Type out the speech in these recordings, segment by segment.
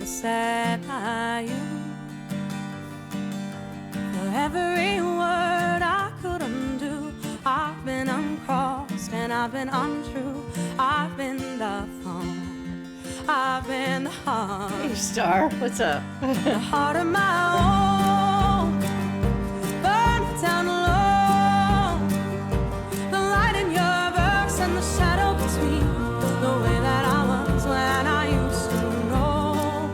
said I use. For every word I could undo, I've been uncrossed and I've been untrue. I've been the phone, I've been the heart. Hey, Star, what's up? The heart of my own, burn it down low. The light in your verse and the shadow between, the way that I was when I used to know.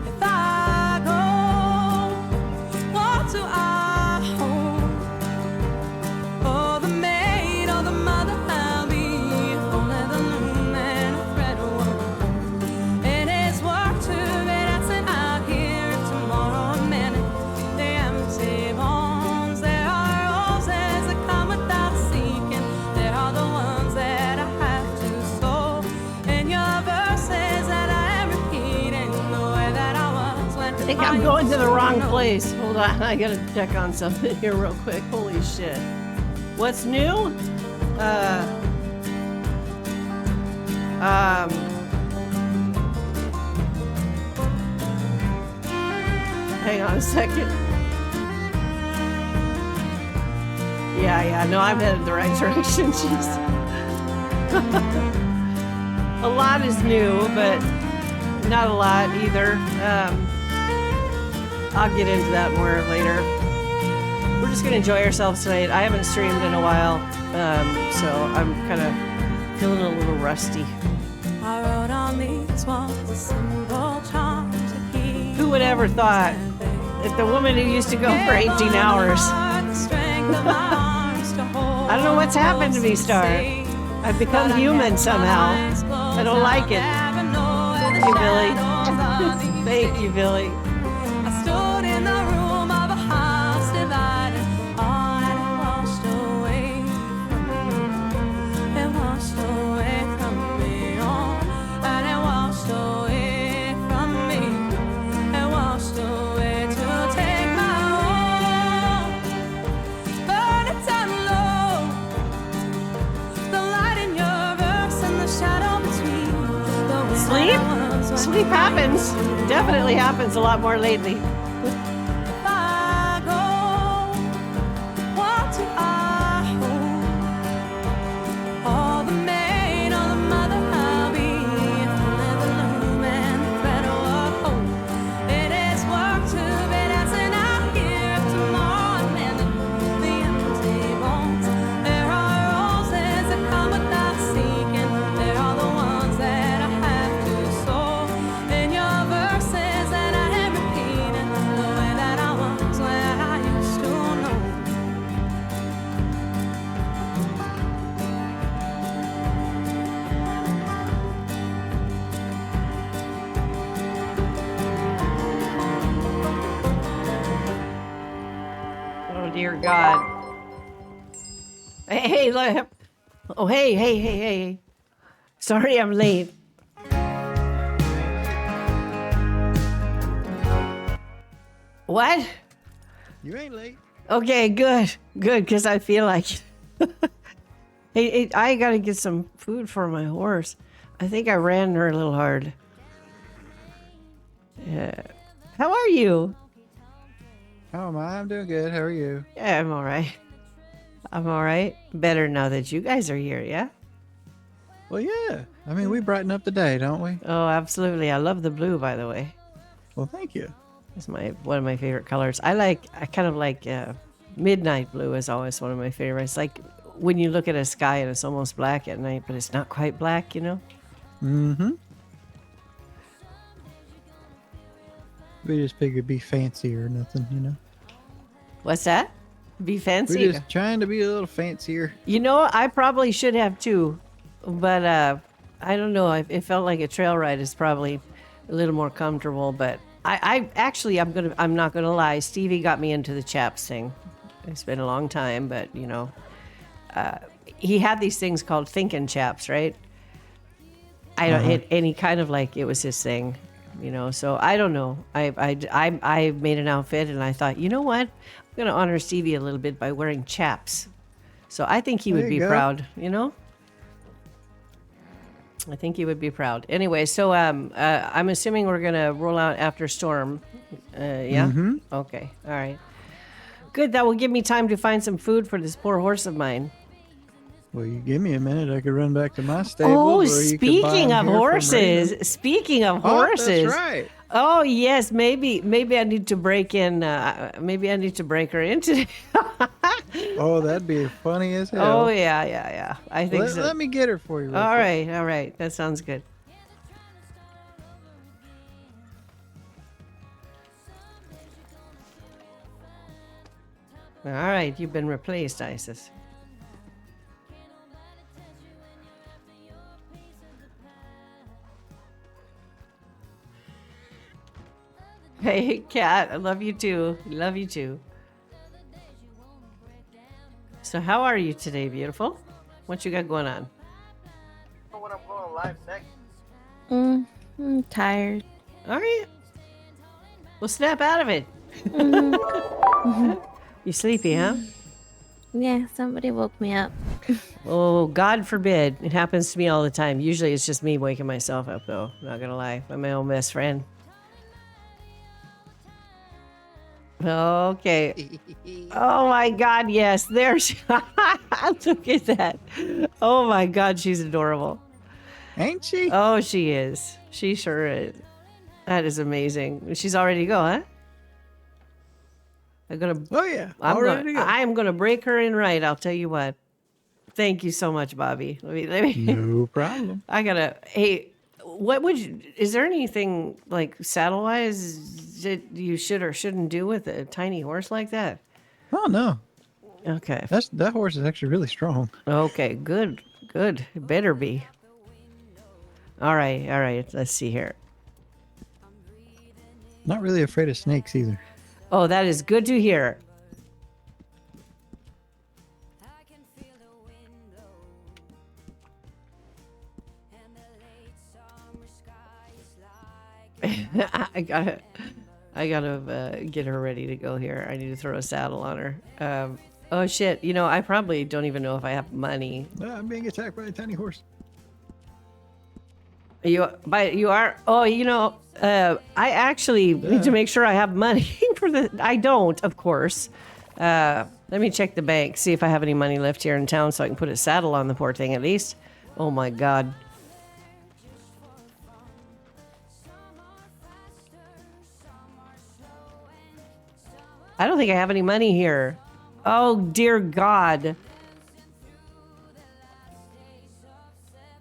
If I go, what do I hold? Oh, the maid or the mother I'll be, if only the loom and a thread were. It is work to be dancing out here tomorrow minute. The empty bones, there are roses that come without seeking. There are the ones that I have to sow in your verses that I am repeating the way that I was when I think I'm going to the wrong place. Hold on, I gotta check on something here real quick. Holy shit. What's new? Hang on a second. Yeah, no, I'm headed the right direction. Jeez. A lot is new, but not a lot either. I'll get into that more later. We're just gonna enjoy ourselves tonight. I haven't streamed in a while, so I'm kind of feeling a little rusty. I wrote on these walls a simple charm to keep. Who would ever thought that the woman who used to go for 18 hours? I don't know what's happened to me, Star. I've become human somehow. I don't like it. Thank you, Billy. Thank you, Billy. I stood in the room of a house divided. All and it washed away from me. It washed away from me. All and it washed away from me. It washed away to take my own. Burn it down low. The light in your verse and the shadow between. The way Sleep? that I was when Sleep happens. Definitely happens a lot more lately. If I go, what do I hold? Oh, the maid or the mother I'll be, if only the loom and the thread were whole. It is work to be dancing out here tomorrow and the empty bones. There are roses that come without seeking. There are the ones that I have to sow in your verses that I am repeating the way that I was when I used to know. Oh dear God. Hey, look. Oh, hey. Sorry I'm late. What? You ain't late. Okay, good, because I feel like hey, I gotta get some food for my horse. I think I ran her a little hard. Yeah. How are you? How am I? I'm doing good. How are you? Yeah, I'm all right. Better now that you guys are here, yeah? Well, yeah. I mean, we brighten up the day, don't we? Oh, absolutely. I love the blue, by the way. Well, thank you. It's one of my favorite colors. I kind of like midnight blue is always one of my favorites. Like when you look at a sky and it's almost black at night, but it's not quite black, you know? Mm-hmm. We just figured be fancy or nothing, you know? What's that? Be fancy? We're just trying to be a little fancier. You know, I probably should have too, but I don't know. It felt like a trail ride is probably a little more comfortable, but I'm not gonna lie. Stevie got me into the chaps thing. It's been a long time, but you know, he had these things called thinking chaps, right? And he kind of like it was his thing, you know. So I don't know. I made an outfit, and I thought, you know what, I'm gonna honor Stevie a little bit by wearing chaps. So I think he would be proud, you know. I think he would be proud. Anyway, so I'm assuming we're gonna roll out after storm. Yeah. Mm-hmm. Okay. All right. Good. That will give me time to find some food for this poor horse of mine. Well, you give me a minute. I could run back to my stables. Oh, or you could buy speaking 'em of here from horses. Raven. Speaking of Oh, horses. that's right. Oh yes, maybe I need to break in. Maybe I need to break her in today. Oh, that'd be funny as hell. Oh yeah. I think so. Let me get her for you. Real All quick. right. That sounds good. All right, you've been replaced, Isis. Hey, Kat, I love you too. Love you too. So, how are you today, beautiful? What you got going on? When I'm going live next. I'm tired. All right. Well, snap out of it. You sleepy, huh? Yeah, somebody woke me up. Oh, God forbid. It happens to me all the time. Usually it's just me waking myself up, though. Not gonna lie. I'm my own best friend. Okay. Oh my God, yes. There she Look at that. Oh my God, she's adorable. Ain't she? Oh, she is. She sure is. That is amazing. She's all ready to go, huh? Oh yeah. All ready to go. I'm gonna break her in right, I'll tell you what. Thank you so much, Bobby. Let me No problem. I gotta. Hey, what would you? Is there anything like saddle wise that you should or shouldn't do with a tiny horse like that? Oh no, Okay. that horse is actually really strong. Okay. Good. Good. It better be. All right. All right. Let's see here. Not really afraid of snakes either. Oh, that is good to hear. I gotta get her ready to go here. I need to throw a saddle on her. Oh shit! You know, I probably don't even know if I have money. I'm being attacked by a tiny horse. You are. Oh, you know, I actually need to make sure I have money for the. I don't, of course. Let me check the bank, see if I have any money left here in town, so I can put a saddle on the poor thing at least. Oh my God. I don't think I have any money here. Oh dear God.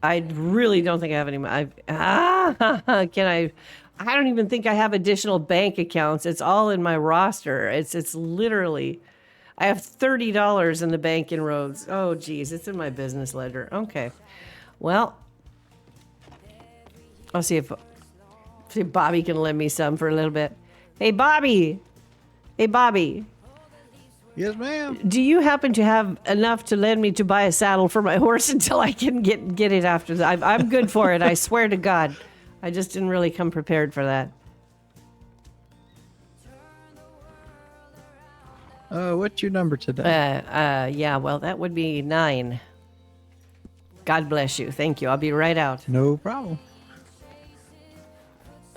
I really don't think I have any money. Can I? I don't even think I have additional bank accounts. It's all in my roster. It's literally, I have $30 in the bank in Rhodes. Oh geez, it's in my business ledger. Okay, well, I'll see if Bobby can lend me some for a little bit. Hey Bobby, Yes, ma'am. do you happen to have enough to lend me to buy a saddle for my horse until I can get it after that? I'm good for it. I swear to God. I just didn't really come prepared for that. What's your number today? Yeah, well, that would be 9. God bless you. Thank you. I'll be right out. No problem.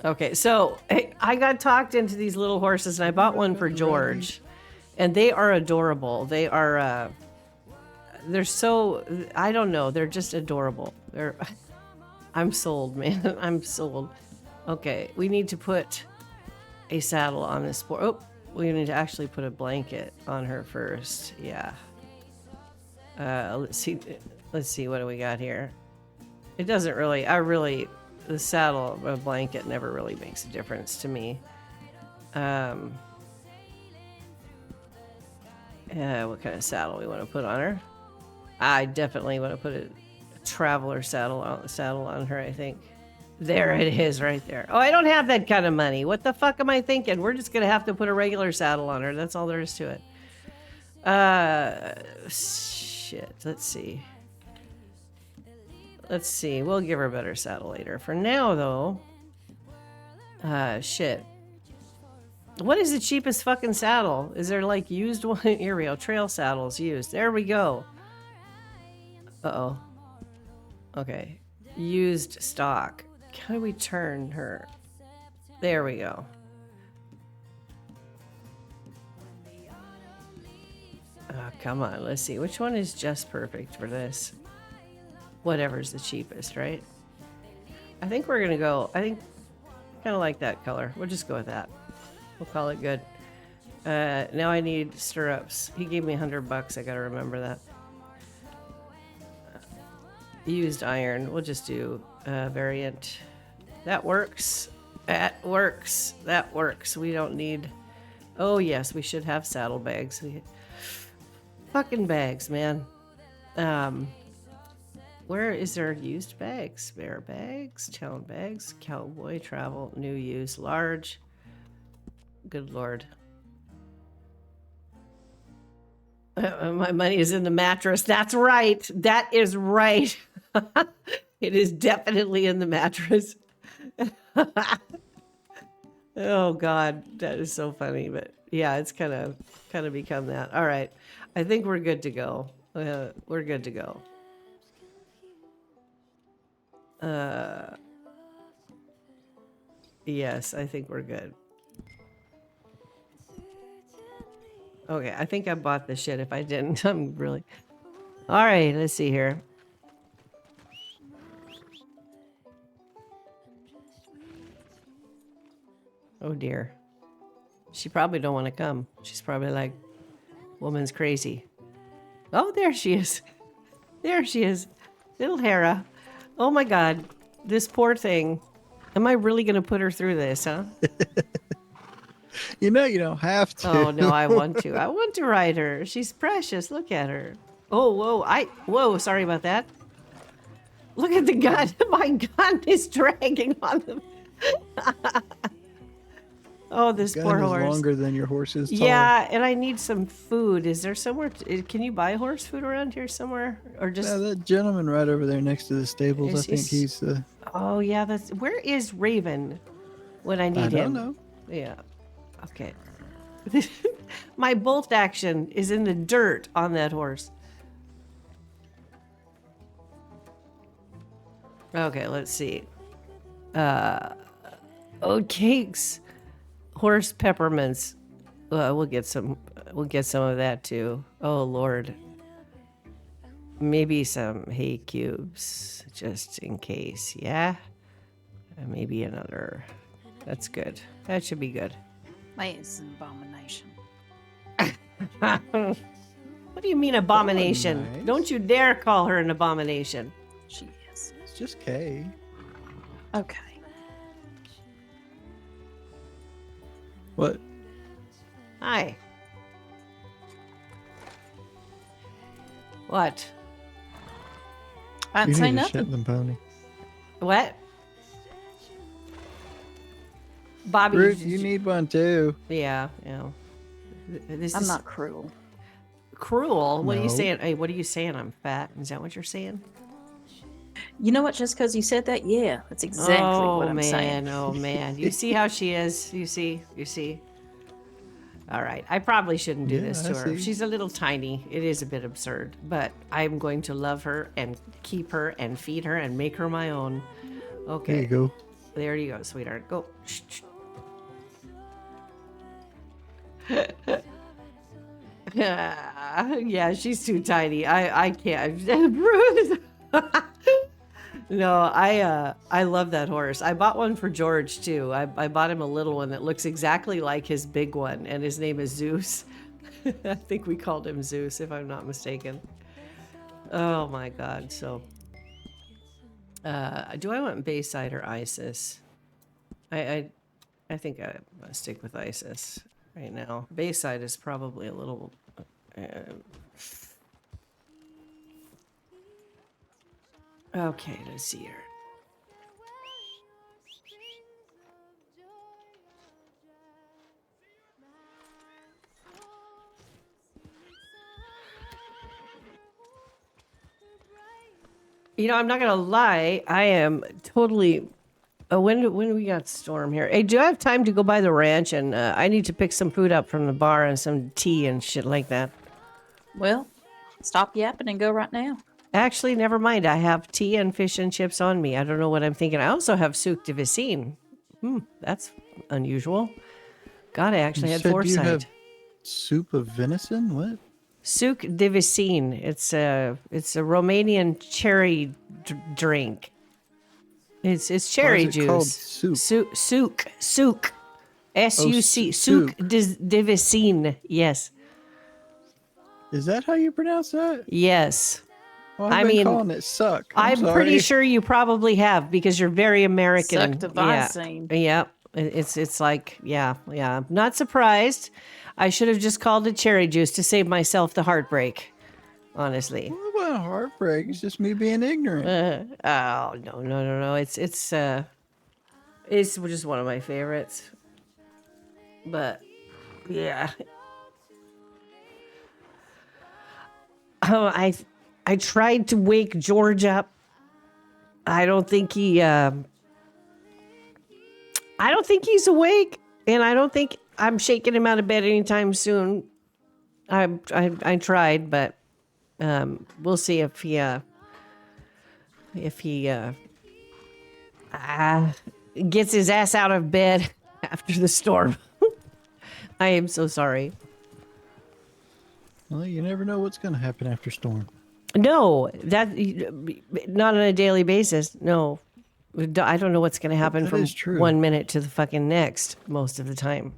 Okay, so hey, I got talked into these little horses, and I bought one for George. And they are adorable. They are, they're so, I don't know. They're just adorable. I'm sold, man. I'm sold. Okay, we need to put a saddle on this poor, oh, we need to actually put a blanket on her first. Yeah. Let's see, what do we got here? It doesn't really, the saddle, a blanket never really makes a difference to me. What kind of saddle we want to put on her? I definitely want to put a traveler saddle on her, I think. There it is right there. Oh, I don't have that kind of money. What the fuck am I thinking? We're just going to have to put a regular saddle on her. That's all there is to it. Shit. Let's see. We'll give her a better saddle later. For now, though, shit. What is the cheapest fucking saddle? Is there like used one? Here we go. Trail saddles used. There we go. Uh-oh. Okay. Used stock. How do we turn her? There we go. Oh, come on. Let's see. Which one is just perfect for this? Whatever's the cheapest, right? I think we're going to go. I think kind of like that color. We'll just go with that. We'll call it good. Now I need stirrups. He gave me $100. I got to remember that. Used iron. We'll just do variant. That works. That works. That works. We don't need... Oh, yes. We should have saddlebags. Fucking bags, man. Where is there used bags? Spare bags? Town bags? Cowboy travel. New use. Large. Good lord. My money is in the mattress. That's right. That is right. It is definitely in the mattress. Oh God, that is so funny. But yeah, it's kind of become that. All right, I think we're good to go. We're good to go. Yes, I think we're good. Okay, I think I bought this shit. If I didn't, I'm really... All right, let's see here. Oh dear. She probably don't want to come. She's probably like, woman's crazy. Oh, there she is. There she is. Little Hera. Oh my God. This poor thing. Am I really going to put her through this, huh? You know you don't have to. Oh no, I want to. I want to ride her. She's precious. Look at her. Oh, whoa. Whoa, sorry about that. Look at the gun. My gun is dragging on them. Oh, this Gun poor is horse. longer than your horse's tall. Yeah, and I need some food. Is there somewhere? Can you buy horse food around here somewhere, or just? Yeah, that gentleman right over there next to the stables. Is I think he- he's the. Oh yeah, that's. Where is Raven? When I need I him. don't know. Yeah. Okay. My bolt action is in the dirt on that horse. Okay, let's see. Oat cakes, horse peppermints. We'll get some. We'll get some of that too. Oh Lord. Maybe some hay cubes, just in case. Yeah. And maybe another. That's good. That should be good. That is an abomination. What do you mean abomination? nice. Don't you dare call her an abomination. She is. It's just Kay. Okay. What? Hi. What? I'd You say need a nothing. Shetland pony. What? Bobby. Ruth, you need one too. Yeah, yeah. This I'm is not cruel. cruel. What are you No. saying? Hey, what are you saying? I'm fat. Is that what you're saying? You know what? Just because you said that, yeah, that's exactly what I'm saying. Oh man. You see how she is? You see? All right. I probably shouldn't do Yeah, this I to her. see. She's a little tiny. It is a bit absurd, but I'm going to love her and keep her and feed her and make her my own. Okay. There you go. There you go, sweetheart. Go. Shh, shh. Yeah, she's too tiny. I can't. Bruce. No, I love that horse. I bought one for George too. I bought him a little one that looks exactly like his big one, and his name is Zeus. I think we called him Zeus, if I'm not mistaken. Oh my God! So, do I want Bayside or Isis? I think I'm gonna stick with Isis right now. Bayside is probably a little. Okay, let's see here. You know, I'm not gonna lie. I am totally. When do we got Storm here? Hey, do I have time to go by the ranch and I need to pick some food up from the bar and some tea and shit like that? Well, stop yapping and go right now. Actually, never mind. I have tea and fish and chips on me. I don't know what I'm thinking. I also have soup de vicine. That's unusual. God, I actually You had said you foresight. have soup of venison? What? Souk de vicine. It's a Romanian cherry drink. It's cherry Why is it called juice. soup? Souk. S-U-C. souk. Souk de vicine. Yes. Is that how you pronounce that? Yes. Well, I I've been mean, calling it suck. I'm sorry. pretty sure you probably have because you're very American. Suck the Yeah. Visine. Yeah. It's like, yeah. I'm not surprised. I should have just called it cherry juice to save myself the heartbreak. Honestly. Well, it wasn't heartbreak. It's just me being ignorant. Oh, no. It's just one of my favorites. But yeah. Oh, I tried to wake George up. I don't think he's awake, and I don't think I'm shaking him out of bed anytime soon. I tried, but we'll see if he gets his ass out of bed after the storm. I am so sorry. Well, you never know what's going to happen after storm. No, that not on a daily basis. No, I don't know what's going to happen That from is true. 1 minute to the fucking next most of the time.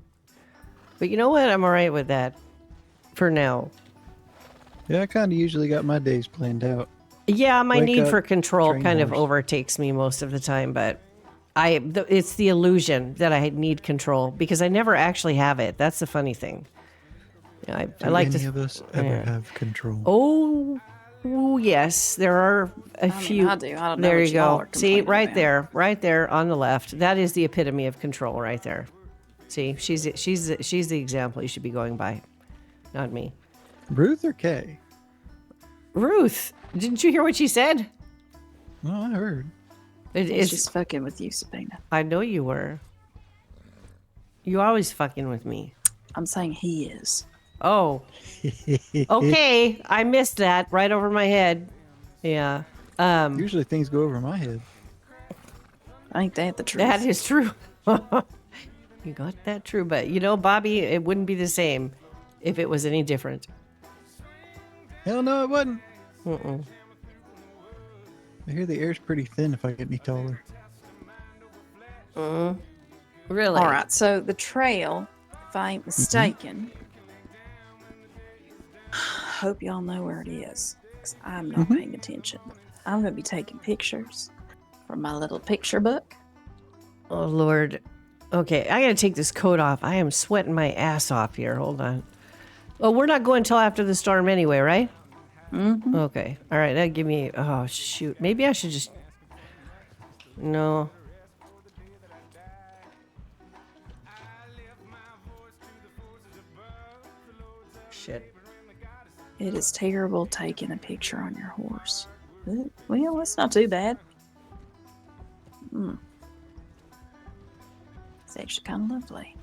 But you know what? I'm all right with that for now. Yeah, I kind of usually got my days planned out. Yeah, my Wake need up, for control train kind of horse. overtakes me most of the time, but it's the illusion that I need control because I never actually have it. That's the funny thing. Yeah, I Do like any to. of us ever yeah. have control? Oh, yes, there are a few. I do. I don't know There what you y'all go. are See, complaining right there on the left. That is the epitome of control, right there. See, she's the example you should be going by, not me. Ruth or Kay? Ruth, didn't you hear what she said? Well, I heard. It's just fucking with you, Sabina. I know you were. You always fucking with me. I'm saying he is. Oh. Okay, I missed that right over my head. Yeah. Usually things go over my head. Ain't that the truth? That is true. You got that true, but you know, Bobby, it wouldn't be the same if it was any different. Hell no, it wasn't. Mm-mm. I hear the air's pretty thin if I get any taller. Really? All right, so the trail, if I ain't mistaken, hope y'all know where it is, because I'm not paying attention. I'm going to be taking pictures from my little picture book. Oh, Lord. Okay, I gotta take this coat off. I am sweating my ass off here. Hold on. Well, we're not going till after the storm anyway, right? Mm-hmm. Okay. All right, that give me... Oh, shoot. Maybe I should just... No. Shit. It is terrible taking a picture on your horse. Well, it's not too bad. It's actually kind of lovely.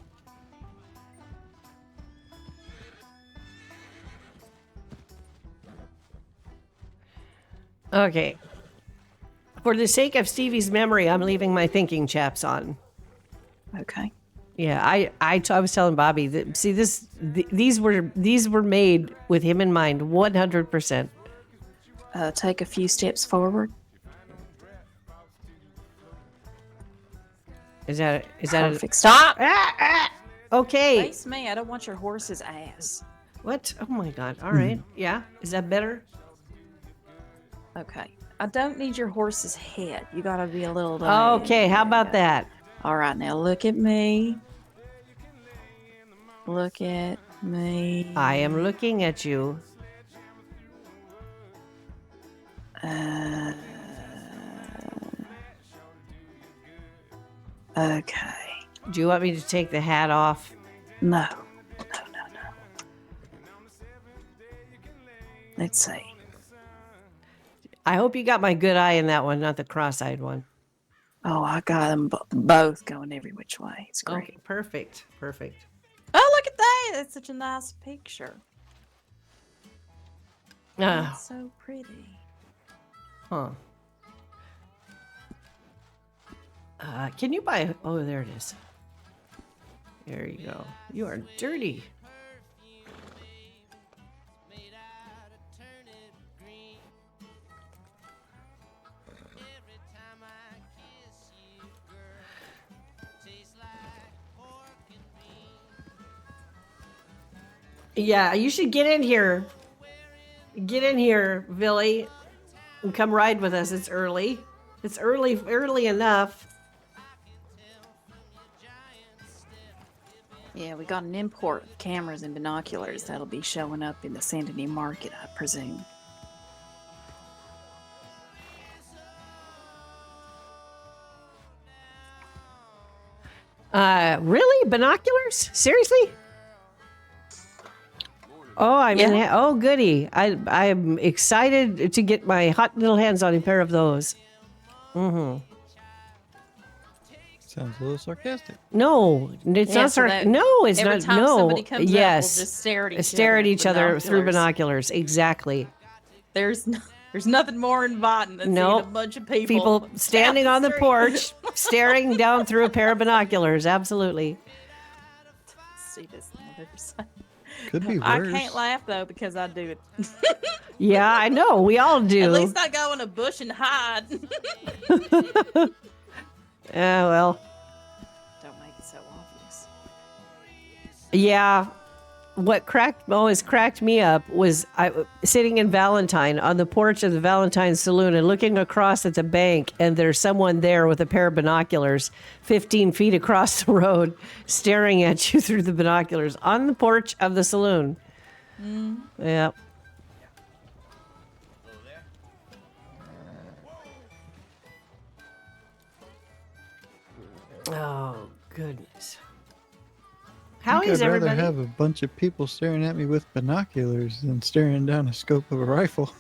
Okay. For the sake of Stevie's memory, I'm leaving my thinking chaps on. Okay. Yeah, I was telling Bobby that see these were made with him in mind 100%. Take a few steps forward. Is that Perfect. Stop! okay? Face me. I don't want your horse's ass. What? Oh my God! All right, yeah. Is that better? Okay. I don't need your horse's head. You gotta be a little... Okay, how about that? All right, now look at me. Look at me. I am looking at you. Okay. Do you want me to take the hat off? No. Let's see. I hope you got my good eye in that one, not the cross-eyed one. Oh, I got them both going every which way. It's great. Okay, perfect. Oh, look at that. That's such a nice picture. Ah, That's so pretty. Huh. Can you buy? Oh, there it is. There you go. You are dirty. Yeah, you should get in here. Get in here, Billy, and come ride with us. It's early. It's early enough. Yeah, we got an import of cameras and binoculars that'll be showing up in the Saint Denis market, I presume. Really? Binoculars? Seriously? Oh, I mean, Yeah. oh, goody! I'm excited to get my hot little hands on a pair of those. Mm-hmm. Sounds a little sarcastic. No, it's Yeah, not. so that No, it's every not. time No. somebody comes up, we'll Yes. just stare at each Stare other at with each other through binoculars. binoculars. Exactly. There's nothing more inviting than seeing a Nope. bunch of people People standing down on the street. porch, staring down through a pair of binoculars. Absolutely. See this on the other side. Could be worse. I can't laugh though because I do it. Yeah, I know. We all do. At least I go in a bush and hide. Well. Don't make it so obvious. Yeah. What always cracked me up was I sitting in Valentine on the porch of the Valentine Saloon and looking across at the bank, and there's someone there with a pair of binoculars 15 feet across the road staring at you through the binoculars on the porch of the saloon. Yeah. Oh, goodness. How I'd is rather everybody? have a bunch of people staring at me with binoculars than staring down a scope of a rifle.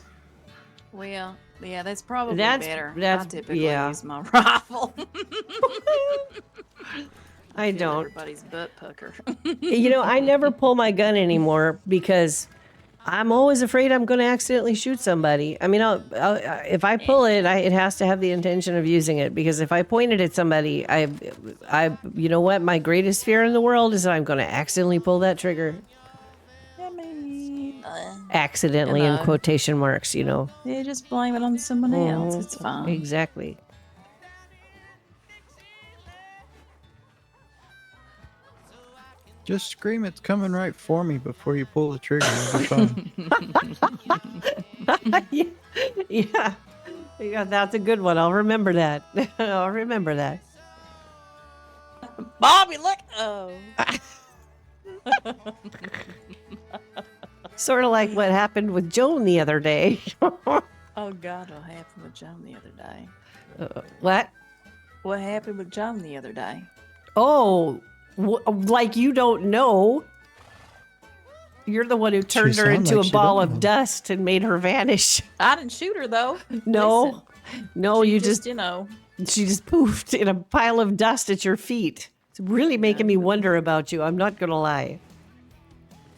Well, yeah, that's probably That's- better. that's- I typically yeah. use my rifle. I Feel don't. Everybody's butt pucker. You know, I never pull my gun anymore because I'm always afraid I'm going to accidentally shoot somebody. I mean, if I pull it, it has to have the intention of using it, because if I point it at somebody, you know what? My greatest fear in the world is that I'm going to accidentally pull that trigger. I mean, Accidentally, You in know. quotation marks, you know. yeah, just blame it on someone else. It's fine. Exactly. Just scream it's coming right for me before you pull the trigger. It'll be fine. Yeah. Yeah, that's a good one. I'll remember that. I'll remember that. Bobby, look! Oh. Sort of like what happened with Joan the other day. Oh, God, what happened with Joan the other day? What? What happened with Joan the other day? Oh, like you don't know. You're the one who turned her sound into like a she ball don't of know. dust and made her vanish. I didn't shoot her, though. No, Listen, no, she you just you know. she just poofed in a pile of dust at your feet. It's really making me wonder about you. I'm not gonna lie.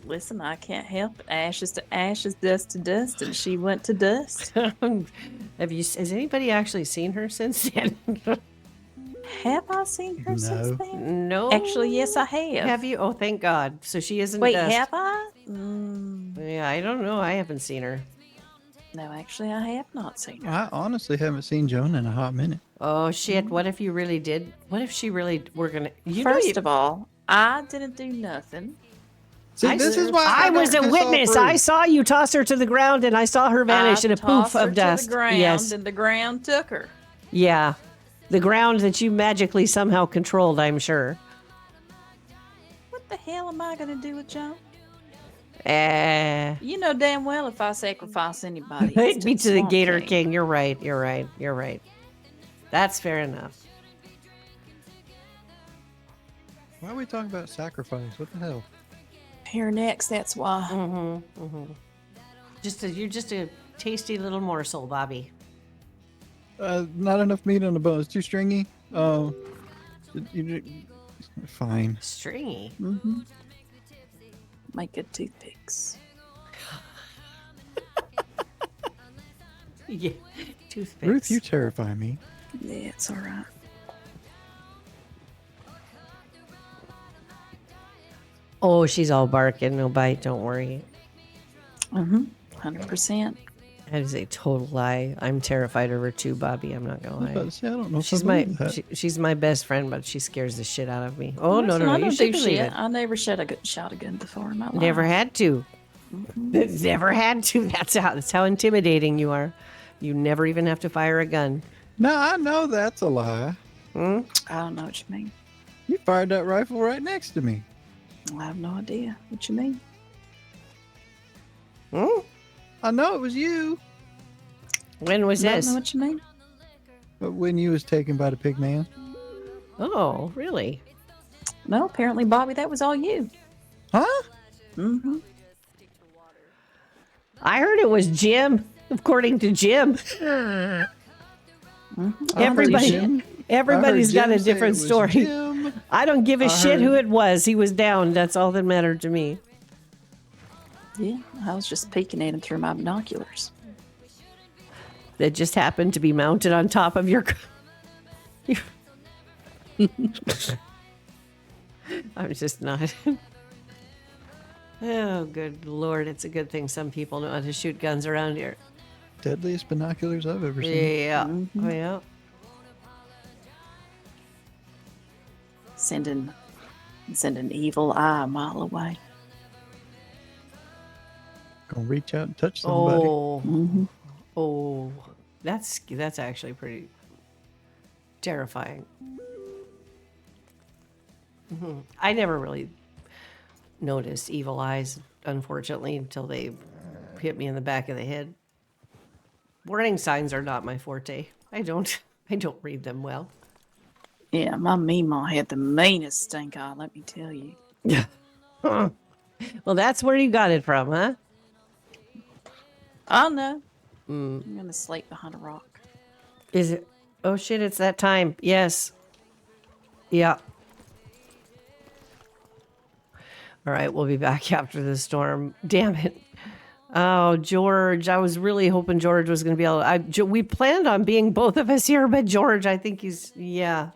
Listen, I can't help it. Ashes to ashes, dust to dust, and she went to dust. Has anybody actually seen her since then? Have I seen her since No. then? No. Actually, yes, I have. Have you? Oh, thank God. So she isn't. Wait, dust. have I? Mm, Yeah, I don't know. I haven't seen her. no, actually, I have not seen her. I honestly haven't seen Joan in a hot minute. Oh shit! What if you really did? What if she really were gonna? You First of all, I didn't do nothing. See, this is why I was a don't piss off witness. Ruth. I saw you toss her to the ground, and I saw her vanish in a tossed poof her of dust. to the ground, Yes, and the ground took her. yeah, the ground that you magically somehow controlled. I'm sure. What the hell am I going to do with Joan? Eh, You know damn well if I sacrifice anybody, it'd be to the Swamp Gator King. You're right. You're right. You're right. That's fair enough. Why are we talking about sacrifice? What the hell? Here next, that's why. You're just a tasty little morsel, Bobby. Not enough meat on the bone. It's too stringy. Fine. Stringy. Make good toothpicks. Yeah, Toothpicks. Ruth, you terrify me. Yeah, it's all right. Oh, she's all barking, no bite. Don't worry. 100%. That is a total lie. I'm terrified of her too, Bobby. I'm not I gonna was about lie. to say, I don't know if She's I my believe that. she's my best friend, but she scares the shit out of me. Oh no, Listen, no, no! I You don't should give a believe shit. it. I never shot a gun before in my life. Never had to. Never had to. That's how intimidating you are. You never even have to fire a gun. No, I know that's a lie. I don't know what you mean. You fired that rifle right next to me. I have no idea what you mean. Hmm? I know it was you. When was I don't this? know what you mean. But when you was taken by the pig man. Oh, really? No, apparently, Bobby, that was all you. Huh? Mm-hmm. I heard it was Jim. According to Jim, everybody, Jim. everybody's got a Jim say different it was story. Jim. I don't give a I shit heard- who it was. He was down. That's all that mattered to me. Yeah, I was just peeking at him through my binoculars. That just happened to be mounted on top of your. I'm just not. Oh, good Lord. It's a good thing some people know how to shoot guns around here. Deadliest binoculars I've ever seen. Yeah. Yeah. Send an evil eye a mile away. Gonna reach out and touch somebody. Oh. Oh. That's actually pretty terrifying. I never really noticed evil eyes, unfortunately, until they hit me in the back of the head. Warning signs are not my forte. I don't read them well. Yeah, my Meemaw had the meanest stink eye, let me tell you. Well, that's where you got it from, huh? Oh, no. I'm going to sleep behind a rock. Is it? Oh shit! It's that time. Yes. Yeah. All right, we'll be back after the storm. Damn it. Oh, George. I was really hoping George was going to be able to. We planned on being both of us here, but George, I think he's. Yeah.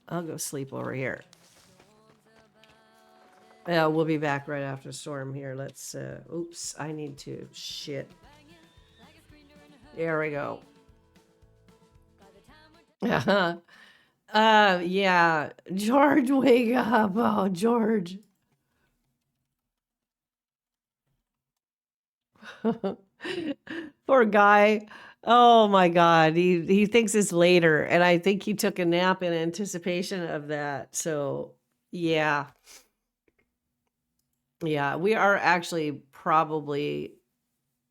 I'll go sleep over here. Yeah, we'll be back right after the storm here. Let's. Oops. I need to. Shit. There we go. Yeah. George, wake up. Oh, George. Poor guy. Oh my God. He thinks it's later, and I think he took a nap in anticipation of that. So yeah. Yeah, we are actually probably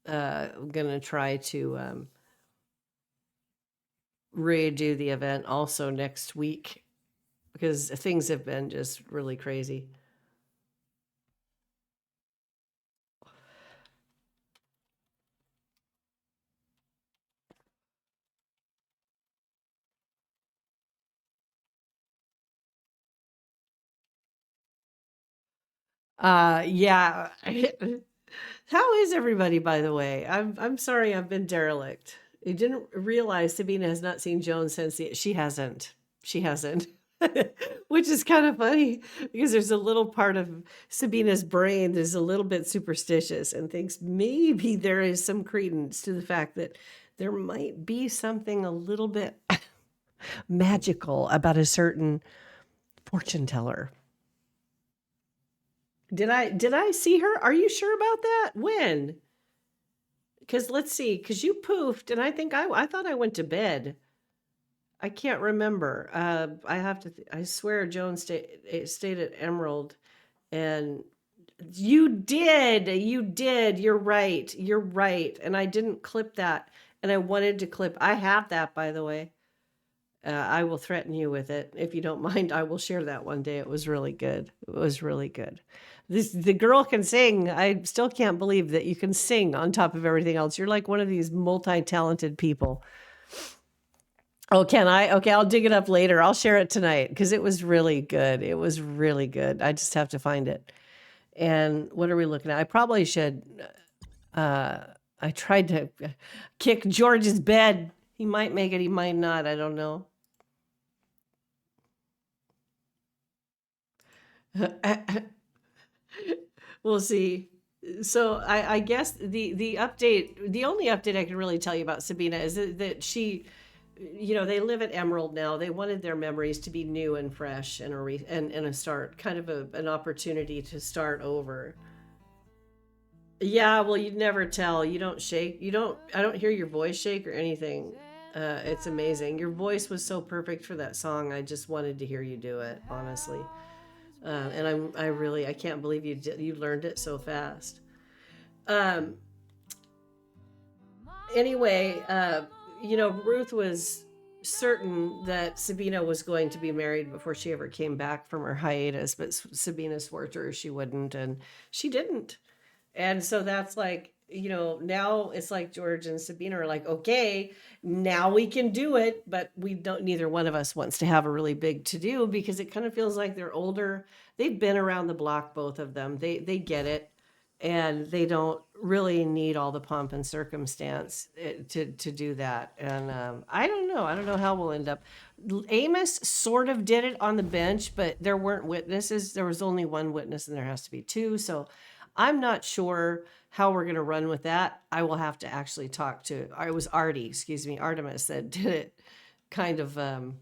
gonna try to redo the event also next week because things have been just really crazy. Yeah. How is everybody, by the way? I'm sorry I've been derelict. I didn't realize Sabina has not seen Joan since she hasn't. She hasn't. Which is kind of funny because there's a little part of Sabina's brain that's a little bit superstitious and thinks maybe there is some credence to the fact that there might be something a little bit magical about a certain fortune teller. Did I see her? Are you sure about that? When? Because let's see. Because you poofed, and I think I thought I went to bed. I can't remember. I have to. I swear, Joan stayed at Emerald, and you did. You did. You're right. You're right. And I didn't clip that, and I wanted to clip. I have that, by the way. I will threaten you with it if you don't mind. I will share that one day. It was really good. It was really good. The girl can sing. I still can't believe that you can sing on top of everything else. You're like one of these multi-talented people. Oh, can I? Okay, I'll dig it up later. I'll share it tonight because it was really good. It was really good. I just have to find it. And what are we looking at? I probably should I tried to kick George's bed. He might make it, he might not. I don't know. We'll see. So I guess the update, the only update I can really tell you about Sabina is that she, they live at Emerald now. They wanted their memories to be new and fresh and and a start, kind of an opportunity to start over. Yeah, well, you'd never tell. You don't shake. I don't hear your voice shake or anything. It's amazing. Your voice was so perfect for that song. I just wanted to hear you do it, honestly. And I can't believe you learned it so fast. Um, anyway, Ruth was certain that Sabina was going to be married before she ever came back from her hiatus, but Sabina swore to her she wouldn't, and she didn't. And so that's like, now it's like George and Sabina are like, okay, now we can do it, but neither one of us wants to have a really big to do because it kind of feels like they're older. They've been around the block, both of them. They get it, and they don't really need all the pomp and circumstance to do that. And I don't know. I don't know how we'll end up. Amos sort of did it on the bench, but there weren't witnesses. There was only one witness, and there has to be two. So I'm not sure how we're going to run with that. I will have to actually talk to, it was Artemis that did it kind of on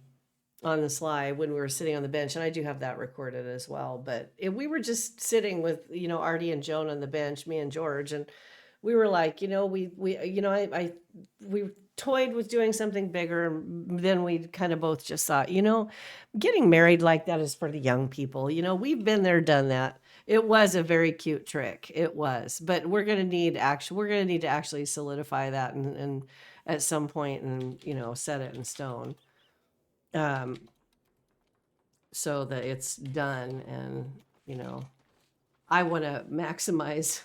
the sly when we were sitting on the bench. And I do have that recorded as well. But we were just sitting with, Artie and Joan on the bench, me and George. And we were like, we toyed with doing something bigger. And then we kind of both just thought, getting married like that is for the young people. We've been there, done that. It was a very cute trick. It was, but we're going to need to actually solidify that and at some point and, set it in stone. So that it's done. And, I want to maximize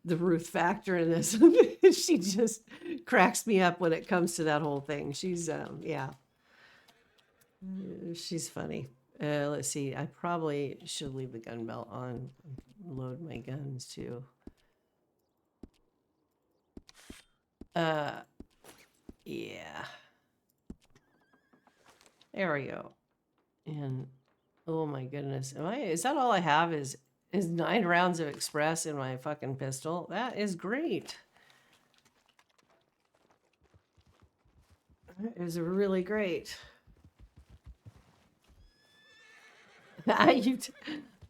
the Ruth factor in this. She just cracks me up when it comes to that whole thing. She's, she's funny. Let's see. I probably should leave the gun belt on. Load my guns too. Yeah. There we go. And oh my goodness, is that all I have? Is 9 rounds of express in my fucking pistol? That is great. That is really great.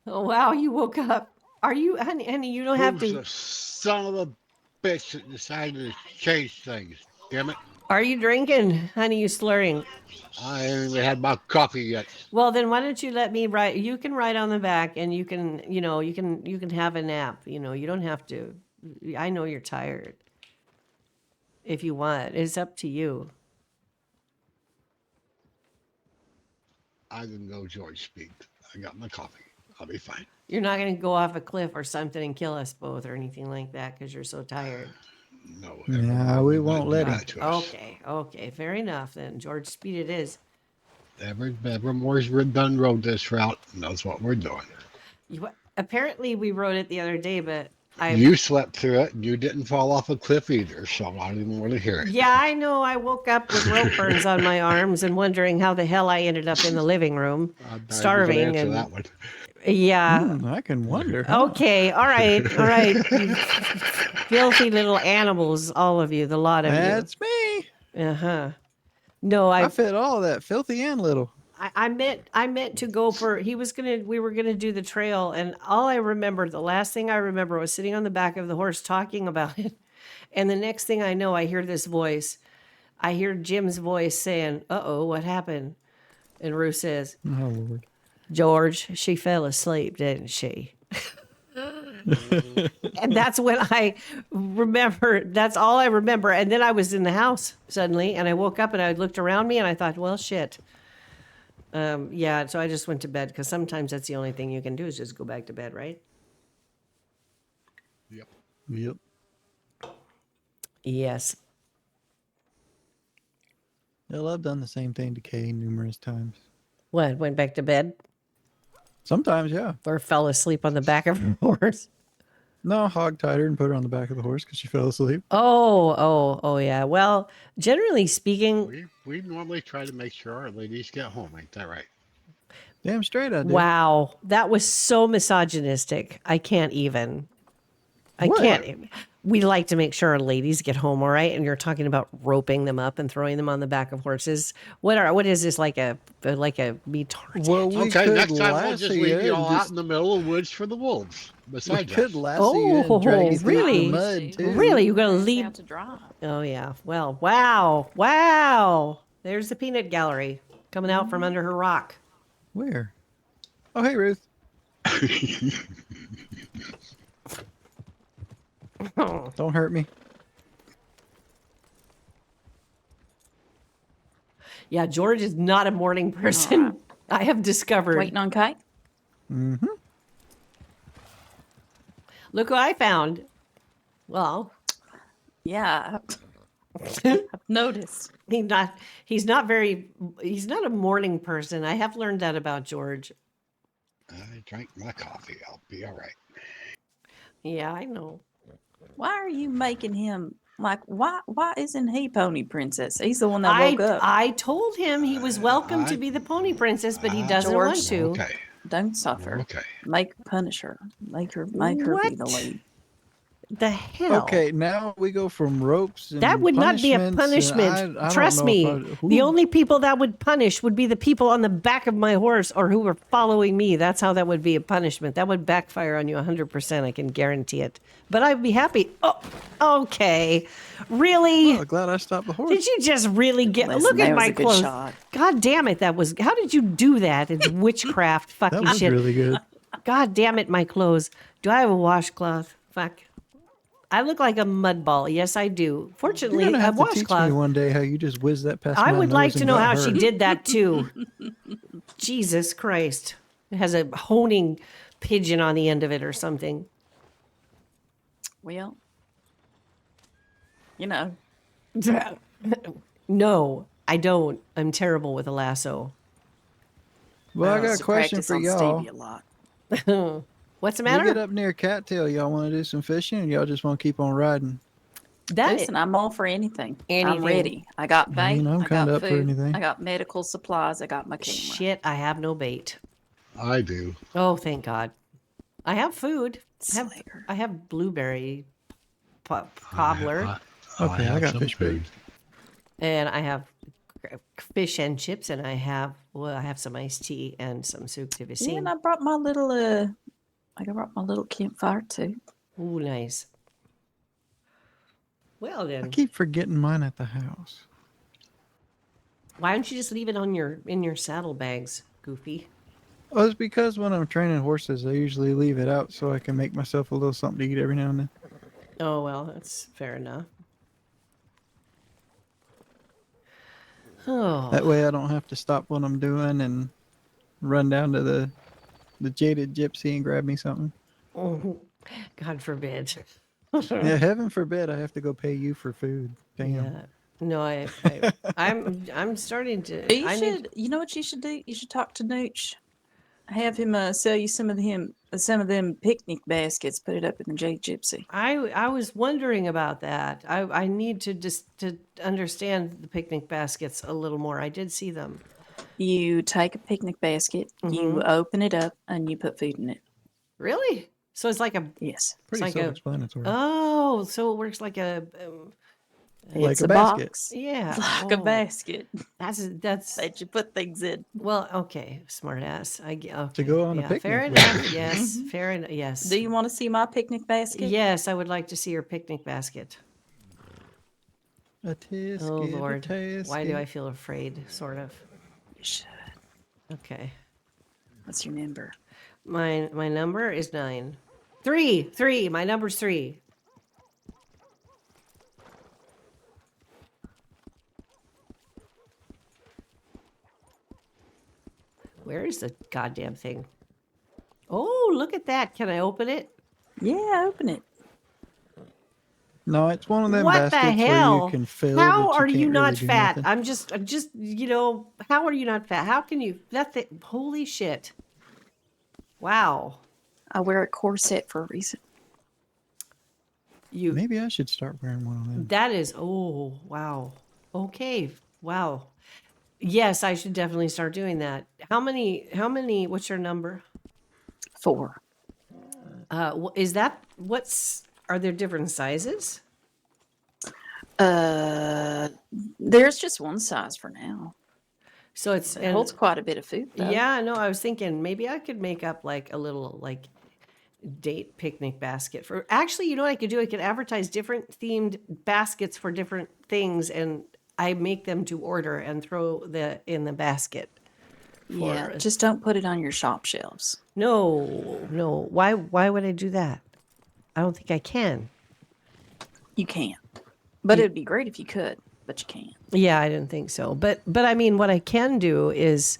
Oh wow, you woke up. Are you, honey? You don't have Who's to. the son of a bitch that decided to change things? Damn it! Are you drinking, honey? You slurring? I haven't even had my coffee yet. Well, then why don't you let me write? You can write on the back, and you can, you can have a nap. You don't have to. I know you're tired. If you want, it's up to you. I can go George speak. I got my coffee. I'll be fine. You're not going to go off a cliff or something and kill us both or anything like that because you're so tired. No. Nah, we won't let him. Okay, fair enough then. George Speed it is. Evermore's done rode this route, and that's what we're doing. Apparently we rode it the other day, but You slept through it, and you didn't fall off a cliff either, so I didn't want to hear it. Yeah, I know. I woke up with rope burns on my arms and wondering how the hell I ended up in the living room, starving. And that one. yeah, I can wonder. Huh? Okay, all right. You filthy little animals, all of you, the lot of That's me. you. Uh-huh. No, I fit all that, filthy and little. I meant to go for, we were gonna do the trail, and the last thing I remember was sitting on the back of the horse talking about it. And the next thing I know, I hear this voice. I hear Jim's voice saying, "Uh-oh, what happened?" And Ruth says, Oh Lord. "George, she fell asleep, didn't she?" And that's when I remember, that's all I remember. And then I was in the house suddenly, and I woke up and I looked around me and I thought, well, shit. Yeah, so I just went to bed because sometimes that's the only thing you can do is just go back to bed, right? Yep. Yes. Well, I've done the same thing to Kay numerous times. What, went back to bed? Sometimes, yeah. Or fell asleep on the back of her horse? No, hog tied her and put her on the back of the horse because she fell asleep. Oh, yeah. Well, generally speaking, We normally try to make sure our ladies get home. Ain't that right? Damn straight I did. wow, that was so misogynistic. I can't even. I What? can't. We like to make sure our ladies get home, all right? And you're talking about roping them up and throwing them on the back of horses. What is this like a retard? Well, we Okay, could next time we'll just lasso leave you you and all out just in the middle of the woods for the wolves. we Besides could us. lasso you and drag you through the really? mud too. Really, you're gonna It's leave? out to dry. Oh yeah. Well, wow. There's the peanut gallery coming out from under her rock. Where? Oh, hey Ruth. Don't hurt me. Yeah, George is not a morning person. I have discovered. Waiting on Kate. Mm-hmm. Look who I found. Well, Yeah, I've noticed. he's not he's not a morning person. I have learned that about George. I drank my coffee. I'll be all right. Yeah, I know. Why are you making him like? Why isn't he Pony Princess? He's the one that woke up. I told him he was welcome to be the pony princess, but he doesn't George. want to. Okay. Don't suffer. Okay. Punish her. Make her be the What? lead. The hell? Okay, now we go from ropes and That would not be a punishments, and punishment. I don't Trust know me. if The only people that would punish would be the people on the back of my horse or who were following me. That's how that would be a punishment. That would backfire on you 100%. I can guarantee it. But I'd be happy. Oh, okay. Really? Oh, glad I stopped the horse. Did you just really get? Listen, Look that at was my a good clothes. shot. God damn it! That was. How did you do that? It's witchcraft. That Fucking was shit. really good. God damn it! My clothes. Do I have a washcloth? Fuck. I look like a mud ball. Yes, I do. Fortunately, You're gonna a have to teach me washcloth. one day how you just whiz that past I my would like nose to and know got how hurt. she did that too. Jesus Christ. It has a honing pigeon on the end of it or something. Well, you know, No, I don't. I'm terrible with a lasso. Well, I got a used to question practice for on y'all. Stevie a lot. What's the We get matter? up near Cattail, y'all want to do some fishing, or y'all just want to keep on riding? That Listen, I'm all for anything. Anything. I'm ready. I got bait. I mean, I'm I kinda got up for food. anything. I got medical supplies. I got my camera. shit, I have no bait. I do. Oh, thank God. I have food. Slayer. I have blueberry cobbler, Okay, I have got some fish bait. and I have fish and chips, and I have some iced tea and some soup to be Yeah, seen. and I brought my little campfire too. Ooh, nice. Well I then, keep forgetting mine at the house. why don't you just leave it on in your saddlebags, Goofy? Well, it's because when I'm training horses, I usually leave it out so I can make myself a little something to eat every now and then. Oh well, that's fair enough. Oh, That way I don't have to stop what I'm doing and run down to the jaded gypsy and grab me something. God forbid. Yeah, heaven forbid I have to go pay you for food. Damn. Yeah. No, I'm starting to. You I should. need. You know what you should do? You should talk to Nooch. Have him sell you some of them picnic baskets. Put it up in the Jade Gypsy. I was wondering about that. I need to just to understand the picnic baskets a little more. I did see them. You take a picnic basket, you open it up, and you put food in it. Really? So it's like a. Yes. Pretty like a- self-explanatory. Oh, so it works like a. Like It's a a basket. box. Yeah. Like a oh, basket That's. that you put things in. Well, okay, smart ass. Okay, go on a yeah, picnic fair with enough. Yes, fair enough. Yes. Do you want to see my picnic basket? Yes, I would like to see your picnic basket. A tisket, Oh Lord, a why do I tisket. feel afraid? Sort of. You should. Okay. What's your number? My number is 9. 3. My number's 3. Where is the goddamn thing? Oh, look at that. Can I open it? Yeah, open it. No, it's one of them What the baskets where hell? you can fill. How but are you can't not really do fat? nothing. I'm just, how are you not fat? How can you, holy shit. Wow. I wear a corset for a reason. You Maybe I should start wearing one of them. that is oh wow. Okay. Wow. Yes, I should definitely start doing that. How many what's your number? 4. Is that what's are there different sizes? There's just one size for now. So it's It holds quite a bit of food, though. yeah, no, I was thinking maybe I could make up like a little like date picnic basket for actually, you know what I could do? I could advertise different themed baskets for different things and I make them to order and throw in the basket. Yeah, for- just don't put it on your shop shelves. No, no. Why would I do that? I don't think I can. You can't. But it'd be great if you could, but you can't. Yeah, I didn't think so. But I mean what I can do is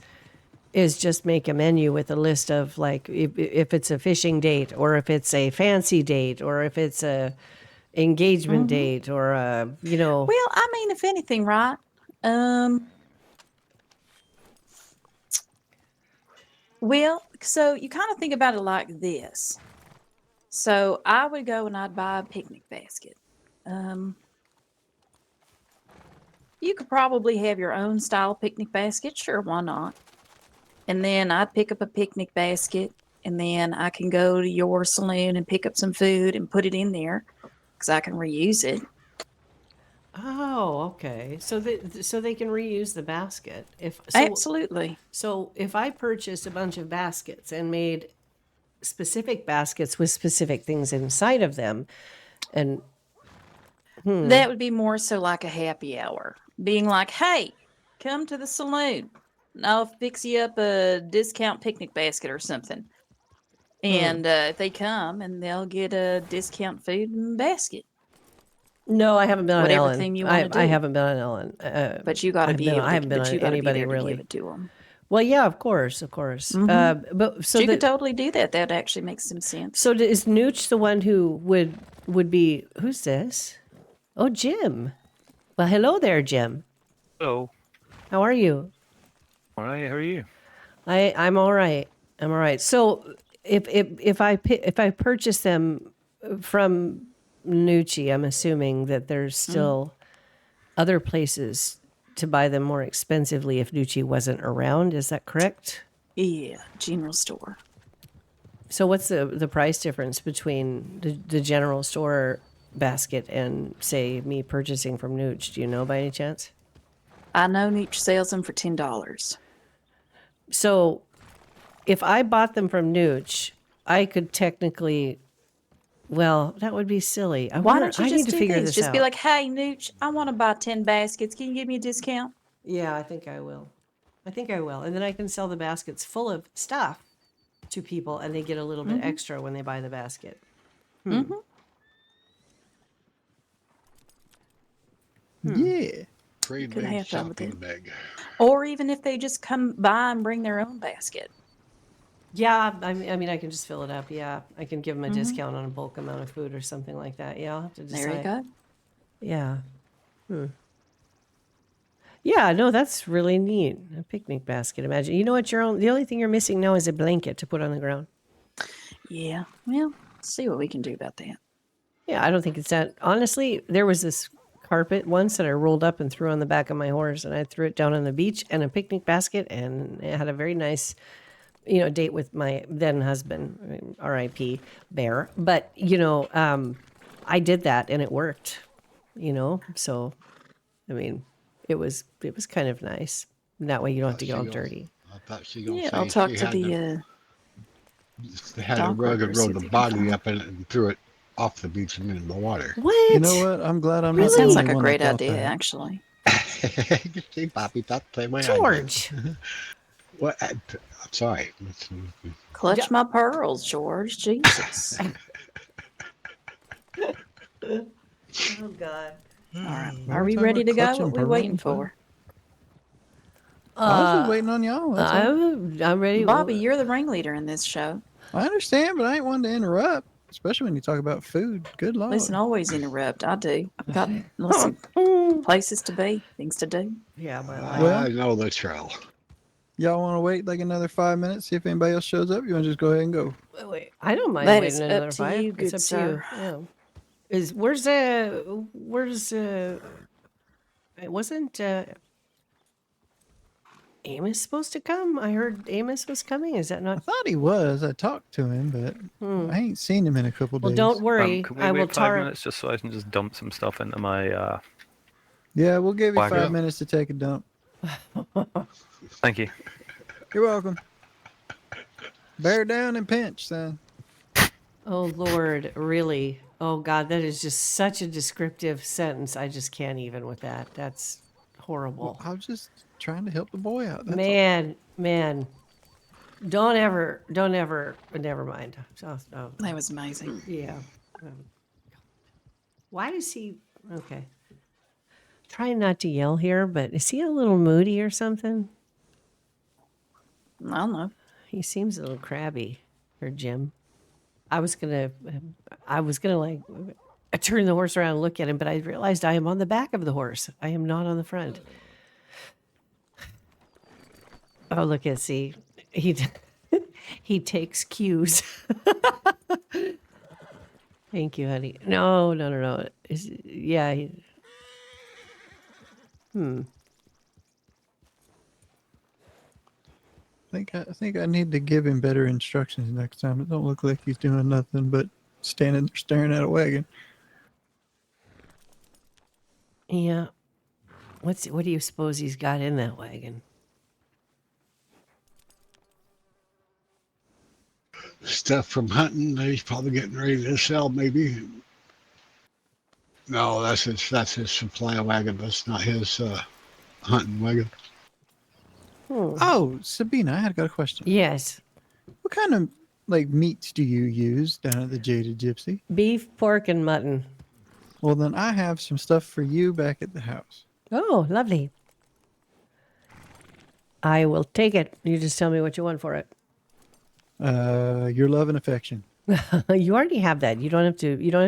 just make a menu with a list of like if it's a fishing date or if it's a fancy date or if it's a engagement date or a Well, I mean, if anything, right? Well, so you kind of think about it like this. So I would go and I'd buy a picnic basket. You could probably have your own style picnic basket. Sure, why not? And then I'd pick up a picnic basket and then I can go to your saloon and pick up some food and put it in there because I can reuse it. oh, okay. So they can reuse the basket. Absolutely. So if I purchased a bunch of baskets and made specific baskets with specific things inside of them and That would be more so like a happy hour. Being like, hey, come to the saloon. I'll fix you up a discount picnic basket or something. And if they come and they'll get a discount food and basket. no, I haven't been on Whatever Ellen. theme you wanna I do. haven't been on Ellen. But you got to be able I haven't been but on you gotta be anybody there to really. give it to them. Well, yeah, of course. But so You could totally do that. That actually makes some sense. so is Nooch the one who would be? Who's this? Oh, Jim. Well, hello there, Jim. Hello. How are you? All right. How are you? I'm all right. I'm all right. So if I purchase them from Nucci, I'm assuming that there's still other places to buy them more expensively if Nucci wasn't around. Is that correct? Yeah, general store. So what's the price difference between the general store basket and say me purchasing from Nooch? Do you know by any chance? I know Nooch sells them for $10. So if I bought them from Nooch, I could technically, well, that would be silly. Why don't you I just need to do figure this? this Just out. be like, hey, Nooch, I want to buy 10 baskets. Can you give me a discount? Yeah, I think I will. And then I can sell the baskets full of stuff to people and they get a little bit extra when they buy the basket. Yeah. Trade Could bag, have fun with shopping it. bag. Or even if they just come by and bring their own basket. Yeah, I mean, I can just fill it up. Yeah, I can give them a discount on a bulk amount of food or something like that. Yeah, I'll have to decide. There you go. Yeah. Yeah, no, that's really neat. A picnic basket. Imagine. You know what? The only thing you're missing now is a blanket to put on the ground. Yeah. Well, see what we can do about that. Yeah, I don't think it's that. Honestly, there was this carpet once that I rolled up and threw on the back of my horse, and I threw it down on the beach and a picnic basket, and it had a very nice, date with my then husband, R.I.P. Bear. But I did that and it worked. So, I mean, it was kind of nice. That way you don't have to get all dirty. I thought she gonna Yeah, say I'll talk she to had the had a dock rug and workers, see rolled if the they can body find- up in it and threw it off the beach and into the water. What? You know what? I'm glad I'm That not the sounds only like a one great that thought idea, that. actually. See, Bobby thought the same way I did. George. What? I'm sorry. Clutch my pearls, George. Jesus. Oh, God. All right. Well, Are we're we talking ready about to go? clutching What are we waiting pearls, for? I was just waiting on y'all. That's all. I'm ready. Bobby, you're the ringleader in this show. I understand, but I ain't one to interrupt, especially when you talk about food. Good lord. Listen, always interrupt. I do. I've got listen, places to be, things to do. Yeah, my life. Well- I know the trail. Y'all want to wait like another 5 minutes, see if anybody else shows up? You want to just go ahead and go? Wait, I don't mind That waiting is up another to 5. you, It's good up sir. to you. Yeah. Where's it wasn't Amos supposed to come? I heard Amos was coming. Is that I not? thought he was. I talked to him, but I ain't seen him in a couple Well, days. don't worry. Can we I will wait 5 tar. minutes just so I can just dump some stuff into my Yeah, we'll give you Wagon. 5 minutes to take a dump. Thank you. You're welcome. Bear down and pinch, son. Oh Lord, really? Oh God, that is just such a descriptive sentence. I just can't even with that. That's horrible. I was just trying to help the boy out. That's all. Man. Don't ever. Never mind. Oh, That was amazing. yeah. Why does he? Okay. Trying not to yell here, but is he a little moody or something? I don't know. He seems a little crabby, or Jim. I was gonna like turn the horse around and look at him, but I realized I am on the back of the horse. I am not on the front. Oh, look at see, he he takes cues. Thank you, honey. No. Yeah. I think I need to give him better instructions next time. It don't look like he's doing nothing but standing there staring at a wagon. Yeah. What do you suppose he's got in that wagon? Stuff from hunting that he's probably getting ready to sell, maybe. No, that's his supply wagon. That's not his hunting wagon. Oh, Sabina, I got a question. Yes. What kind of meats do you use down at the Jaded Gypsy? Beef, pork, and mutton. Well, then I have some stuff for you back at the house. Oh, lovely. I will take it. You just tell me what you want for it. Your love and affection. You already have that. You don't have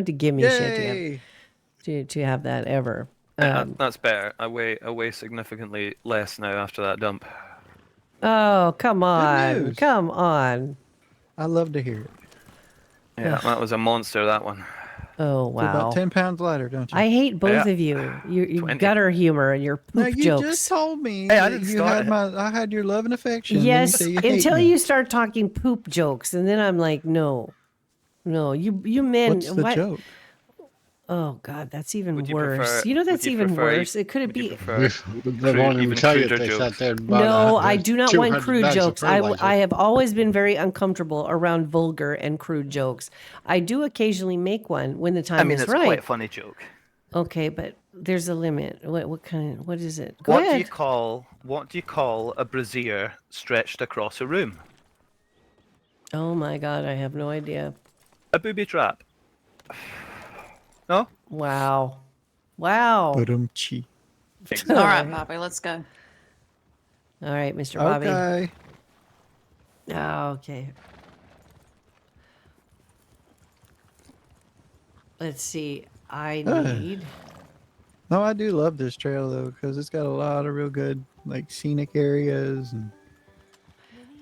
to give me shit to have that ever. That's better. I weigh significantly less now after that dump. Oh, come on. news. Come on. I love to hear it. Yeah, that was a monster, that one. Oh, You're wow. about 10 pounds lighter, don't you? I hate both Yeah. of you. You 20. gutter humor and your poop Now, you jokes. just told me Hey, I that didn't you start had it. I had your love and affection. and then Yes, you say you hate until me. you start talking poop jokes, and then I'm like, no, you men. What's the what? joke? Oh God, that's even Would you worse. prefer- You know would that's you even prefer- worse. It could would you be. prefer They won't even even tell you if cruder they jokes? sat there and bought No, a- I do not want 200 crude bags of jokes. I fertilizer. have always been very uncomfortable around vulgar and crude jokes. I do occasionally make one when the time I mean, is it's right. quite a funny joke. Okay, but there's a limit. What is it? Go What do ahead. you call a brazier stretched across a room? Oh my God, I have no idea. A booby trap. No? Wow. Ba-dum-chi. All right, Bobby, let's go. All right, Mr. Bobby. Okay. Oh, okay. Let's see. I need. No, I do love this trail though because it's got a lot of real good scenic areas and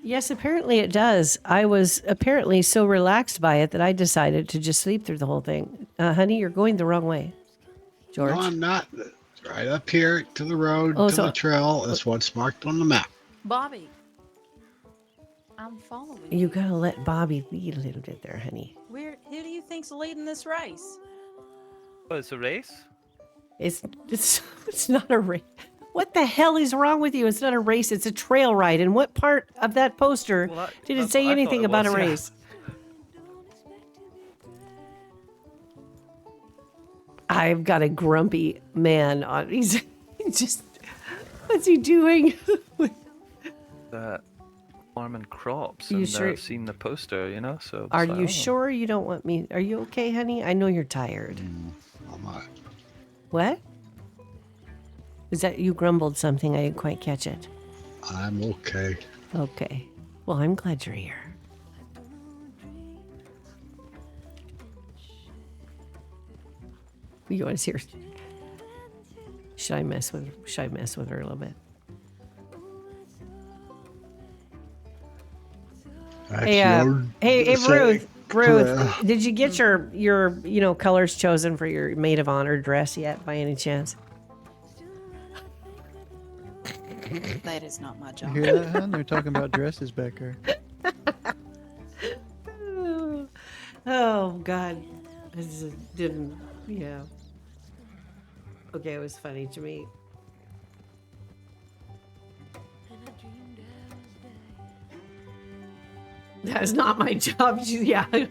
Yes, apparently it does. I was apparently so relaxed by it that I decided to just sleep through the whole thing. Honey, you're going the wrong way. George. No, I'm not. It's right up here to the road, Oh, to so- the trail. That's what's marked on the map. Bobby, I'm following You gotta let Bobby lead a little bit there, honey. Who do you think's leading this race? Oh, it's a race? It's not a race. What the hell is wrong with you? It's not a race. It's a trail ride. And what part of that poster Well, did it that's say what I anything thought it about a was, yeah. race? I've got a grumpy man on. He's just. What's he doing? Farming crops. You And sure- I've seen the poster, so. Are it's like, you oh. sure you don't want me? Are you okay, honey? I know you're tired. I'm not. What? Is that you grumbled something? I didn't quite catch it. I'm okay. Okay. Well, I'm glad you're here. You want to see her? Should I mess with her a little bit? That's Hey, your hey, say. Ruth. Ruth, Hello. did you get your colors chosen for your maid of honor dress yet, by any chance? That is not my You job. hear that, hun? They're talking about dresses back there. Oh God, I just didn't. Yeah. Okay, it was funny to me. That is not my job. Yeah. I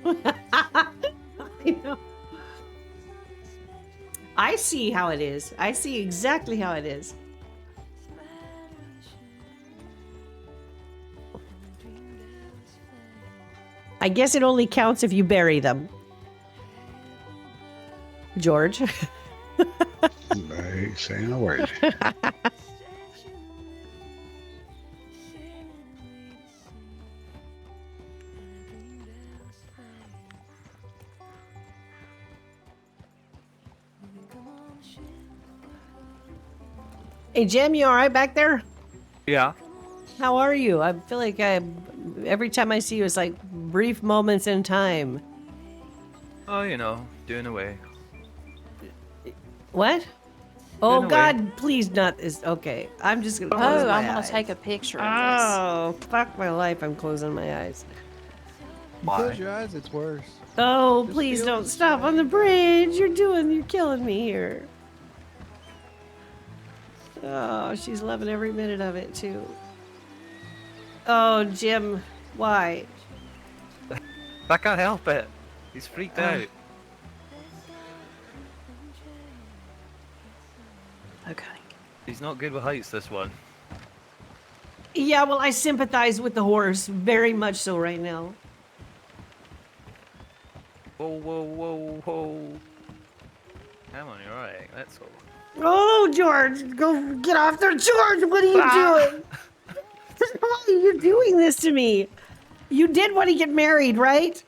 know. I see how it is. I see exactly how it is. I guess it only counts if you bury them. George. I ain't saying a word. Hey, Jim, you all right back there? Yeah. How are you? I feel like every time I see you, it's like brief moments in time. Oh, you know, doing away. What? Oh Been away. God, please not this. Okay, I'm just gonna close Oh, my I'm gonna eyes. take a picture of Oh, fuck my life! I'm closing my eyes. You Why? close your eyes, it's worse. Oh, Just please feel don't the stop on the bridge. You're killing me here. Oh, she's loving every minute of it too. Oh, Jim, why? I can't help it. He's freaked out. this. Okay. He's not good with heights, this one. Yeah, well, I sympathize with the horse very much so right now. Whoa, whoa, whoa, whoa. Come on, you're alright. Let's go. Oh, George, go get off there, George. What are you doing? Why are you doing this to me? You did want to get married, right?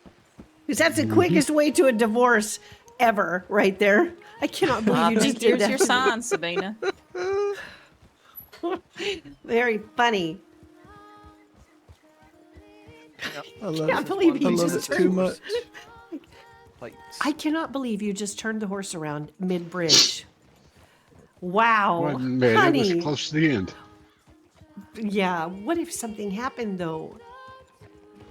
Because that's the quickest way to a divorce ever, right there. I cannot believe I you think just did here's that. your sign, Sabina. Very funny. I love Can't it. believe I you love it just too turned. much. Like, I cannot believe you just turned the horse around mid-bridge. Wow, Wasn't bad. It was honey. close to the end. Yeah, what if something happened though?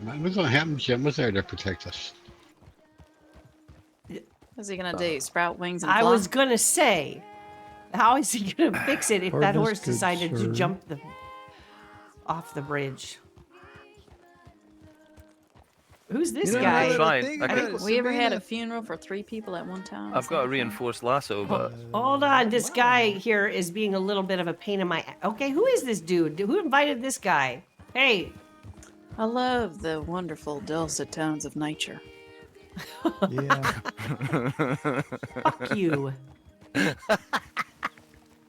Nothing was gonna happen. Jim was there to protect us. What's he gonna do? Sprout wings and fly? I was gonna say, how is he gonna fix it if that Harvest horse good, decided to sir. jump off the bridge? Who's this You know, guy? now that I Trying. think I about think it, We ever had a Sabina, funeral for 3 people at one time? I've Is got that a a thing? reinforced lasso, but Hold on, this guy here is being a little bit of a pain in my. Okay, who is this dude? Who invited this guy? Hey, I love the wonderful dulcet tones of nature. Yeah. fuck you.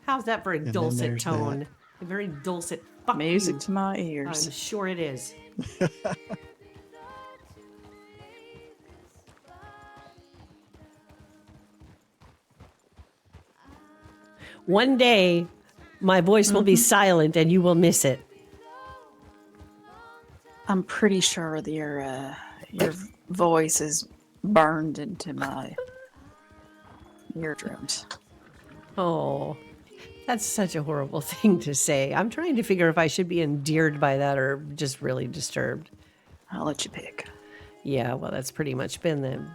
How's that for a then dulcet there's tone? A very dulcet fuck Music you. to my I'm ears. sure it is. One day, my voice will be silent and you will miss it. I'm pretty sure that your voice is burned into my eardrums. Oh, that's such a horrible thing to say. I'm trying to figure if I should be endeared by that or just really disturbed. I'll let you pick. Yeah, well, that's pretty much been the.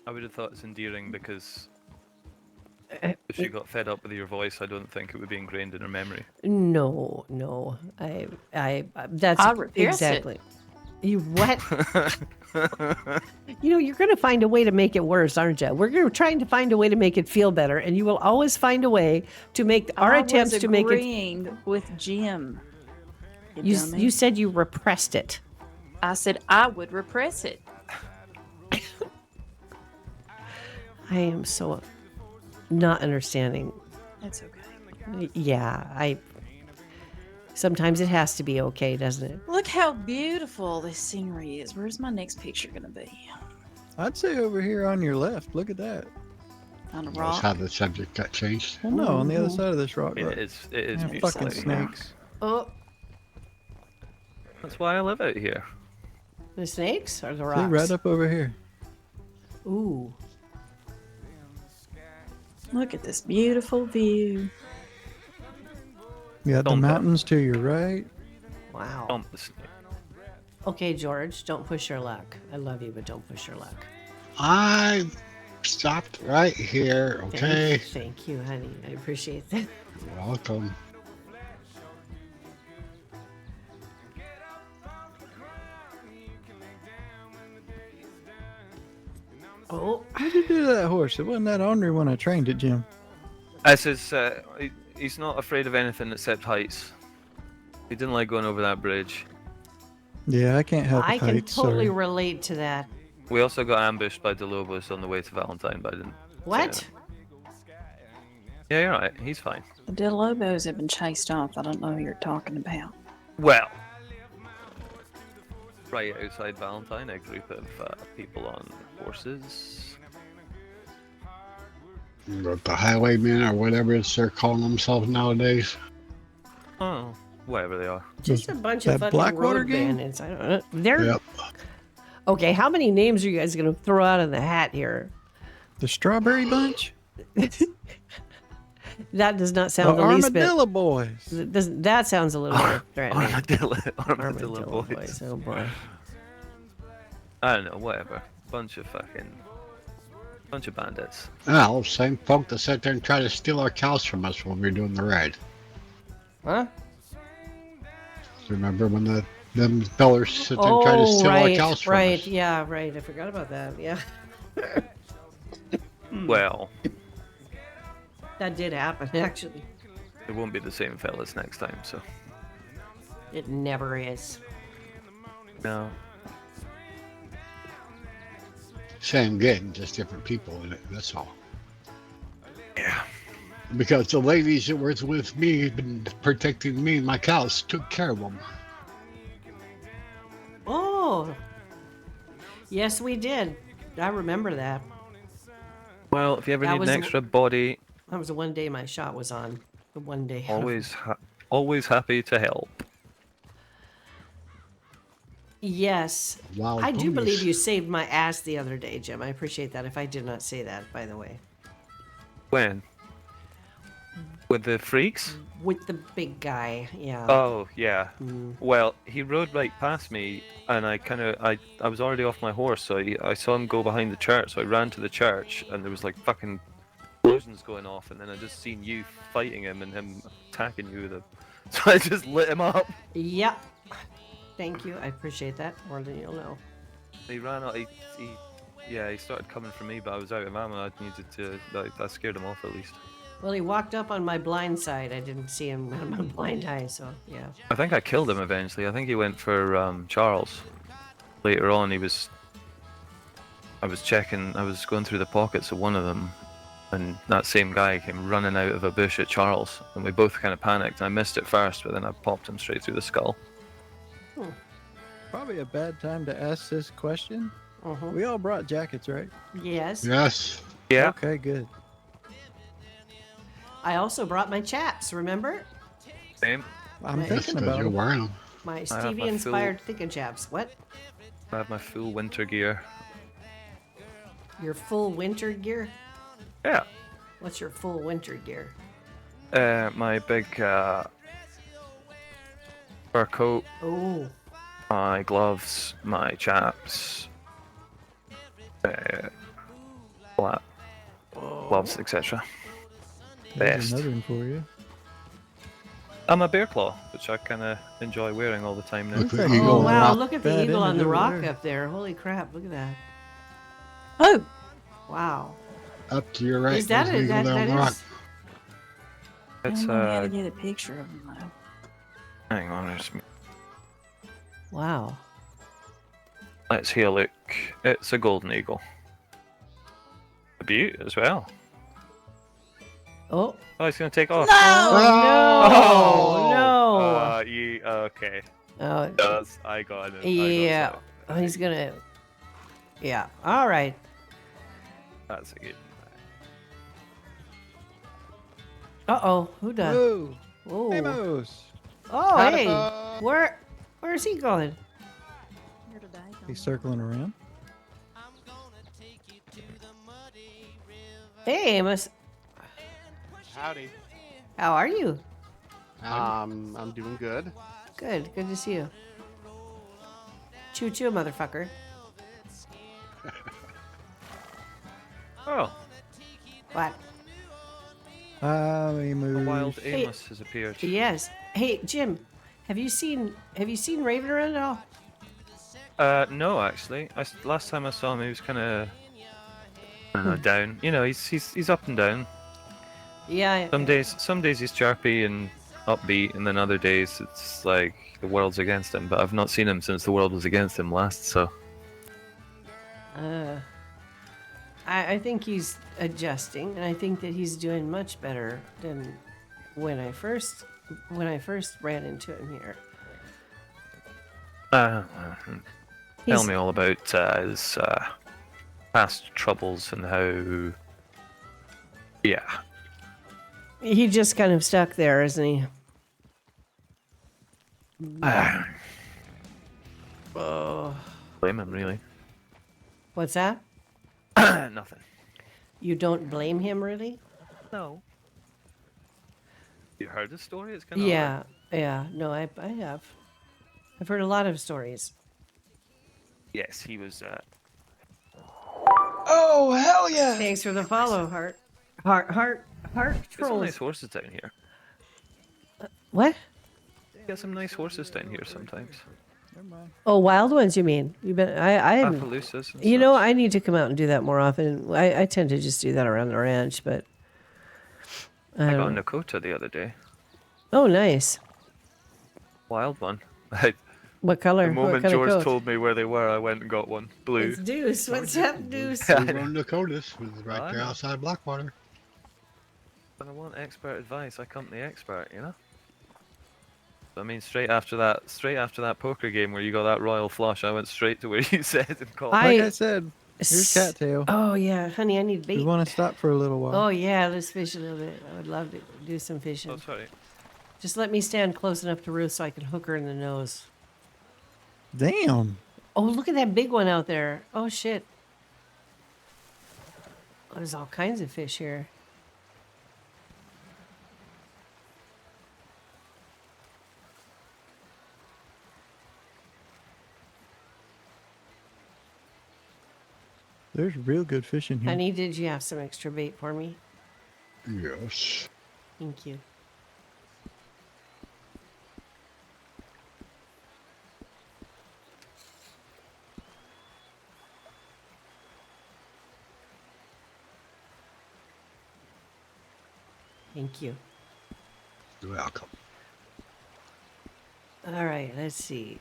I would have thought it's endearing because if she got fed up with your voice, I don't think it would be ingrained in her memory. No, that's I'll repair it. exactly. You what? You know, you're going to find a way to make it worse, aren't you? We're trying to find a way to make it feel better, and you will always find a way to make our attempts to make it. Agreeing with Jim. You dummy. You said you repressed it. I said I would repress it. I am so not understanding. It's okay. Yeah, sometimes it has to be okay, doesn't it? Look how beautiful this scenery is. Where's my next picture gonna be? I'd say over here on your left. Look at that. On a That's rock? how the subject got changed. Well, no, on the other side of this rock. I mean, Look. it is Yeah, beautiful. fucking out here. snakes. Oh, That's why I live out here. The snakes or the See, rocks? right up over here. Ooh. Look at this beautiful view. You got the Don't mountains to your right. Wow. Dump the snake. Okay, George, don't push your luck. I love you, but don't push your luck. I stopped right here. Okay. Thank you, honey. I appreciate that. You're welcome. Oh, What did you do to that horse? It wasn't that ornery when I trained it, Jim. This is, he's not afraid of anything except heights. He didn't like going over that bridge. Yeah, I can't help I with can heights, totally sorry. relate to that. We also got ambushed by Delobos on the way to Valentine, but I didn't. say What? anything. Yeah, you're right. He's fine. The Lobos have been chased off. I don't know who you're talking about. Well, right outside Valentine, a group of people on horses. The highwaymen or whatever it's they're calling themselves nowadays. Oh, whatever they are. Just a bunch of that fucking Blackwater road gang? bandits. I don't know. They're Yep. okay. How many names are you guys gonna throw out of the hat here? The Strawberry Bunch? That does not The sound the least bit. Armadillo Boys. That sounds a little more threatening. Armadillo boys. Oh boy. I don't know, whatever. Bunch of bandits. Well, same folk that sat there and tried to steal our cows from us when we were doing the ride. Huh? Remember when them fellers sit there and tried to Oh, steal right, our cows from right. us? Yeah, right. I forgot about that. Yeah, Well, that did happen. Actually, it won't be the same fellas next time, so. it never is. No. Same gang, just different people in it. That's all. Yeah. Because the ladies that were with me, been protecting me and my cows, took care of them. Oh, yes, we did. I remember that. Well, if you ever That need was an the- extra body, That was the one day my shot was on. The one day. always happy to help. Yes. Wild I do ponies. believe you saved my ass the other day, Jim. I appreciate that. If I did not say that, by the way. When? With the freaks? With the big guy, yeah. Oh, yeah. Mm. Well, he rode right past me, and I was already off my horse, so I saw him go behind the church, so I ran to the church, and there was like fucking explosions going off, and then I just seen you fighting him and him attacking you with a... So I just lit him up. Yep. Thank you. I appreciate that more than you'll know. He ran out, he started coming for me, but I was out of ammo. I needed to, I scared him off at least. Well, he walked up on my blind side. I didn't see him on my blind eye, so yeah. I think I killed him eventually. I think he went for Charles. Later on, I was going through the pockets of one of them, and that same guy came running out of a bush at Charles, and we both kind of panicked. I missed it first, but then I popped him straight through the skull. Probably a bad time to ask this question. Uh-huh. We all brought jackets, right? Yes. Yes. Yeah. Okay, good. I also brought my chaps, remember? Same. I'm Right. That's thinking good. about You're them. wearing them. My have Stevie my inspired thinking chaps. What? I have my full winter gear. Your full winter gear? Yeah. What's your full winter gear? My big fur coat, Oh, my gloves, my chaps, flat gloves, etc. There's Best. another one for you. I'm a bear claw, which I kind of enjoy wearing all the time now. Look Looks at like you you oh go wow! rock. Look at the that eagle on image the over rock there. up there. Holy crap! Look at that. Oh, Wow. Up to your right. Is that there's a, an eagle that, down that the rock. is? I It's don't know how to get a picture of him though. hang on, Wow. let's hear a look. It's a golden eagle. A beaut as well. Oh. Oh, he's gonna take off. Oh no! Okay. Oh, Does I got it? yeah. Oh, he's gonna. Yeah. All right. That's a good. Uh-oh. Who done? Whoa! Whoa. Amos! Oh, hey. Where's he going? here today. He's circling around. Hey, Amos. Howdy. How are you? I'm doing good. Good. Good to see you. Choo choo, motherfucker. Oh, What? He a moves. wild Hey. Amos has appeared. Yes. Hey, Jim. Have you seen Raven around at all? No, actually. Last time I saw him, he was kind of, I don't know, down. You know, he's up and down. Yeah. Some days he's chirpy and upbeat, and then other days it's like the world's against him. But I've not seen him since the world was against him last. So I think he's adjusting, and I think that he's doing much better than when I first ran into him here. tell He's- me all about his past troubles and how. Yeah, He just kind of stuck there, isn't he? Oh, blame him really. what's that? Nothing. You don't blame him, really? No. You heard the story? It's kind of Yeah, yeah. No, I have. I've heard a lot of stories. Yes, he was. Oh hell yeah! Thanks for the follow, Heart There's some trolls. nice horses down here. What? Got some nice horses down here sometimes. Never mind. Oh, wild ones, you mean? You've been I haven't. Appaloosas and You know, such. I need to come out and do that more often. I tend to just do that around the ranch, but I got a don't- Nakota the other day. Oh, nice. Wild one. What color? The What moment kind of George coat? told me where they were, I went and got one. Blue. It's Deuce. What's up, Deuce? We run Dakotas, was right I there know. outside Blackwater. When I want expert advice, I come to the expert, you know? I mean, straight after that poker game where you got that royal flush, I went straight to where you said and called. Like I- I said, here's Cattail. Oh yeah, honey, I need We bait. want to stop for a little while. Oh yeah, let's fish a little bit. I would love to do some Oh, fishing. sorry. Just let me stand close enough to Ruth so I can hook her in the nose. Damn. Oh, look at that big one out there. Oh shit. There's all kinds of fish here. There's real good fish in here. Honey, did you have some extra bait for me? Yes. Thank you. Thank you. You're welcome. All right, let's see.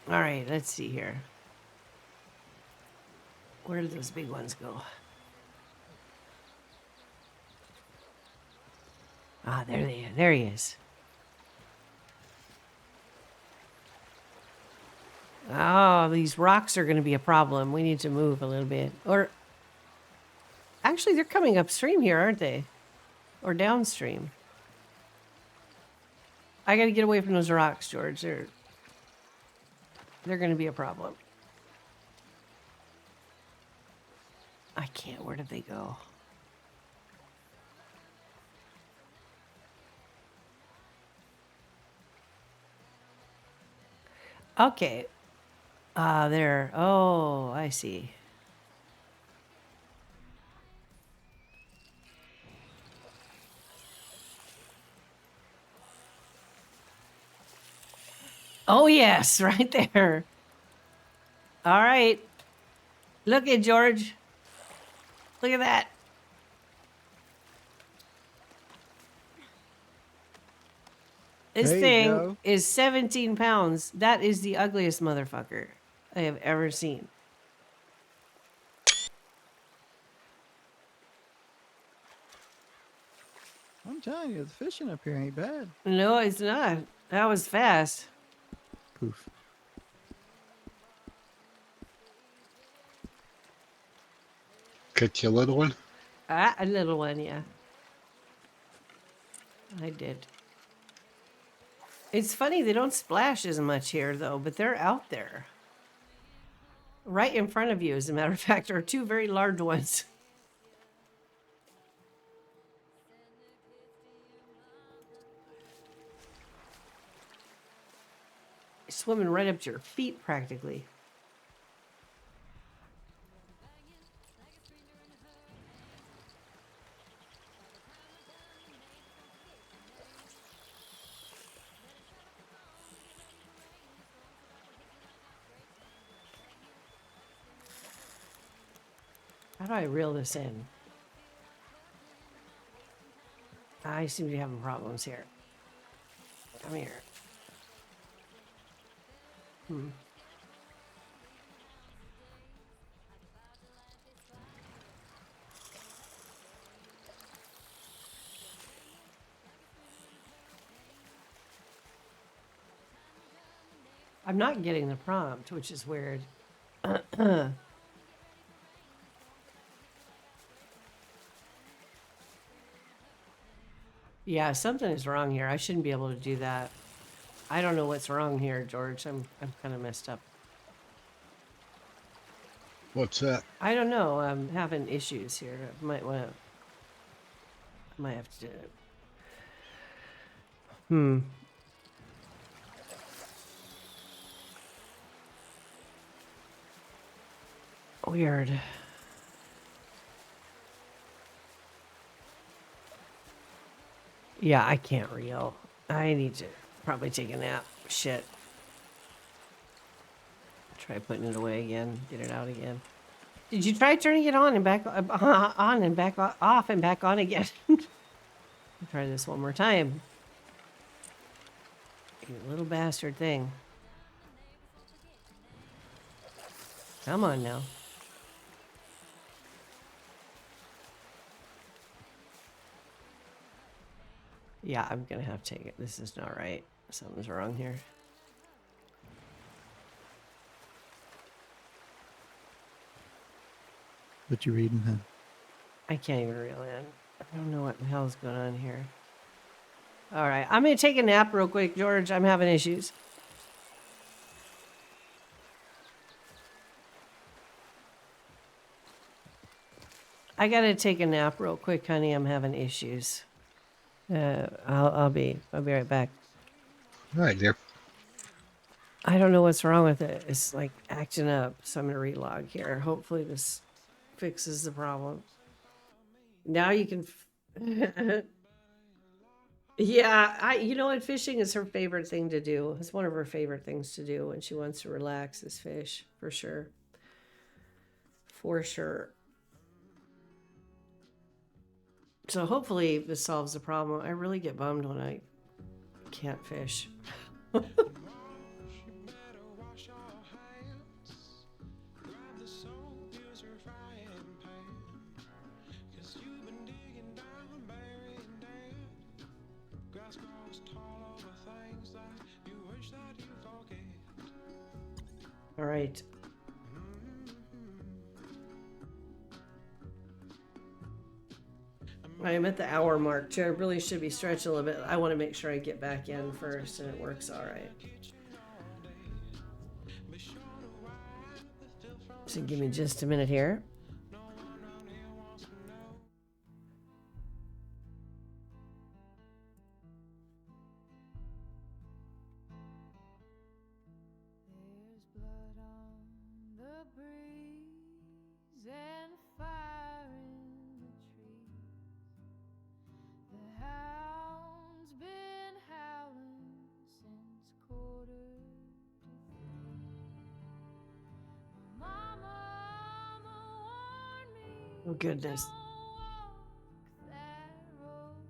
All right, let's see here. Where did those big ones go? Ah, there he is. Oh, these rocks are going to be a problem. We need to move a little bit. Or, actually, they're coming upstream here, aren't they? Or downstream. I got to get away from those rocks, George. They're going to be a problem. I can't. Where did they go? Okay. There. Oh, I see. Oh, yes, right there. All right. Look at George. Look at that. This There you thing go. is 17 pounds. That is the ugliest motherfucker I have ever seen. I'm telling you, the fishing up here ain't bad. No, it's not. That was fast. Poof. Catch you a little one. Ah, a little one, yeah. I did. It's funny they don't splash as much here though, but they're out there. Right in front of you, as a matter of fact, are two very large ones. Swimming right up to your feet practically. How do I reel this in? I seem to be having problems here. Come here. I'm not getting the prompt, which is weird. Yeah, something is wrong here. I shouldn't be able to do that. I don't know what's wrong here, George. I'm kind of messed up. What's that? I don't know. I'm having issues here. I might have to do it. Weird. Yeah, I can't reel. I need to probably take a nap. Shit. Try putting it away again. Get it out again. Did you try turning it on and back on and back off and back on again? Try this one more time. You little bastard thing. Come on now. Yeah, I'm gonna have to take it. This is not right. Something's wrong here. What you reading, huh? I can't even reel in. I don't know what the hell's going on here. All right, I'm gonna take a nap real quick, George. I'm having issues. I gotta take a nap real quick, honey. I'm having issues. I'll be right back. All right, dear. I don't know what's wrong with it. It's like acting up. So I'm gonna relog here. Hopefully this fixes the problem. Now you can. Yeah, you know what? Fishing is her favorite thing to do. It's one of her favorite things to do when she wants to relax is fish, for sure. For sure. So hopefully this solves the problem. I really get bummed when I can't fish. All right. I'm at the hour mark too. I really should be stretched a little bit. I want to make sure I get back in first and it works all right. So give me just a minute here. There's blood on the breeze and fire in the trees. The hound's been howling since 2:45. Mama warned me. Oh goodness. Don't walk that road,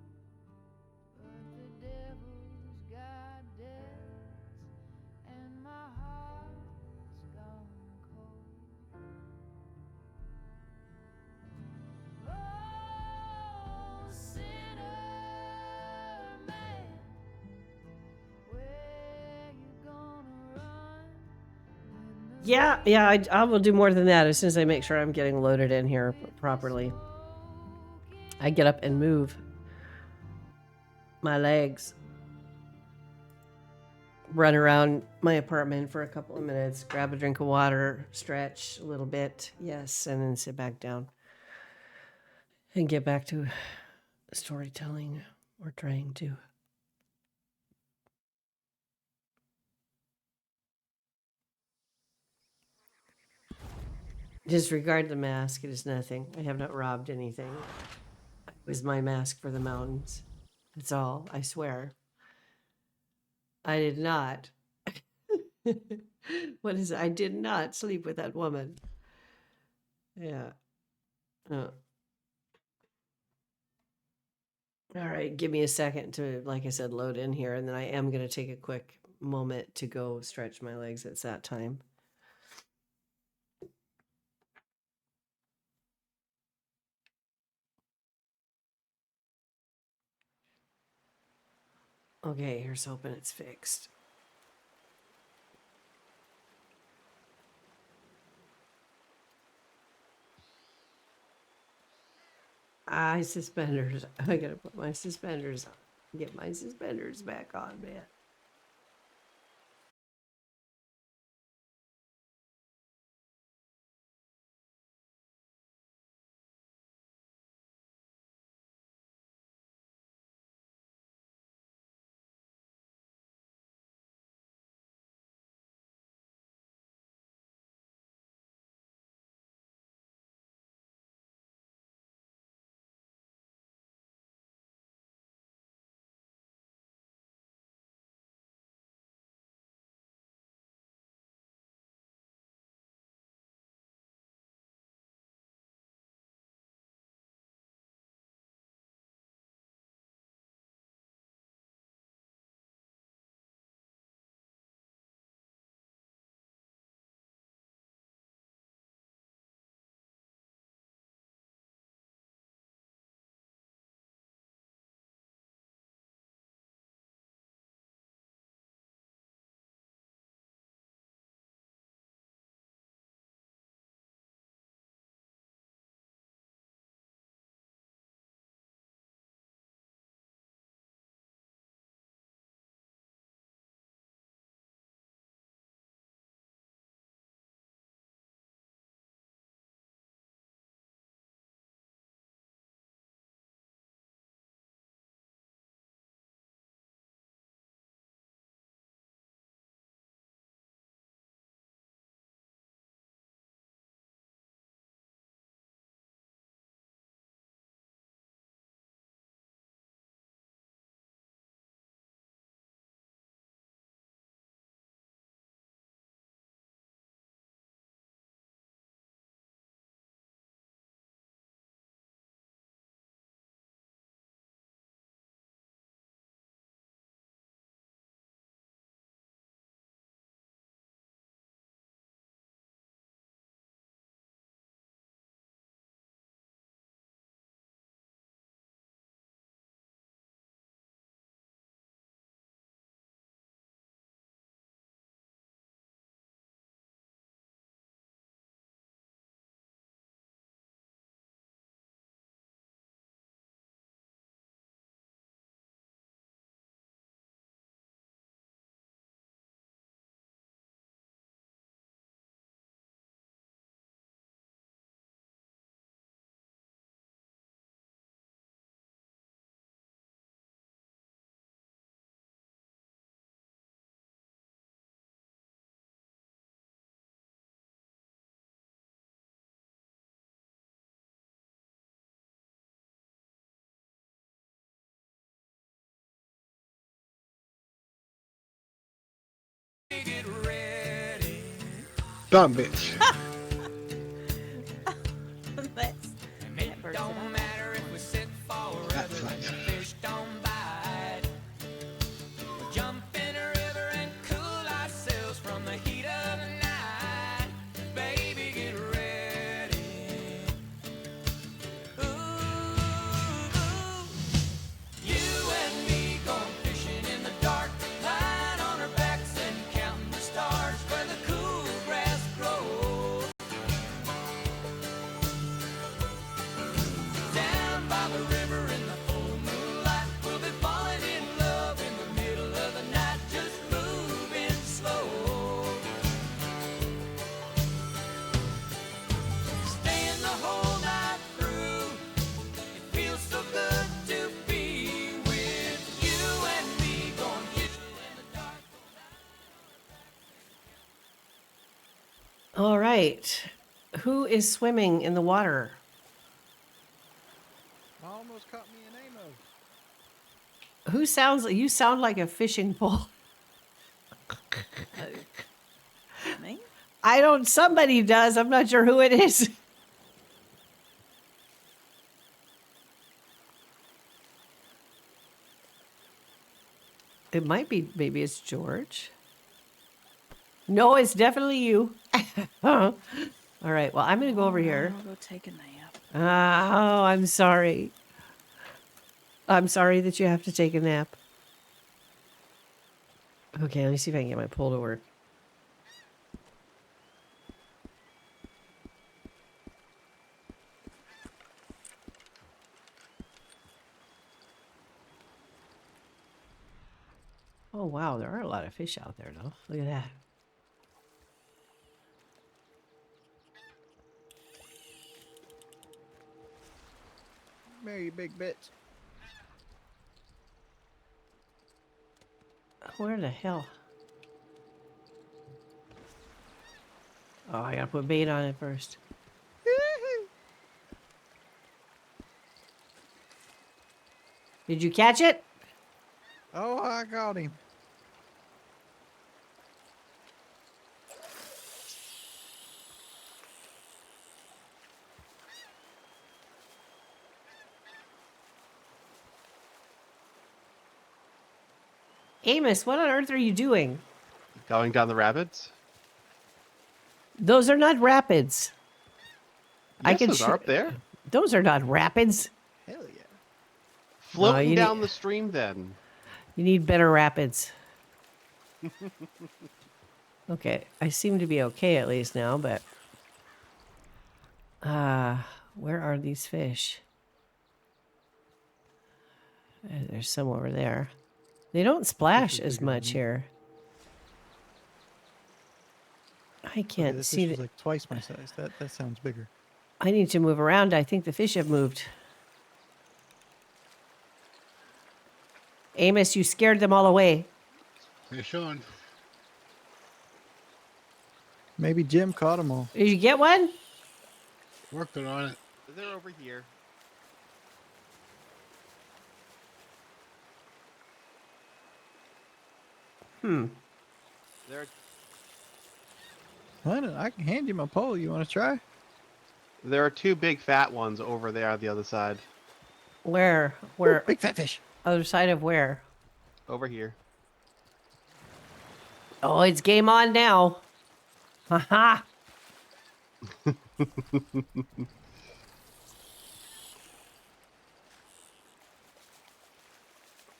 but the devil's got debts, and my heart's gone cold. Oh, sinner man, where you gonna run when the Yeah, I will do more than that as soon as I make sure I'm getting loaded in here properly. I get up and move my legs. run around my apartment for a couple of minutes, grab a drink of water, stretch a little bit, yes, and then sit back down and get back to storytelling or trying to. Disregard the mask. It is nothing. I have not robbed anything. It was my mask for the mountains. That's all. I swear. I did not. What is it? I did not sleep with that woman. Yeah. All right. Give me a second to, like I said, load in here. And then I am going to take a quick moment to go stretch my legs. It's that time. Okay. Here's hoping it's fixed. Suspenders. I got to put my suspenders on. Get my suspenders back on, man. Dumb bitch. That's, that burst it out. That's right. All right. Who is swimming in the water? Almost caught me an Amo. You sound like a fishing pole. Me? Somebody does. I'm not sure who it is. It might be, maybe it's George. No, it's definitely you. All right, well, I'm going to go over here. I'll go take a nap. Oh, I'm sorry. I'm sorry that you have to take a nap. Okay, let me see if I can get my pole to work. Oh, wow, there are a lot of fish out there, though. Look at that. Mary, you big bitch. Where the hell? Oh, I gotta put bait on it first. Did you catch it? Oh, I got him. Amos, what on earth are you doing? Going down the rapids? Those are not rapids. I Yes, can those are up there. Those are not rapids. Hell yeah. Floating you down need- the stream then. You need better rapids. Okay, I seem to be okay at least now, but where are these fish? There's some over there. They don't splash is as bigger than much me. here. I Okay, can't this see fish is the, like twice my size. That sounds bigger. I need to move around. I think the fish have moved. Amos, you scared them all away. Fish on. Maybe Jim caught them all. Did you get one? Working on it. They're over here. There, Lennon, I can hand you my pole. You want to try? there are two big fat ones over there on the other side. Where? Ooh, Where? big fat fish. Other side of where? Over here. Oh, it's game on now. Haha.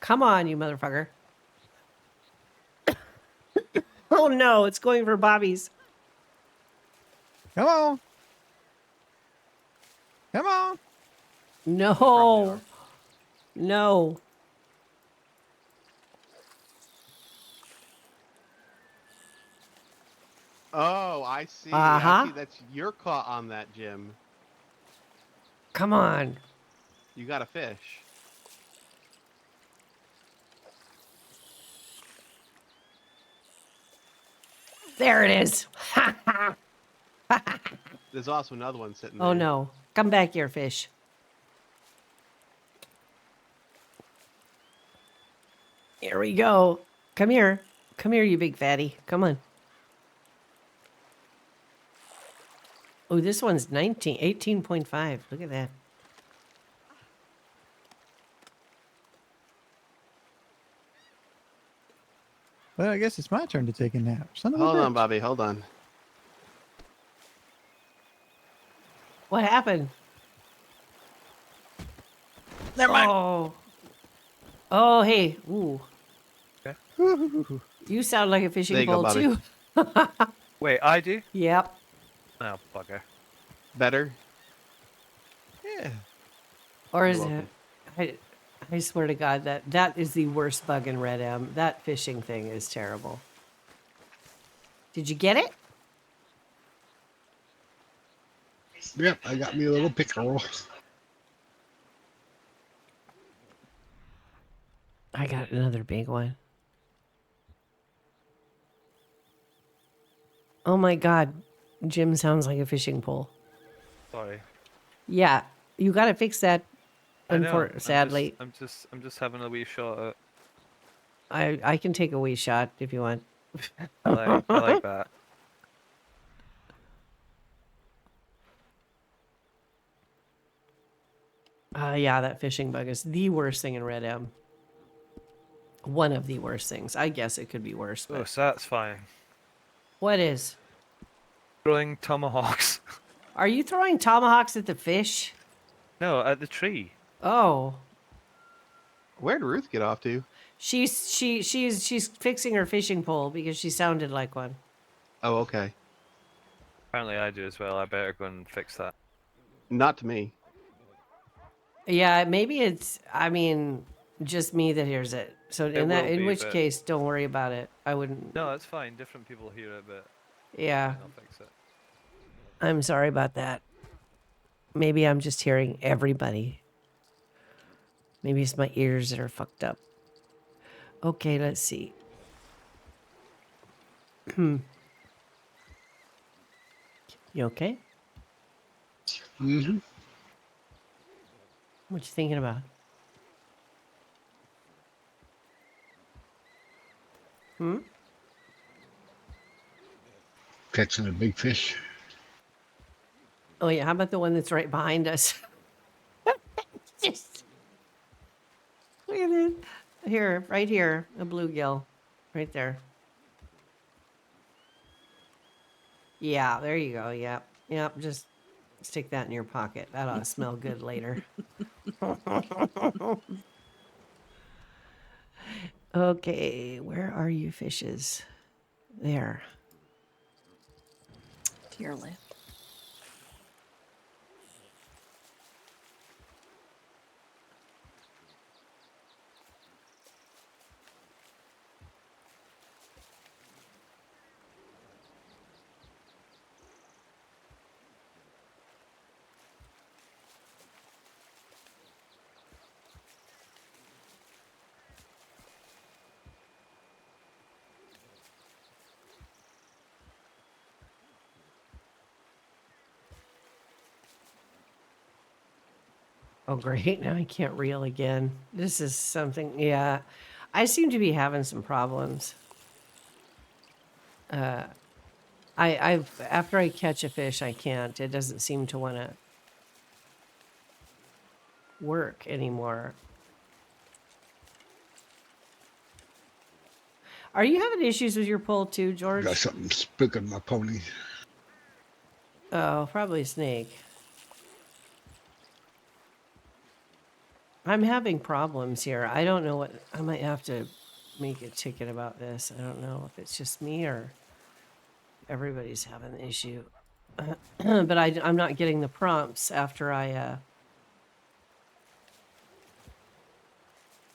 Come on, you motherfucker. Oh no, it's going for Bobby's. Come on. Come on. No. No. Oh, I see. Uh-huh. I see. That's you're caught on that, Jim. Come on. You got a fish. There it is. There's also another one sitting there. Oh no. Come back here, fish. Here we go. Come here. Come here, you big fatty. Come on. Oh, this one's 18.5. Look at that. Well, I guess it's my turn to take a nap. Son of a Hold on, bitch. Bobby. Hold on. What happened? Never mind. Oh. Oh, hey. Ooh. Ooh. You sound like a There fishing you go, pole, Bobby. too. Wait, I do? Yep. Oh, bugger. Better? Yeah. Or is You're it? I swear to God, that is the worst bug in Red M. That fishing thing is terrible. Did you get it? Yep, I got me a little pickerel. I got another big one. Oh my God. Jim sounds like a fishing pole. Sorry. Yeah, you got to fix that. I know. Sadly, I'm just having a wee shot at. I can take a wee shot if you want. I like that. Yeah, that fishing bug is the worst thing in Red M. One of the worst things. I guess it could be worse, Oh, but satisfying. what is? Throwing tomahawks. Are you throwing tomahawks at the fish? No, at the tree. Oh, Where'd Ruth get off to? she's fixing her fishing pole because she sounded like one. Oh, okay. Apparently I do as well. I better go and fix that. Not to me. Yeah, maybe it's. I mean, just me that hears it. So It will in be, which but case, don't worry about it. I wouldn't. no, it's fine. Different people hear it, but Yeah, I'll fix it. I'm sorry about that. Maybe I'm just hearing everybody. Maybe it's my ears that are fucked up. Okay, let's see. You okay? Mm-hmm. What you thinking about? Catching a big fish. Oh yeah, how about the one that's right behind us? Just look at it. Here, right here, a bluegill, right there. Yeah, there you go. Yep, yep. Just stick that in your pocket. That ought to smell good later. Okay, where are you, fishes? There. To your left. Oh, great. Now I can't reel again. This is something, yeah. I seem to be having some problems. After I catch a fish, I can't. It doesn't seem to want to work anymore. Are you having issues with your pole too, George? Got something spooking my pony. Oh, probably a snake. I'm having problems here. I don't know what. I might have to make a ticket about this. I don't know if it's just me or everybody's having the issue. But I'm not getting the prompts after I.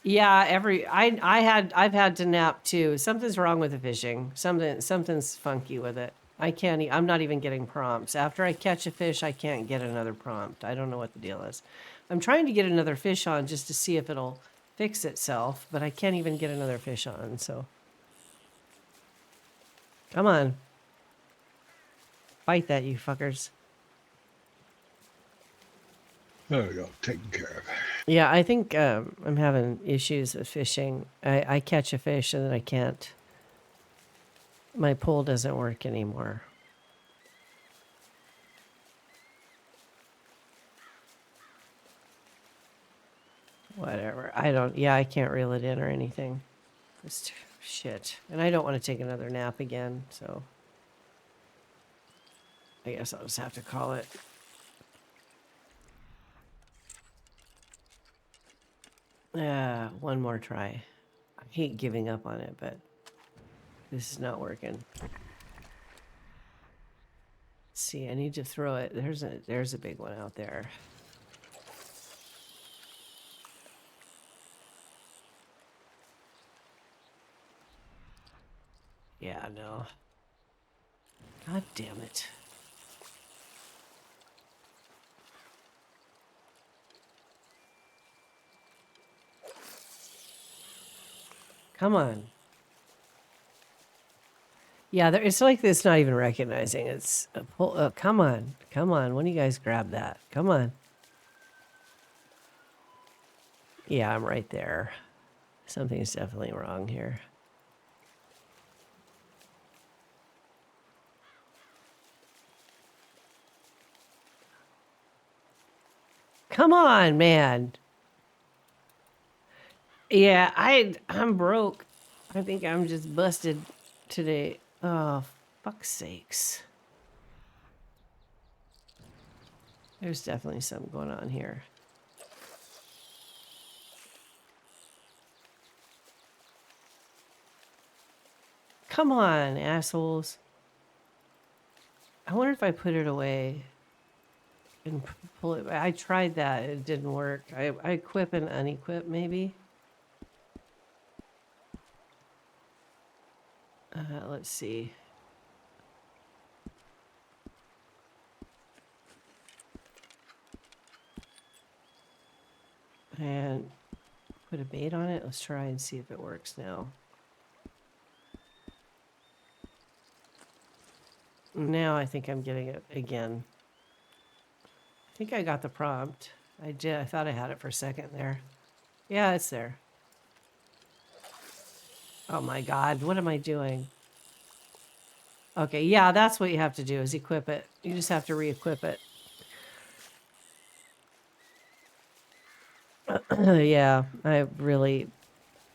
Yeah, I've had to nap too. Something's wrong with the fishing. Something's funky with it. I can't. I'm not even getting prompts. After I catch a fish, I can't get another prompt. I don't know what the deal is. I'm trying to get another fish on just to see if it'll fix itself, but I can't even get another fish on. So, come on, fight that, you fuckers. There we go. Taken care of. Yeah, I think I'm having issues with fishing. I catch a fish and then I can't. My pole doesn't work anymore. Whatever. Yeah, I can't reel it in or anything. Just shit. And I don't want to take another nap again, so I guess I'll just have to call it. One more try. I hate giving up on it, but this is not working. Let's see, I need to throw it. There's a big one out there. Yeah, no. God damn it. Come on. Yeah, it's like it's not even recognizing. It's a pull. Come on. Come on. When do you guys grab that? Come on. Yeah, I'm right there. Something's definitely wrong here. Come on, man. Yeah, I'm broke. I think I'm just busted today. Oh, fuck's sakes. There's definitely something going on here. Come on, assholes. I wonder if I put it away and pull it. I tried that. It didn't work. I equip and unequip maybe. Let's see. And put a bait on it. Let's try and see if it works now. Now I think I'm getting it again. I think I got the prompt. I did. I thought I had it for a second there. Yeah, it's there. Oh my God, what am I doing? Okay, yeah, that's what you have to do is equip it. You just have to re-equip it. Yeah, I really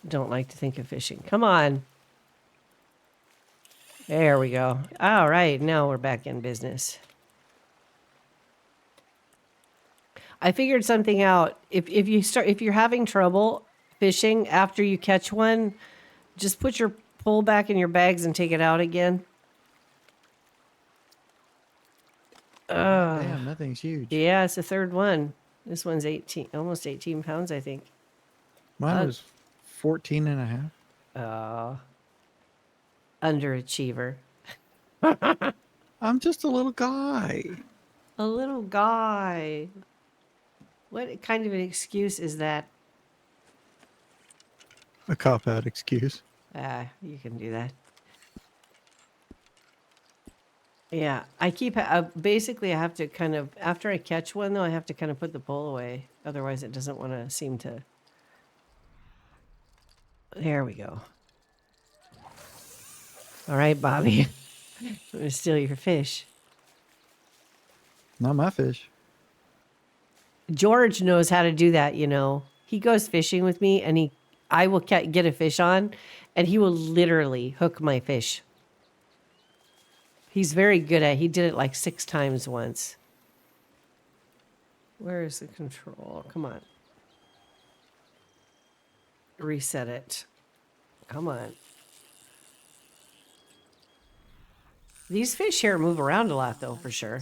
don't like to think of fishing. Come on. There we go. All right, now we're back in business. I figured something out. If you're having trouble fishing after you catch one, just put your pole back in your bags and take it out again. Damn, that thing's huge. Yeah, it's the third one. This one's 18, almost 18 pounds, I think. Mine was 14 and a half. Underachiever. I'm just a little guy. A little guy. What kind of an excuse is that? A cop-out excuse. You can do that. Yeah, basically I have to kind of, after I catch one though, I have to kind of put the pole away. Otherwise it doesn't want to seem to. There we go. All right, Bobby. I'm going to steal your fish. Not my fish. George knows how to do that, you know. He goes fishing with me and I will get a fish on and he will literally hook my fish. He's very good at it. He did it like 6 times once. Where is the control? Come on. Reset it. Come on. These fish here move around a lot though, for sure.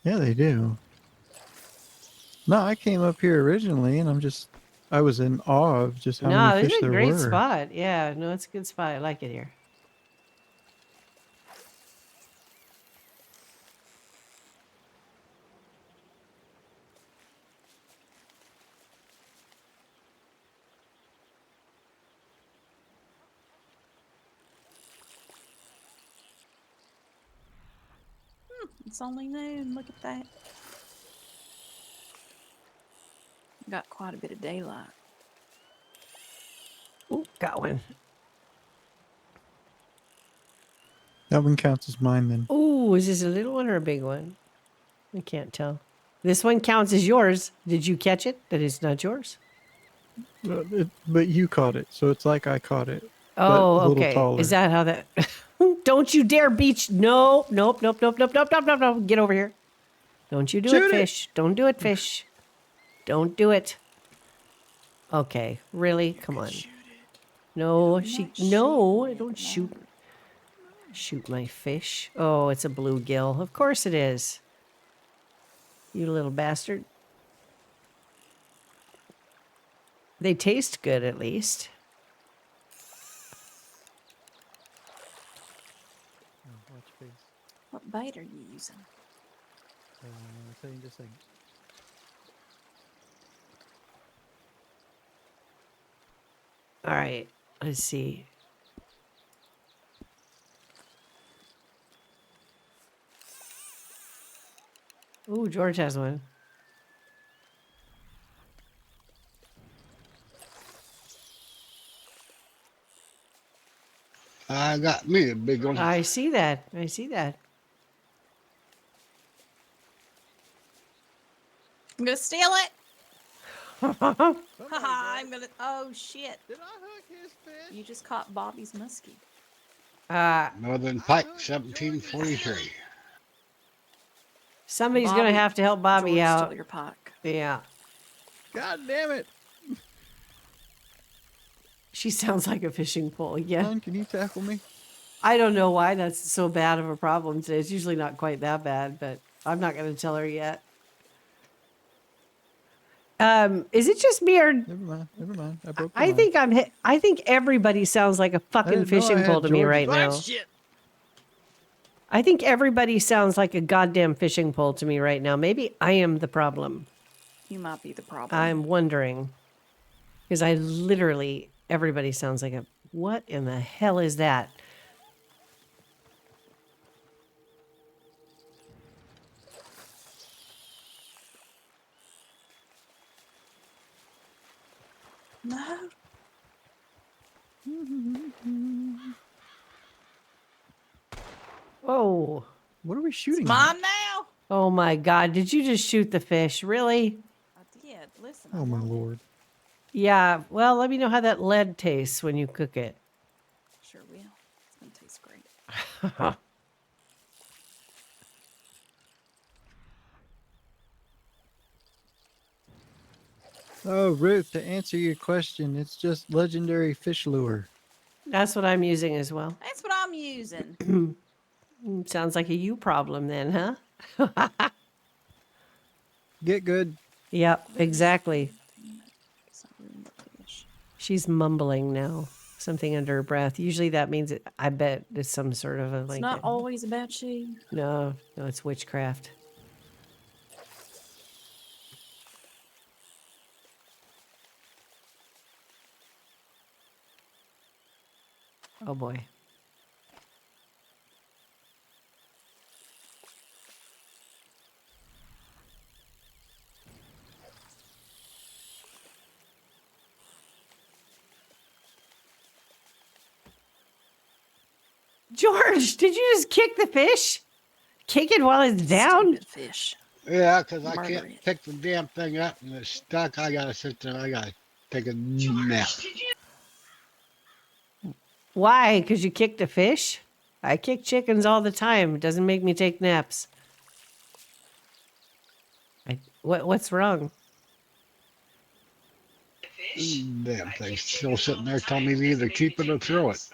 Yeah, they do. No, I came up here originally, and I was in awe of just how No, many this fish is a there great were. spot. Yeah, no, it's a good spot. I like it here. It's only noon. Look at that. Got quite a bit of daylight. Ooh, got one. That one counts as mine then. Ooh, is this a little one or a big one? I can't tell. This one counts as yours. Did you catch it? That is not yours. But you caught it, so it's like I caught it. But Oh, a little okay. taller. Is that how that? Don't you dare beach! No, nope, nope, nope, nope, nope, nope, nope, nope. Get over here! Don't you do Shoot it, it! fish! Don't do it, fish! Don't do it. Okay, really? Come on. No, no, I don't shoot. Shoot my fish. Oh, it's a bluegill. Of course it is. You little bastard. They taste good, at least. Watch face. What bait are you using? I'll tell you in just a second. All right, let's see. Ooh, George has one. I got me a big one. I see that. I see that. I'm gonna steal it. Somebody Haha, got I'm it. gonna. Oh shit! Did I hook his fish? You just caught Bobby's muskie. Northern I Pike, hooked George's fish. 1743. Somebody's gonna Bobby, have to help Bobby George out. stole your pike. Yeah. God damn it. She sounds like a fishing pole. Yeah. Son, can you tackle me? I don't know why that's so bad of a problem today. It's usually not quite that bad, but I'm not going to tell her yet. Is it just me or Never mind. Never mind. I broke the I line. think I think everybody sounds like a I fucking didn't know I fishing pole had to me George's. right Ah, now. shit. I think everybody sounds like a goddamn fishing pole to me right now. Maybe I am the problem. You might be the problem. I'm wondering. Because I literally, everybody sounds like a, what in the hell is that? No. Oh, What are we It's shooting at? mine now. oh my God. Did you just shoot the fish? Really? I did. Listen. Oh I my want it. lord. Yeah. Well, let me know how that lead tastes when you cook it. Sure will. It's gonna taste great. Oh, Ruth, to answer your question, it's just legendary fish lure. That's what I'm using as well. That's what I'm using. Sounds like a you problem then, huh? Get good. Yep, exactly. Damn it. Guess I ruined the fish. She's mumbling now, something under her breath. Usually that means I bet it's some sort of a It's like. not always about you. No, it's witchcraft. Oh boy. George, did you just kick the fish? Kick it while it's down? Stupid fish. Yeah, 'cause I Murder can't it. pick the damn thing up and it's stuck. I gotta sit there. I gotta take a nap. Why? Because you kicked a fish? I kick chickens all the time. It doesn't make me take naps. What's wrong? Damn thing's still sitting there telling me to either keep it or throw it.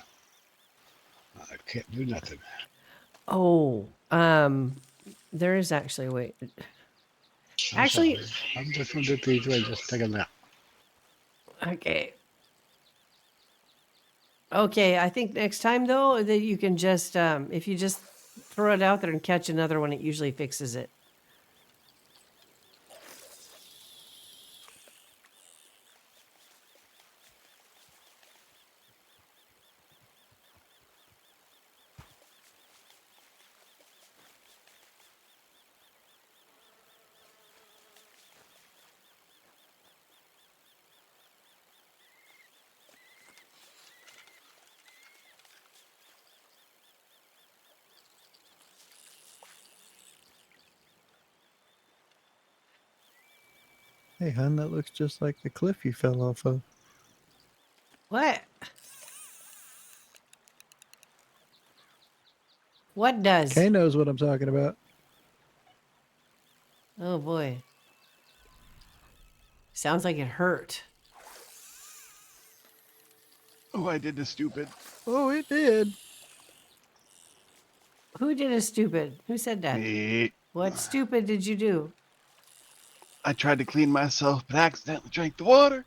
I can't do nothing. Oh, there is actually a way. I'm Actually, sorry. I'm just gonna do it the easy way. Just take a nap. okay. Okay, I think next time though that you can just if you just throw it out there and catch another one, it usually fixes it. Hey, hun, that looks just like the cliff you fell off of. What? What does? Kay knows what I'm talking about. Oh boy. Sounds like it hurt. Oh, I did the stupid. Oh, it did. Who did a stupid? Who said that? Me. What stupid did you do? I tried to clean myself, but accidentally drank the water.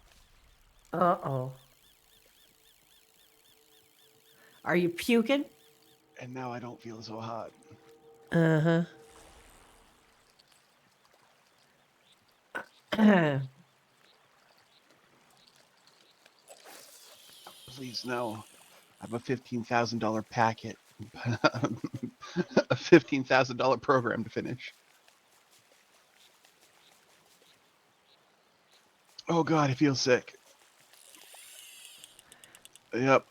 Uh-oh. Are you puking? And now I don't feel so hot. Uh-huh. Please, no. I have a $15,000 packet. A $15,000 program to finish. Oh God, I feel sick. Yep.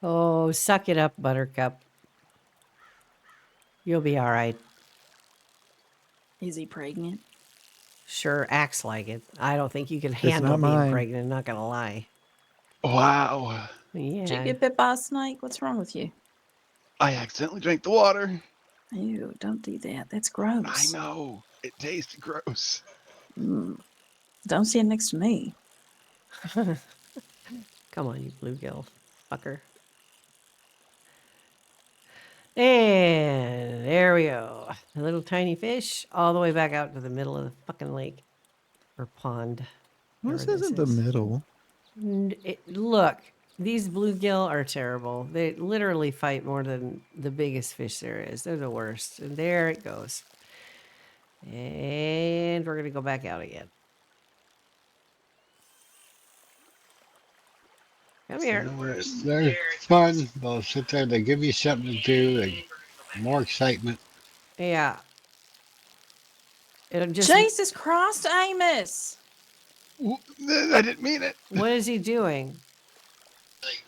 Oh, suck it up, Buttercup. You'll be all right. Is he pregnant? Sure, acts like it. I don't think you can It's handle not being mine. pregnant, not gonna lie. Wow. Did you Yeah. get bit by a snake? What's wrong with you? I accidentally drank the water. Ew, don't do that. That's I gross. know. It tasted gross. Mm. Don't stand next to me. Come on, you bluegill fucker. And there we go. A little tiny fish all the way back out to the middle of the fucking lake or pond. Well, wherever this isn't the is. middle. Look, these bluegill are terrible. They literally fight more than the biggest fish there is. They're the worst. And there it goes. And we're going to go back out again. Come You here. know, they're fun. They'll sit there. They give you something to do. More excitement. Yeah. It'll just. Jesus Christ, Amos! I didn't mean it. What is he doing?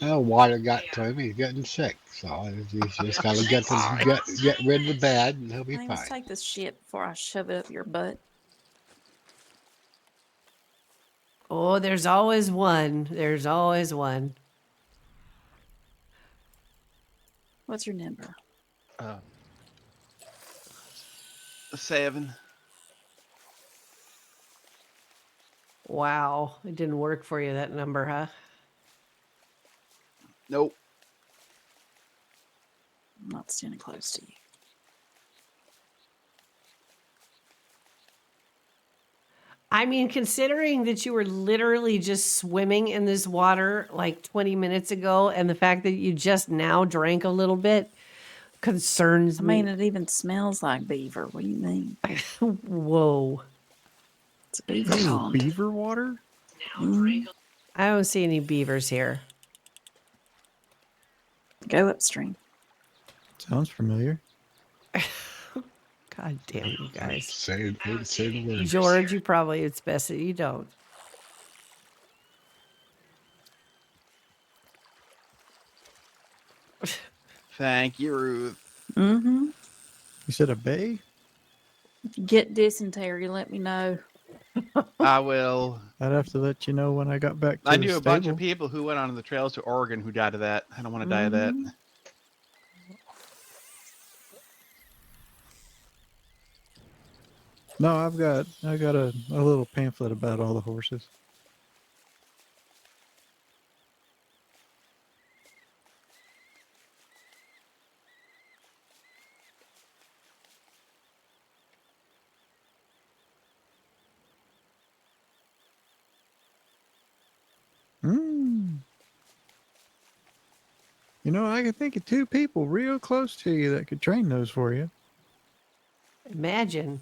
Water got to him. He's getting sick. So he's just got to get rid of the bad, and he'll be Amos, fine. take this shit before I shove it up your butt. Oh, there's always one. There's always one. What's your number? Uh, 7. Wow. It didn't work for you, that number, huh? Nope. I'm not standing close to you. I mean, considering that you were literally just swimming in this water like 20 minutes ago, and the fact that you just now drank a little bit concerns I me. mean, it even smells like beaver. What do you mean? Whoa. It's a beaver Ooh, pond. beaver water? Mhm. I don't see any beavers here. Go upstream. Sounds familiar. God damn you guys. Say the word. George, you probably, it's best that you don't. Thank you, Ruth. Mm-hmm. You said a bay? If you get dysentery, let me know. I will. I'd have to let you know when I got back to I the knew a bunch of stable. people who went on the trails to Oregon who died of that. I don't want to die of that. No, I got a little pamphlet about all the horses. Hmm. You know, I could think of 2 people real close to you that could train those for you. Imagine.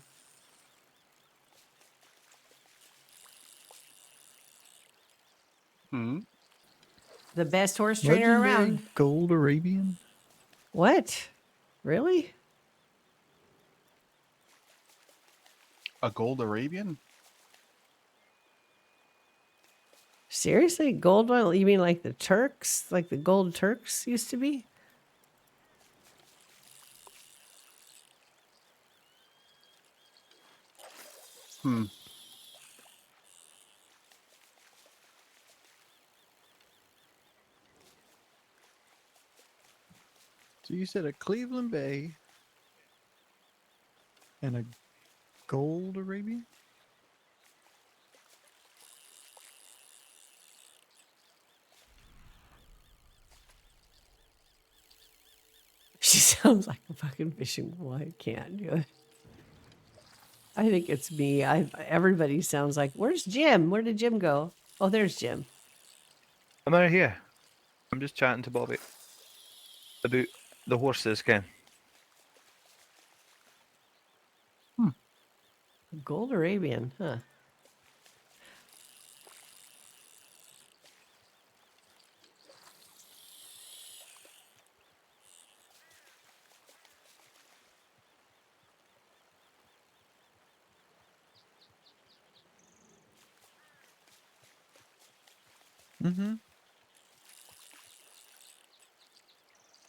Hmm. The best horse trainer Legendary around. Gold Arabian. What? Really? A gold Arabian? Seriously? Gold one? You mean like the Turks? Like the gold Turks used to be? Hmm. So you said a Cleveland Bay and a Gold Arabian? She sounds like a fucking fishing boy. I can't do it. I think it's me. Everybody sounds like, where's Jim? Where did Jim go? Oh, there's Jim. I'm out here. I'm just chatting to Bobby about the horses, Ken. Gold Arabian, huh? Mm-hmm.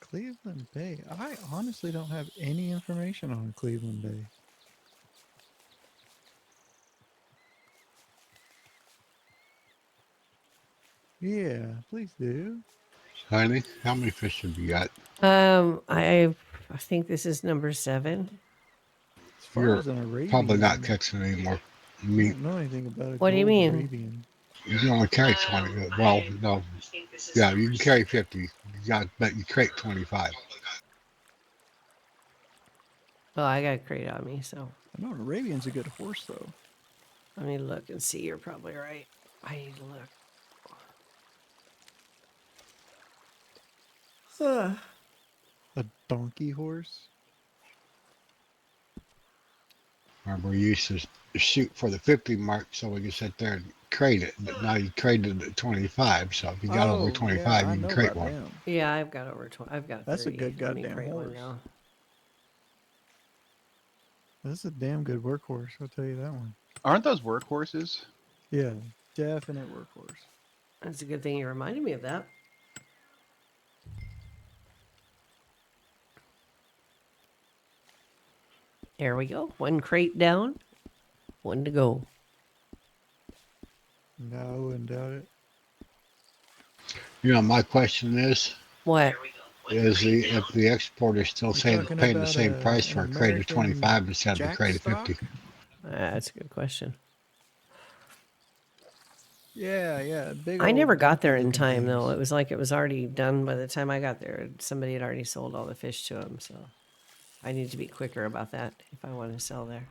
Cleveland Bay. I honestly don't have any information on Cleveland Bay. Yeah, please do. Honey, how many fish have you got? I think this is number 7. As far You're as an probably not Arabian, catching any more I meat. don't know anything about a What do you gold mean? Arabian. You only carry 20. Well, no. Yeah, you can carry 50. You got, but you crate 25. Oh, I got a crate on me, so I know an Arabian's a good horse, though. let me look and see. You're probably right. I need to look. A donkey horse? Remember, we used to shoot for the 50 mark so we could sit there and crate it. But now you crate it at 25. So if you got over Oh, yeah, 25, I you can know crate about one. them. Yeah, I've got over 20. I've got That's a 30. good Let me goddamn create one horse. now. That's a damn good workhorse, I'll tell you that one. Aren't those workhorses? Yeah, definite workhorse. That's a good thing you reminded me of that. There we go. One crate down, one to go. No, I wouldn't doubt it. You know, my question What? is if the exporter still You saying talking paying the about same price an for a crate of American 25 instead of a jack crate of 50? stock? That's a good question. Yeah, big I never old got there donkey in looking time, though. things. It was like it was already done by the time I got there. Somebody had already sold all the fish to them, so I need to be quicker about that if I want to sell there.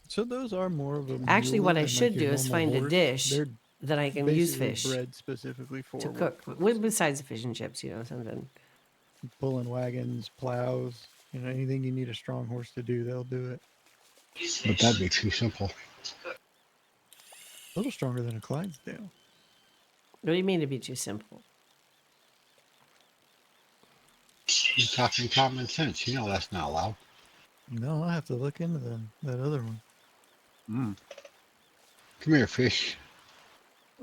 So those are more of a Actually, what mule I than like should your do is normal find a horse. dish They're that I can use basically fish bred specifically for to work cook. purposes. Besides the fish and chips, something. Pulling wagons, plows, anything you need a strong horse to do, they'll do it. But that'd be too simple. A little stronger than a Clydesdale. What do you mean to be too simple? You're talking common sense. You know that's not allowed. No, I'll have to look into that other one. Mm. Come here, fish.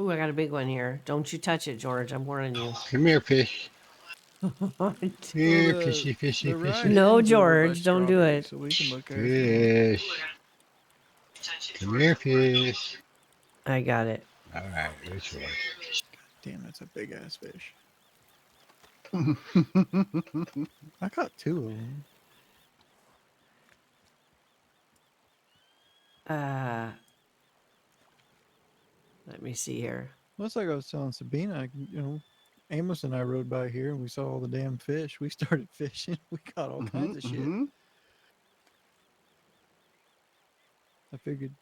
Ooh, I got a big one here. Don't you touch it, George. I'm warning you. Come here, fish. Here, fishy, fishy, The right fishy. No, end's over by George, don't do strawberry, it. so we can look at it if you want. Fish. Come here, fish. I got it. All right, which one? Damn, that's a big ass fish. I caught 2 of them. Let me see here. Well, it's like I was telling Sabina, Amos and I rode by here and we saw all the damn fish. We started fishing. We caught all kinds of shit. I figured.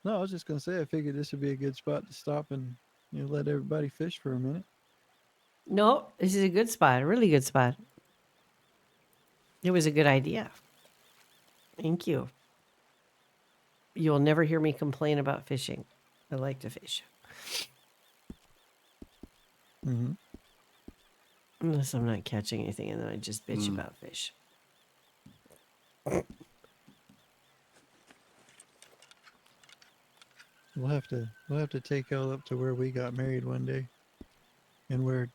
No, I was just gonna say I figured this would be a good spot to stop and let everybody fish for a minute. No, this is a good spot. A really good spot. It was a good idea. Thank you. You'll never hear me complain about fishing. I like to fish. Mm-hmm. Unless I'm not catching anything and then I just bitch about fish. We'll have to take y'all up to where we got married one day, and where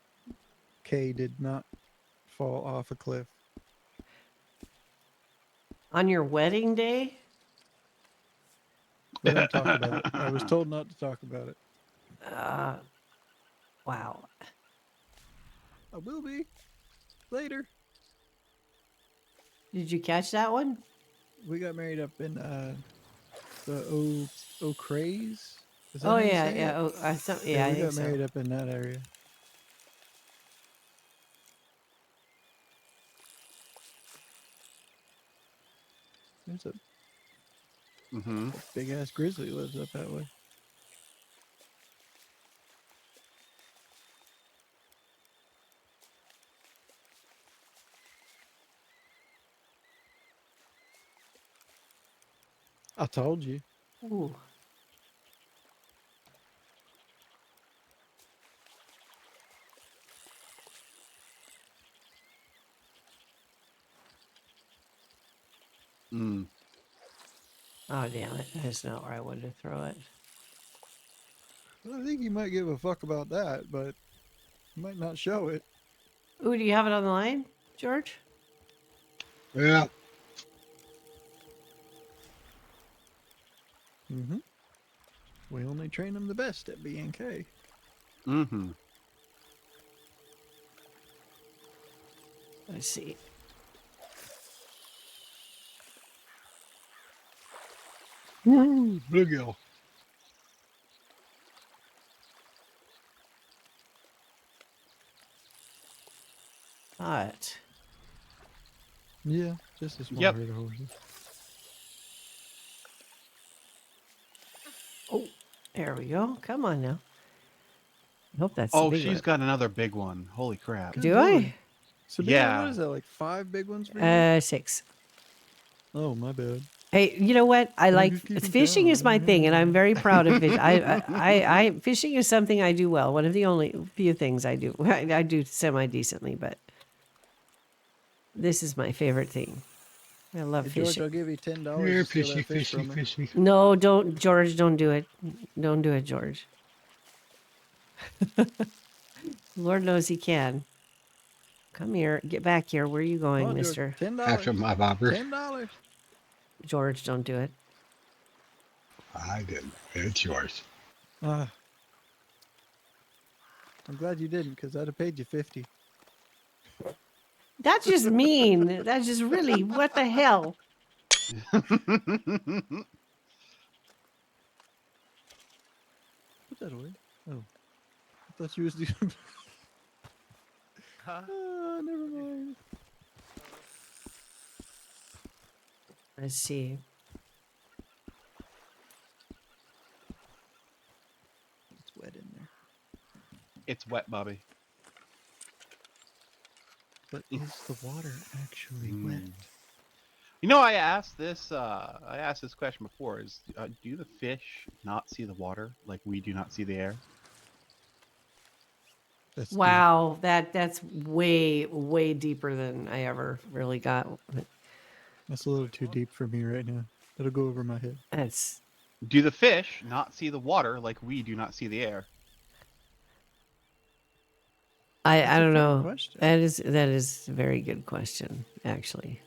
Kay did not fall off a cliff. On your wedding day? We don't talk about it. I was told not to talk about it. Wow. I will be later. Did you catch that one? We got married up in the O'Crays. Is that Oh how you yeah, say yeah. it? Oh, yeah, I we think got so. married up in that area. There's a big ass grizzly lives up that way. I told you. Ooh. Oh damn it! That's not where I wanted to throw it. I think he might give a fuck about that, but he might not show it. Ooh, do you have it on the line, George? Yeah. Mm-hmm. We only train them the best at BNK. Mm-hmm. Let's see. Bluegill. But Yeah, just a small Yep. herd of horses. oh, there we go. Come on now. I hope that's the Oh, big she's one. got another big one. Holy crap. Good Do lord. I? Sabina, what Yeah. is that, like 5 big ones for you? 6. Oh, my bad. Hey, you know what? I like Who's keeping fishing count? is my thing, and I'm very proud of it. Fishing is something I do well. One of the only few things I do. I do semi decently, but this is my favorite thing. I love Hey, George, fishing. I'll give you $10 Here, to steal fishy, that fish fishy, from her. fishy. No, don't, George. Don't do it. Don't do it, George. Lord knows he can. Come here. Get back here. Where are you Come going, on, George. Mister $10. After my bobbers. $10. George? Don't do it. I didn't. It's yours. Ah, I'm glad you didn't, because I'd have paid you 50. That's just mean. That's just really what the hell. Put that away. Oh, I thought you was doing. Huh? Ah, never mind. Let's see. It's wet in there. It's wet, Bobby. But is the water actually wet? You know, I asked this question before, is do the fish not see the water like we do not see the air? That's Wow, that's way deeper than I ever really got. That's a little too deep for me right now. It'll go over my head. That's Do the fish not see the water like we do not see the air? I That's a don't fair know. question. That is a very good question, actually.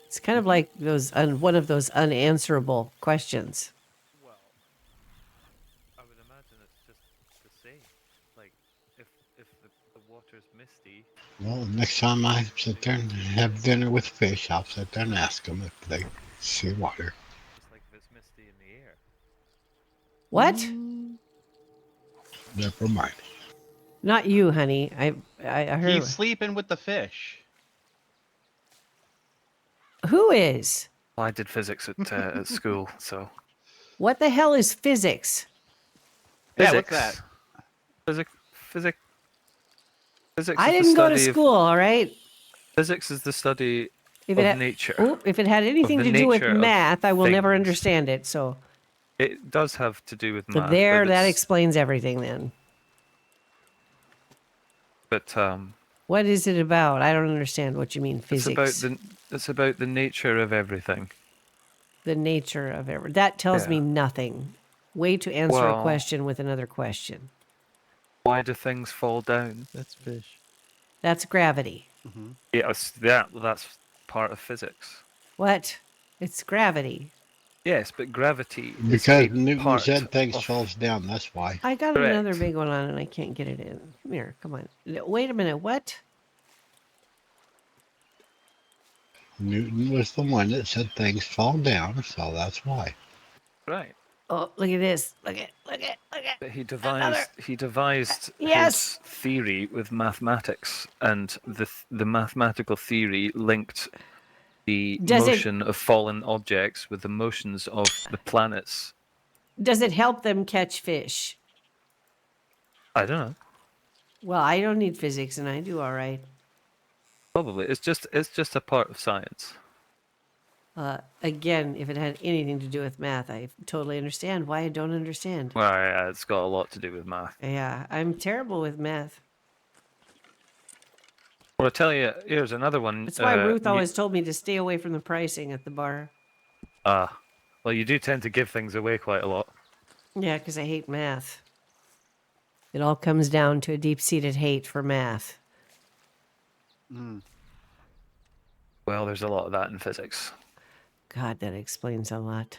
It's kind of like one of those unanswerable questions. Well, I would imagine it's just the same. Like, if the water's misty, Well, next time I sit there and have dinner with fish, I'll sit there and ask them if they see water. just like if it's misty in the air. What? Never mind. Not you, honey. I heard. He's sleeping with the fish. Who is? Well, I did physics at school, so What the hell is physics? Yeah, what's that? Physics. Physics I is didn't the go to study of school, all right? physics is the study If of it, nature. if it had anything the to do with nature of math, I will never things. understand it. So It does have to do with math. there, but that it's- explains everything then. But What is it about? I don't understand what you mean physics. it's about the nature of everything. The nature of everything. That tells me Yeah. nothing. Way to answer a Well- question with another question. Why do things fall down? That's fish. That's gravity. Yes, that's part of physics. What? It's gravity. Yes, but gravity is Because a Newton part said things of- falls down, that's why. I got Correct. another big one on and I can't get it in. Come here, come on. Wait a minute, what? Newton was the one that said things fall down, so that's why. Right. Oh, look at this. Look at. But he devised Yes! his theory with mathematics, and the mathematical theory linked the Does it- motion of fallen objects with the motions of the planets. Does it help them catch fish? I don't know. Well, I don't need physics and I do all right. Probably it's just a part of science. Again, if it had anything to do with math, I totally understand why I don't understand. Well, yeah, it's got a lot to do with math. Yeah, I'm terrible with math. Well, I tell you, here's another one. That's why Ruth always told me to stay away from the pricing at the bar. Well, you do tend to give things away quite a lot. Yeah, because I hate math. It all comes down to a deep-seated hate for math. Mm. Well, there's a lot of that in physics. God, that explains a lot.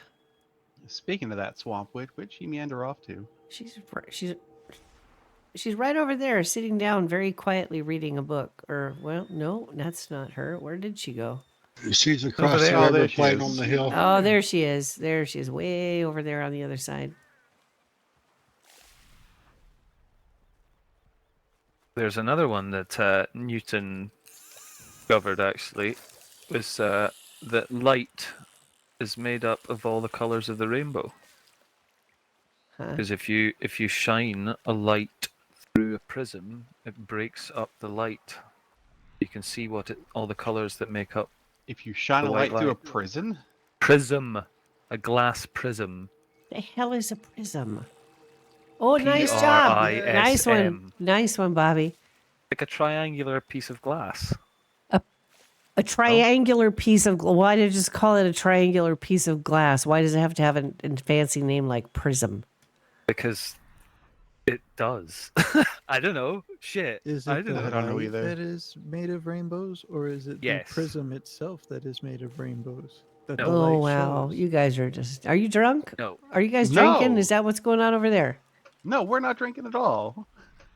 Speaking of that, Swamp Witch, which you meander off to? She's right over there, sitting down very quietly reading a book. Or, well, no, that's not her. Where did she go? She's across there. the Oh, there river she playing is. on the hill. Oh, there she is. There she is, way over there on the other side. There's another one that Newton discovered actually, was that light is made up of all the colors of the rainbow. Huh? Because if you shine a light through a prism, it breaks up the light. You can see all the colors that make up If you shine The a white light through a light. prison, prism, a glass prism. The hell is a prism? Oh, nice job. Nice one. Nice one, Bobby. Like a triangular piece of glass. A triangular piece of... Why did you just call it a triangular piece of glass? Why does it have to have a fancy name like prism? Because it does. I don't know. Shit. Is I it don't the know. I don't know light either. that is made of rainbows, or is it Yes. the prism itself that is made of rainbows? That No. the Oh, light wow. shows? You guys are just... Are you drunk? No. Are you guys drinking? No. Is that what's going on over there? no, we're not drinking at all.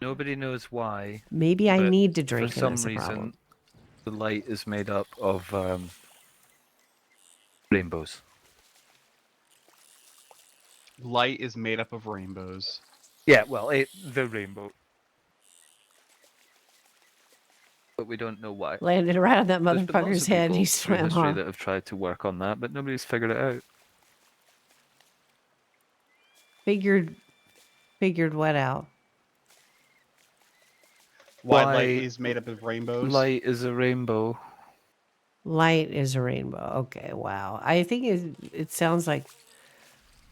Nobody knows why. Maybe I But need to for drink, and some that's a reason, problem. the light is made up of rainbows. Light is made up of rainbows. Yeah, well, the rainbow. But we don't know why. Landed right on that There's been lots motherfucker's of head, and people he through swam history off. that have tried to work on that, but nobody's figured it out. Figured what out? Why Why light is made up of rainbows? Light is a rainbow. Light is a rainbow. Okay, wow. I think it sounds like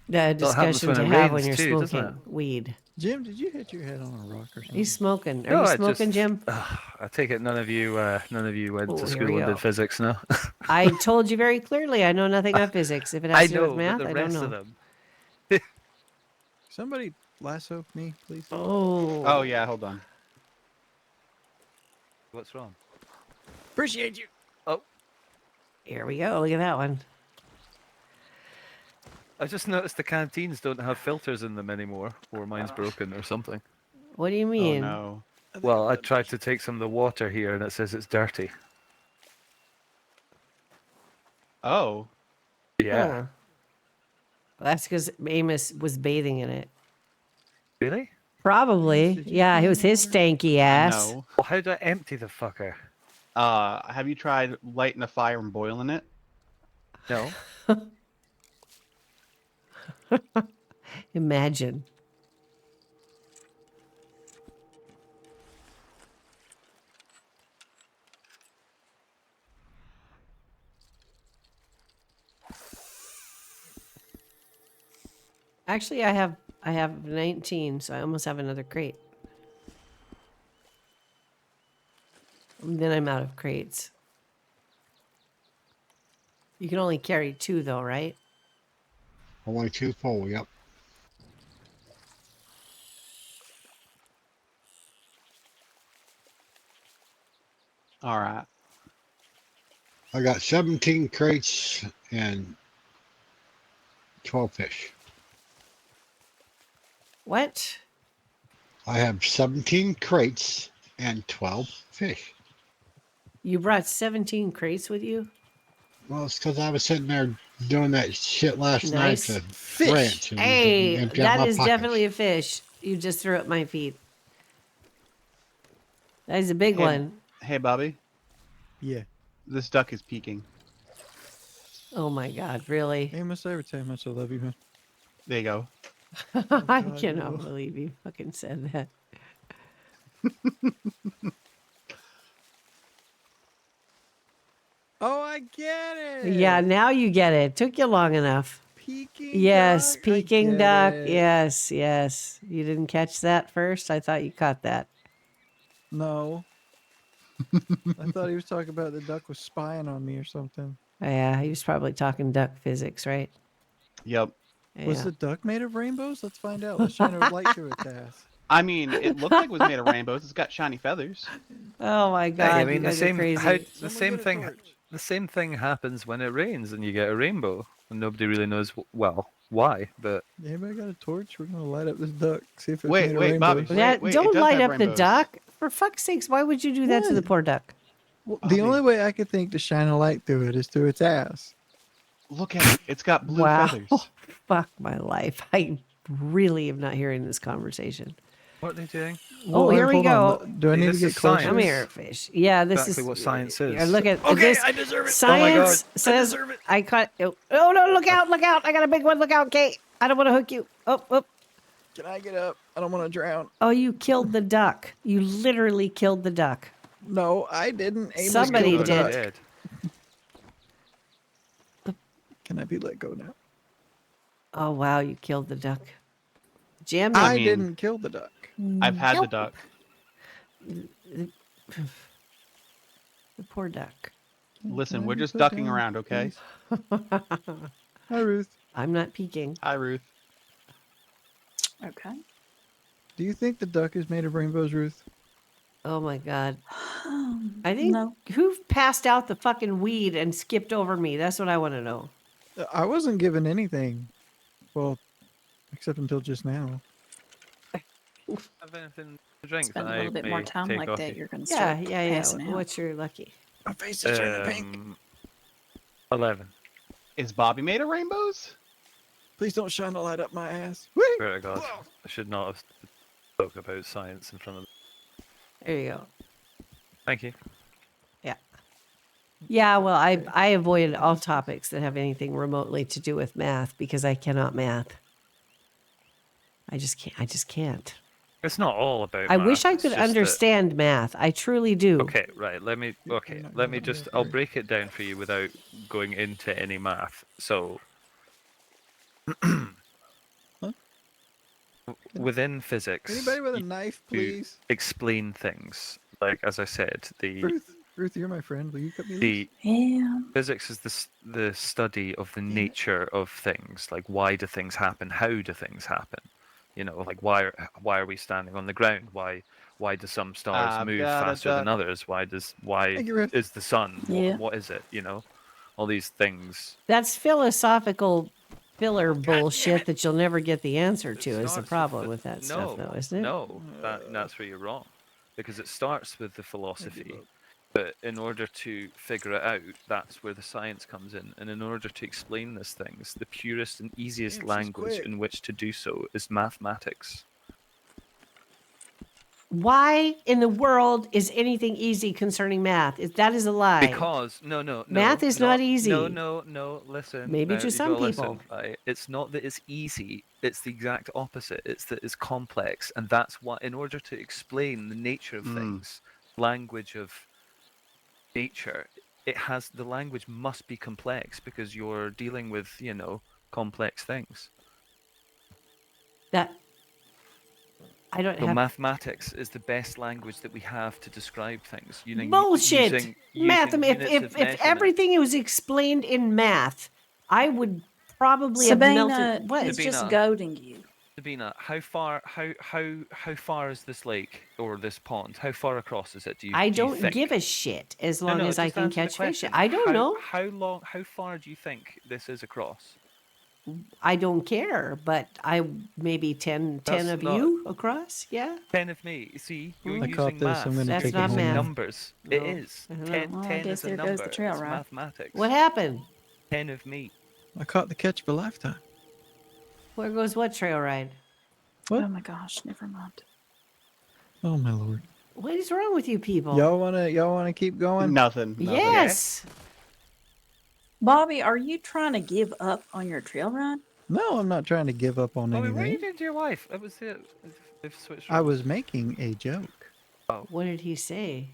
the discussion when to it have when rains you're too, doesn't smoking weed. Jim, did you hit your head on a rock or something? He's smoking. Are No, you I smoking, just- Jim? I take it none of you went Oh, to here school we and go. did physics, no? I told you very clearly I know nothing about physics. If it has I to do know, with math, but the I don't rest know. of them. Somebody lasso me, please. Oh. Oh yeah, hold on. What's wrong? Appreciate you. Oh, Here we go. Look at that one. I just noticed the canteens don't have filters in them anymore, or mine's broken or something. What do you Oh mean? no. Well, I tried to take some of the water here and it says it's dirty. Oh. Yeah. Huh. That's because Amos was bathing in it. Really? Probably. Did you Yeah, it clean was the his water? stanky ass. No. Well, how do I empty the fucker? Have you tried lighting a fire and boiling it? No. Imagine. Actually, I have 19, so I almost have another crate. And then I'm out of crates. You can only carry 2 though, right? Only 2 full, yep. All right. I got 17 crates and 12 fish. What? I have 17 crates and 12 fish. You brought 17 crates with you? Well, it's because I was sitting there doing that shit last Nice. night to Fish. ranch and Hey, empty out that my is pockets. definitely a fish. You just threw at my feet. That is a big Hey, one. Hey, Bobby. Yeah. This duck is peeking. Oh my God, really? Amos, every time much I love you, man. There you go. I God, cannot no. believe you fucking said that. Oh, I get it. Yeah, now you get it. Took you long enough. Peking Yes, duck. I Peking get duck. it. Yes, yes. You didn't catch that first? I thought you caught that. No. I thought he was talking about the duck was spying on me or something. Yeah, he was probably talking duck physics, right? Yep. Yeah. Was the duck made of rainbows? Let's find out. Let's shine a light through its ass. I mean, it looked like it was made of rainbows. It's got shiny feathers. Oh my Hey, God, I you mean the guys are same crazy. how the Someone same get a thing torch. the same thing happens when it rains and you get a rainbow and nobody really knows well why, but Anybody got a torch? We're gonna light up this duck. See if it's Wait, made of wait, Bobby, rainbows. wait, wait. It Don't does light have up the rainbows. duck. For fuck's sakes, why would you do that to the What? poor duck? Well, the Bobby. only way I could think to shine a light through it is through its ass. Look at it. It's got blue Wow. feathers. Fuck my life. I really am not hearing this conversation. what are they doing? Oh, here we hold go. on. Do I See, need to this get is closer? Come science. here, fish. Yeah, this Exactly is what science yeah, is. look at Okay, this. I deserve it. Science Oh my God, I says deserve it. I caught. Oh no! Look out! Look out! I got a big one. Look out, Kate! I don't want to hook you. Oh, oh! Can I get up? I don't want to drown. Oh! You killed the duck. You literally killed the duck. No, I didn't. Amos Somebody killed the did. duck. Dead. Can I be let go now? Oh wow! You killed the duck. Jim, I mean- didn't kill the duck. I've had the duck. the poor duck. Listen, Can I we're be just put ducking down, around, okay? Hi, Ruth. I'm not peeking. Hi, Ruth. Okay. Do you think the duck is made of rainbows, Ruth? Oh my God! I think No. who passed out the fucking weed and skipped over me? That's what I want to know. I wasn't given anything. Well, except until just now. Have anything to drink Spend that a little I bit may more time take like off that, you? you're gonna Yeah, start yeah. passing out. What's your lucky? My face is turning pink. 11. Is Bobby made of rainbows? Please don't shine the light up my ass. Swear to God, I should not have spoke about science in front of them. There you go. Thank you. Yeah, well, I avoid all topics that have anything remotely to do with math because I cannot math. I just can't. It's not all about I math, wish I it's could just that- understand math. I truly do. Okay, right. Let me. Okay, not let gonna me let me just. up I'll here. break it down for you without going into any math. So, within physics, Anybody with a you knife, please? explain things. Like as I said, Ruth, you're my friend. Will you cut me loose? the Yeah. physics is the study of the nature of things. Like why do things happen? How do things happen? You know, like why are we standing on the ground? Why do some stars I've move got a faster than duck. others? Why Thank you, Ruth. is the sun? Yeah. What is it? You know, all these things. That's philosophical filler bullshit that you'll never get the answer It to. Is the starts problem the- with that no, stuff, though, isn't it? No, that's where you're wrong, because it starts with the philosophy, but in order to figure it out, that's where the science comes in. And in order to explain these things, the purest and easiest Damn, she's language quick. in which to do so is mathematics. Why in the world is anything easy concerning math? That is a lie. Because no, Math is not easy. No. Listen, Maybe now, to you some gotta listen, people. right? It's not that it's easy. It's the exact opposite. It's that it's complex, and that's what. In order to explain the nature of things, language of nature, the language must be complex because you're dealing with complex things. That I don't So have mathematics is the best language that we have to describe things. bullshit. Math. Using If units of if measurement. everything was explained in math, I would probably have Sabina melted. What? is just Sabina. goading you. Sabina, how far is this lake or this pond? How far across is it? Do you? I do you don't think? give a shit as No, long no, as I just can answer the catch fish. question. I don't know. How far do you think this is across? I don't care, but I maybe 10 That's of not- you across. Yeah. 10 of me. See, you're I caught using this, math. I'm gonna That's take it not home math. now. Numbers. No, It is. I don't know. 10, Well, I 10 guess is a there number. goes the trail It's ride. mathematics. What happened? 10 of me. I caught the catch of a lifetime. Where goes what trail ride? What? Oh my gosh, never mind. Oh my lord. What is wrong with you people? Y'all wanna keep going? Nothing. Yes. Bobby, are you trying to give up on your trail ride? No, I'm not trying to give up on Oh, wait, what are you anything. doing to your wife? It was it. They've switched. I roles. was making a joke. What did he say?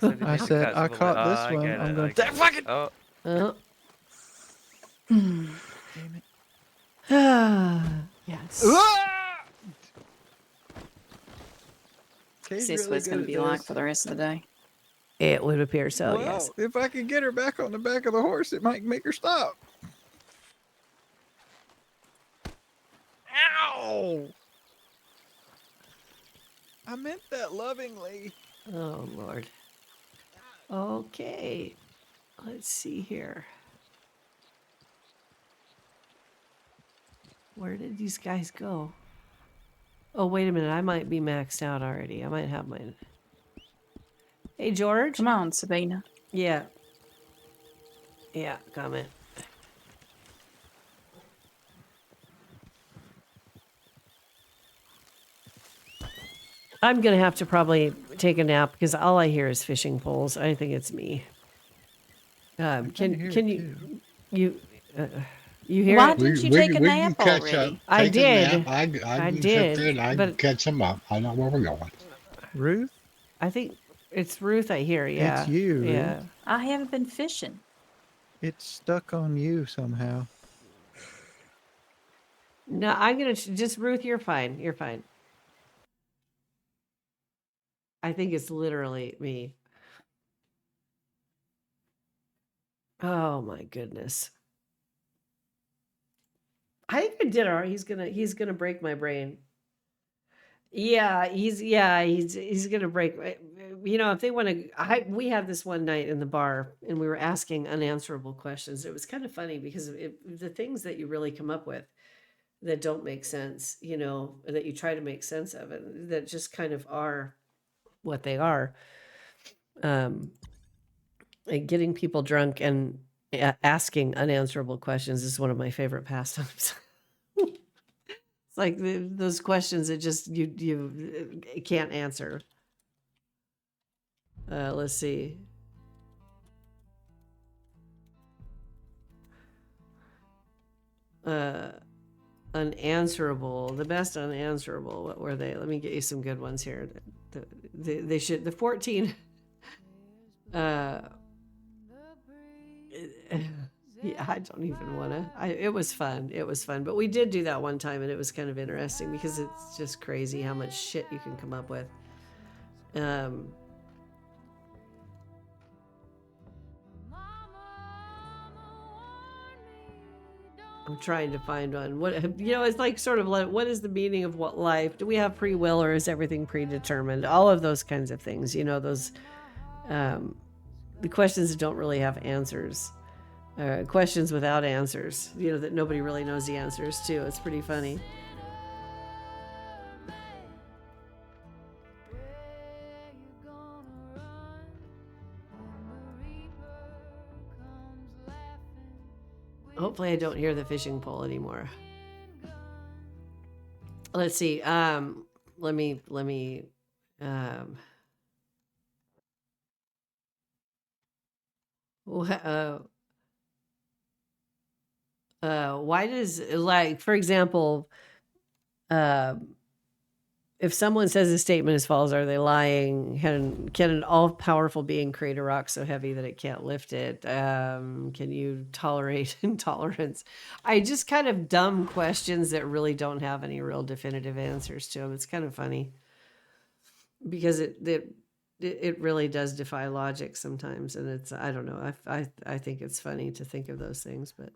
They said they I made the said, cats I vote. caught this I one, get I'm it, gonna I get it. Oh, Damn it. Yes. Kay's Is this really what it's going good to at be like this. for the rest of the day? It would appear so, Well, yes. if I could get her back on the back of the horse, it might make her stop. Ow! I meant that lovingly. Oh, Lord. Okay. Let's see here. Where did these guys go? Oh, wait a minute. I might be maxed out already. I might have mine. Hey, George. Come on, Sabina. Yeah. Yeah, comment. I'm going to have to probably take a nap because all I hear is fishing poles. I think it's me. kinda hear Can it you, too. you hear Why it? didn't you take a We can nap catch up. already? I Take a nap. did. I I can sit there did. and I can But catch them up. I know where we're going. Ruth, I think it's Ruth I hear. it's Yeah. you, Yeah. Ruth. I haven't been fishing. It's stuck on you somehow. No, I'm going to just Ruth, you're fine. You're fine. I think it's literally me. Oh my goodness. I think I did all right. He's gonna break my brain. He's gonna break. You know, if they want to, we had this one night in the bar, and we were asking unanswerable questions. It was kind of funny because the things that you really come up with that don't make sense, you know, that you try to make sense of it, that just kind of are what they are. And getting people drunk and asking unanswerable questions is one of my favorite pastimes. It's like those questions that just you can't answer. Let's see. Unanswerable. The best unanswerable. What were they? Let me get you some good ones here. They should the 14. Yeah, I don't even want to. It was fun. It was fun. But we did do that one time, and it was kind of interesting because it's just crazy how much shit you can come up with. I'm trying to find one. What, you know, it's like sort of like, what is the meaning of what life? Do we have free will, or is everything predetermined? All of those kinds of things. You know, those the questions that don't really have answers. Questions without answers, you know, that nobody really knows the answers to. It's pretty funny. Hopefully I don't hear the fishing pole anymore. Let's see. Let me why does, like, for example, if someone says a statement as follows, are they lying? Can an all-powerful being create a rock so heavy that it can't lift it? Can you tolerate intolerance? I just kind of dumb questions that really don't have any real definitive answers to them. It's kind of funny because it really does defy logic sometimes, and it's, I don't know. I think it's funny to think of those things, but.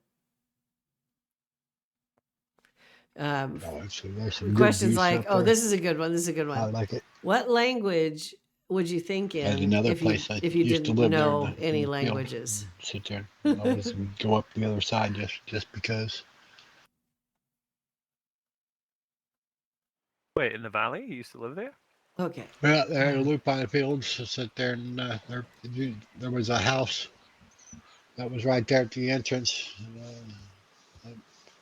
No, there's some good Questions geese like, up oh, there. this is a good one. This is a good I one. like it. What language would you think There's in another if you place I used to didn't live there in know in any the field. languages? Sit there and always go up the other side just because. Wait, in the valley? You used to live there? Okay. Yeah, there in the lupine fields. Sit there and there was a house that was right there at the entrance.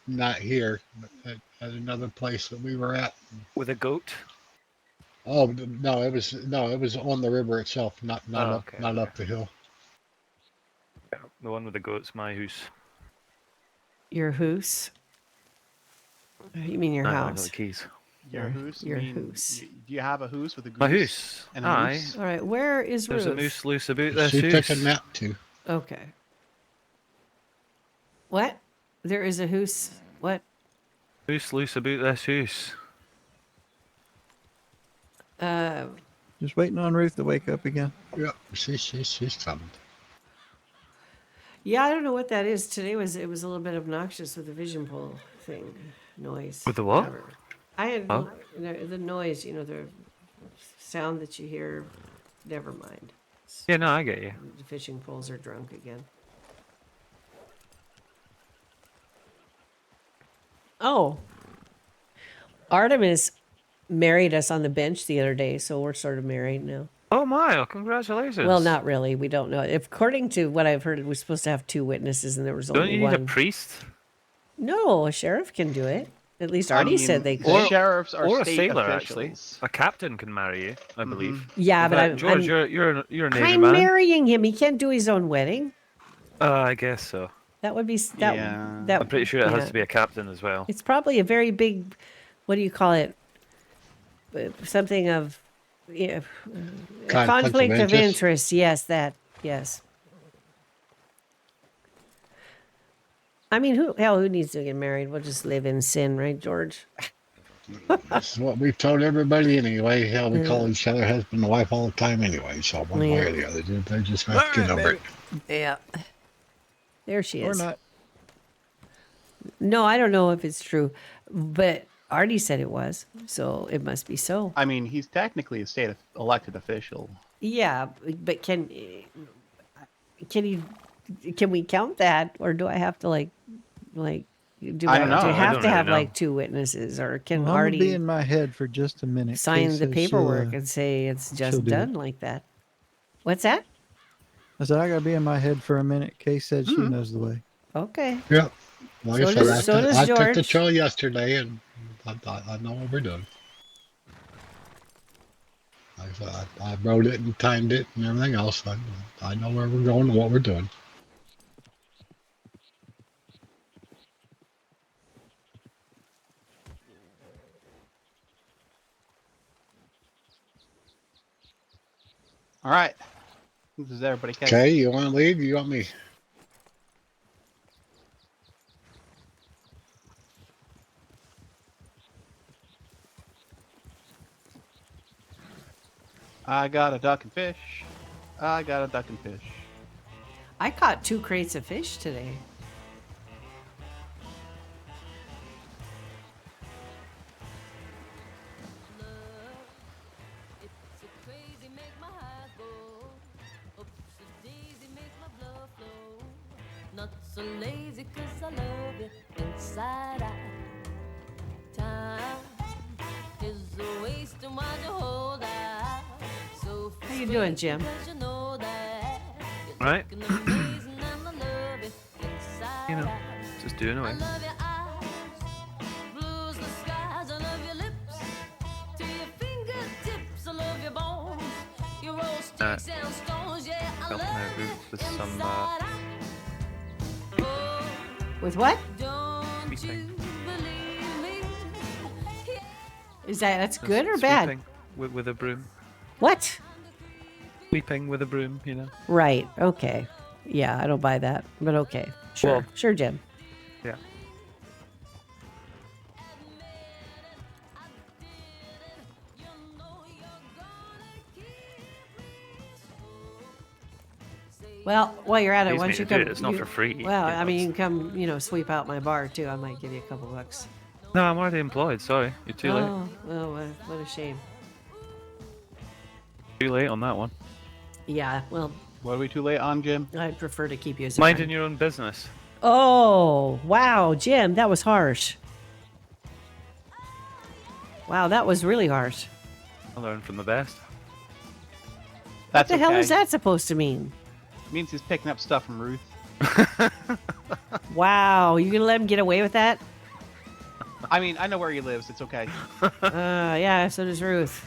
Not here, but at another place that we were at. With a goat? Oh no, it was on the river itself, Oh, okay, not okay. up the hill. Yeah, the one with the goat's my house. Your hoose? You mean your I got the house? keys. Your hoose? Your mean, hoose. do you have a hoose with a goose? My hoose. And a Aye. moose? All right. Where is There's a Ruth? moose loose about this She took a hoose. nap too. Okay. What? There is a hoose. What? Moose loose about this hoose. Just waiting on Ruth to wake up again. Yeah, she's coming. Yeah, I don't know what that is. Today it was a little bit obnoxious with the vision pole thing, noise. With the what? Whatever. I had Oh. the noise. You know, sound that you hear. Never mind. Yeah, no, I get you. The fishing poles are drunk again. Oh, Artemis married us on the bench the other day, so we're sort of married now. Oh my! Oh, congratulations. Well, not really. We don't know. According to what I've heard, we're supposed to have 2 witnesses, and there was Don't only you need one. a priest No, a sheriff can do it. At least I Artie mean, said they could. Or- sheriffs are or a state sailor? officials. Actually, a captain can marry you, I believe. Yeah, In but fact, George, I'm you're a Navy I'm man. marrying him. He can't do his own wedding. I guess so. That would be that. Yeah. That I'm pretty sure it has yeah. to be a captain as well. It's probably a very big. What do you call it? Something of. Yeah, conflict of interest. Yes, that. Yes. I mean, who needs to get married? We'll just live in sin, right, George? That's what we've told everybody anyway. Hell, we call each other husband and wife all the time anyway. So one way or the other, they're just going to have to get over it. Yeah. There she Or is. not. No, I don't know if it's true, but Artie said it was, so it must be so. I mean, he's technically a state elected official. Yeah, but can we count that, or do I have to like do I don't know. do I I have don't to have really know. like 2 witnesses, or can Well, I'm gonna be Artie in my head for just a minute. sign Kay the says paperwork she'll, and say it's she'll just do it. done like that? What's that? I said I gotta be in my head for a minute. Kay said she knows the way. Okay. Yeah. Like So I said, does- so does I took the George. trail yesterday, and I know what we're doing. Like I said, I wrote it and timed it and everything else. I know where we're going and what we're doing. All right. Does everybody catch? Okay, you want to leave? You want me? I got a duck and fish. I got a duck and fish. I caught 2 crates of fish today. It's a crazy make my heart go. Oops, a daisy make my blood flow. Not so lazy 'cause I love you inside out. Time is a waste and why you hold out. So How you doing, Jim? because you know that you're Right. looking amazing and I love you inside You know, out. just doing I away. love your eyes, blues the skies. I love your lips, to your fingertips. I love your bones, your roll sticks and stones. Yeah, I Help love my you roof with some inside out. Oh, With what? don't you Sweeping. believe me? Yeah. That's good or bad? Sweeping with a broom. What? Sweeping with a broom, you know. Right. Okay. Yeah, I don't buy that, but okay. Sure. Well- Sure, Jim. Yeah. Well, while you're at it, Pays why me don't you to do come? it, it's not for free, Well, you know, I mean, you it's- can come, sweep out my bar too. I might give you a couple bucks. No, I'm already employed. Sorry, you're too late. Oh, well, what a shame. Too late on that one. Yeah. Well, What are we too late on, Jim? I'd prefer to keep you as a Minding friend. your own business. Oh, wow, Jim, that was harsh. Wow, that was really harsh. I learn from the best. That's What the hell okay. is that supposed to mean? Means he's picking up stuff from Ruth. Wow, you gonna let him get away with that? I mean, I know where he lives. It's okay. Yeah, so does Ruth.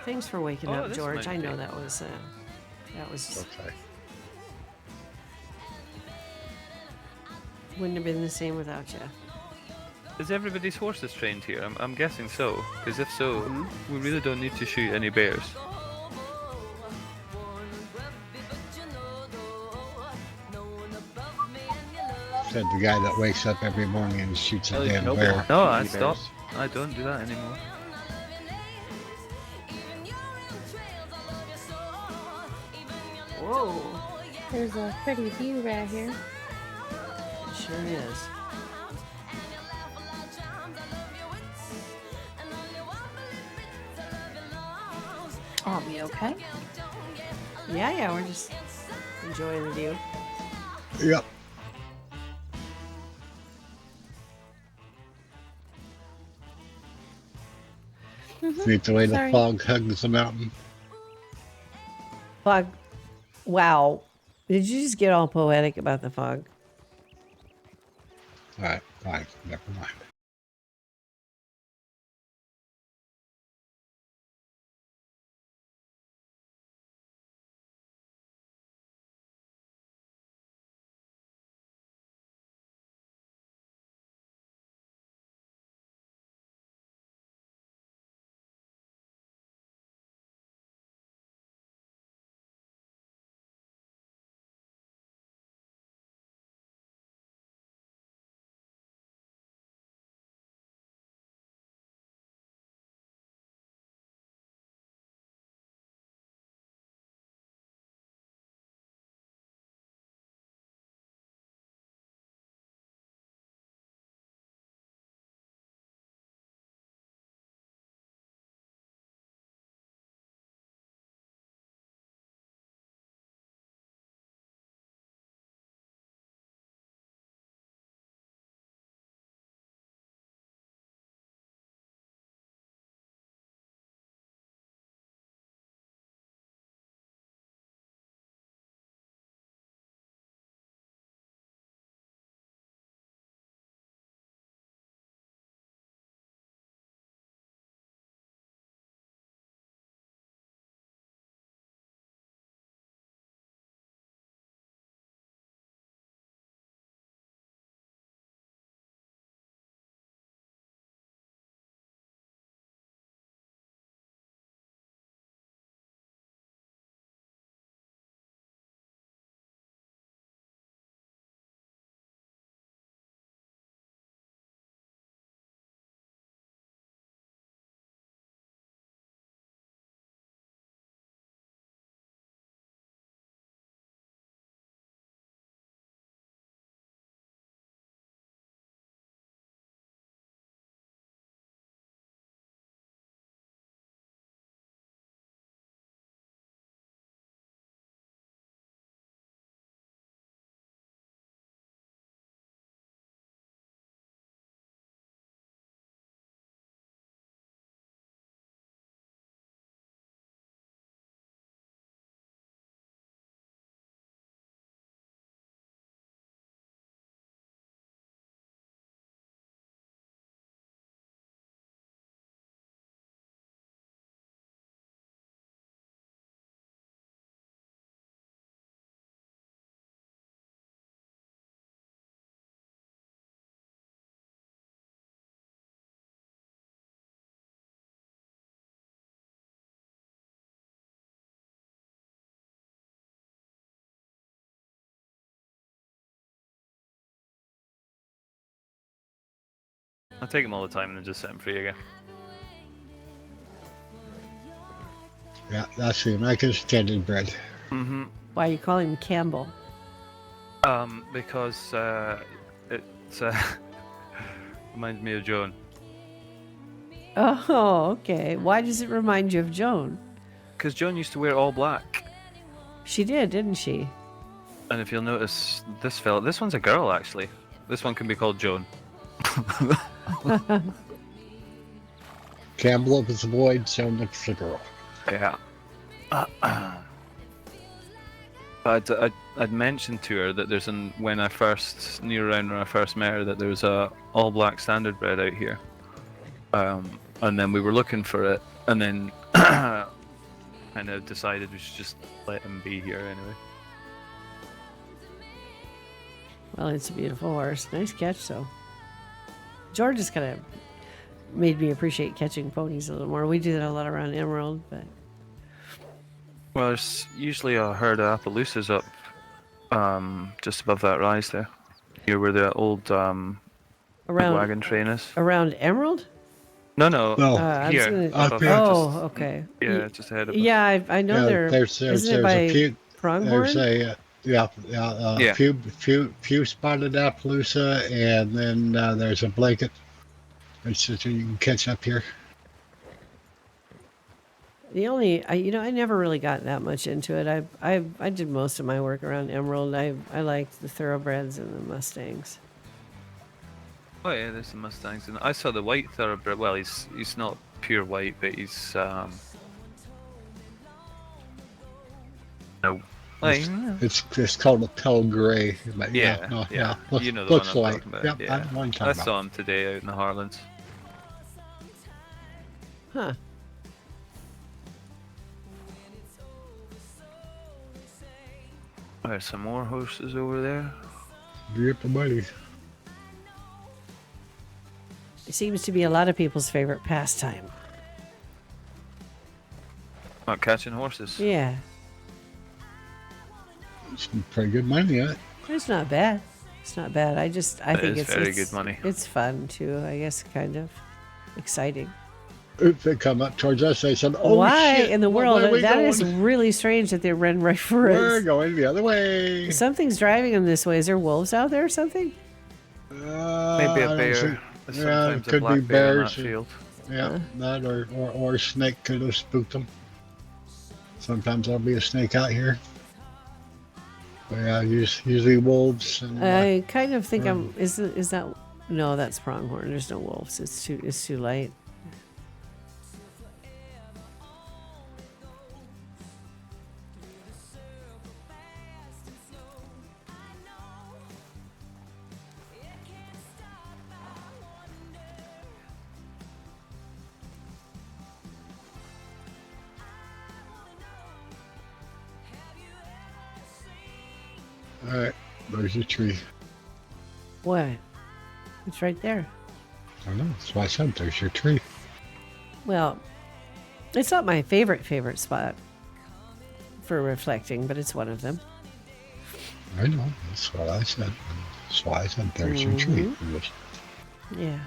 Thanks for waking Oh, up, this George. might I know be- that was Okay. wouldn't have been the same without you. Is everybody's horses trained here? I'm guessing so. Because if so, we really don't need to shoot any bears. Said the guy that wakes up every morning and shoots a At least damn Noble bear. wants No, to I shoot stopped. bears. I don't do that anymore. Whoa. There's a pretty view right here. It sure is. Are we okay? Yeah, we're just enjoying the view. Yep. Neat the way the Sorry. fog hugs the mountain. Fog. Wow. Did you just get all poetic about the fog? Alright, fine, never mind. I take them all the time and then just set them free again. Yeah, that's the American standard bread. Mm-hmm. Why you call him Campbell? Because it reminds me of Joan. Oh, okay. Why does it remind you of Joan? Because Joan used to wear all black. She did, didn't she? And if you'll notice, this fella, this one's a girl actually. This one can be called Joan. Campbell is a boy, Joan looks a girl. Yeah. I'd mentioned to her that there's when I first met her, that there was a all black standard bread out here. And then we were looking for it, and then kind of decided we should just let him be here anyway. Well, it's a beautiful horse. Nice catch, though. George has kind of made me appreciate catching ponies a little more. We do that a lot around Emerald, but Well, there's usually a herd of Appaloosas up just above that rise there. Here where the old Around wagon train is. around Emerald? No, no, No, I was here. gonna. up above, here. Oh, just, okay. yeah, just ahead of us. Yeah, I know Yeah, there. Isn't it there's a by few there's Pronghorn? a Yeah. few spotted Appaloosa, and then there's a blanket. It's just you can catch up here. The only, I never really got that much into it. I did most of my work around Emerald. I liked the thoroughbreds and the Mustangs. Oh yeah, there's the Mustangs, and I saw the white thoroughbred. Well, he's not pure white, but he's no, like, It's called a pale gray. But yeah, no, yeah. Looks, You know the looks one I'm like. talking about. Yep, Yeah. I know what you're I talking saw about. him today out in the Heartlands. Huh. There's some more horses over there. Yep, buddy. It seems to be a lot of people's favorite pastime. Not catching horses. Yeah, Some pretty good money at it. it's not bad. It's not bad. I It think is it's very it's, good money. It's fun too. I guess kind of exciting. If they come up towards us, they said, "Oh Why shit! in the where world? are we That is going? really strange that they ran right for We're us. going the other way." Something's driving them this way. Is there wolves out there or something? Maybe I a don't bear. see- There's yeah, sometimes it could a black be bear in that bears. field. Yeah, that or a snake could have spooked them. Sometimes there'll be a snake out here. But yeah, usually wolves. And, I kind of think or- is that no? That's pronghorn. There's no wolves. It's too light. all right, there's your tree. What? It's right there. I know. That's why I said there's your tree. Well, it's not my favorite spot for reflecting, but it's one of them. I know. That's what I said. That's why I said there's your tree. It Yeah.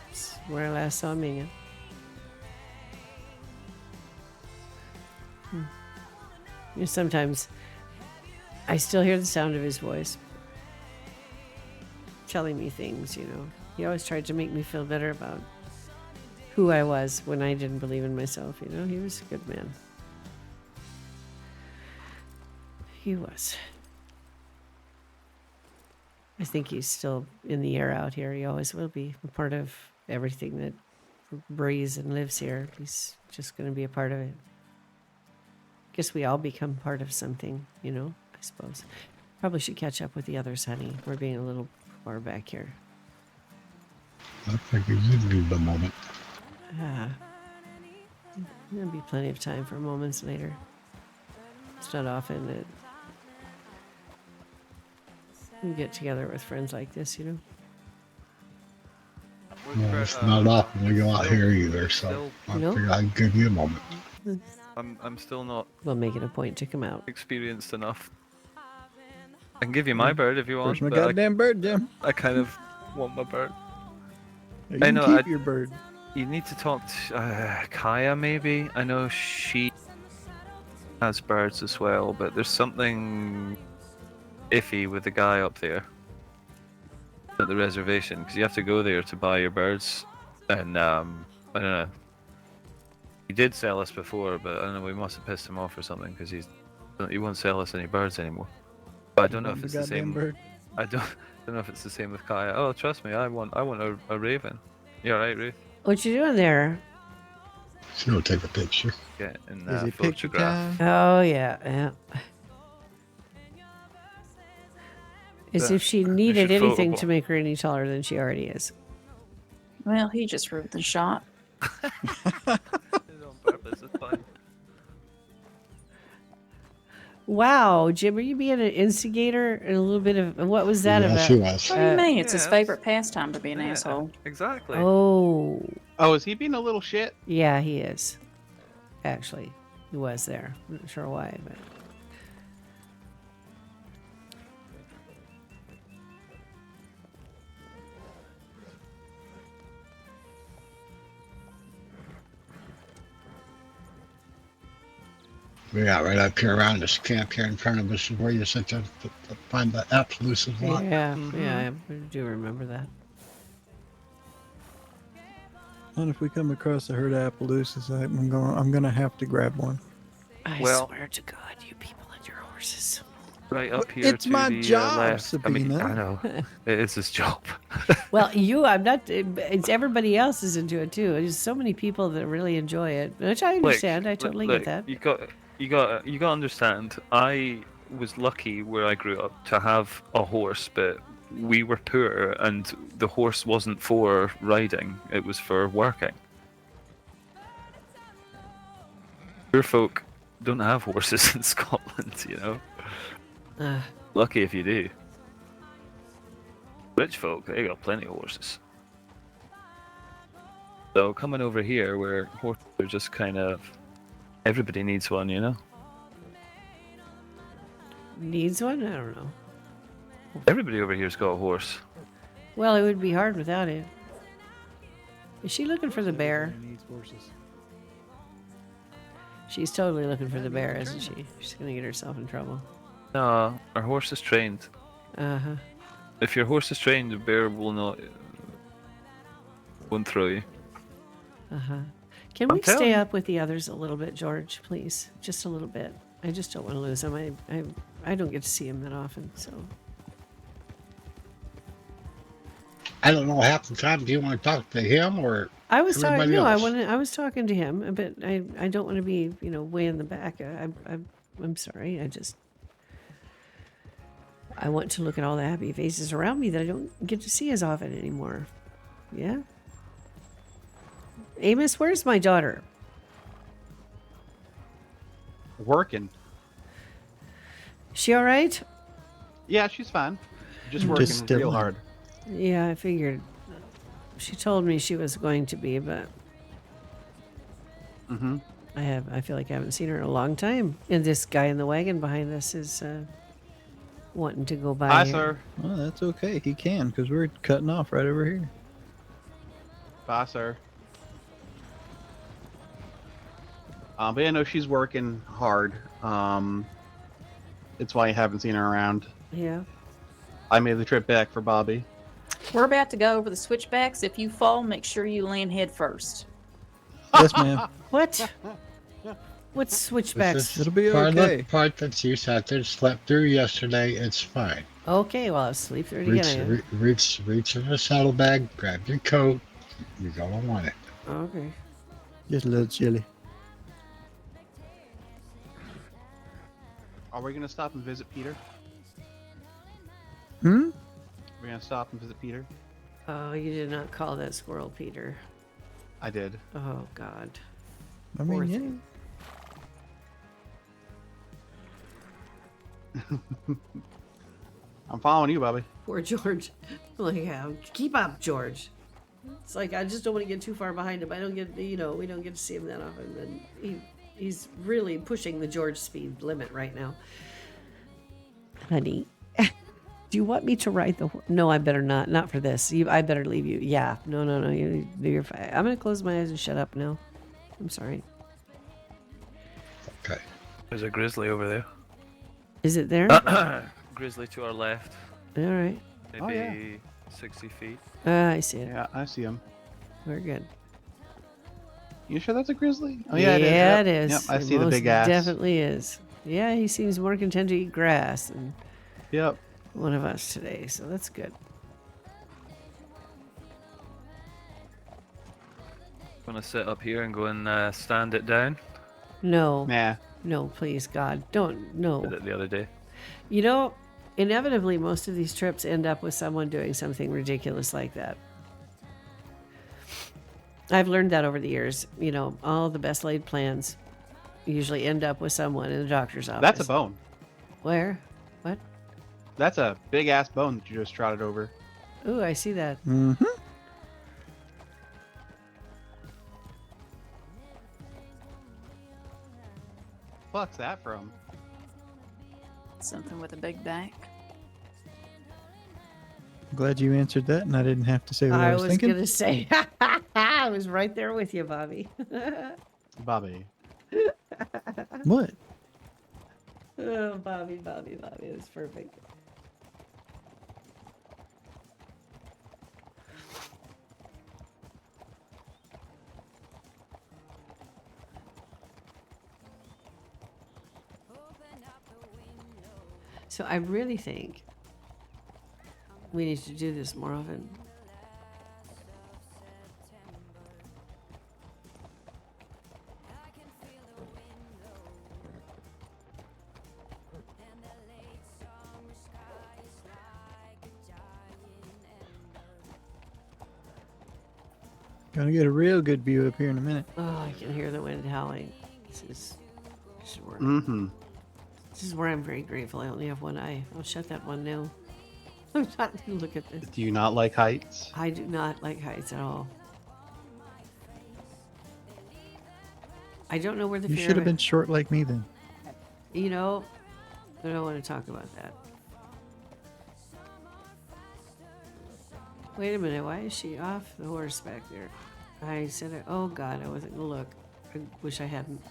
It's where I last saw Minion. Sometimes I still hear the sound of his voice telling me things, He always tried to make me feel better about who I was when I didn't believe in myself, He was a good man. He was. I think he's still in the air out here. He always will be a part of everything that breathes and lives here. He's just going to be a part of it. Guess we all become part of something, I suppose. Probably should catch up with the others, honey. We're being a little far back here. I think you need the moment. There'll be plenty of time for moments later. It's not often that we get together with friends like this, No, it's not often we go out here either, so I Nope. figured I'd give you a moment. I'm still not We'll make it a point to come out. experienced enough. I can give you my bird if you want, Where's my but goddamn bird, Jim? I kind of want my bird. You I can know, keep your bird. You need to talk to Kaya, maybe. I know she has birds as well, but there's something iffy with the guy up there at the reservation, because you have to go there to buy your birds. And I don't know. He did sell us before, but I don't know. We must have pissed him off or something, because he won't sell us any birds anymore. But I don't know if it's the Goddamn same. bird. I don't know if it's the same with Kaya. Oh, trust me, I want a raven. You're right, Ruth. What you doing there? She's gonna take a picture. Get in Is that it picture photograph. time? Oh, yeah. As if she needed should anything photo- to make her any taller than she already is. Well, he just ruined the shot. It's on purpose. It's fine. Wow, Jim, are you being an instigator? And a little bit of what was that Yeah, about? she was. What do you mean? It's yeah, his favorite pastime to be an Yeah, asshole. Exactly. Oh, Oh, is he being a little shit? yeah, he is. Actually, he was there. I'm not sure why, but Yeah, right up here around this camp here in front of us is where you sit to find the Appaloosa's lot. Yeah, Mhm. yeah, I do remember that. And if we come across a herd of Appaloosas, I'm gonna have to grab one. I Well- swear to God, you people and your horses. Right up here It's to my the job, left. I mean, Sabina. I know it is his job. Well, I'm not. It's everybody else is into it too. There's so many people that really enjoy it, which I understand. I totally get that. You got to understand. I was lucky where I grew up to have a horse, but we were poor, and the horse wasn't for riding; it was for working. Poor folk don't have horses in Scotland, you know. Uh, Lucky if you do. Rich folk, they got plenty of horses. So coming over here, where horses are just kind of everybody needs one, you know. needs one? I don't know. Everybody over here's got a horse. Well, it would be hard without it. Is she looking for the bear? Everybody needs horses. She's totally looking for the bear, isn't she? She's gonna get herself in trouble. No, our horse is trained. Uh huh. If your horse is trained, the bear will not won't throw you. Uh huh. Can I'm we stay telling you. up with the others a little bit, George? Please, just a little bit. I just don't want to lose him. I don't get to see him that often, so. I don't know half the time. Do you want to talk to him or I was talking. everybody No, else? I was talking to him, but I don't want to be way in the back. I'm sorry. I want to look at all the happy faces around me that I don't get to see as often anymore. Yeah. Amos, where's my daughter? Working. She all right? Yeah, she's fine. Just working Just real still- hard. Yeah, I figured. She told me she was going to be, but Mm-hmm. I feel like I haven't seen her in a long time. And this guy in the wagon behind us is wanting to go by. Hi, here. sir. Well, that's okay. He can, because we're cutting off right over here. Bye, sir. But yeah, no, she's working hard. It's why you haven't seen her around. Yeah. I made the trip back for Bobby. We're about to go over the switchbacks. If you fall, make sure you land head first. Yes, ma'am. What? What's switchbacks? This is It'll be part of okay. the part that you sat there and slept through yesterday. It's fine. Okay, well, I'll sleep through it Reach, again. reach in the saddlebag, grab your coat. You're gonna want it. Okay. Just a little chilly. Are we gonna stop and visit Peter? Hmm? We're gonna stop and visit Peter. Oh, you did not call that squirrel Peter. I did. Oh, God. I Poor mean, yeah. thing. I'm following you, Bobby. Poor George. Like, keep up, George. It's like I just don't want to get too far behind him. I don't get, we don't get to see him that often, and he's really pushing the George speed limit right now. Honey, do you want me to ride the horse? No, I better not. Not for this. I better leave you. Yeah. No. You're fine. I'm gonna close my eyes and shut up now. I'm sorry. Okay. There's a grizzly over there. Is it there? Grizzly to our left, All right. maybe Oh, yeah. 60 feet. I see it. Yeah, I see him. We're good. You sure that's a grizzly? Oh yeah, yeah, it is. Yep. it is. Yep, I It see the most big ass. Definitely is. Yeah, he seems more content to eat grass than Yep. one of us today, so that's good. Gonna sit up here and go and stand it down. No, Nah. no, please, God, don't. No. Did it the other day. Inevitably, most of these trips end up with someone doing something ridiculous like that. I've learned that over the years. All the best laid plans usually end up with someone in the doctor's office. That's a bone. Where? What? That's a big ass bone that you just trotted over. Ooh, I see that. Mm-hmm. Fuck's that from? Something with a big back. Glad you answered that, and I didn't have to say what I was thinking. gonna say. I was right there with you, Bobby. Bobby. What? Oh, Bobby, Bobby, Bobby. That's perfect. So I really think we need to do this more often. Gonna get a real good view up here in a minute. Oh, I can hear the wind howling. This is where, Mm-hmm. this is where I'm very grateful. I only have one eye. I'll shut that one now. I'm not gonna look at this. Do you not like heights? I do not like heights at all. I don't know where the You fear should of have it. been short like me then. You know, I don't want to talk about that. Wait a minute. Why is she off the horse back there? I said, oh God, I wasn't gonna look. I wish I hadn't.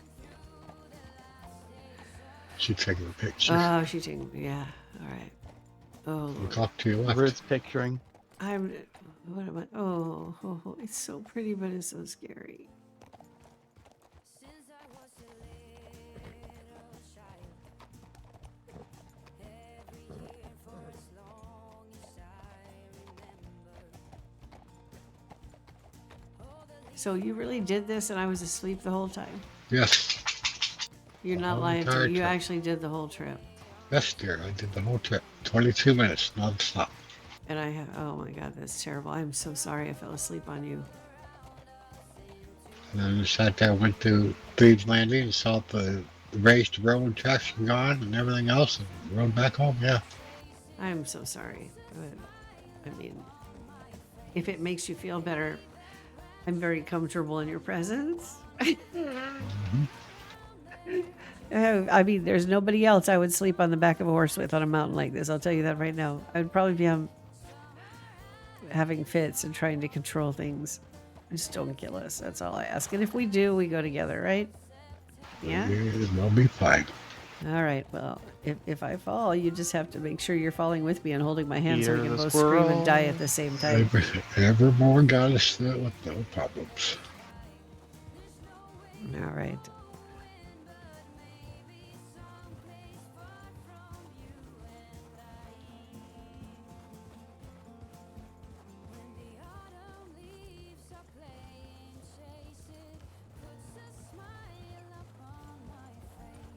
She's taking a picture. Oh, she taking. Yeah. All right. Oh Look Lord. off to your left. Ruth's picturing. I'm. What am I? Oh, it's so pretty, but it's so scary. So you really did this, and I was asleep the whole time. Yes. You're The not whole lying to entire me. You trip. actually did the whole trip. Yes, dear. I did the whole trip. 22 minutes non-stop. And I have, oh my God, that's terrible. I'm so sorry I fell asleep on you. And then I sat there, went to Thieves Landing and saw the raised railroad tracks gone and everything else and rode back home. Yeah. I'm so sorry. But, I mean, if it makes you feel better, I'm very comfortable in your presence. I mean, there's nobody else I would sleep on the back of a horse with on a mountain like this. I'll tell you that right now. I'd probably be having fits and trying to control things. Just don't kill us. That's all I ask. And if we do, we go together, right? Yeah? It will be fine. All right. Well, if I fall, you just have to make sure you're falling with me and holding my hand so we Peter can the both scream and die squirrel. at the same time. Evermore got us through it with no problems. All right.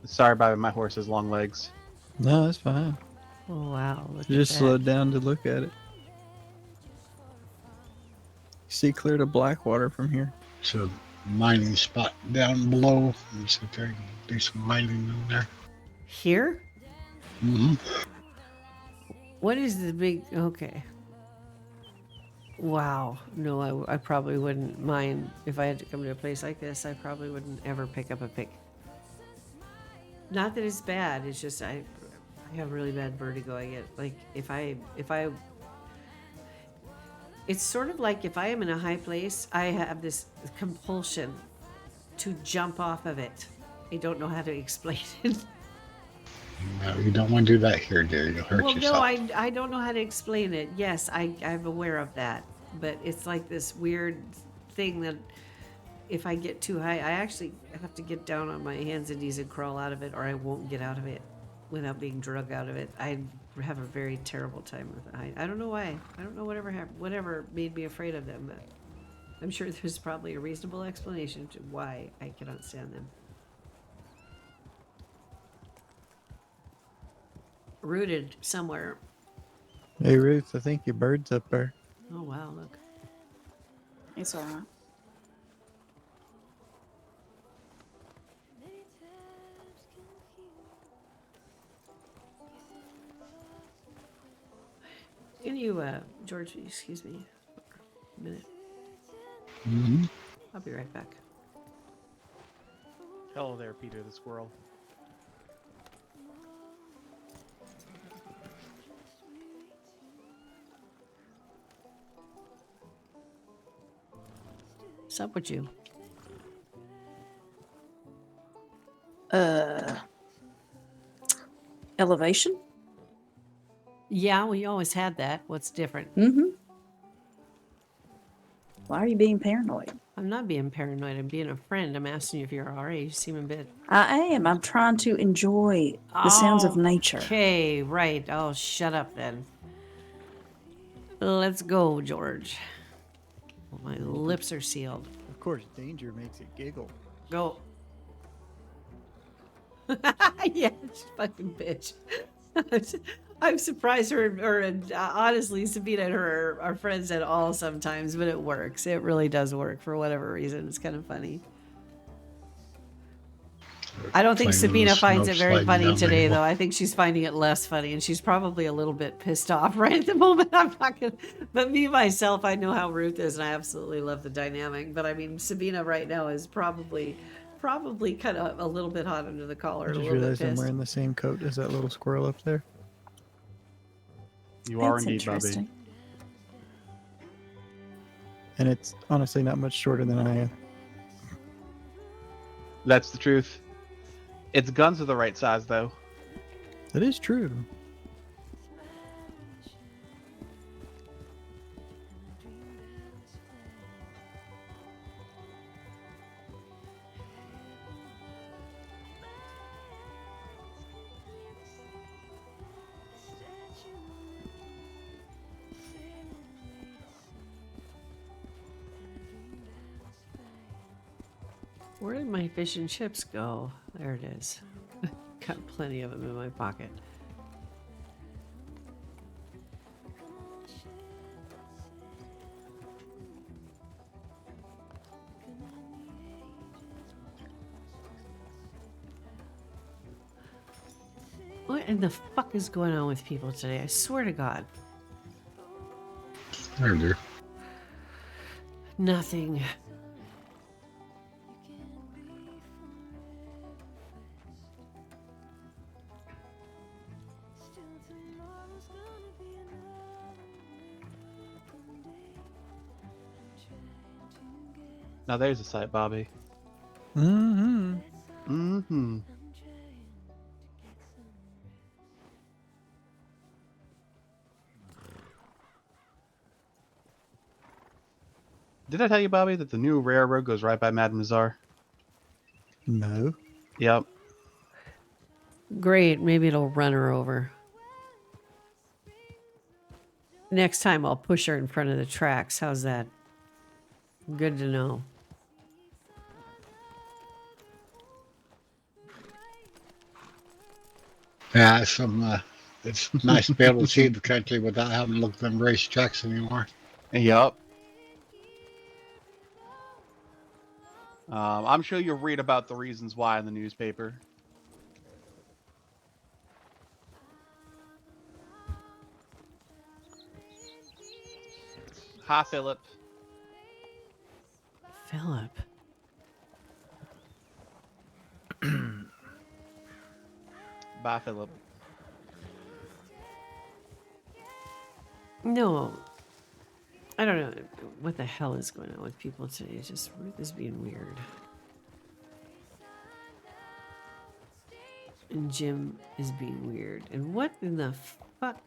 Sorry about my horse's long legs. No, that's fine. Oh, wow. Look Just at that. slowed down to look at it. See clear to Blackwater from here. It's a mining spot down below. You sit there and do some mining in there. Here? Mm-hmm. What is the big... Okay. Wow. No, I probably wouldn't mind if I had to come to a place like this. I probably wouldn't ever pick up a pick. Not that it's bad. It's just I have really bad vertigo. I get like if I it's sort of like if I am in a high place, I have this compulsion to jump off of it. I don't know how to explain it. No, you don't want to do that here, dear. You'll hurt Well, yourself. no, I don't know how to explain it. Yes, I'm aware of that. But it's like this weird thing that if I get too high, I actually have to get down on my hands and knees and crawl out of it, or I won't get out of it without being drugged out of it. I have a very terrible time with the height. I don't know why. I don't know whatever made me afraid of them, but I'm sure there's probably a reasonable explanation to why I cannot stand them. Rooted somewhere. Hey, Ruth, I think your bird's up there. Oh wow, look. It's all right. Can you, George, excuse me a minute? Mm-hmm. I'll be right back. Hello there, Peter the squirrel. What's up with you? Elevation? Yeah, we always had that. What's different? Mm-hmm. Why are you being paranoid? I'm not being paranoid. I'm being a friend. I'm asking you if you're all right. You seem a bit. I am. I'm trying to enjoy the sounds of nature. Okay, right. Oh, shut up then. Let's go, George. My lips are sealed. Of course, danger makes it giggle. Go. Yeah, she's fucking bitch. I'm surprised honestly, Sabina and her are friends at all sometimes, but it works. It really does work for whatever reason. It's kind of funny. I don't think Playing with Sabina the finds snow it very sliding funny down the today, hill. though. I think she's finding it less funny, and she's probably a little bit pissed off right at the moment. I'm not gonna, but me myself, I know how Ruth is, and I absolutely love the dynamic. But I mean, Sabina right now is probably kind of a little bit hot under the collar, I a just little bit realized I'm pissed. wearing the same coat as that little squirrel up there. You are That's indeed, Bubby. interesting. And it's honestly not much shorter than I am. That's the truth. Its guns are the right size, though. That is true. Where did my fish and chips go? There it is. Got plenty of them in my pocket. What in the fuck is going on with people today? I swear to God. There, dear. Nothing. Now there's a sight, Bobby. Mm-hmm. Mm-hmm. Did I tell you, Bobby, that the new railroad goes right by Mademoiselle? No. Yep. Great. Maybe it'll run her over. Next time I'll push her in front of the tracks. How's that? Good to know. Yeah, it's nice to be able to see the country without having to look at them race tracks anymore. Yep. I'm sure you'll read about the reasons why in the newspaper. Hi, Philip. Philip. Bye, Philip. No. I don't know what the hell is going on with people today. It's just Ruth is being weird. And Jim is being weird. And what in the fuck?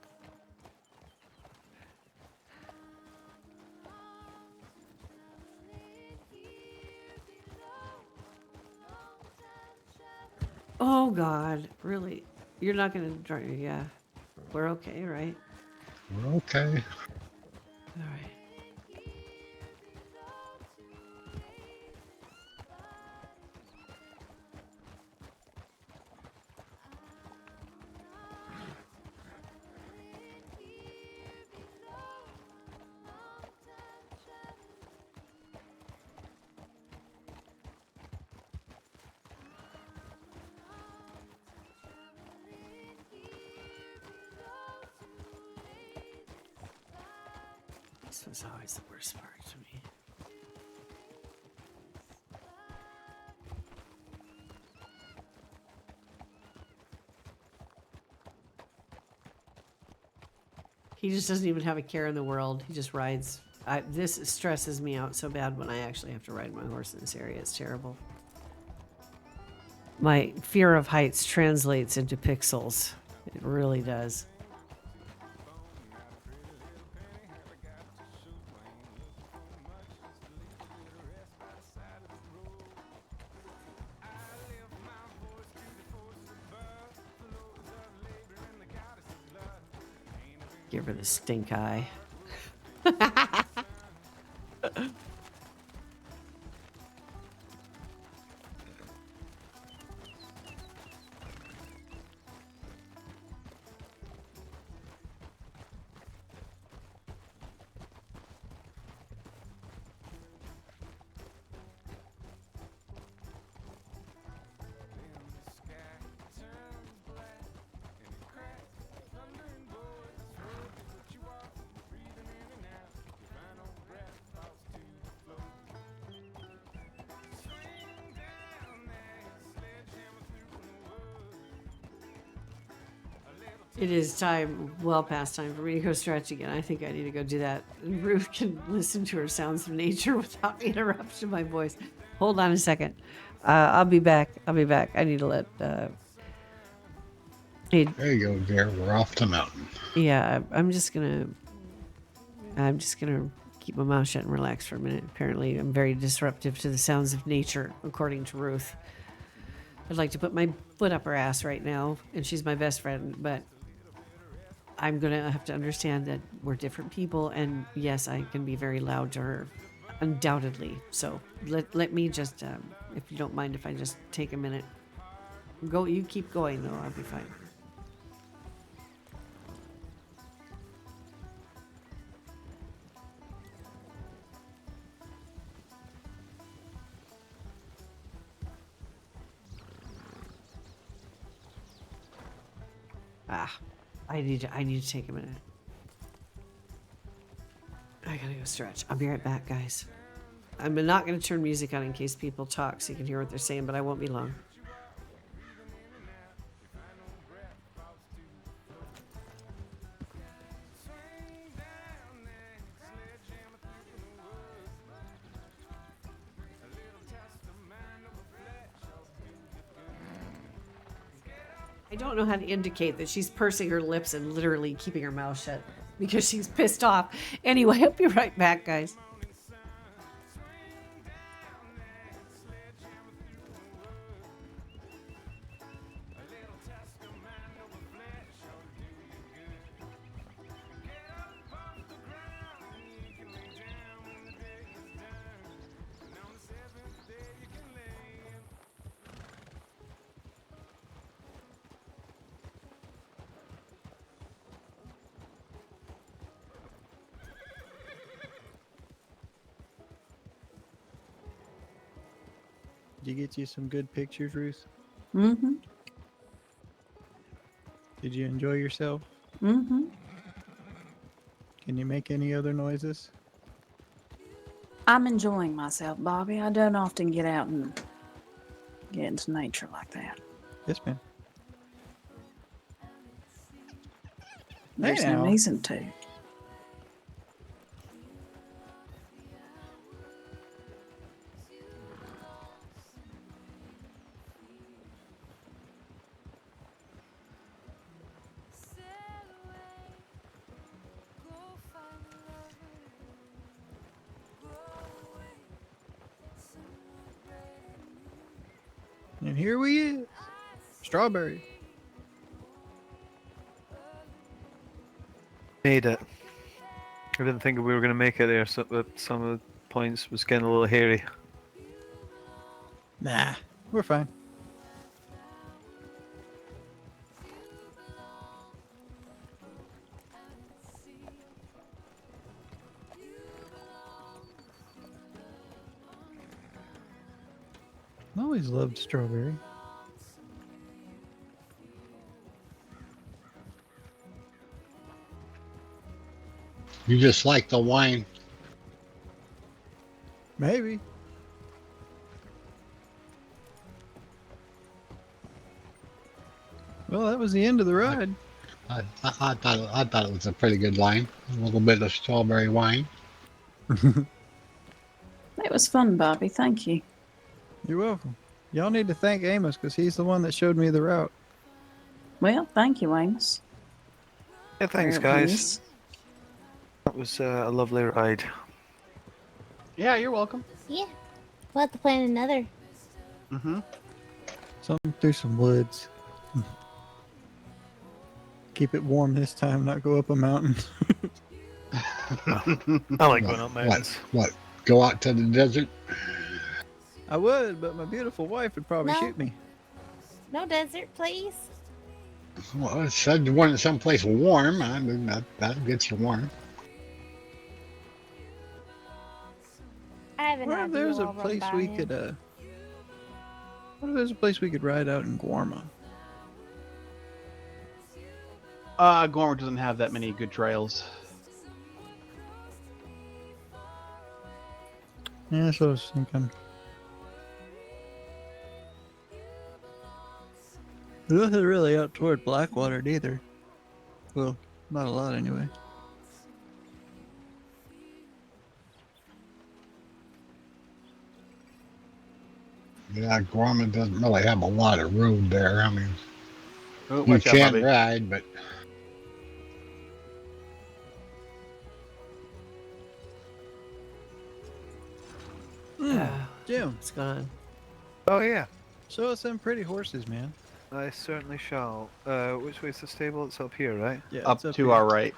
Oh God, really? You're not gonna drive? Yeah, we're okay, right? We're okay. All right. This was always the worst part to me. He just doesn't even have a care in the world. He just rides. This stresses me out so bad when I actually have to ride my horse in this area. It's terrible. My fear of heights translates into pixels. It really does. Give her the stink eye. It is time, well past time for me to go stretch again. I think I need to go do that. Ruth can listen to her sounds of nature without interrupting my voice. Hold on a second. I'll be back. I'll be back. I need to let. Hey, There you go, dear. We're off the mountain. yeah, I'm just gonna keep my mouth shut and relax for a minute. Apparently, I'm very disruptive to the sounds of nature, according to Ruth. I'd like to put my foot up her ass right now, and she's my best friend, but I'm gonna have to understand that we're different people, and yes, I can be very loud to her, undoubtedly. So let me just, if you don't mind, if I just take a minute. Go, you keep going though. I'll be fine. I need to take a minute. I gotta go stretch. I'll be right back, guys. I'm not gonna turn music on in case people talk so you can hear what they're saying, but I won't be long. I don't know how to indicate that she's pursing her lips and literally keeping her mouth shut because she's pissed off. Anyway, I'll be right back, guys. Did you get you some good pictures, Ruth? Mm-hmm. Did you enjoy yourself? Mm-hmm. Can you make any other noises? I'm enjoying myself, Bobby. I don't often get out and get into nature like that. Yes, ma'am. There's now. no reason to. And here we is. Strawberry. Made it. I didn't think we were going to make it there, so but some of the points was getting a little hairy. Nah, we're fine. I always loved strawberry. You just like the wine. Maybe. Well, that was the end of the ride. I thought it was a pretty good line. A little bit of strawberry wine. It was fun, Bobby. Thank you. You're welcome. Y'all need to thank Amos because he's the one that showed me the route. Well, thank you, Amos. Yeah, thanks, Or guys. Amos. That was a lovely ride. Yeah, you're welcome. Yeah. We'll have to plan another. Mm-hmm. Something through some woods. Keep it warm this time, not go up a mountain. I like going up mountains. What? Go out to the desert? I would, but my beautiful wife would probably No. shoot me. No desert, please. Well, it said you wanted someplace warm. I mean, that gets you warm. I have an What if idea. there's a I'll run place by we him. could what if there's a place we could ride out in Guarma? Gormer doesn't have that many good trails. Yeah, that's what I was thinking. There's nothing really out toward Blackwater either. Well, not a lot anyway. Yeah, Gorman doesn't really have a lot of road there. I mean, Oh, you watch out, can Bobby. ride, but Jim, It's gone. Oh yeah, show us them pretty horses, man. I certainly shall. Which way's the stable? It's up here, right? Yeah, Up it's to here. our right.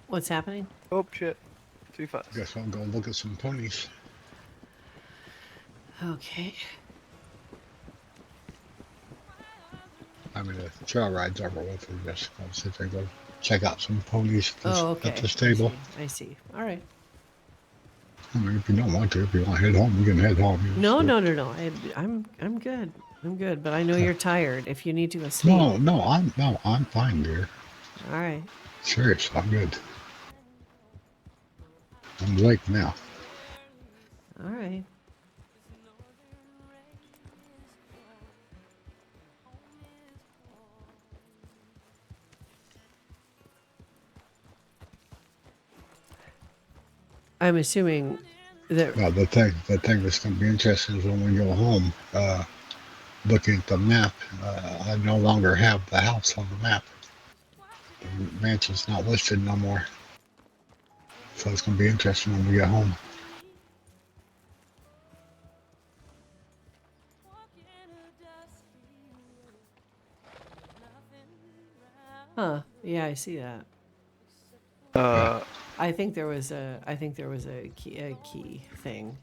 What's happening? Oh shit, too fast. I guess I'll go look at some ponies. Okay. I mean, the trail ride's over with. I guess I'll see if I go check out some ponies Oh, okay. at the stable. I see. All right. I mean, if you don't want to, if you want to head home, you can head home. You No, know, no. I'm good. I'm good. But I know you're tired. If you need to go sleep. No, I'm fine, dear. All right. Serious, I'm good. I'm awake now. All right. I'm assuming that. Well, the thing that's going to be interesting is when we go home, looking at the map, I no longer have the house on the map. The mansion's not listed no more. So it's going to be interesting when we get home. Huh. Yeah, I see that. I think there was a key thing.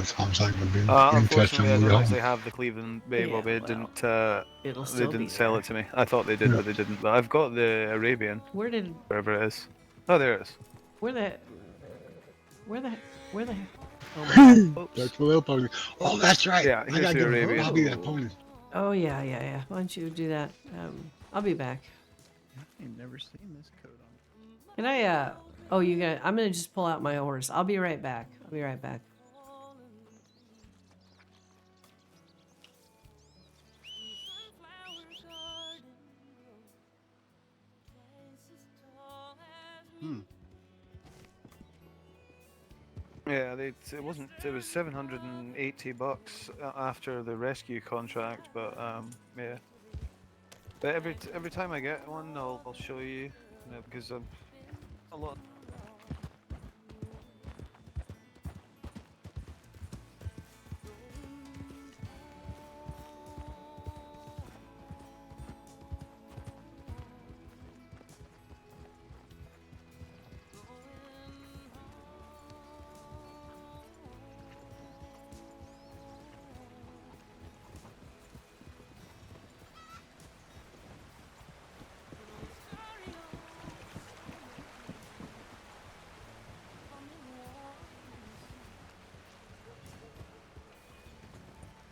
Sounds like it'll be interesting Unfortunately, I when we don't get actually home. have the Cleveland Bay, Yeah, Bobby. It well, didn't. It'll They still be didn't sell there. it to me. I thought they did, Yeah. but they didn't. But I've got the Arabian, Where did? wherever it is. Oh, there it is. Where the? Where the? Where the? Oh my God. Oops. That's the little pony. Oh, that's right. Yeah, I here's got to the give Arabian. Bobby that pony. Oh yeah. Why don't you do that? I'll be back. I've never seen this coat on. Can I? Oh, you gonna? I'm gonna just pull out my horse. I'll be right back. I'll be right back. Yeah, it wasn't. It was $780 after the rescue contract, but yeah. But every time I get one, I'll show you, you know, because I'm a lot.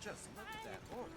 Just look at that horse.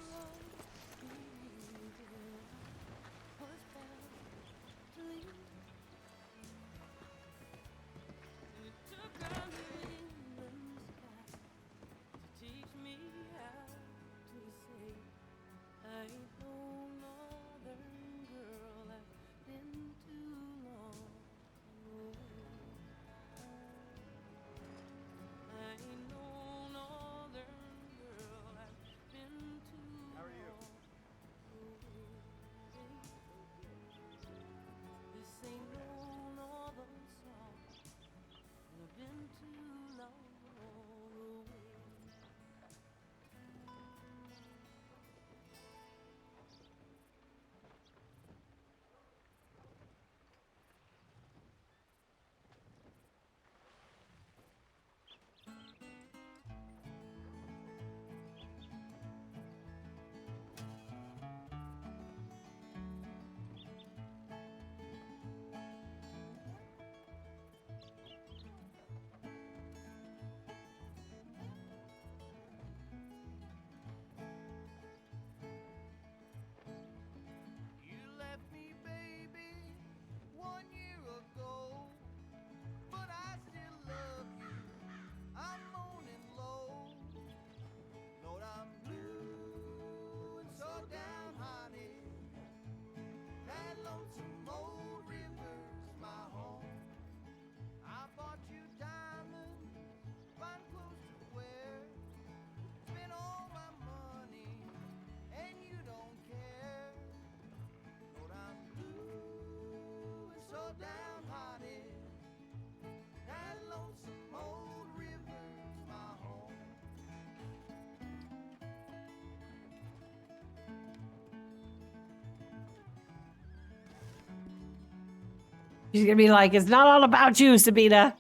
She's gonna be like, "It's not all about you, Sabina."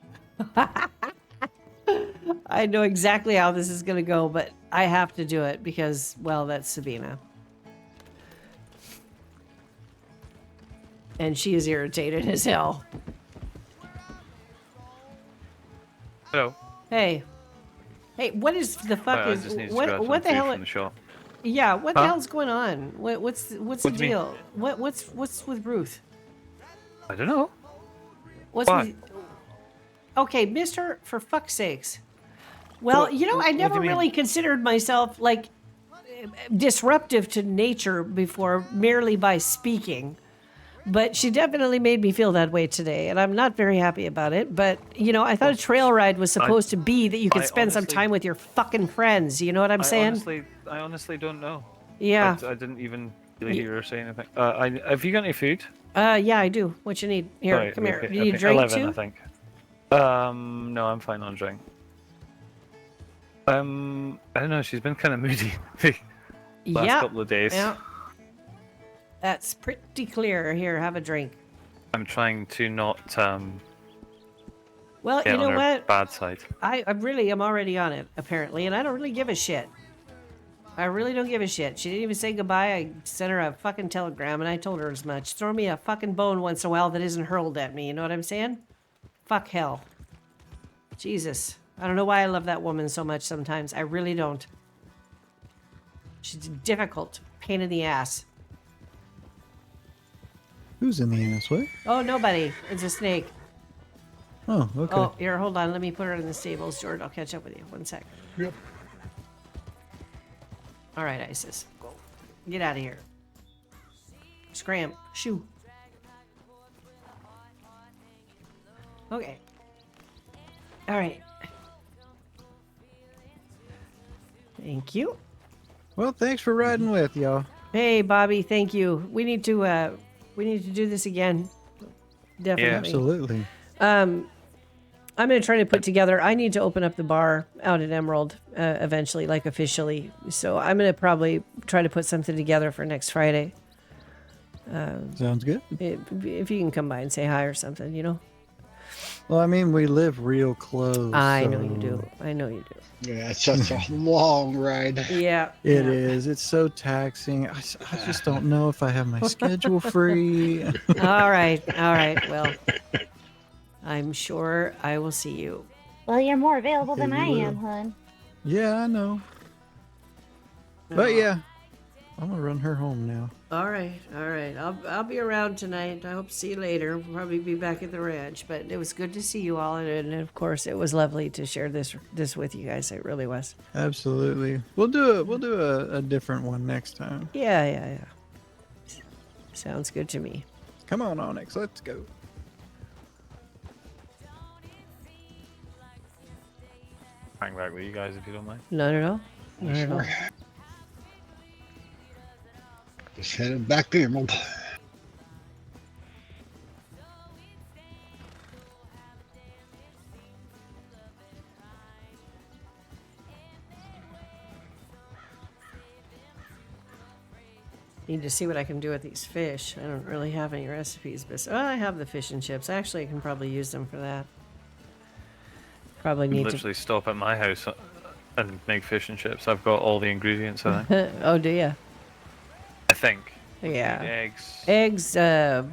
I know exactly how this is gonna go, but I have to do it because, well, that's Sabina. And she is irritated as hell. Hello. Hey. Hey, what is the fuck I is just needed to what grab some what the food hell from the shop. Yeah, what the Huh? hell's going on? What's the What do you mean? deal? What's with Ruth? I don't know. What's Why? with Okay, mister, for fuck's sakes. Well, What- I what do never you mean? really considered myself like disruptive to nature before merely by speaking. But she definitely made me feel that way today, and I'm not very happy about it. But, I thought a trail ride was supposed to be that you could I spend some honestly- time with your fucking friends. You know what I'm saying? I honestly don't know. Yeah. I didn't even really hear her say anything. Have you got any food? Yeah, I do. What you need? Here, Right, come here. okay, You need a okay, drink 11, too? I think. No, I'm fine on drink. I don't know. She's been kind of moody last Yeah. couple of days. Yeah. That's pretty clear. Here, have a drink. I'm trying to not Well, get you know on her what? bad side. I really am already on it, apparently, and I don't really give a shit. I really don't give a shit. She didn't even say goodbye. I sent her a fucking telegram, and I told her as much. Throw me a fucking bone once in a while that isn't hurled at me. You know what I'm saying? Fuck hell. Jesus. I don't know why I love that woman so much sometimes. I really don't. She's a difficult pain in the ass. Who's in the ass? What? Oh, nobody. It's a snake. Oh, okay. Oh, here, hold on. Let me put her in the stables, George. I'll catch up with you. 1 sec. Yep. All right, Isis. Go. Get out of here. Scram. Shoo. Okay. All right. Thank you. Well, thanks for riding with y'all. Hey, Bobby. Thank you. We need to do this again. Definitely. Absolutely. I'm going to try to put together, I need to open up the bar out at Emerald eventually, like officially. So I'm going to probably try to put something together for next Friday. Sounds good. If you can come by and say hi or something, Well, I mean, we live real close. I know you so do. I know you do. Yeah, it's such a long ride. Yeah. It is. It's so taxing. I just don't know if I have my schedule free. All right. All right. Well, I'm sure I will see you. Well, you're more available Okay, than I you am, will. hun. Yeah, I know. But yeah, I'm gonna run her home now. All right. All right. I'll be around tonight. I hope to see you later. We'll probably be back at the ranch. But it was good to see you all, and of course, it was lovely to share this with you guys. It really was. Absolutely. We'll do a different one next time. Yeah. Sounds good to me. Come on, Onyx. Let's go. Hang back with you guys if you don't mind. Not at all. Not at all. Just headed back to Emerald. Need to see what I can do with these fish. I don't really have any recipes, but I have the fish and chips. Actually, I can probably use them for that. Probably need Literally stop at my house and make fish and chips. I've got all the ingredients, I think. to. Oh, do ya? I think. Yeah. Eggs. Eggs. Salt.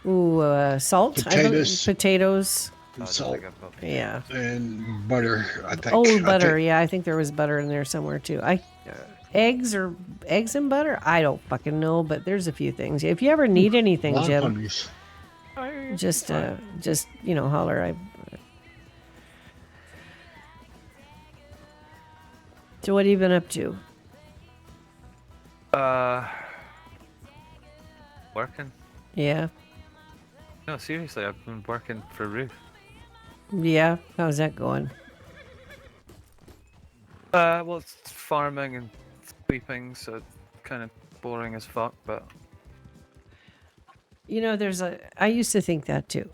I believe. Potatoes. Potatoes. I don't Salt think I've got- Yeah. and butter, I think. Oh, I butter. think- Yeah, I think there was butter in there somewhere too. Eggs and butter. I don't fucking know, but there's a few things. If you ever need anything, Lot of Jim, honeys. just holler. So what have you been up to? Working. Yeah. No, seriously, I've been working for Ruth. Yeah. How's that going? Well, it's farming and sweeping, so it's kind of boring as fuck, but I used to think that too.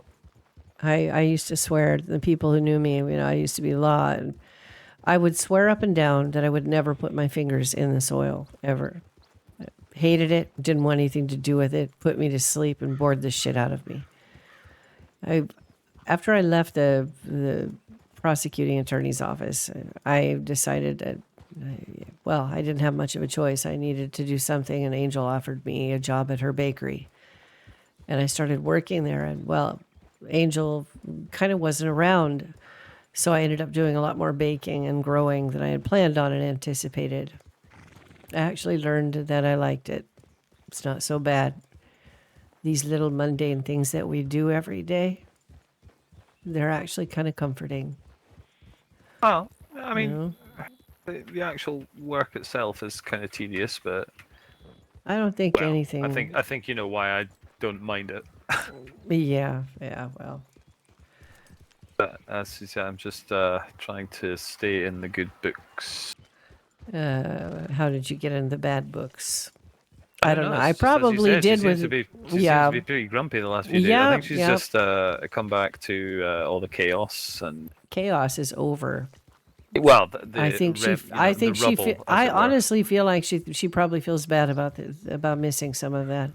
I used to swear to the people who knew me, I used to be law, and I would swear up and down that I would never put my fingers in the soil, ever. hated it, didn't want anything to do with it, put me to sleep, and bored the shit out of me. After I left the prosecuting attorney's office, I decided that, well, I didn't have much of a choice. I needed to do something, and Angel offered me a job at her bakery. And I started working there, and, well, Angel kind of wasn't around, so I ended up doing a lot more baking and growing than I had planned on and anticipated. I actually learned that I liked it. It's not so bad. These little mundane things that we do every day, they're actually kind of comforting. Well, I mean, You know? the actual work itself is kind of tedious, but I don't think well, anything. I think you know why I don't mind it. Yeah, well. But as you say, I'm just trying to stay in the good books. How did you get in the bad books? I don't know. it's I just, as you probably said, did she with. seems Yeah. to be pretty grumpy the last few days. Yeah, I think she's yeah. just come back to all the chaos and Chaos is over. well, the I think she. rev, you know, I the think she. rubble, as I it were. honestly feel like she probably feels bad about missing some of that.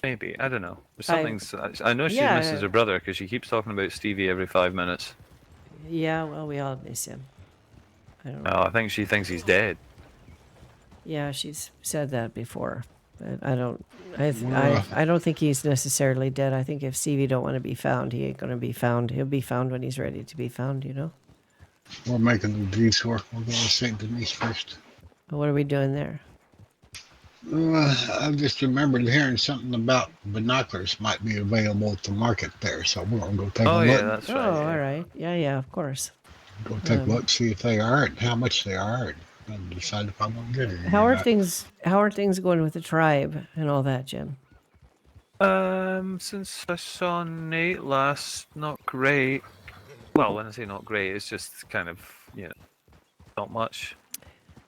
Maybe I don't know. There's I- something's. I know she yeah. misses her brother because she keeps talking about Stevie every 5 minutes. Yeah, well, we all miss him. I don't know. No, I think she thinks he's dead. Yeah, she's said that before. But I don't. Well, I don't think he's necessarily dead. I think if Stevie don't want to be found, he ain't gonna be found. He'll be found when he's ready to be found. You know. we're making the detour. We'll go to St. Denis first. What are we doing there? I just remembered hearing something about binoculars might be available at the market there, so we're gonna go take Oh a yeah, look. that's Oh, right. all Yeah. right. Yeah, of course. Go take a look, see if they are and how much they are, and decide if I'm gonna get it. How are things? How are things going with the tribe and all that, Jim? Since I saw Nate last, not great. Well, when I say not great, it's just kind of not much.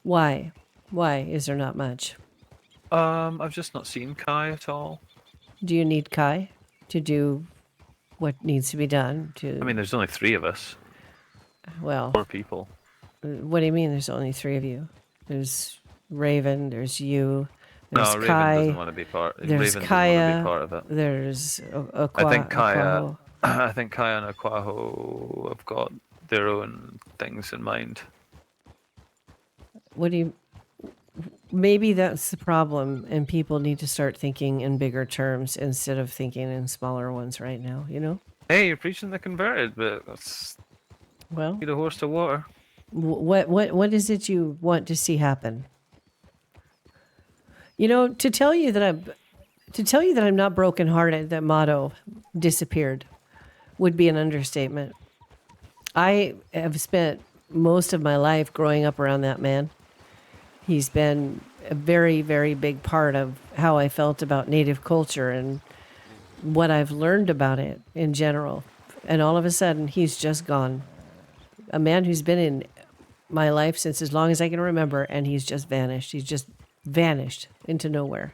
Why? Why is there not much? I've just not seen Kai at all. Do you need Kai to do what needs to be done? To I mean, there's only 3 of us, well, 4 people. what do you mean? There's only 3 of you. There's Raven. There's you. There's No, Raven Kai. doesn't want to be part. There's Raven doesn't want to Kaya. be part of it. There's I think Kaya. Aquaho. I think Kaya and Aquaho have got their own things in mind. What do you? Maybe that's the problem, and people need to start thinking in bigger terms instead of thinking in smaller ones right now. You know. Hey, you're preaching the converted, but that's Well, lead a horse to water. what is it you want to see happen? You know, to tell you that I'm not brokenhearted, that motto disappeared would be an understatement. I have spent most of my life growing up around that man. He's been a very, very big part of how I felt about Native culture and what I've learned about it in general. And all of a sudden, he's just gone. A man who's been in my life since as long as I can remember, and he's just vanished. He's just vanished into nowhere.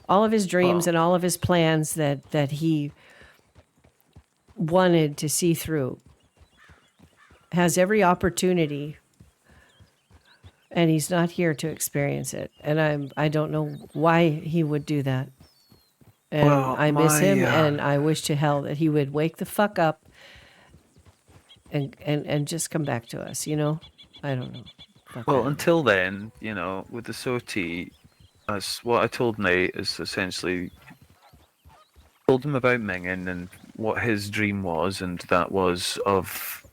All of his dreams and all of his plans that he wanted to see through has every opportunity, and he's not here to experience it. And I don't know why he would do that. And Well, I miss him, my, and I wish to hell that he would wake the fuck up and just come back to us. You know, I don't know. Fuck Well, that. until then, with the SOTI, as what I told Nate is essentially told him about Mingen and what his dream was, and that was of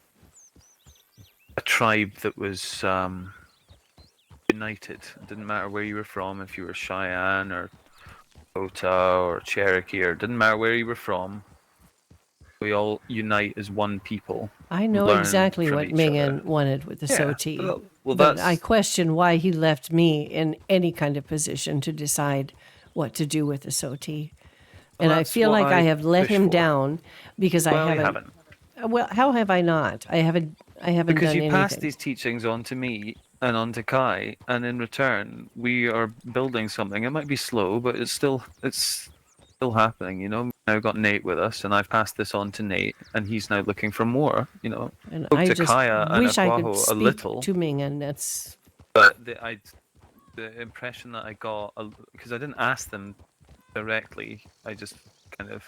a tribe that was united. It didn't matter where you were from, if you were Cheyenne or Ota or Cherokee, or it didn't matter where you were from. We all unite as one people. I know learn exactly from what each Mingen other. wanted with the Yeah, SOTI. well, but that's I question why he left me in any kind of position to decide what to do with the SOTI. And I that's feel what like I have let push him for. down because Well, I you haven't. haven't. Well, how have I not? I haven't Because done you anything. passed these teachings on to me and on to Kai, and in return, we are building something. It might be slow, but it's still happening. Now we've got Nate with us, and I've passed this on to Nate, and he's now looking for more. And Spoke I to just Kaya and wish I could Aquaho a speak little, to Mingen. That's but the impression that I got, because I didn't ask them directly, I just kind of,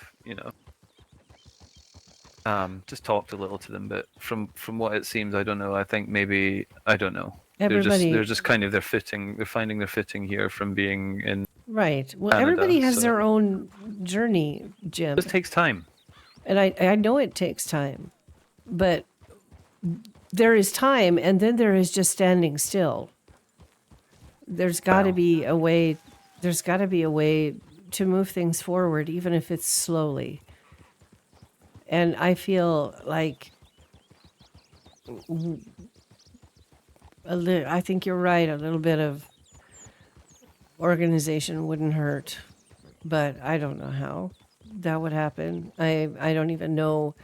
just talked a little to them. But from what it seems, I don't know. I think maybe I don't know. Everybody, They're just kind of they're finding their fitting here from being in right. Well, Canada. everybody has So their own journey, Jim. it just takes time. And I know it takes time, but there is time, and then there is just standing still. There's got to Wow. be a way. There's got to be a way to move things forward, even if it's slowly. And I feel like I think you're right. A little bit of organization wouldn't hurt, but I don't know how that would happen. I don't even know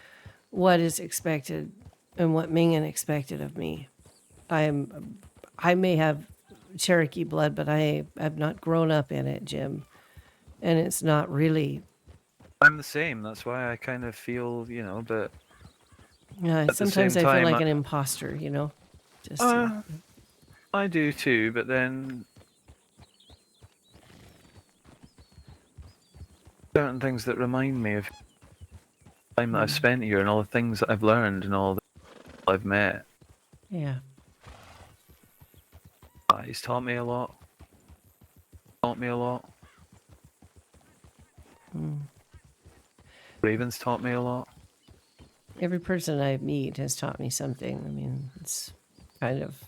what is expected and what Mingen expected of me. I may have Cherokee blood, but I have not grown up in it, Jim. And it's not really. I'm the same. That's why I kind of feel, but Yeah, at the sometimes same I feel time, like an imposter, Just I do too. But then certain things that remind me of the time that I've spent here and all the things that I've learned and all the people I've met. yeah. He's taught me a lot. Taught me a lot. Raven's taught me a lot. Every person I meet has taught me something. I mean, it's kind of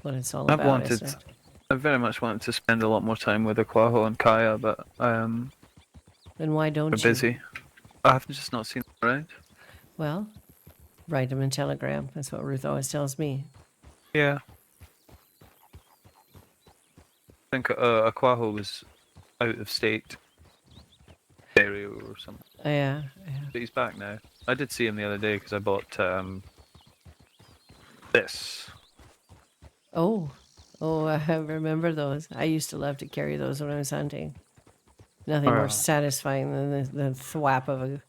what it's all about, isn't it? I very much wanted to spend a lot more time with Aquaho and Kaya, but Then why don't we're you? busy. I've just not seen them around. Well, write them a telegram. That's what Ruth always tells me. Yeah. I think Aquaho was out of state area or something. Yeah. But he's back now. I did see him the other day because I bought this. Oh, I remember those. I used to love to carry those when I was hunting. Nothing more satisfying than the thwap of a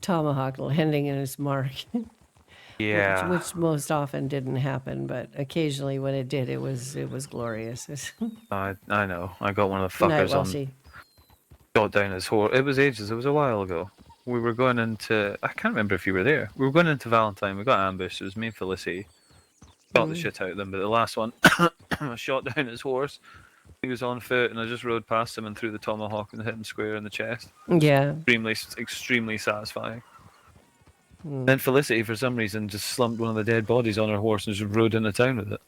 tomahawk landing in its mark. Yeah. which most often didn't happen, but occasionally when it did, it was glorious. I know. I got one of the Good night, fuckers on. Welshie. Got down his horse. It was ages. It was a while ago. We were going into. I can't remember if you were there. We were going into Valentine. We got ambushed. It was me and Felicity. Got the shit out of them. But the last one, I shot down his horse. He was on foot, and I just rode past him and threw the tomahawk and hit him square in the chest. Yeah. Extremely satisfying. Then Felicity, for some reason, just slumped one of the dead bodies on her horse and just rode into town with it.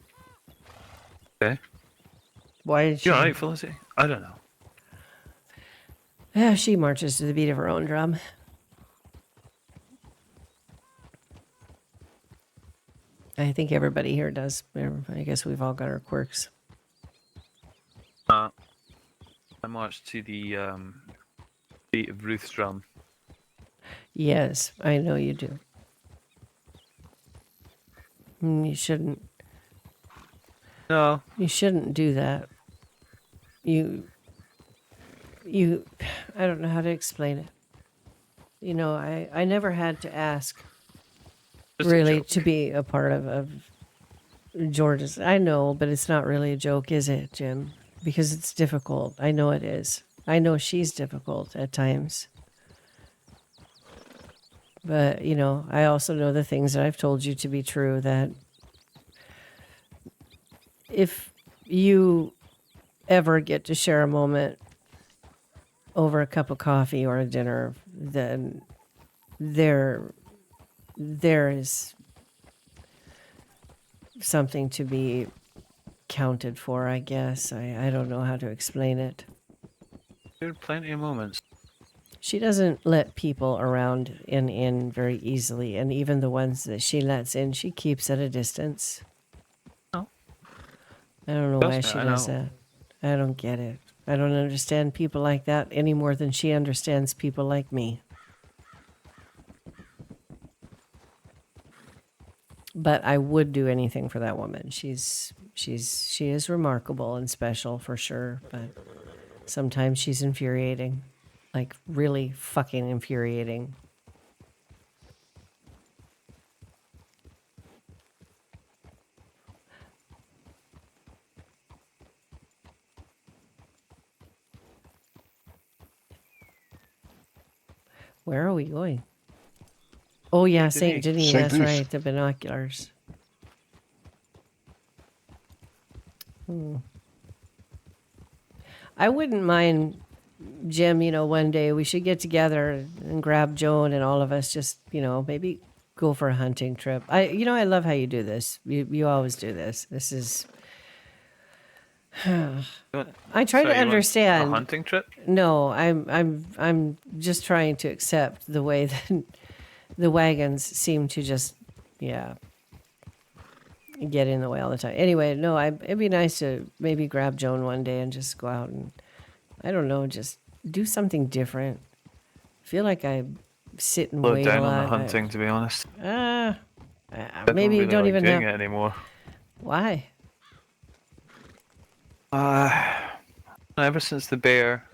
Okay. Why did she? You alright, Felicity? I don't know. Yeah, she marches to the beat of her own drum. I think everybody here does. I guess we've all got our quirks. I marched to the beat of Ruth's drum. Yes, I know you do. You shouldn't. No. You shouldn't do that. You. I don't know how to explain it. I never had to ask. Just really to be a part of George's. I know, but it's not really a joke, is it, Jim? Because it's difficult. I know it is. I know she's difficult at times. But, I also know the things that I've told you to be true, that if you ever get to share a moment over a cup of coffee or a dinner, then there is something to be counted for, I guess. I don't know how to explain it. There are plenty of moments. She doesn't let people around in very easily, and even the ones that she lets in, she keeps at a distance. No. I don't know why she does that. I don't get it. I don't understand people like that any more than she understands people like me. But I would do anything for that woman. She is remarkable and special for sure, but sometimes she's infuriating. Like really fucking infuriating. Where are we going? Oh yeah, Saint Denis. Saint That's Denis. right. The binoculars. I wouldn't mind, Jim. One day we should get together and grab Joan and all of us. Just maybe go for a hunting trip. I love how you do this. You always do this. This is. I try to Sorry, you want understand. a hunting trip? No, I'm just trying to accept the way that the wagons seem to just get in the way all the time. Anyway, no, it'd be nice to maybe grab Joan one day and just go out and I don't know, just do something different. I feel like I sit and Slow wait down a on the lot. hunting, to be honest. I don't maybe you really don't like even doing have. it anymore. Why? Ever since the bear,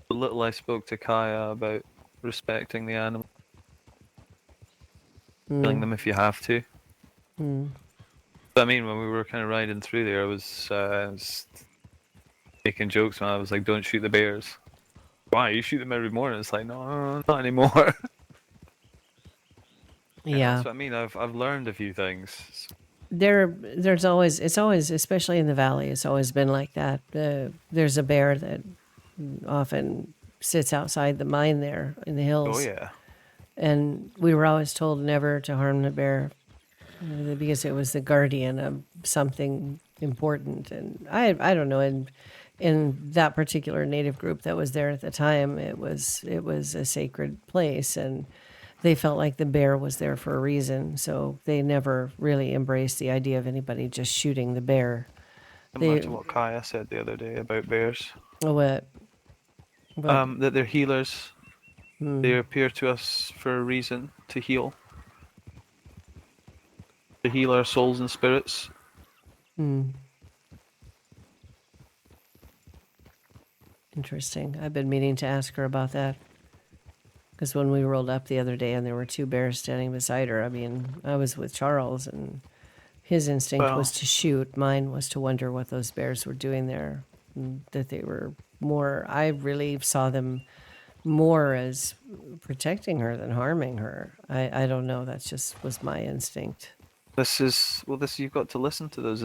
the little I spoke to Kaya about respecting the animal, killing them if you have to. But I mean, when we were kind of riding through there, I was making jokes when I was like, "Don't shoot the bears." Why? You shoot them every morning. It's like, no, not anymore. Yeah. That's what I mean. I've learned a few things. It's always, especially in the valley, it's always been like that. There's a bear that often sits outside the mine there in the hills. Oh yeah. And we were always told never to harm the bear because it was the guardian of something important. And I don't know, in that particular native group that was there at the time, it was a sacred place, and they felt like the bear was there for a reason. So they never really embraced the idea of anybody just shooting the bear. Similar to what Kaya said the other day about bears. What? That they're healers. They appear to us for a reason, to heal. To heal our souls and spirits. Interesting. I've been meaning to ask her about that. Because when we rolled up the other day and there were two bears standing beside her, I mean, I was with Charles and his instinct was to shoot. Mine was to wonder what those bears were doing there. That they were more, I really saw them more as protecting her than harming her. I don't know. That just was my instinct. You've got to listen to those.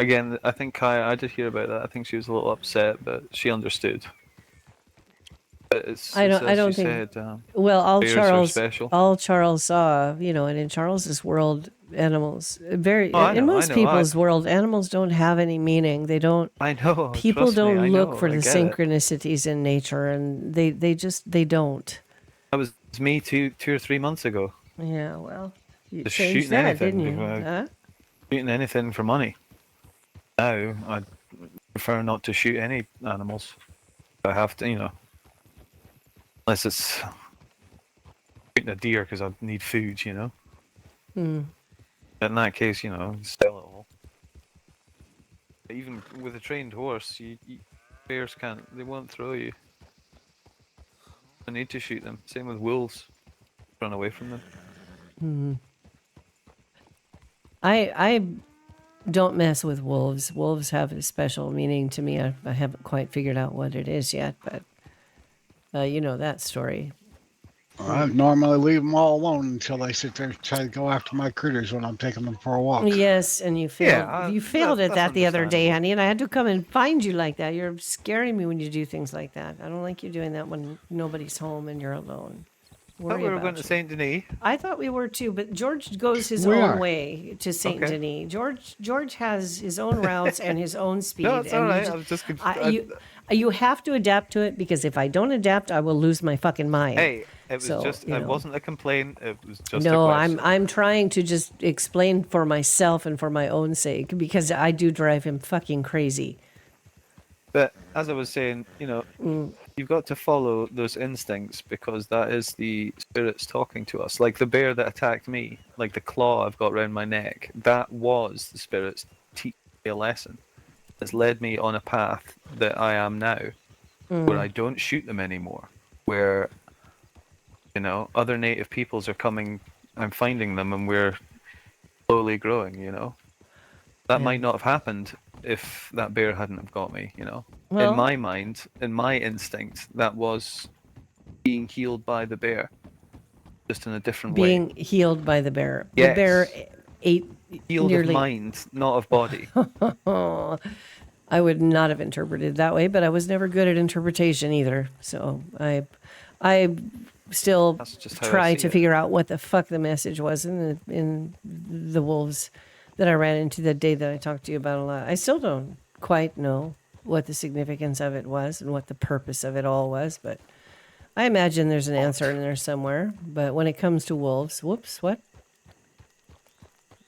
Again, I think Kaya, I did hear about that. I think she was a little upset, but she understood. But I don't think. Said, well, all special. Charles saw, and in Charles's world, animals I in know, most people's world, animals don't have any meaning. They don't. I know. People trust me, don't I look know, for I the get it. synchronicities in nature, and they don't. That was me 2 or 3 months ago. Yeah, well, you Just changed shooting that, anything, didn't you? Huh? Shooting anything for money. Now I prefer not to shoot any animals. I have to, unless it's shooting a deer because I need food, But in that case, sell it all. Even with a trained horse, bears they won't throw you. I need to shoot them. Same with wolves. Run away from them. I don't mess with wolves. Wolves have a special meaning to me. I haven't quite figured out what it is yet, but you know that story. I normally leave them all alone until they sit there and try to go after my critters when I'm taking them for a walk. Yes, and you failed. Yeah, You failed at that's that the other day, understandable. honey, and I had to come and find you like that. You're scaring me when you do things like that. I don't like you doing that when nobody's home and you're alone. I thought we were about going to you. Saint Denis. I thought we were too, but George goes his We own are. way to Saint Okay. Denis. George has his own routes and his own speed. No, it's and all you right. ju- I was just you have to adapt to it because if I don't adapt, I will lose my fucking mind. Hey, it was So, just. you It know. wasn't a complaint. It was just No, a question. I'm trying to just explain for myself and for my own sake because I do drive him fucking crazy. But as I was saying, you've got to follow those instincts because that is the spirits talking to us. Like the bear that attacked me, like the claw I've got around my neck, that was the spirits teaching me a lesson. It's led me on a path that I am now, where I don't shoot them anymore. Where, other native peoples are coming, I'm finding them, and we're slowly growing, That might not have happened if that bear hadn't have got me. You know, Well, in my mind, in my instinct, that was being healed by the bear, just in a different way. being healed by the bear. The Yes. bear ate Healed of nearly. mind, not of body. I would not have interpreted that way, but I was never good at interpretation either. So I still That's just how I try see to it. figure out what the fuck the message was in the wolves that I ran into the day that I talked to you about a lot. I still don't quite know what the significance of it was and what the purpose of it all was, but I imagine there's an answer in there somewhere. But when it comes to wolves, whoops, what?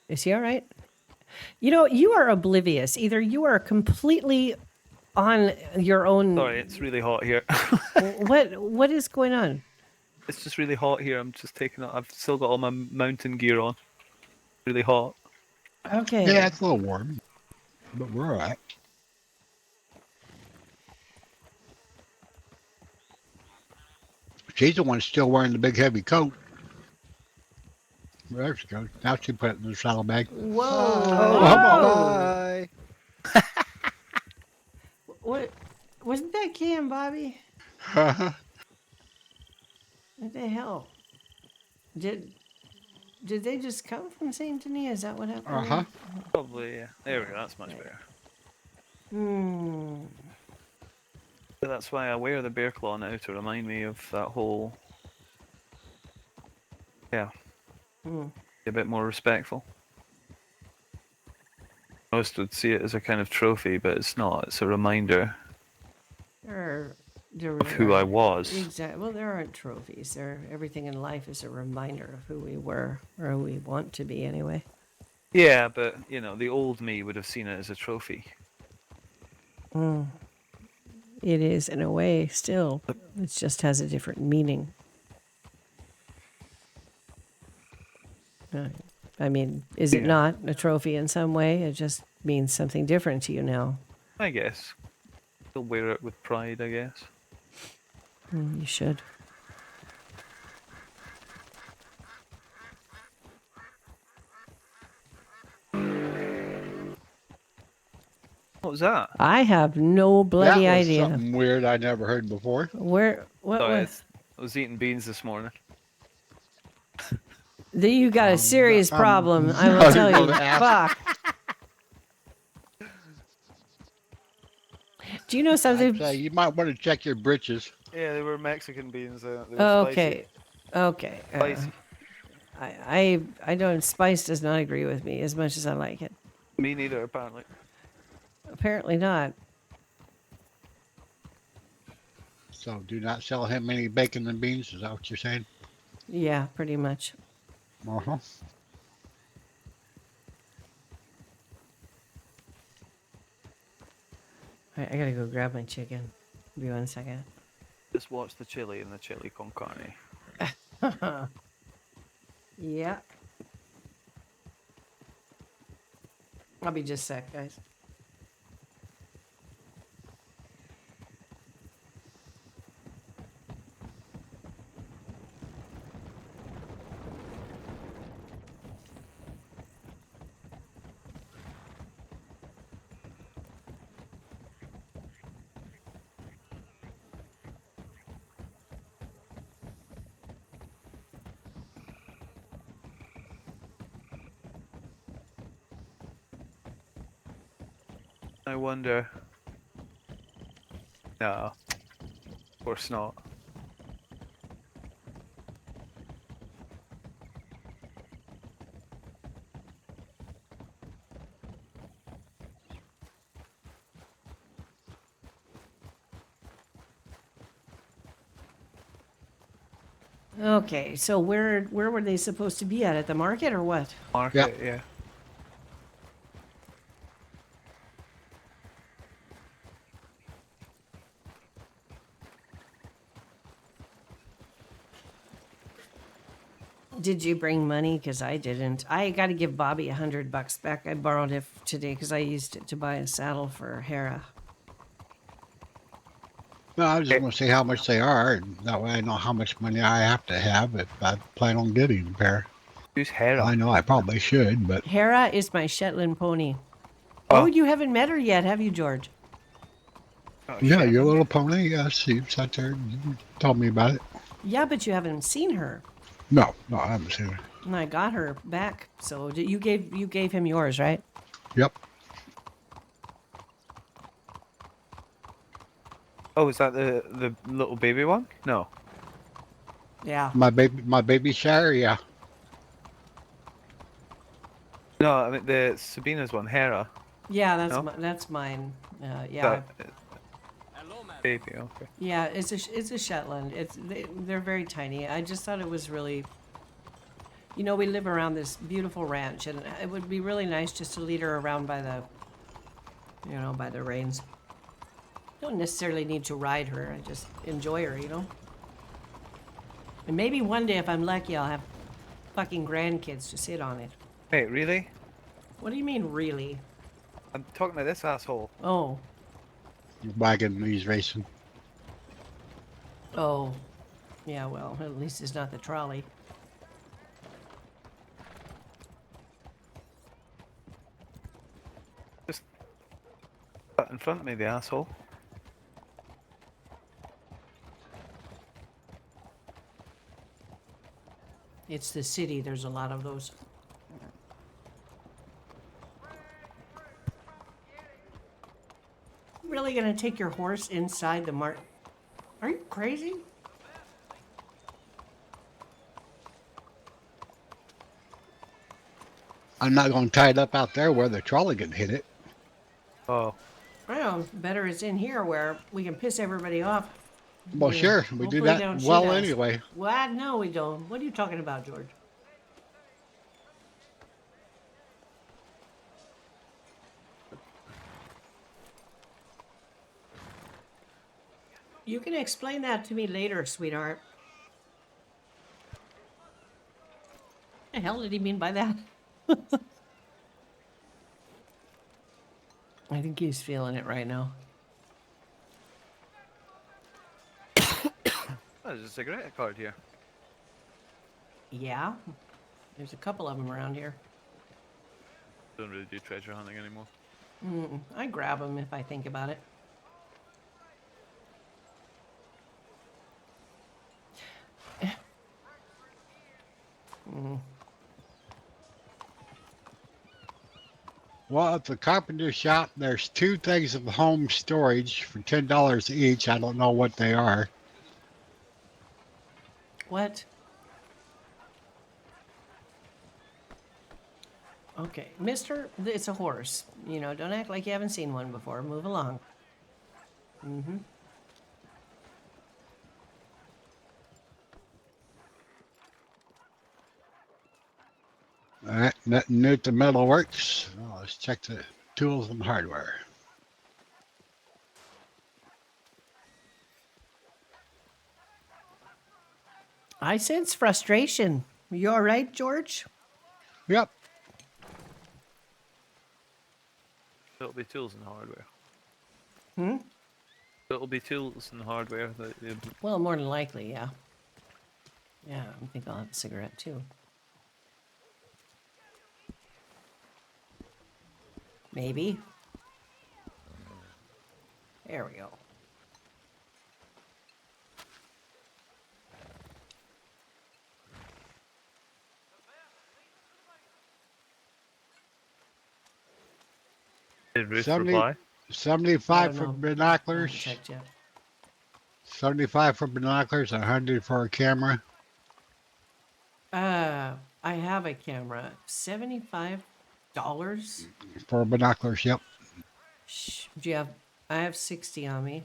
Is he all right? You know, you are oblivious. Either you are completely on your own. Sorry, it's really hot here. What is going on? It's just really hot here. I'm just taking it. I've still got all my mountain gear on. Really hot. Okay. Yeah, it's a little warm, but we're all right. She's the one still wearing the big heavy coat. There she goes. Now she put it in the saddlebag. Whoa. Bye. What? Wasn't that Kay and Bobby? What the hell? Did they just come from Saint Denis? Is that what happened? Uh-huh. Probably, yeah. There we go. That's much better. But that's why I wear the bear claw now, to remind me of that whole. Yeah. Be a bit more respectful. Most would see it as a kind of trophy, but it's not. It's a reminder of who I was. Exactly. Well, there aren't trophies. Everything in life is a reminder of who we were, or who we want to be, anyway. Yeah, but you know, the old me would have seen it as a trophy. It is in a way still. It just has a different meaning. I mean, is it not a trophy in some way? It just means something different to you now. I guess. Still wear it with pride, I guess. You should. What was that? I have no bloody that was idea. something weird I never heard before. What Sorry, was? I was eating beans this morning. You got a serious problem, I will tell you. Fuck. Do you know something? I'd say you might want to check your britches. Yeah, they were Mexican beans. They were Okay. Okay. Spicy. I don't. Spice does not agree with me as much as I like it. Me neither, apparently. Apparently not. So do not sell him any bacon and beans. Is that what you're saying? Yeah, pretty much. Uh-huh. All right, I gotta go grab my chicken. Be 1 second. Just watch the chili and the chili con carne. Yeah. I'll be just a sec, guys. I wonder. No. Of course not. Okay, so where were they supposed to be at the market or what? Market, yeah. Did you bring money? Because I didn't. I got to give Bobby $100 back. I borrowed it today because I used it to buy a saddle for Hera. No, I was just going to see how much they are, and that way I know how much money I have to have if I plan on getting a pair. Who's Hera? I know I probably should, but Hera is my Shetland pony. Oh, you haven't met her yet, have you, George? Oh, Yeah, shit. your little pony. Yeah, she sat there and told me about it. Yeah, but you haven't seen her. No, I haven't seen her. And I got her back. So you gave him yours, right? Yep. Oh, is that the little baby one? No. Yeah. My baby Shire. Yeah. No, I mean the Sabina's one, Hera. Yeah, No? that's mine. Yeah. That baby, okay. Yeah, it's a Shetland. They're very tiny. I just thought it was really, we live around this beautiful ranch, and it would be really nice just to lead her around by the reins. Don't necessarily need to ride her. I just enjoy her. And maybe one day, if I'm lucky, I'll have fucking grandkids to sit on it. Wait, really? What do you mean, really? I'm talking to this asshole. Oh, Wagon he's racing. oh, yeah. Well, at least it's not the trolley. Just in front of me, the asshole. It's the city. There's a lot of those. Really gonna take your horse inside the mart? Are you crazy? I'm not going to tie it up out there where the trolley can hit it. Oh. Well, better it's in here where we can piss everybody off. Well, Yeah, sure. We do hopefully they that don't shoot well us. anyway. What? No, we don't. What are you talking about, George? You can explain that to me later, sweetheart. The hell did he mean by that? I think he's feeling it right now. Oh, there's a cigarette card here. Yeah, there's a couple of them around here. Don't really do treasure hunting anymore. I grab them if I think about it. Well, at the carpenter shop, there's 2 things of home storage for $10 each. I don't know what they are. What? Okay, mister, it's a horse. Don't act like you haven't seen one before. Move along. Mm-hmm. All right, nothing new at the metal works. Oh, let's check the tools and hardware. I sense frustration. You all right, George? Yep. It'll be tools and hardware. Hmm? It'll be tools and hardware that you... Well, more than likely, yeah. Yeah, I think I'll have a cigarette too. Maybe. There we go. Did Ruth 70 reply? I 75 don't for know. I haven't binoculars. checked yet. 75 for binoculars, 100 for a camera. I have a camera. $75? For binoculars, yep. Do you have? I have 60 on me.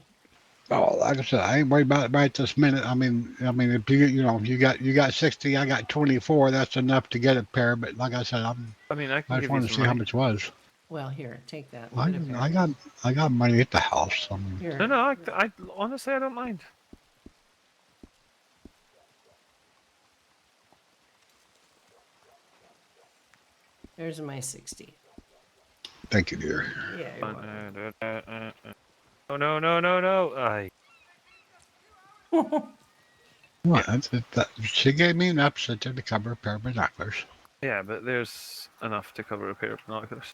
Oh, like I said, I ain't worried about it right this minute. I mean, if you got 60, I got 24. That's enough to get a pair. But like I said, I mean, I can I give just you wanted to some see how money. much it was. Well, here, take that. and get a pair. I got money at the house. I mean, Here. No, I honestly, I don't mind. There's my 60. thank you, dear. Yeah, you're welcome. Oh, no. Well, she gave me enough to cover a pair of binoculars. Yeah, but there's enough to cover a pair of binoculars.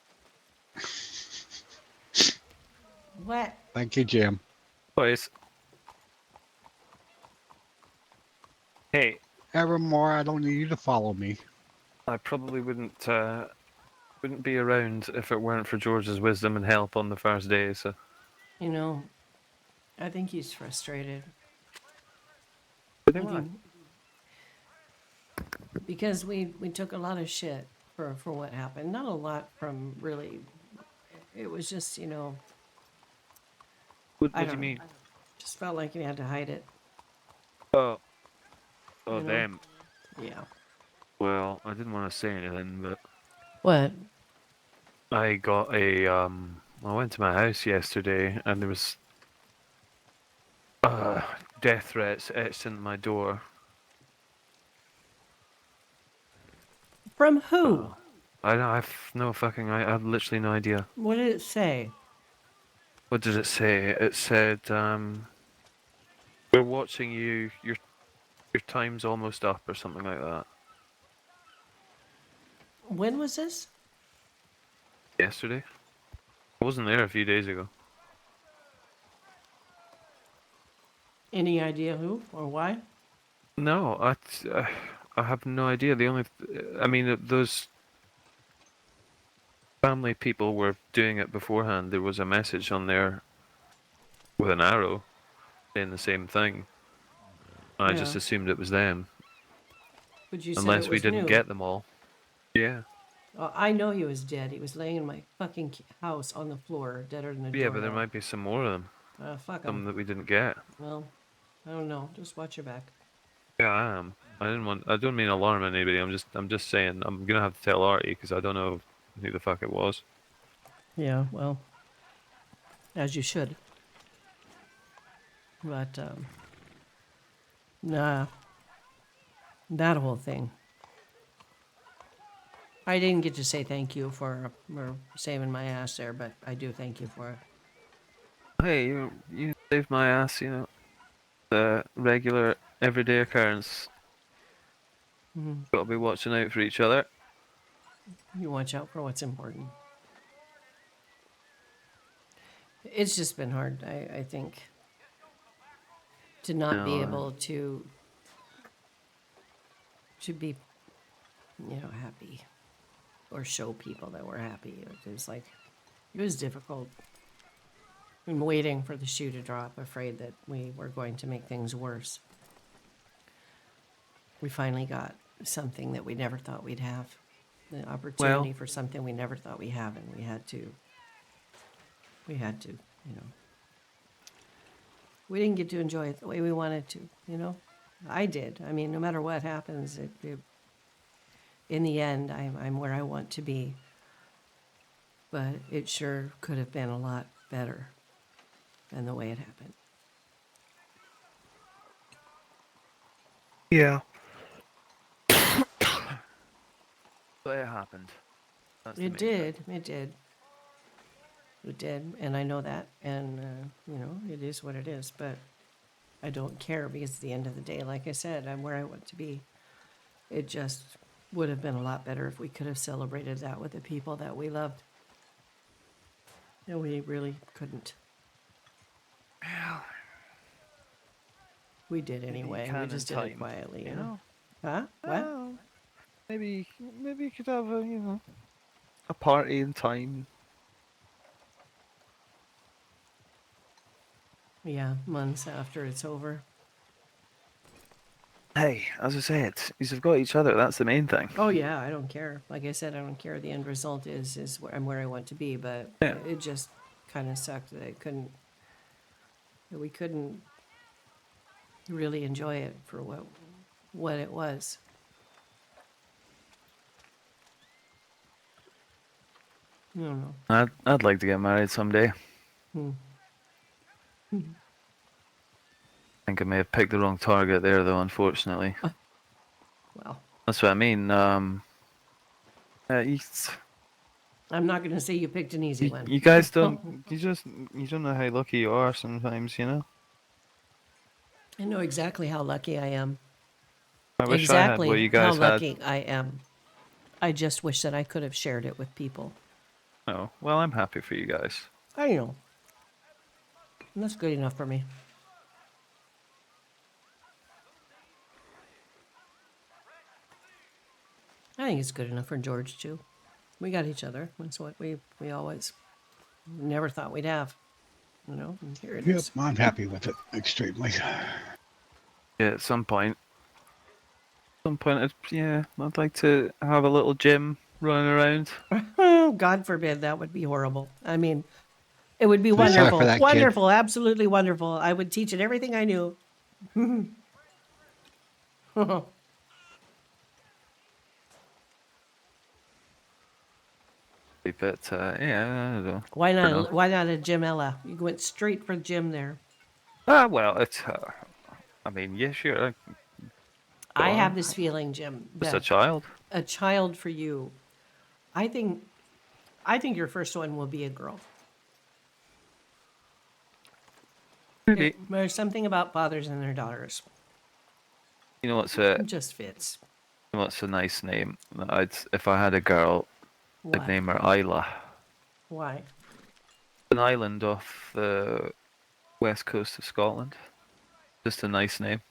What? Thank you, Jim. Boys. Hey, Evermore, I don't need you to follow me. I probably wouldn't be around if it weren't for George's wisdom and help on the first day. So You know, I think he's frustrated. pretty I much. think because we took a lot of shit for what happened. Not a lot from really. It was just, you know, What, I what do don't you know. mean? Just felt like we had to hide it. Oh, You oh, know? them. Yeah. Well, I didn't want to say anything, but What? I got a I went to my house yesterday, and there was death threats etched in my door. From who? Uh, I don't. I've no fucking. I have literally no idea. What did it say? What did it say? It said, "We're watching you. Your time's almost up," or something like that. When was this? Yesterday. I wasn't there a few days ago. Any idea who or why? No, I have no idea. The only, I mean, those family people were doing it beforehand. There was a message on there with an arrow saying the same thing. I just Yeah. assumed it was them, But you said it unless we was didn't new. get them all. Yeah, I know he was dead. He was laying in my fucking house on the floor, deader than a yeah, but there doornail. might be some more of them. Fuck Some him. that we didn't get. Well, I don't know. Just watch your back. Yeah, I am. I didn't want. I don't mean alarm anybody. I'm just saying. I'm gonna have to tell Artie because I don't know who the fuck it was. Yeah, well, as you should. But, nah, that whole thing. I didn't get to say thank you for saving my ass there, but I do thank you for it. Hey, you saved my ass. You know, the regular everyday occurrence. Mhm. Got to be watching out for each other. You watch out for what's important. It's just been hard, I think, to not be No, able to be, you know, happy or show people that we're happy. It was like, it was difficult. I'm waiting for the shoe to drop, afraid that we were going to make things worse. We finally got something that we never thought we'd have, the opportunity well, for something we never thought we have, and we had to, you know. We didn't get to enjoy it the way we wanted to, you know. I did. I mean, no matter what happens, in the end, I'm where I want to be. But it sure could have been a lot better than the way it happened. yeah. But it happened. That's the It main thing. did. It did. It did, and I know that, and you know, it is what it is. But I don't care because at the end of the day, like I said, I'm where I want to be. It just would have been a lot better if we could have celebrated that with the people that we loved. And we really couldn't. We did Maybe you anyway. We can in just did it time, quietly, you you know. know. Huh? What? Well, maybe you could have a party in time. Yeah, months after it's over. Hey, as I said, you've got each other. That's the main thing. Oh yeah, I don't care. Like I said, I don't care. The end result is where I'm where I want to be. But Yeah. it just kind of sucked that that we couldn't really enjoy it for what it was. I don't know. I'd like to get married someday. Hmm. I think I may have picked the wrong target there, though. Unfortunately, Well, that's what I mean. You, I'm not going to say you picked an easy one. you guys don't. You don't know how lucky you are sometimes. You know. I know exactly how lucky I am. I wish I had what Exactly you how guys had. lucky I am. I just wish that I could have shared it with people. Oh, well, I'm happy for you guys. I know. That's good enough for me. I think it's good enough for George too. We got each other. That's what we always never thought we'd have. You know, and here it Yep, is. I'm happy with it extremely. Yeah, at some point. I'd like to have a little gym running around. God forbid that would be horrible. I mean, it would be Feel sorry for wonderful. that kid. Wonderful, absolutely wonderful. I would teach it everything I knew. But yeah, I don't know. Why Don't know. not? Why not a Jim Ella? You went straight for Jim there. Well, it's. I mean, yeah, sure. I on. have this feeling, Jim, Just a that child. a child for you. I think your first one will be a girl. Maybe. There's something about fathers and their daughters. You know what's It just fits. a nice name? If I had a girl, I'd What? name her Isla. Why? An island off the west coast of Scotland. Just a nice name.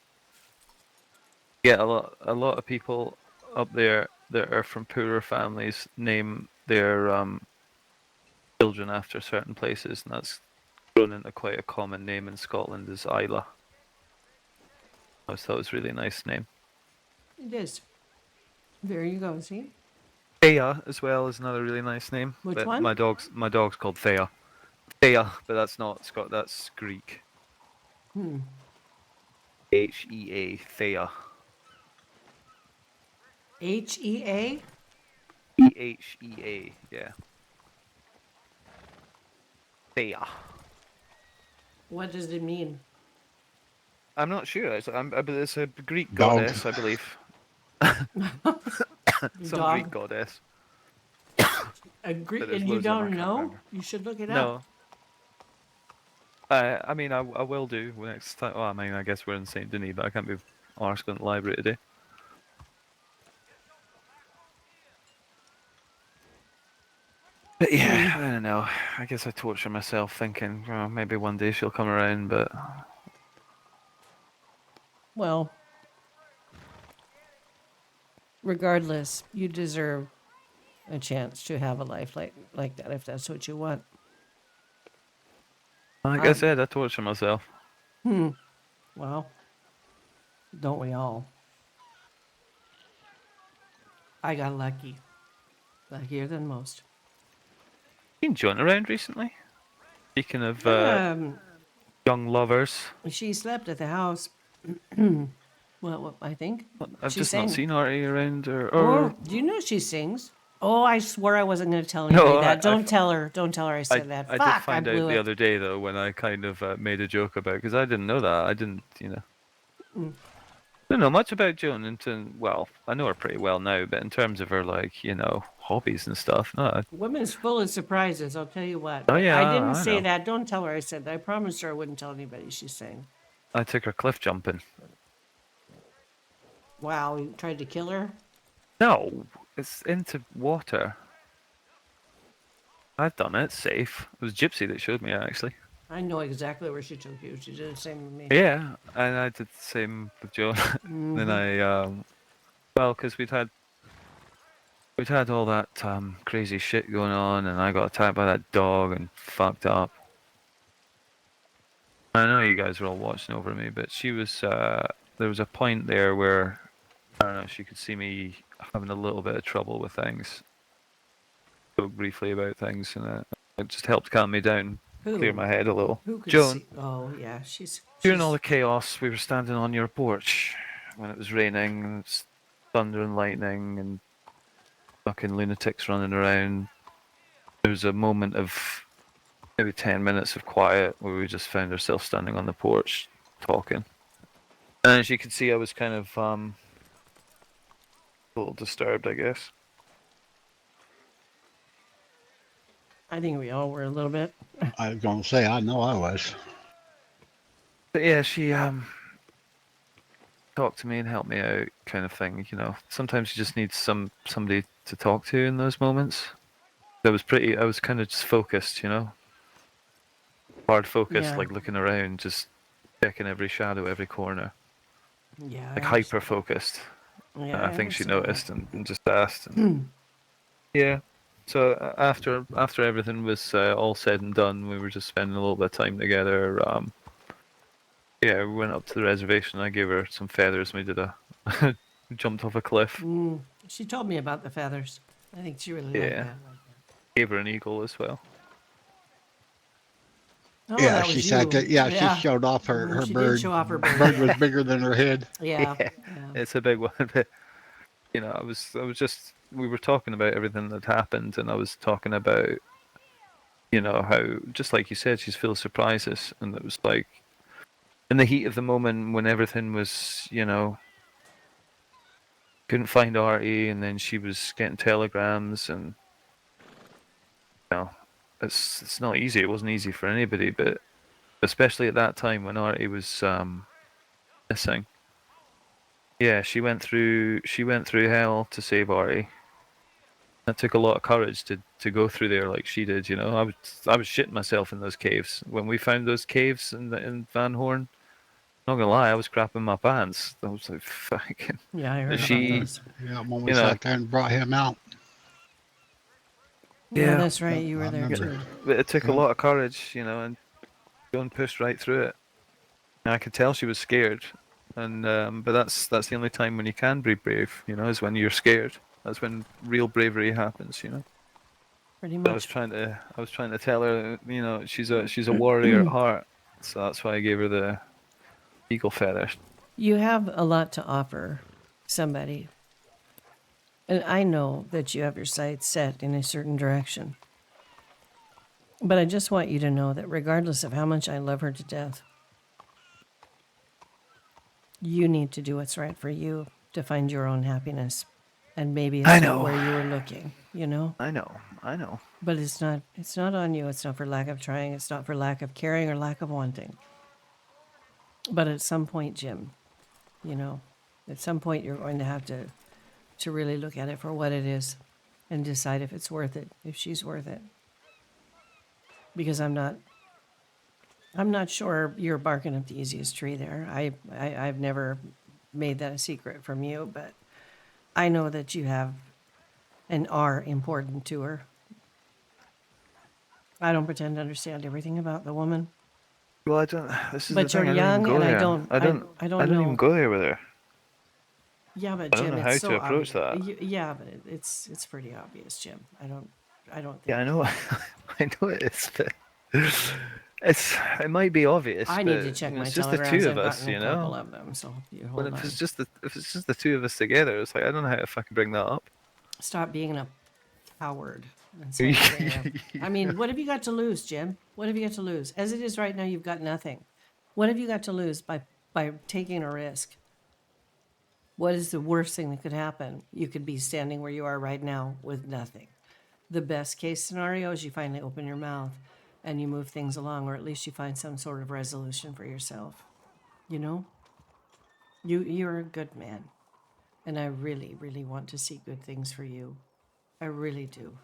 Yeah, a lot of people up there that are from poorer families name their children after certain places, and that's grown into quite a common name in Scotland. Is Isla. I always thought it was a really nice name. It is. There you go. See? Thea as well is another really nice name. Which but one? My dog's called Thea. Thea, but that's not Scott. That's Greek. H-E-A, Thea. HEA? Thea, yeah. Thea. What does it mean? I'm not sure. But it's a Greek Dog. goddess, I believe. Some Dog. Greek goddess. And there's you loads of them, I don't can't know? remember. You should look it up. No. I mean, I will do next time. Well, I mean, I guess we're in St. Denis, but I can't be arsed going to the library today. But yeah, I don't know. I guess I torture myself thinking, well, maybe one day she'll come around, but Well, regardless, you deserve a chance to have a life like that if that's what you want. like I said, I torture myself. Well, don't we all? I got lucky. Luckier than most. Been jointing around recently? Speaking of Um, young lovers, she slept at the house. Well, I think. I've she just sang. not seen Artie around or Oh, do you know she sings? Oh, I swore I wasn't going to tell anybody that. Don't tell her. Don't tell her I said that. I Fuck, did find I out blew the it. other day though when I kind of made a joke about because I didn't know that. I didn't, don't know much about Joan. Well, I know her pretty well now, but in terms of her hobbies and stuff, no. Women's full of surprises, I'll tell you what. Oh, yeah, I didn't I say know. that. Don't tell her I said that. I promised her I wouldn't tell anybody she sang. I took her cliff jumping. Wow, you tried to kill her? No, it's into water. I've done it. It's safe. It was Gypsy that showed me actually. I know exactly where she took you. She did the same with me. Yeah, and I did the same with Joan. Then well, because we'd had all that crazy shit going on, and I got attacked by that dog and fucked up. I know you guys were all watching over me, but she was. There was a point there where I don't know. She could see me having a little bit of trouble with things. Spoke briefly about things, and it just helped calm me down, clear my head a little. Who could Joan. see? Oh, yeah, she's During all the chaos, we were standing on your porch when it was raining and it's thunder and lightning and fucking lunatics running around. There was a moment of maybe 10 minutes of quiet where we just found ourselves standing on the porch talking. And as you could see, I was kind of a little disturbed, I guess. I think we all were a little bit. I was going to say, I know I was. But yeah, she talked to me and helped me out, kind of thing. Sometimes you just need somebody to talk to in those moments. I was kind of just focused, quiet hard focus, Yeah. like looking around, just checking every shadow, every corner, Yeah. like I hyper focused. Yeah, I think she understand noticed and just asked. And yeah. So after everything was all said and done, we were just spending a little bit of time together. Yeah, we went up to the reservation. I gave her some feathers. And we did a jumped off a cliff. She told me about the feathers. I think she really liked Yeah, that. gave her an eagle as well. Oh, Yeah, that she was said you. that. Yeah, she Yeah. showed off her She did bird. show off her bird. Bird was Yeah. bigger than her head. Yeah. Yeah, it's a big one. But, you know, I was just we were talking about everything that happened, and I was talking about, you know, how just like you said, she's full of surprises, and it was like in the heat of the moment when everything was, you know, couldn't find Artie, and then she was getting telegrams, and you know, it's not easy. It wasn't easy for anybody, but especially at that time when Artie was missing. Yeah, she went through hell to save Artie. That took a lot of courage to go through there like she did. You know, I was shitting myself in those caves when we found those caves in Van Horn. Not gonna lie, I was crapping my pants. I was like, fucking. Yeah, I heard about She, those. Yeah, when we you know, sat there and brought him out. Yeah, yeah. that's right. You I were there remember. too. But it took a Yeah. lot of courage, you know, and John pushed right through it. And I could tell she was scared, and but that's the only time when you can be brave, you know, is when you're scared. That's when real bravery happens, you know. Pretty I much. was trying to tell her, you know, she's a warrior at heart. So that's why I gave her the eagle feathers. You have a lot to offer somebody. And I know that you have your sights set in a certain direction. But I just want you to know that regardless of how much I love her to death, you need to do what's right for you to find your own happiness. And maybe I it's not know. where you were looking, you know? I know. But it's not on you. It's not for lack of trying. It's not for lack of caring or lack of wanting. But at some point, Jim, you know, at some point you're going to have to really look at it for what it is and decide if it's worth it, if she's worth it. Because I'm not sure you're barking up the easiest tree there. I've never made that a secret from you, but I know that you have and are important to her. I don't pretend to understand everything about the woman, Well, I don't. This is but the you're thing. I don't young, even go and there. I don't know. even go there with her. Yeah, but I don't Jim, know it's how so to approach obvious. that. Yeah, but it's pretty obvious, Jim. I don't think. Yeah, I know. I know it is, but it might be obvious. I need to check my it's just the telegrams. two I've of us, gotten a you couple know. of them, so you But hold on. if it's just the two of us together, it's like I don't know how to fucking bring that up. Stop being a coward. Instead of saying, I mean, what have you got to lose, Jim? What have you got to lose? As it is right now, you've got nothing. What have you got to lose by taking a risk? What is the worst thing that could happen? You could be standing where you are right now with nothing. The best case scenario is you finally open your mouth and you move things along, or at least you find some sort of resolution for yourself. You know? You're a good man. And I really, really want to see good things for you. I really do.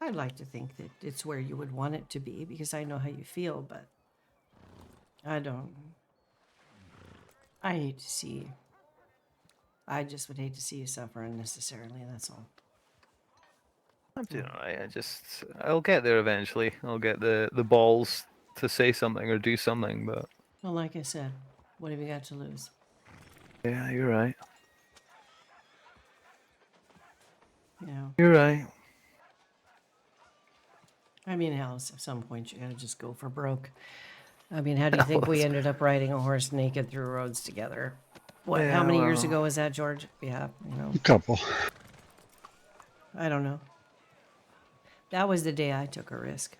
I'd like to think that it's where you would want it to be because I know how you feel, but I don't. I hate to see. I just would hate to see you suffer unnecessarily. That's all. I'm doing alright. I'll get there eventually. I'll get the balls to say something or do something. But Well, like I said, what have you got to lose? yeah, you're right. You know, You're right. I mean, hell, at some point you gotta just go for broke. I mean, how do you think we ended up riding a horse naked through roads together? What? How Yeah, many years well. ago was that, George? Yeah, you know, A couple. I don't know. That was the day I took a risk.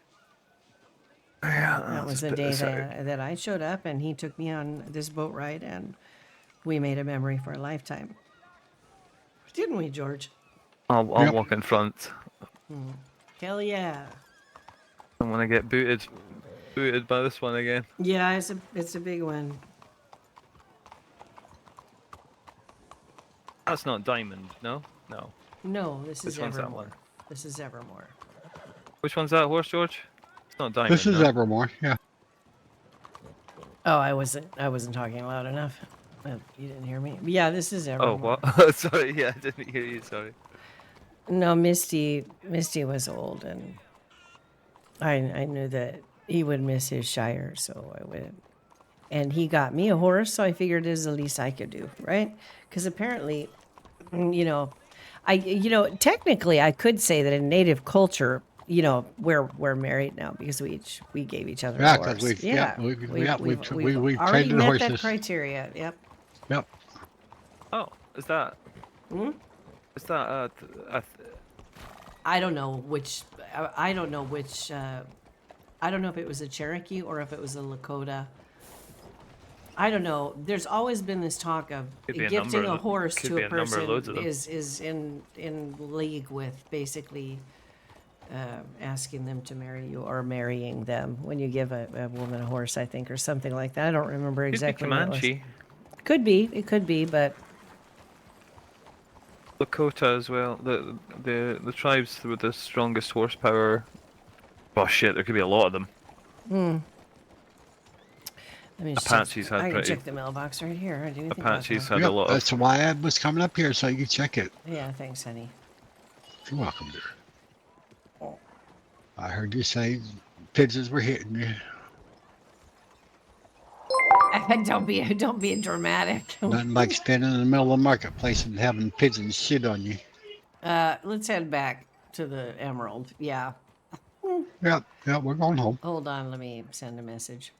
Yeah, That was the day that I showed up and he took me on this boat ride and we made a memory for a lifetime. Didn't we, George? I'll Yep. walk in front. Hell yeah. I want to get booted by this one again. Yeah, it's a big one. That's not diamond, no? No, this is Which one's that Evermore. one? This is Evermore. Which one's that horse, George? It's not diamond. This is no? Evermore. Yeah. Oh, I wasn't talking loud enough. You didn't hear me. Yeah, this is Oh, Evermore. what? Sorry, yeah, I didn't hear you. Sorry. No, Misty was old, and I knew that he would miss his shire, so I would. And he got me a horse, so I figured it was the least I could do, right? Because apparently, you know, technically I could say that in native culture, we're married now because we gave each other a Yeah, because horse. Yeah, we've already traded met that horses. criteria. Yep. Yep. Oh, is that Hmm? is that I don't know which. I don't know which. I don't know if it was a Cherokee or if it was a Lakota. I don't know. There's always been this talk of could be a gifting number a of horse could to be a a number of loads person of them. is in league with basically asking them to marry you or marrying them when you give a woman a horse, I think, or something like that. I don't remember Could be exactly what it was. Comanche, Could be. It could be, but Lakota as well. The tribes with the strongest horsepower. Oh shit, there could be a lot of them. let me just Apaches check. had I can pretty. check the mailbox right here. Do you think about Apaches that? had a Yep. lot That's of. why I was coming up here so you could check it. Yeah, thanks, honey. You're welcome, dear. I heard you say pigeons were hitting you. Don't be dramatic. Nothing like standing in the middle of the marketplace and having pigeons shit on you. Let's head back to the Emerald. Yeah. Yep. Yeah, we're going home. Hold on, let me send a message.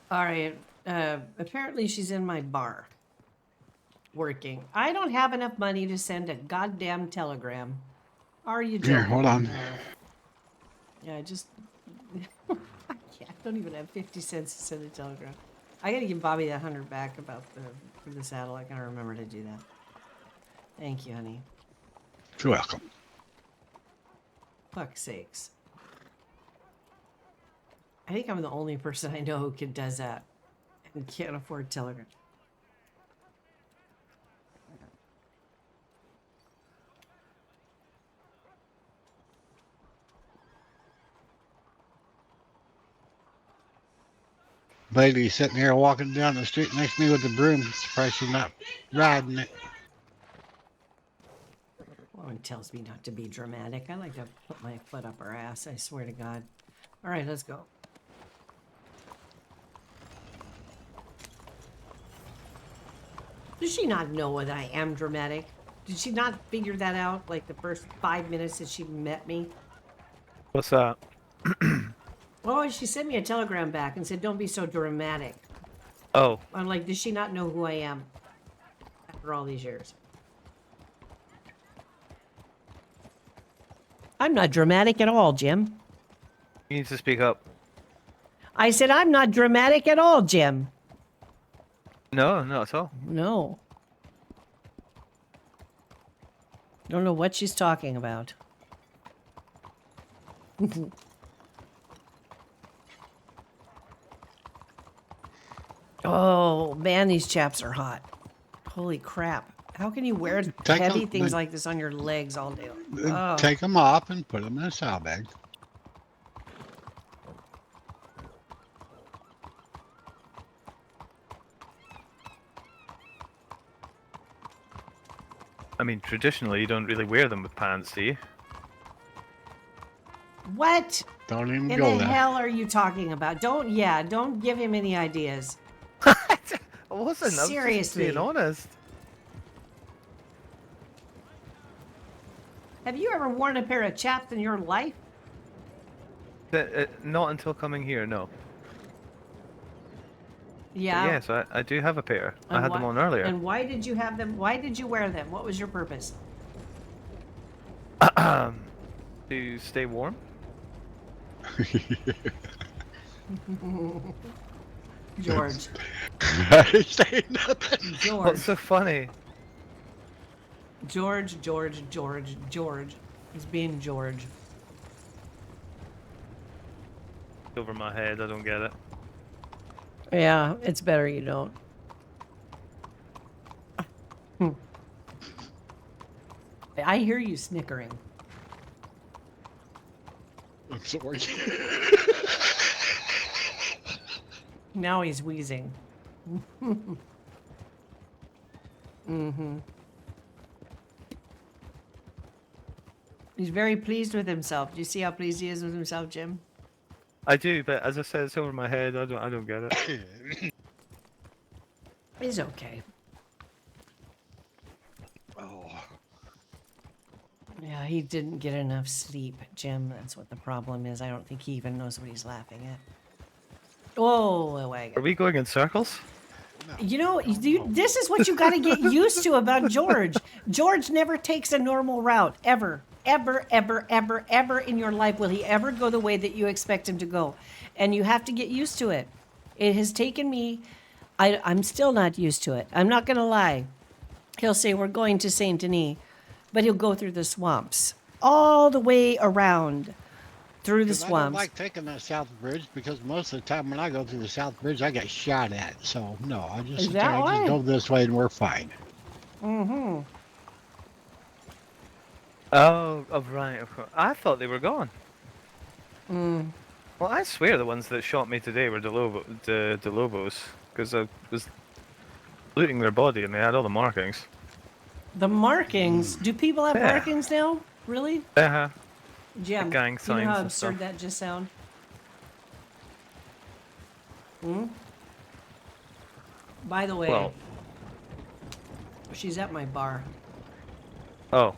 All right. Apparently she's in my bar working. I don't have enough money to send a goddamn telegram. Are you joking? Here, hold on. Yeah, I just I don't even have 50 cents to send a telegram. I gotta give Bobby that 100 back for the saddle. I gotta remember to do that. Thank you, honey. You're welcome. Fuck's sakes. I think I'm the only person I know who does that and can't afford telegram. Lady sitting here walking down the street next to me with the broom. Surprised she's not riding it. One tells me not to be dramatic. I like to put my foot up her ass, I swear to God. All right, let's go. Does she not know that I am dramatic? Did she not figure that out like the first 5 minutes that she met me? What's that? Oh, she sent me a telegram back and said, don't be so dramatic. Oh, I'm like, does she not know who I am after all these years? I'm not dramatic at all, Jim. you need to speak up. I said, I'm not dramatic at all, Jim. No, not at all. No. Don't know what she's talking about. Oh, man, these chaps are hot. Holy crap. How can you wear heavy things like this on your legs all day long? Oh. Take them off and put them in a saddlebag. I mean, traditionally, you don't really wear them with pants, do you? What Don't even in go the there. hell are you talking about? Don't give him any ideas. I wasn't. I was Seriously. just being honest. Have you ever worn a pair of chaps in your life? Not until coming here, no. Yeah. Yes, I do have a pair. I And had them why- on earlier. And why did you have them? Why did you wear them? What was your purpose? To stay warm? George. I say nothing. George. What's so funny? George. He's being George. Over my head, I don't get it. Yeah, it's better you don't. I hear you snickering. I'm sorry. Now he's wheezing. He's very pleased with himself. Do you see how pleased he is with himself, Jim? I do, but as I said, it's over my head. I don't get it. He's okay. Oh, Yeah, he didn't get enough sleep, Jim. That's what the problem is. I don't think he even knows what he's laughing at. Oh, a wagon. Are we going in circles? You know, this is what you got to get used to about George. George never takes a normal route, ever. Ever in your life will he ever go the way that you expect him to go. And you have to get used to it. It has taken me, I'm still not used to it. I'm not going to lie. He'll say, we're going to Saint Denis, but he'll go through the swamps, all the way around through the 'Cause I don't swamps. like taking the South Bridge because most of the time when I go through the South Bridge, I get shot at. So no, I just Is sit there, that I just why? go this way and we're fine. Mm-hmm. Oh, right. Of course. I thought they were gone. Mm. Well, I swear the ones that shot me today were Delobos, because I was looting their body and they had all the markings. The markings. Do people have Yeah. markings now? Really? Uh-huh. Jim, gang you know signs how and absurd stuff. that just sound? Hmm? By the way, Well, she's at my bar. oh.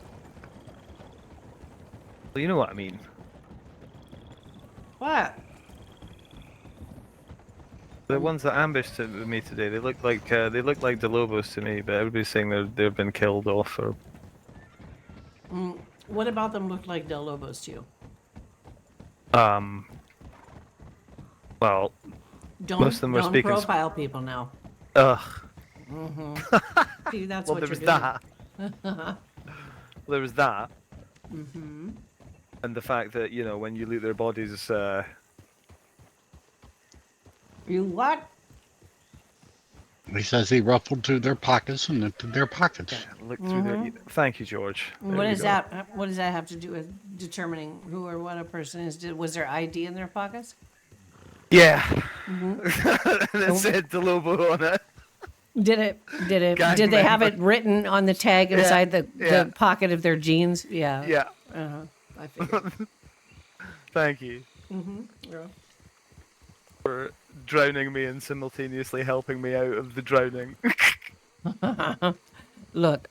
Well, you know what I mean. What? The ones that ambushed me today, they look like Delobos to me, but everybody's saying they've been killed off or. What about them look like Del Lobos to you? Well, Don't, most of them were don't speaking. profile people now. Ugh. See, that's Well, what there you're was doing. that. There was that. And the fact that when you loot their bodies, You what? He says he ruffled through their pockets and into their pockets. look through their. Thank you, George. There What we is go. that? What does that have to do with determining who or what a person is? Was there ID in their pockets? Yeah. And it said Delobo on it. Did it? Gang Did they have member. it written on the tag inside the yeah. pocket of their jeans? Yeah. Yeah. I figured. Thank you Yeah. for drowning me and simultaneously helping me out of the drowning. Look.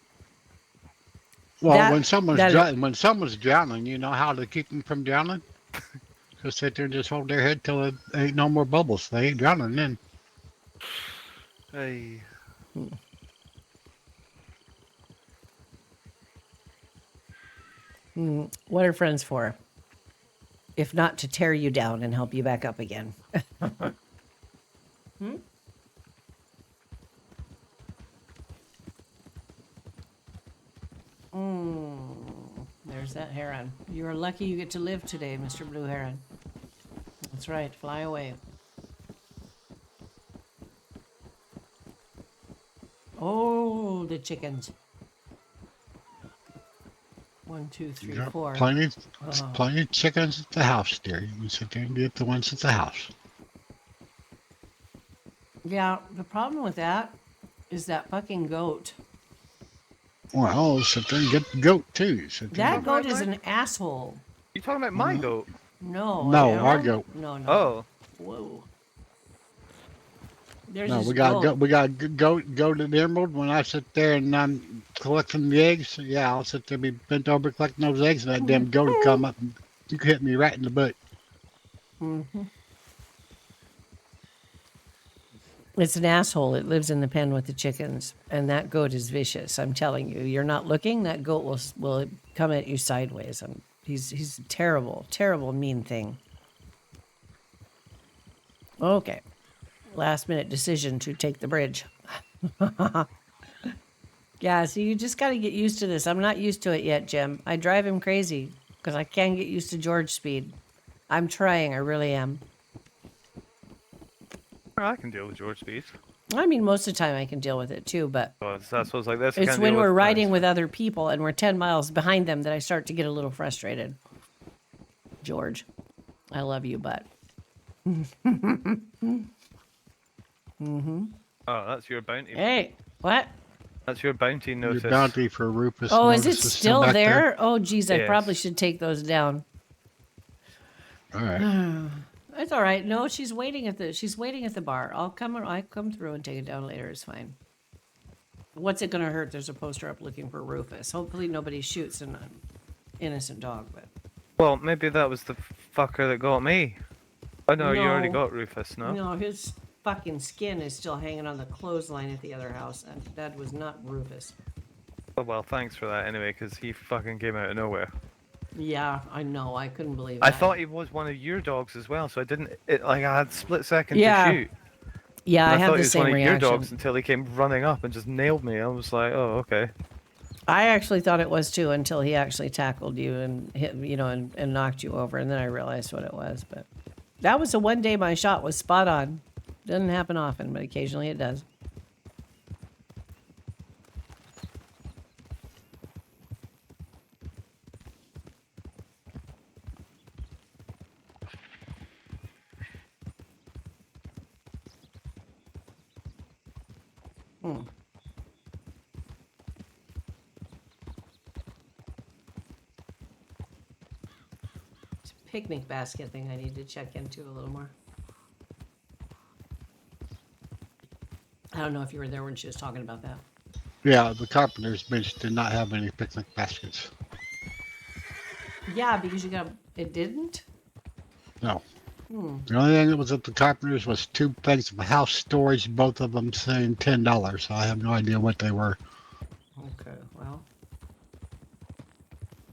Well, That- when someone's that- when someone's drowning, you know how to keep them from drowning? Just sit there and just hold their head till there ain't no more bubbles. They ain't drowning then. Hey. What are friends for? If not to tear you down and help you back up again. There's that heron. You're lucky you get to live today, Mr. Blue Heron. That's right. Fly away. Oh, the chickens. 1, 2, 3, You got 4. plenty of chickens at the house, dear. You can sit there and get the ones at the house. Yeah, the problem with that is that fucking goat. Well, sit there and get the goat too. Sit there That and- goat is an asshole. You talking about my goat? No. No, I our don't. goat. No. Oh. Whoa. There's No, this we got goat. we got goat and emerald. When I sit there and I'm collecting the eggs, yeah, I'll sit there and be bent over collecting those eggs, and that damn goat will come up and you can hit me right in the butt. It's an asshole. It lives in the pen with the chickens, and that goat is vicious. I'm telling you. You're not looking. That goat will come at you sideways. He's a terrible, terrible, mean thing. Okay. Last minute decision to take the bridge. Yeah, so you just got to get used to this. I'm not used to it yet, Jim. I drive him crazy because I can't get used to George speed. I'm trying, I really am. I can deal with George speed. I mean, most of the time I can deal with it too, but So that's what's like this. I it's can't when deal we're with riding nice. with other people and we're 10 miles behind them that I start to get a little frustrated. George, I love you, but. Oh, that's your bounty. Hey, what? That's your bounty Your notice. bounty for Rufus. Oh, is it notice still back there? Oh, geez, I probably Yes. should take those down. All right. It's all right. No, she's waiting at the bar. I come through and take it down later. It's fine. What's it gonna hurt? There's a poster up looking for Rufus. Hopefully nobody shoots an innocent dog, but Well, maybe that was the fucker that got me. Oh no, you already No. got Rufus, no? no, his fucking skin is still hanging on the clothesline at the other house, and that was not Rufus. Oh well, thanks for that anyway, because he fucking came out of nowhere. Yeah, I know. I couldn't believe it. I thought he was one of your dogs as well, so I didn't. I had split second Yeah, to shoot. Yeah, And I I had thought the he was same one of your reaction. dogs until he came running up and just nailed me. I was like, oh okay. I actually thought it was too until he actually tackled you and hit, and knocked you over, and then I realized what it was. But that was the one day my shot was spot on. Doesn't happen often, but occasionally it does. It's a picnic basket thing I need to check into a little more. I don't know if you were there when she was talking about that. Yeah, the carpenter's bench did not have any picnic baskets. Yeah, because it didn't? No. The only thing that was at the carpenter's was 2 things of house storage, both of them saying $10. So I have no idea what they were. Okay, well.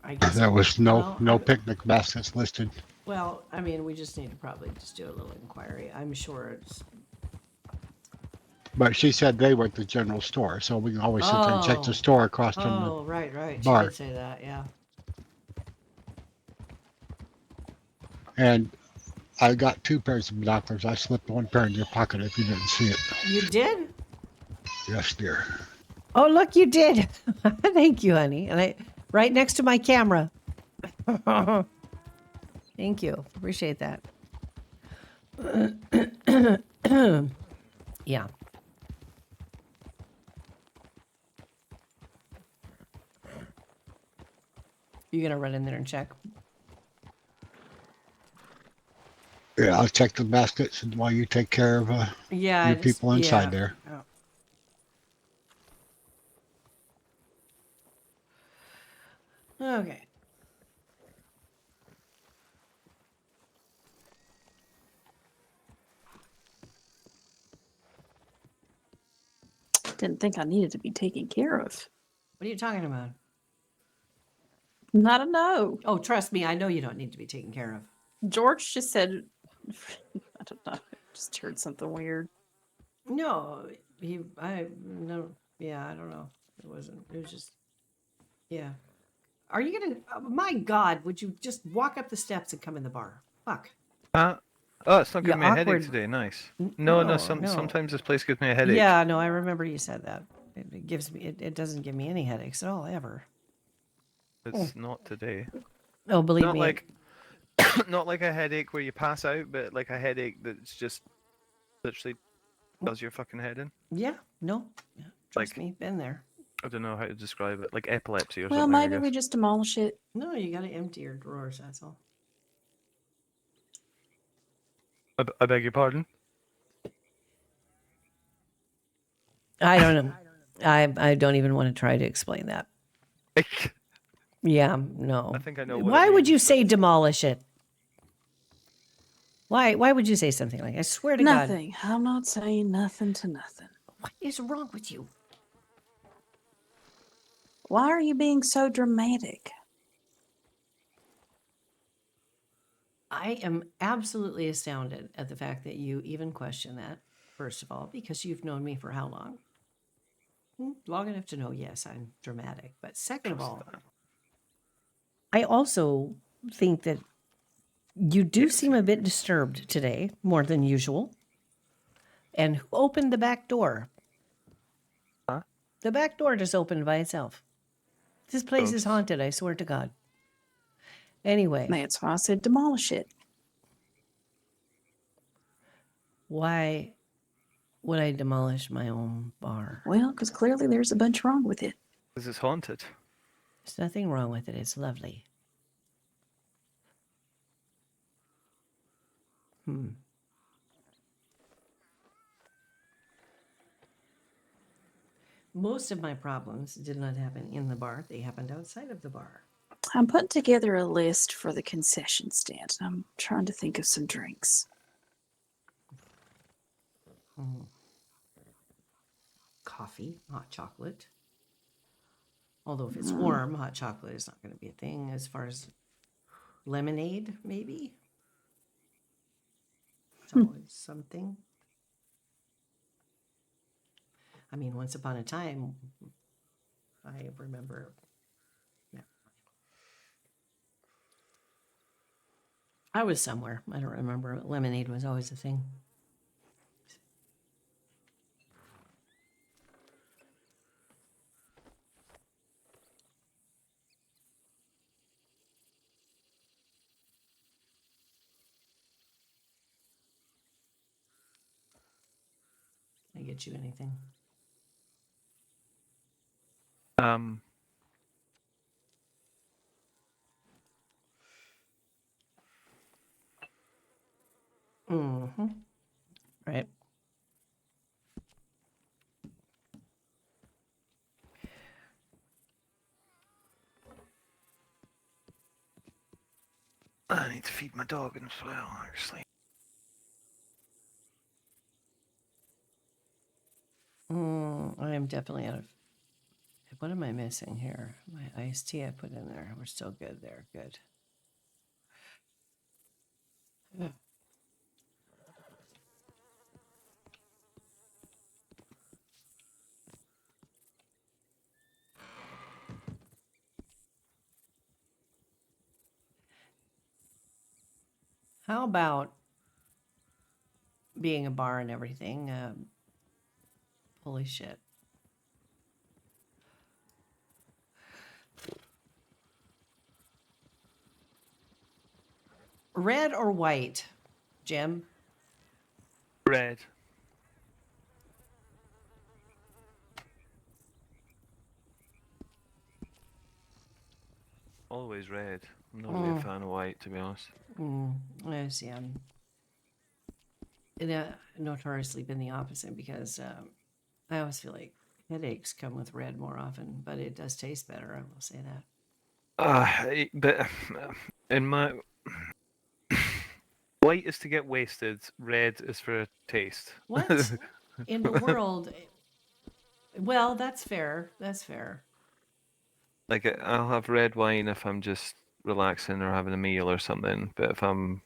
I guess There was no well, picnic baskets listed. Well, I mean, we just need to probably just do a little inquiry. I'm sure it's. But she said they were at the general store, so we can always sit there and check the store across from the Oh, right. She bar. did say that, yeah. And I got 2 pairs of binoculars. I slipped one pair in your pocket if you didn't see it. You did? Yes, dear. Oh, look, you did. Thank you, honey. And right next to my camera. Thank you. Appreciate that. Yeah. You gonna run in there and check? Yeah, I'll check the baskets and while you take care of your people inside there. Oh. Okay. Didn't think I needed to be taken care of. What are you talking about? Not a no. Oh, trust me, I know you don't need to be taken care of. George just said, I don't know. Just heard something weird. No, no, yeah, I don't know. It wasn't. It was just, yeah. Are you gonna? My God, would you just walk up the steps and come in the bar? Fuck. Oh, it's not giving me a headache today. Nice. No. Sometimes this place gives me a headache. Yeah, no, I remember you said that. It gives me. It doesn't give me any headaches at all, ever. It's not today. Oh, believe Not me. like, not like a headache where you pass out, but like a headache that's just literally does your fucking head in. Yeah, no, yeah, trust me, been there. I don't know how to describe it, like epilepsy or Well, something. maybe we just demolish it. No, you got to empty your drawers. That's all. I beg your pardon. I don't know. I don't even want to try to explain that. Yeah, no. I think I know. Why would you say demolish it? Why would you say something like? I swear to God. Nothing. I'm not saying nothing to nothing. What is wrong with you? Why are you being so dramatic? I am absolutely astounded at the fact that you even question that, first of all, because you've known me for how long? Long enough to know, yes, I'm dramatic. But second of Trust all, that. I also think that you do Yes. seem a bit disturbed today, more than usual. And who opened the back door? Huh? The back door just opened by itself. This place is Ghosts. haunted, I swear to God. Anyway, That's why I said demolish it. why would I demolish my own bar? Well, because clearly there's a bunch wrong with it. Because it's haunted. There's nothing wrong with it. It's lovely. Most of my problems did not happen in the bar. They happened outside of the bar. I'm putting together a list for the concession stand. I'm trying to think of some drinks. Coffee, hot chocolate. Although if it's warm, hot chocolate is not going to be a thing. As far as lemonade, maybe. It's always something. I mean, once upon a time, I remember. Yeah. I was somewhere. I don't remember. Lemonade was always a thing. Can I get you anything? Mm-hmm. Right. I need to feed my dog as well, actually. I am definitely out of. What am I missing here? My iced tea I put in there. We're still good there. Good. Ugh. How about being a bar and everything? Holy shit. Red or white, Jim? Red. Always red. I'm not really a fan of white, to be honest. I see. I'm notoriously been the opposite because I always feel like headaches come with red more often, but it does taste better. I will say that. But in my white is to get wasted. Red is for a taste. What in the world? Well, that's fair. That's fair. Like I'll have red wine if I'm just relaxing or having a meal or something. But if I'm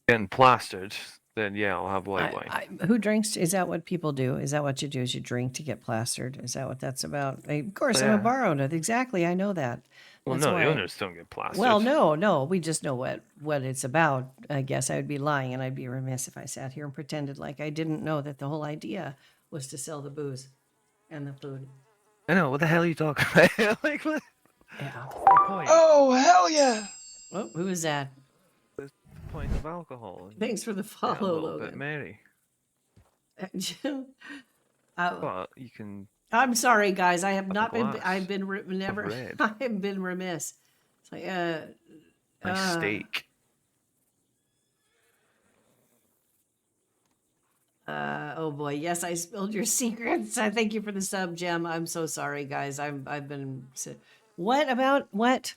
getting plastered, then yeah, I'll have white wine. Who drinks? Is that what people do? Is that what you do? Is you drink to get plastered? Is that what that's about? Of course, I'm a Yeah. bar owner. Exactly, I know that. Well, That's no, why. the owners don't get plastered. Well, no. We just know what it's about. I guess I would be lying, and I'd be remiss if I sat here and pretended like I didn't know that the whole idea was to sell the booze and the food. I know. What the hell are you talking about? Like, what? Yeah. The point? Oh, hell yeah! Oh, who is that? The point of alcohol. And Thanks for the get a follow, little bit Logan. merry. Jim, But you can. I'm sorry, guys. I have not been. glass I've been never. red. I have been remiss. It's like Nice steak. oh boy, yes, I spilled your secrets. I thank you for the sub, Gem. I'm so sorry, guys. I've been. What about what?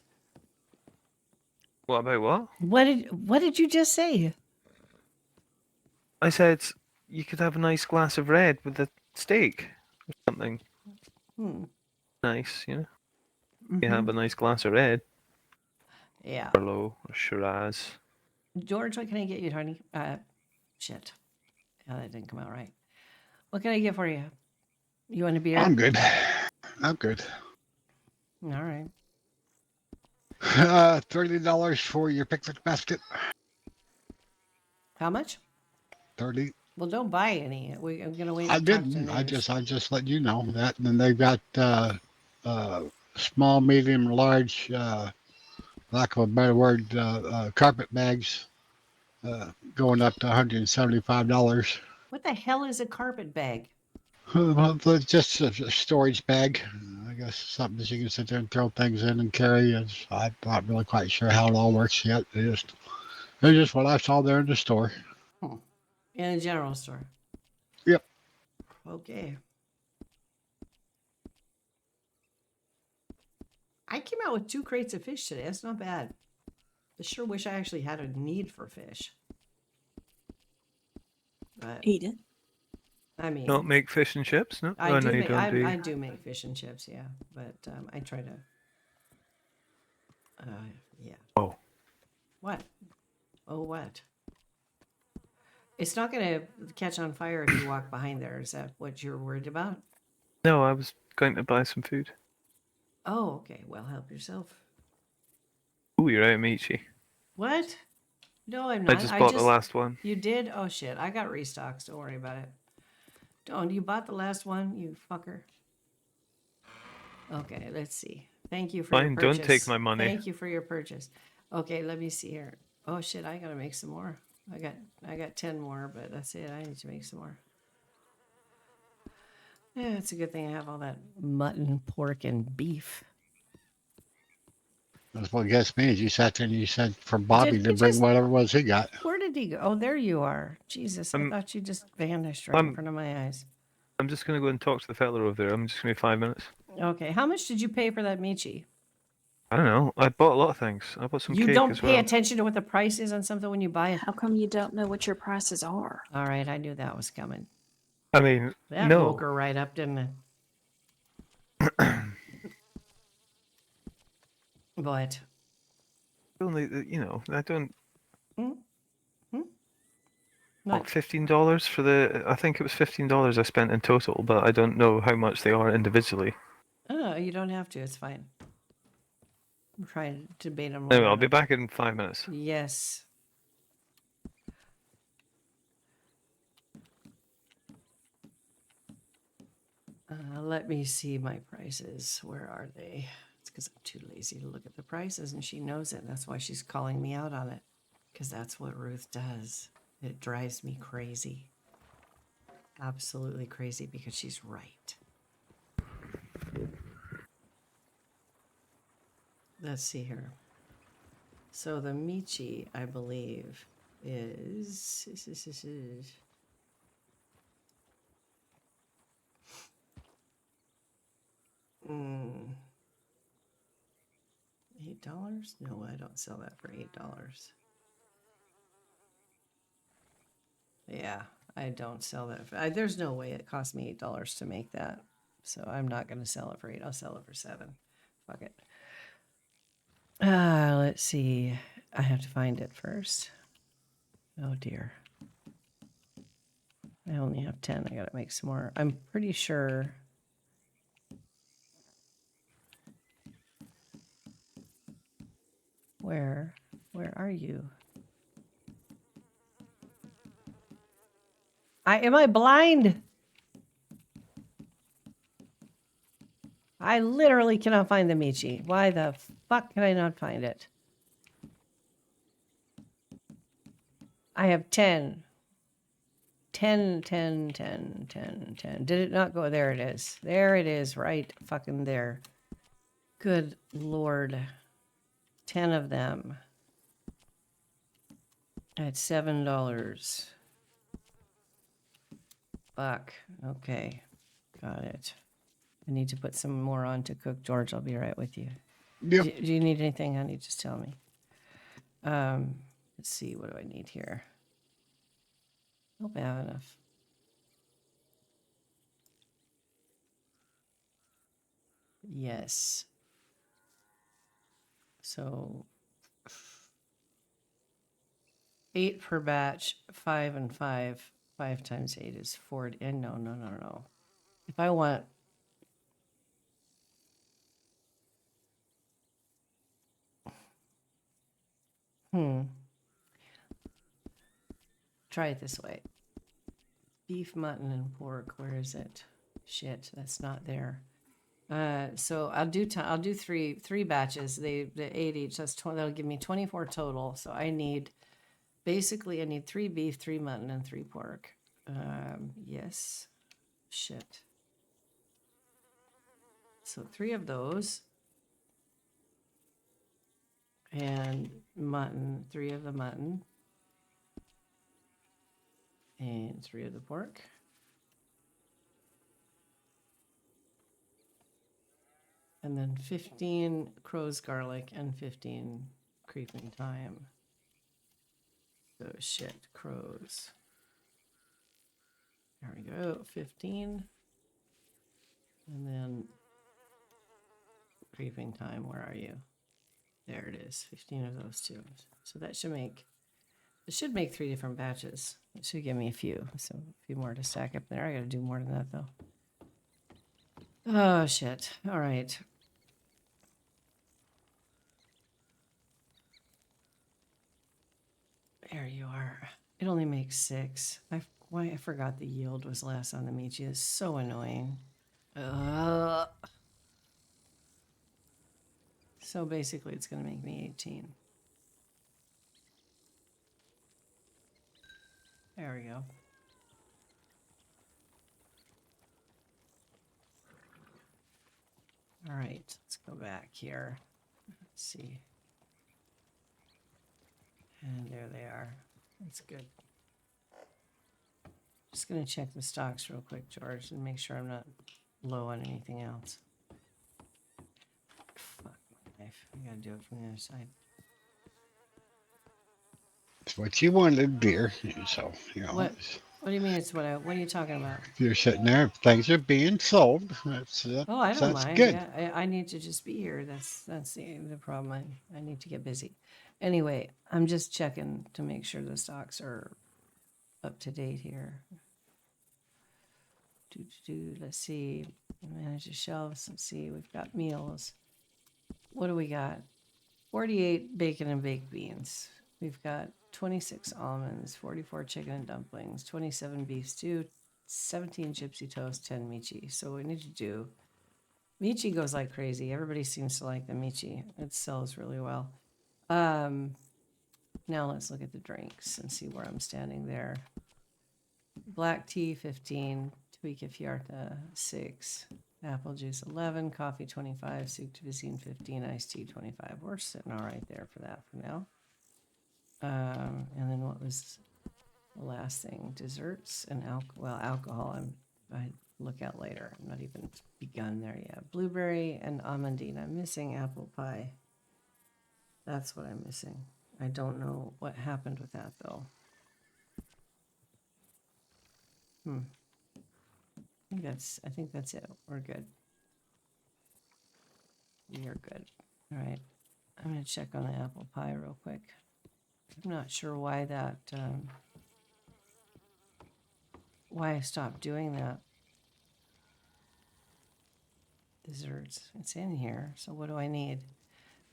What about what? What did you just say? I said you could have a nice glass of red with the steak or something. Nice, you know. You have a nice glass of red. Yeah, Merlot or Shiraz. George, what can I get you, honey? Shit, that didn't come out right. What can I get for you? You want a beer? I'm good. I'm good. All right. $30 for your picnic basket. How much? 30. Well, don't buy any. I'm gonna wait I and talk to didn't. neighbors. I just let you know that. And then they've got small, medium, large, lack of a better word, carpet bags going up to $175. What the hell is a carpet bag? Well, it's just a storage bag. I guess something that you can sit there and throw things in and carry. I'm not really quite sure how it all works yet. It's just what I saw there in the store. In a general store. Yep. Okay. I came out with 2 crates of fish today. That's not bad. I sure wish I actually had a need for fish. But Eat it. I mean, Don't make fish and chips? No? I Oh, do no, you make don't, do you? I do make fish and chips, yeah. But I try to. Yeah. Oh. What? Oh, what? It's not going to catch on fire if you walk behind there. Is that what you're worried about? No, I was going to buy some food. Oh, okay. Well, help yourself. Ooh, you're out of Michi. What? No, I'm I not. just bought the last one. You did? Oh, shit. I got restocks. Don't worry about it. Don't. You bought the last one, you fucker. Okay, let's see. Thank you for your Fine, purchase. don't take my money. Thank you for your purchase. Okay, let me see here. Oh, shit. I got to make some more. I got 10 more, but that's it. I need to make some more. Yeah, it's a good thing I have all that mutton, pork, and beef. That's what gets me is you sat there and you said for Bobby Did to he bring just- whatever it was he got. Where did he go? Oh, there you are. Jesus, I thought you just vanished right in front of my eyes. I'm just going to go and talk to the fella over there. I'm just going to be 5 minutes. Okay, how much did you pay for that Michi? I don't know. I bought a lot of things. I bought some You cake don't as pay well. attention to what the price is on something when you buy it? How come you don't know what your prices are? All right, I knew that was coming. I mean, That no. woke her right up, didn't it? What? Only, I don't. What? $15 for the. I think it was $15 I spent in total, but I don't know how much they are individually. Oh, you don't have to. It's fine. I'm trying to debate them. Anyway, I'll be back in 5 minutes. Yes. Let me see my prices. Where are they? It's because I'm too lazy to look at the prices, and she knows it. That's why she's calling me out on it. Because that's what Ruth does. It drives me crazy. Absolutely crazy because she's right. Let's see here. So the Michi, I believe, is $8? No, I don't sell that for $8. Yeah, I don't sell that. There's no way it cost me $8 to make that. So I'm not going to sell it for 8. I'll sell it for 7. Fuck it. Let's see. I have to find it first. Oh dear. I only have 10. I got to make some more. I'm pretty sure. Where are you? Am I blind? I literally cannot find the Michi. Why the fuck can I not find it? I have 10. 10, 10, 10, 10, 10. Did it not go? There it is. There it is, right fucking there. Good Lord. 10 of them. At $7. Fuck. Okay. Got it. I need to put some more on to cook. George, I'll be right with you. Yep. Do you need anything, honey? Just tell me. Let's see. What do I need here? Hope I have enough. Yes. So 8 per batch, 5 and 5. 5 times 8 is 40. And no. If I want, try it this way. Beef, mutton, and pork. Where is it? Shit, that's not there. So I'll do three batches. The 8 each. That's 20. That'll give me 24 total. So I need 3 beef, 3 mutton, and 3 pork. Yes. Shit. So 3 of those. And mutton, 3 of the mutton. And 3 of the pork. And then 15 crow's garlic and 15 creeping thyme. So shit, crows. There we go, 15. And then creeping thyme, where are you? There it is, 15 of those two. So it should make 3 different batches. It should give me a few. So a few more to stack up there. I gotta do more than that though. Oh shit. All right. There you are. It only makes 6. I forgot the yield was less on the Michi. It's so annoying. So basically it's going to make me 18. There we go. All right, let's go back here. Let's see. And there they are. That's good. Just going to check the stocks real quick, George, and make sure I'm not low on anything else. Fuck my knife. I got to do it from the other side. It's what you wanted, dear. So, What do you mean it's what are you talking about? if you're sitting there, if things are being sold. Oh, I don't That's mind. good. Yeah, I need to just be here. That's the problem. I need to get busy. Anyway, I'm just checking to make sure the stocks are up to date here. Let's see. Manage the shelves. Let's see. We've got meals. What do we got? 48 bacon and baked beans. We've got 26 almonds, 44 chicken and dumplings, 27 beef stew, 17 gypsy toast, 10 michi. So we need to do. Michi goes like crazy. Everybody seems to like the Michi. It sells really well. Now let's look at the drinks and see where I'm standing there. Black tea, 15. Tweaka Fiarta, 6. Apple juice, 11. Coffee, 25. Soup to Cuisine, 15. Iced tea, 25. We're sitting all right there for that for now. And then what was the last thing? Desserts and alcohol. I look at later. I'm not even begun there yet. Blueberry and almondine. I'm missing apple pie. That's what I'm missing. I don't know what happened with that though. I think that's it. We're good. We are good. All right. I'm gonna check on the apple pie real quick. I'm not sure why that why I stopped doing that. Desserts. It's in here. So what do I need?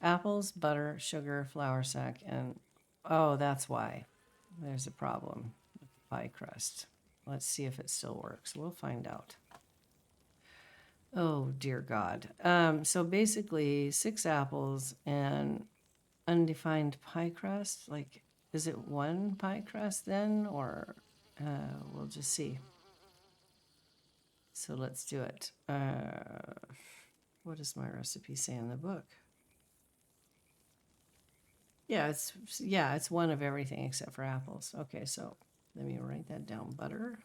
Apples, butter, sugar, flour sack, and oh, that's why. There's a problem with the pie crust. Let's see if it still works. We'll find out. Oh, dear God. So basically 6 apples and undefined pie crust. Like, is it 1 pie crust then? Or we'll just see. So let's do it. What does my recipe say in the book? Yeah, it's 1 of everything except for apples. Okay, so let me write that down. Butter.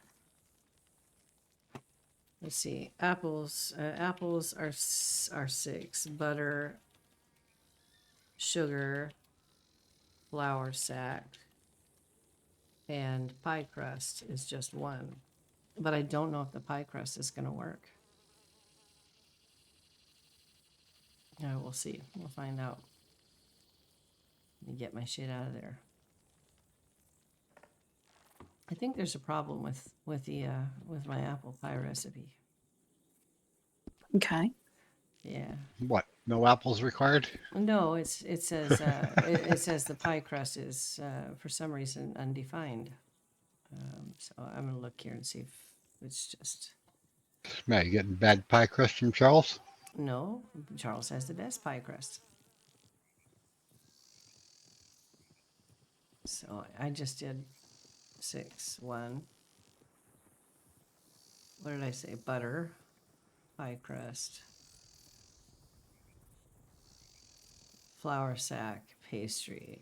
Let's see. Apples are 6. Butter, sugar, flour sack, and pie crust is just 1. But I don't know if the pie crust is going to work. We'll see. We'll find out. Let me get my shit out of there. I think there's a problem with my apple pie recipe. Okay. Yeah. What? No apples required? No, it says it says the pie crust is for some reason undefined. So I'm gonna look here and see if it's just Man, you getting bad pie crust from Charles? no. Charles has the best pie crust. So I just did 6-1. What did I say? Butter, pie crust, flour sack, pastry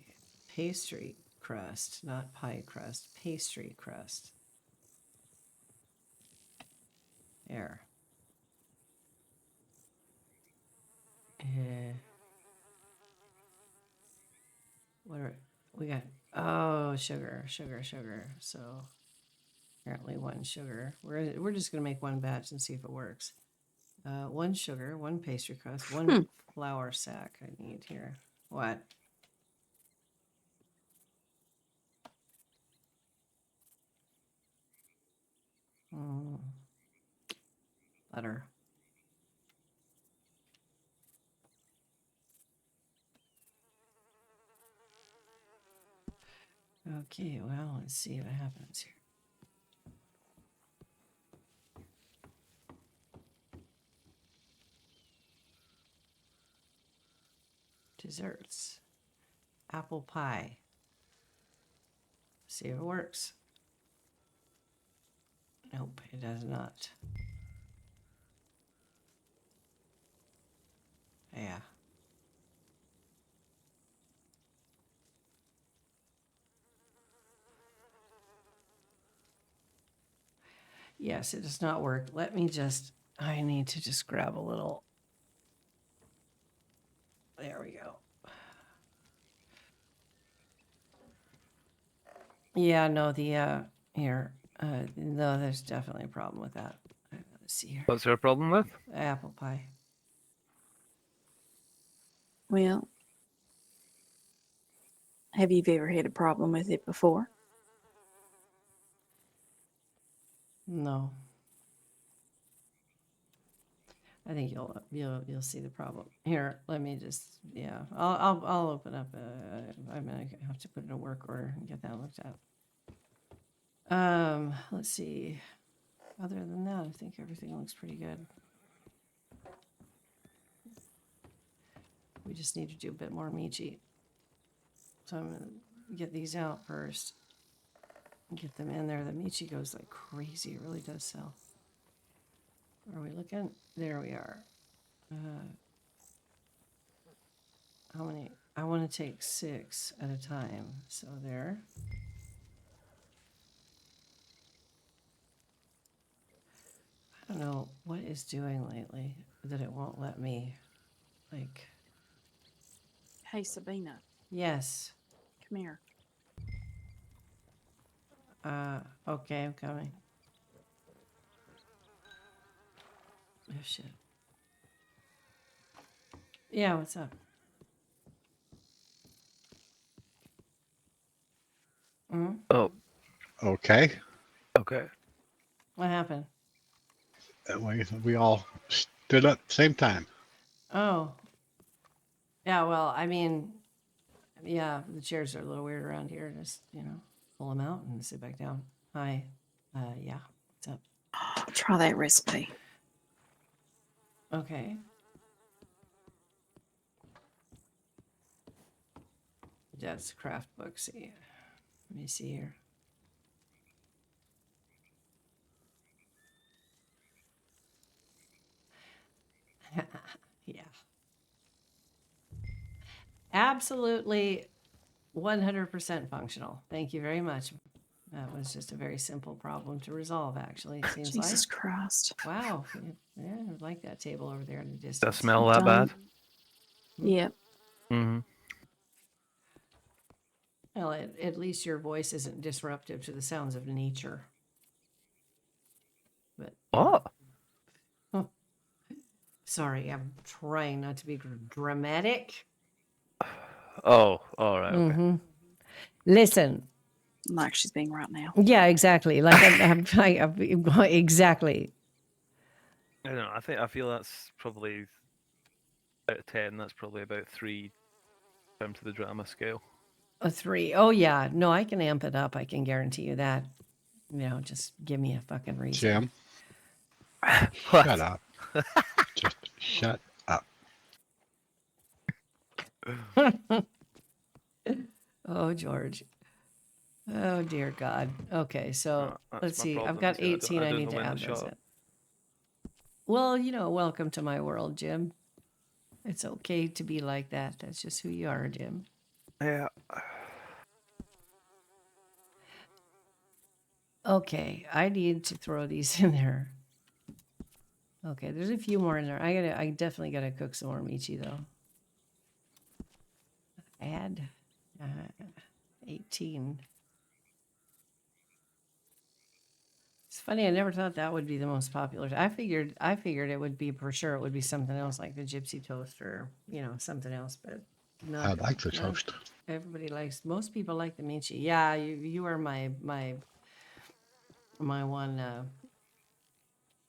crust, not pie crust, pastry crust. There. What are we got? Oh, sugar. So apparently one sugar. We're just gonna make one batch and see if it works. One sugar, one pastry crust, one flour sack. I need here. What? Butter. Okay, well, let's see what happens here. Desserts. Apple pie. See if it works. Nope, it does not. Yeah. Yes, it does not work. Let me just, I need to just grab a little. There we go. Yeah, no, here, no, there's definitely a problem with that. Let's see here. What's there a problem with? Apple pie. Well, have you ever had a problem with it before? No. I think you'll see the problem. Here, let me just, yeah, I'll open up. I'm gonna have to put in a work order and get that looked at. Let's see. Other than that, I think everything looks pretty good. We just need to do a bit more Michi. So I'm gonna get these out first. Get them in there. The Michi goes like crazy. It really does sell. Are we looking? There we are. How many? I want to take 6 at a time. So there. I don't know what it's doing lately that it won't let me, like. Hey, Sabina, Yes. come here. Okay, I'm coming. Oh, shit. Yeah, what's up? Oh, Okay. okay. What happened? That way we all stood up at the same time. Oh. Yeah, well, I mean, yeah, the chairs are a little weird around here. Just, pull them out and sit back down. Hi. Yeah, what's up? Try that recipe. Okay. That's craft book. See, let me see here. Yeah. Absolutely 100% functional. Thank you very much. That was just a very simple problem to resolve, actually, it seems Jesus like. Christ. Wow. Yeah, I like that table over there in the distance. Does that smell that bad? Yep. Mm-hmm. Well, at least your voice isn't disruptive to the sounds of nature. But What? sorry, I'm trying not to be dramatic. Oh, all right. Okay. Listen. Like she's being right now. Yeah, exactly. Like I'm exactly. I don't know. I feel that's probably out of 10. That's probably about 3 in terms of the drama scale. A 3. Oh yeah, no, I can amp it up. I can guarantee you that. You know, just give me a fucking reason. Jim, What? shut up. Just shut up. Oh, George. Oh dear God. Okay, so That's let's my see. I've problem. got See, I 18. I don't need know to when to add those shut in. up. Well, you know, welcome to my world, Jim. It's okay to be like that. That's just who you are, Jim. Yeah. Okay, I need to throw these in there. Okay, there's a few more in there. I definitely gotta cook some more michi though. Add 18. It's funny. I never thought that would be the most popular. I figured it would be for sure. It would be something else like the gypsy toast or you know something else, but I not. like the No, toast. everybody likes. Most people like the michi. Yeah, you are my one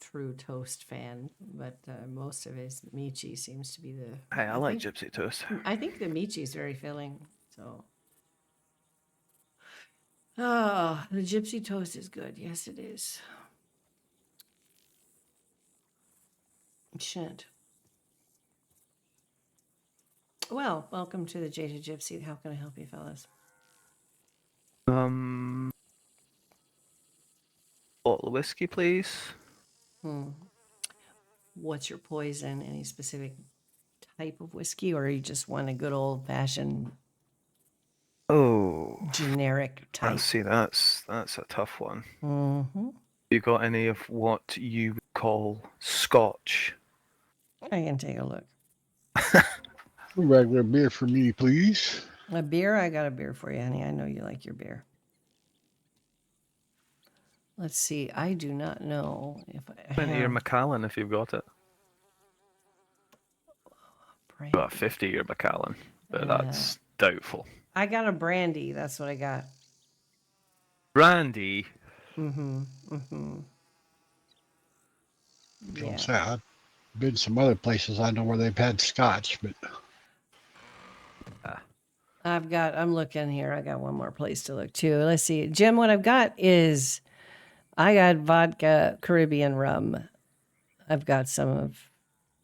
true toast fan, but most of his michi seems to be the. Hey, I like think gypsy toast. I think the michi is very filling. So. Oh, the gypsy toast is good. Yes, it is. Shit. Well, welcome to the Jaded Gypsy. How can I help you, fellas? Bottle of whiskey, please. What's your poison? Any specific type of whiskey, or you just want a good old fashioned Oh, generic type? let's see. That's a tough one. Mm-hmm. You got any of what you would call Scotch? I can take a look. Regular beer for me, please. A beer? I got a beer for you, honey. I know you like your beer. Let's see. I do not know if I 20-year have Macallan, if you've got it. brandy. Well, 50-year Macallan, but that's doubtful. I got a brandy. That's what I got. Brandy. Mm-hmm. Mm-hmm. Don't Yeah. say I've been some other places I know where they've had scotch, but I'm looking here. I got one more place to look too. Let's see. Jim, what I've got is I got vodka Caribbean rum. I've got some of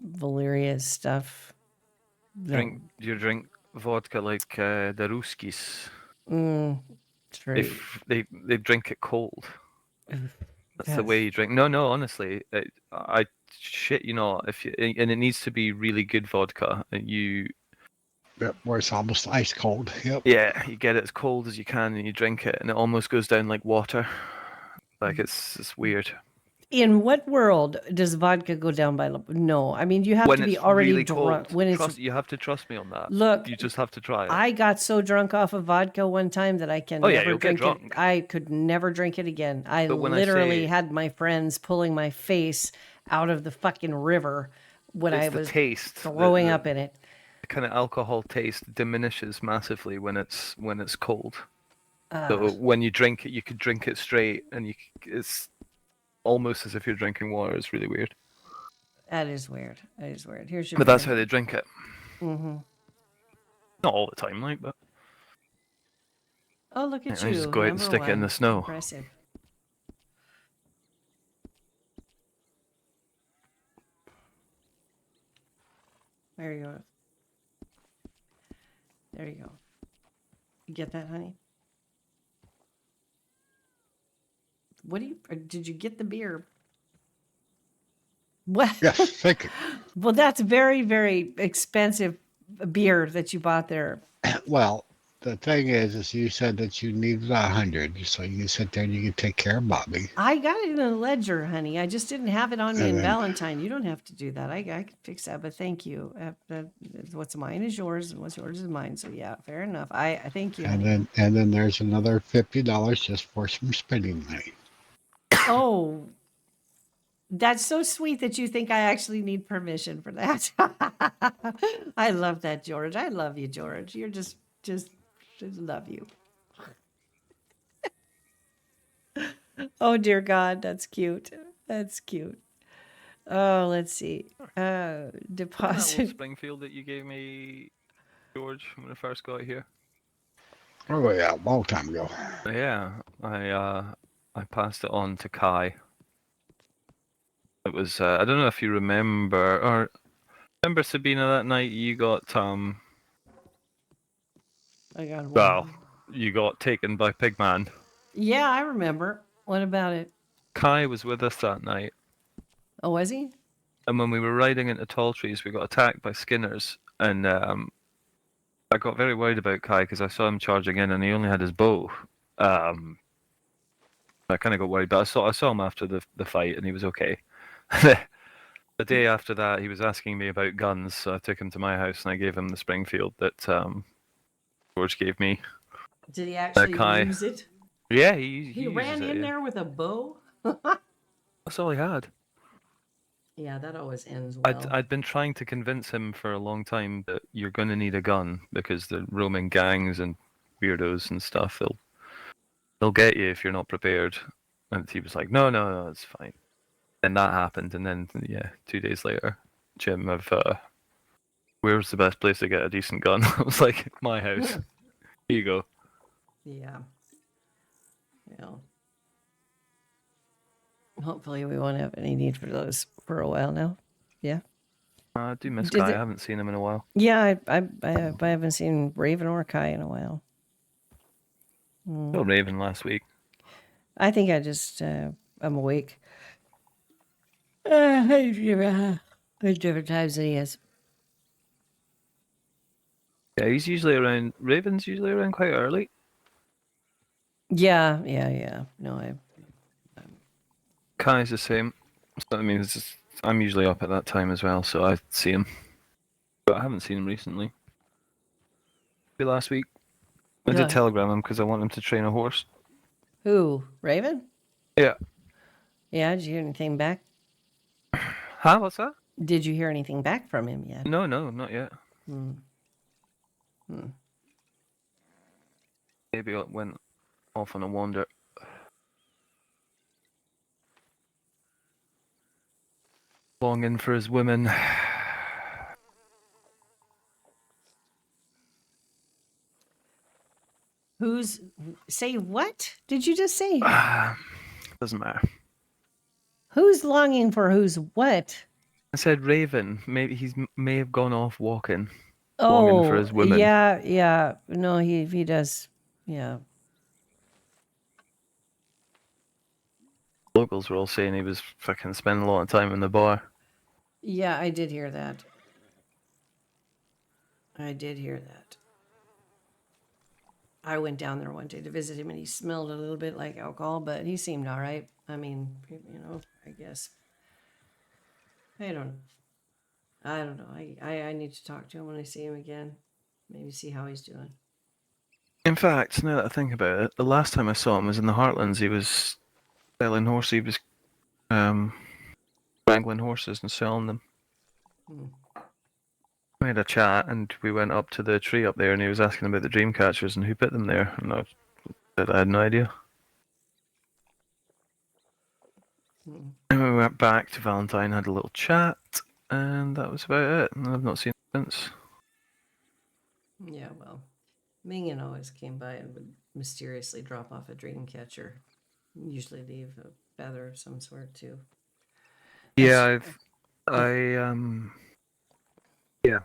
Valeria's stuff. Do you drink vodka like the Ruskies? True. If they drink it cold. That's the Yes. way you drink. No, honestly, I shit you not. If you, and it needs to be really good vodka. And where it's almost ice cold. Yep. yeah, you get it as cold as you can, and you drink it, and it almost goes down like water. Like it's weird. In what world does vodka go down by? No, I mean you have When to be it's already really drunk. cold, When it's you have to trust me on that. look, You just have to try it. I got so drunk off of vodka one time that I can Oh, yeah, never you'll get drink it. drunk. I could never drink it again. I But when I literally say- had my friends pulling my face out of the fucking river when It's I the was taste, throwing up in it. The kind of alcohol taste diminishes massively when it's cold. So when you drink it, you could drink it straight, and it's almost as if you're drinking water. It's really weird. That is weird. That is weird. Here's your But beer. that's how they drink it. Mm-hmm. Not all the time, like, but Oh, look at I you. just go out and Number stick it in one. the snow. Impressive. There you go. There you go. You get that, honey? What do you? Did you get the beer? What? Yes, thank you. Well, that's very, very expensive beer that you bought there. Well, the thing is you said that you needed 100, so you can sit there and you can take care of Bobby. I got it in a ledger, honey. I just didn't have it on me And in then- Valentine. You don't have to do that. I can fix that, but thank you. What's mine is yours, and what's yours is mine. So yeah, fair enough. I thank you. And honey. then there's another $50 just for some spending money. Oh, that's so sweet that you think I actually need permission for that. I love that, George. I love you, George. You're just love you. Oh dear God, that's cute. That's cute. Oh, let's see. Remember that old Deposit. Springfield that you gave me, George, when I first got here? Oh yeah, a long time ago. Yeah, I passed it on to Kai. It was I don't know if you remember Sabina that night you got I got one. well, you got taken by Pigman. Yeah, I remember. What about it? Kai was with us that night, Oh, was he? and when we were riding into tall trees, we got attacked by skinners, and I got very worried about Kai because I saw him charging in, and he only had his bow. I kind of got worried, but I saw him after the fight, and he was okay. The day after that, he was asking me about guns, so I took him to my house and I gave him the Springfield that George gave me. Did he actually Kai. use it? Yeah, he He uses ran it, in yeah. there with a bow? That's all he had. Yeah, that always ends well. I'd been trying to convince him for a long time that you're going to need a gun because the roaming gangs and weirdos and stuff, they'll get you if you're not prepared. And he was like, no, it's fine. And that happened, and then yeah, 2 days later, Jim, where's the best place to get a decent gun? I was like, my house. Here you go. Yeah. Yeah. Hopefully we won't have any need for those for a while now. Yeah. I do miss Did Kai. it- I haven't seen him in a while. Yeah, I haven't seen Raven or Kai in a while. Saw Raven last week. I think I just I'm awake. There's different times than he is. Yeah, he's usually around. Raven's usually around quite early. Yeah. No, Kai's the same. So, I mean, it's just, I'm usually up at that time as well, so I see him. But I haven't seen him recently. Maybe last week. I Yeah. did telegram him because I want him to train a horse. Who? Raven? Yeah. Yeah, did you hear anything back? Huh? What's that? Did you hear anything back from him yet? No, not yet. Maybe it went off on a wander. Longing for his women. Who's say what? Did you just say? Doesn't matter. Who's longing for who's what? I said Raven. Maybe may have gone off walking. Longing for his women. Yeah. No, he does. Yeah. Locals were all saying he was fucking spending a lot of time in the bar. Yeah, I did hear that. I went down there one day to visit him and he smelled a little bit like alcohol, but he seemed all right. I mean, I guess. I don't know. I need to talk to him when I see him again. Maybe see how he's doing. In fact, now that I think about it, the last time I saw him was in the Heartlands. He was selling horses. He was wrangling horses and selling them. We had a chat and we went up to the tree up there and he was asking about the dream catchers and who put them there. And I said I had no idea. And we went back to Valentine, had a little chat, and that was about it. And I've not seen him since. Yeah, well, Mingin always came by and would mysteriously drop off a dream catcher. Usually leave a feather of some sort too. Yeah, yeah.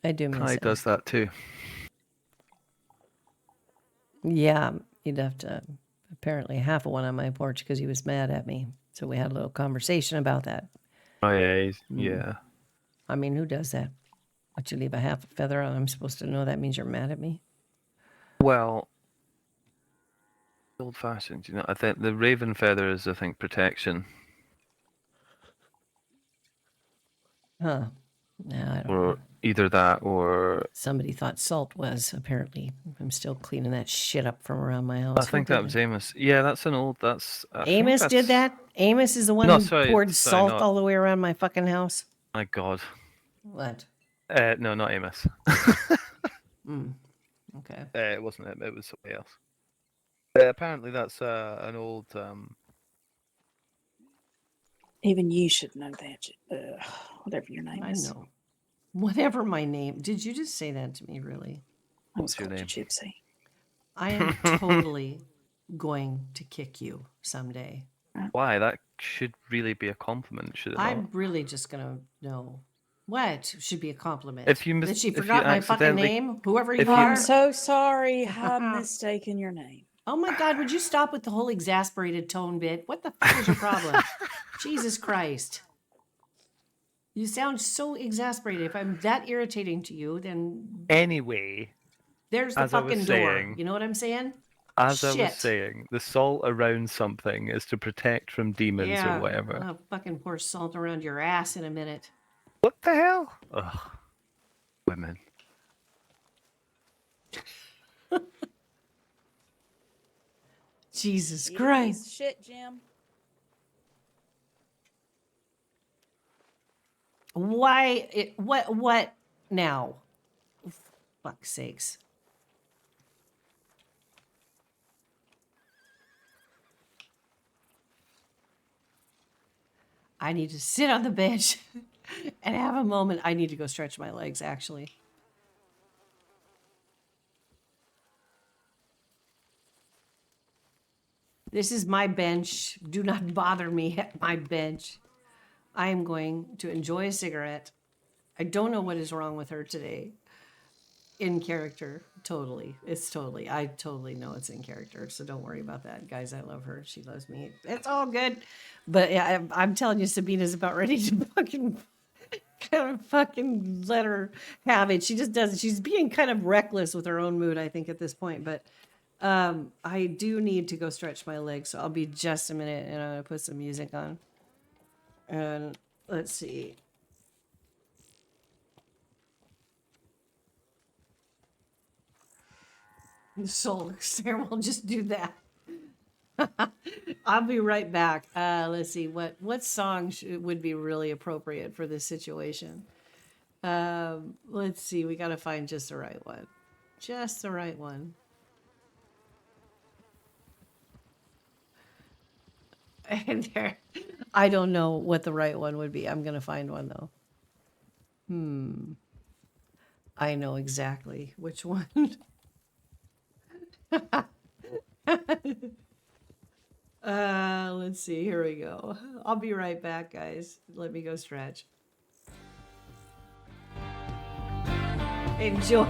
I do miss Kai him. does that too. Yeah, he left apparently half of one on my porch because he was mad at me. So we had a little conversation about that. Oh yeah, yeah. I mean, who does that? But you leave a half a feather on, I'm supposed to know that means you're mad at me? Well, old fashioned, I think the raven feather is, I think, protection. Huh. No, I don't Or know. either that or Somebody thought salt was, apparently. I'm still cleaning that shit up from around my house. I think that was Amos. Yeah, that's an old. That's I think Amos did that's- that? Amos is the one No, who sorry, poured sorry, salt not- all the way around my fucking house? My God. What? No, not Amos. Okay. It wasn't him. It was somebody else. Apparently, that's an old Even you should know that. Whatever your name I is. know. Whatever my name. Did you just say that to me, really? I was What's your called you name? Gypsy. I am totally going to kick you someday. Why? That should really be a compliment, should it not? I'm really just gonna know. What should be a compliment? If you That she if you forgot my fucking accidentally name, whoever if you you are. I'm so sorry. I've mistaken your name. Oh my God, would you stop with the whole exasperated tone bit? What the fuck is your problem? Jesus Christ. You sound so exasperated. If I'm that irritating to you, then anyway, there's the as I was fucking door. saying, You know what I'm saying? as I was Shit. saying, the salt around something is to protect from demons or Yeah. whatever. I'll fucking pour salt around your ass in a minute. What the hell? Ugh. Women. Jesus You Christ. piece of shit, Jim. Why? What now? Fuck's sakes. I need to sit on the bench and have a moment. I need to go stretch my legs, actually. This is my bench. Do not bother me at my bench. I am going to enjoy a cigarette. I don't know what is wrong with her today. In character, totally. It's totally. I totally know it's in character. So don't worry about that, guys. I love her. She loves me. It's all good. But yeah, I'm telling you, Sabina's about ready to fucking let her have it. She just doesn't. She's being kind of reckless with her own mood, I think, at this point. But I do need to go stretch my legs, so I'll be just a minute, and I'm gonna put some music on. And let's see. So Sarah will just do that. I'll be right back. Let's see what song would be really appropriate for this situation. Let's see. We got to find just the right one. Just the right one. And there, I don't know what the right one would be. I'm gonna find one though. I know exactly which one. Let's see. Here we go. I'll be right back, guys. Let me go stretch. Enjoy.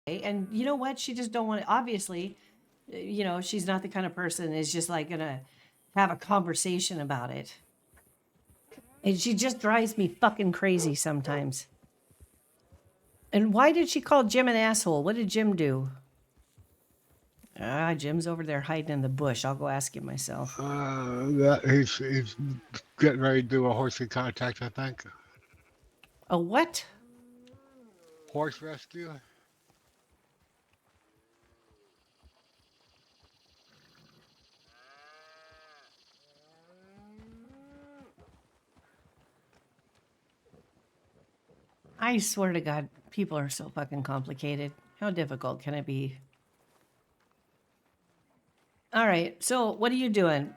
And you know what? She just don't want to, obviously, she's not the kind of person is just like gonna have a conversation about it. And she just drives me fucking crazy sometimes. And why did she call Jim an asshole? What did Jim do? Jim's over there hiding in the bush. I'll go ask him myself. He's getting ready to do a horsey contact, I think. A what? Horse rescue. I swear to God, people are so fucking complicated. How difficult can it be? All right, so what are you doing?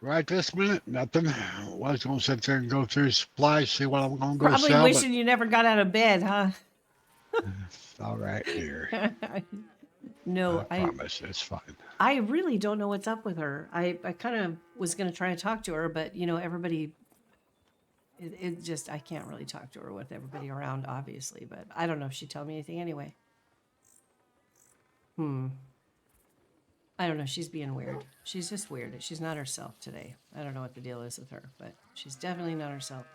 Right this minute, nothing. Was gonna sit there and go through supplies, see what I'm gonna go Probably sell, but wishing you never got out of bed, huh? it's all right, dear. No, I promise it's fine. I really don't know what's up with her. I kind of was going to try and talk to her, but everybody, it just, I can't really talk to her with everybody around, obviously, but I don't know if she'd tell me anything anyway. I don't know. She's being weird. She's just weird. She's not herself today. I don't know what the deal is with her, but she's definitely not herself.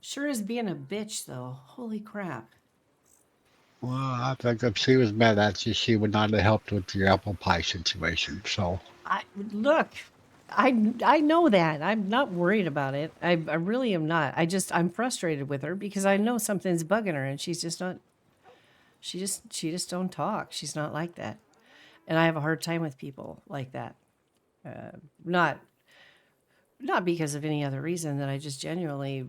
Sure is being a bitch, though. Holy crap. Well, I think if she was mad at you, she would not have helped with your apple pie situation. So, Look, I know that. I'm not worried about it. I really am not. I'm frustrated with her because I know something's bugging her, and she's just not. She just don't talk. She's not like that, and I have a hard time with people like that. Not because of any other reason than I just genuinely,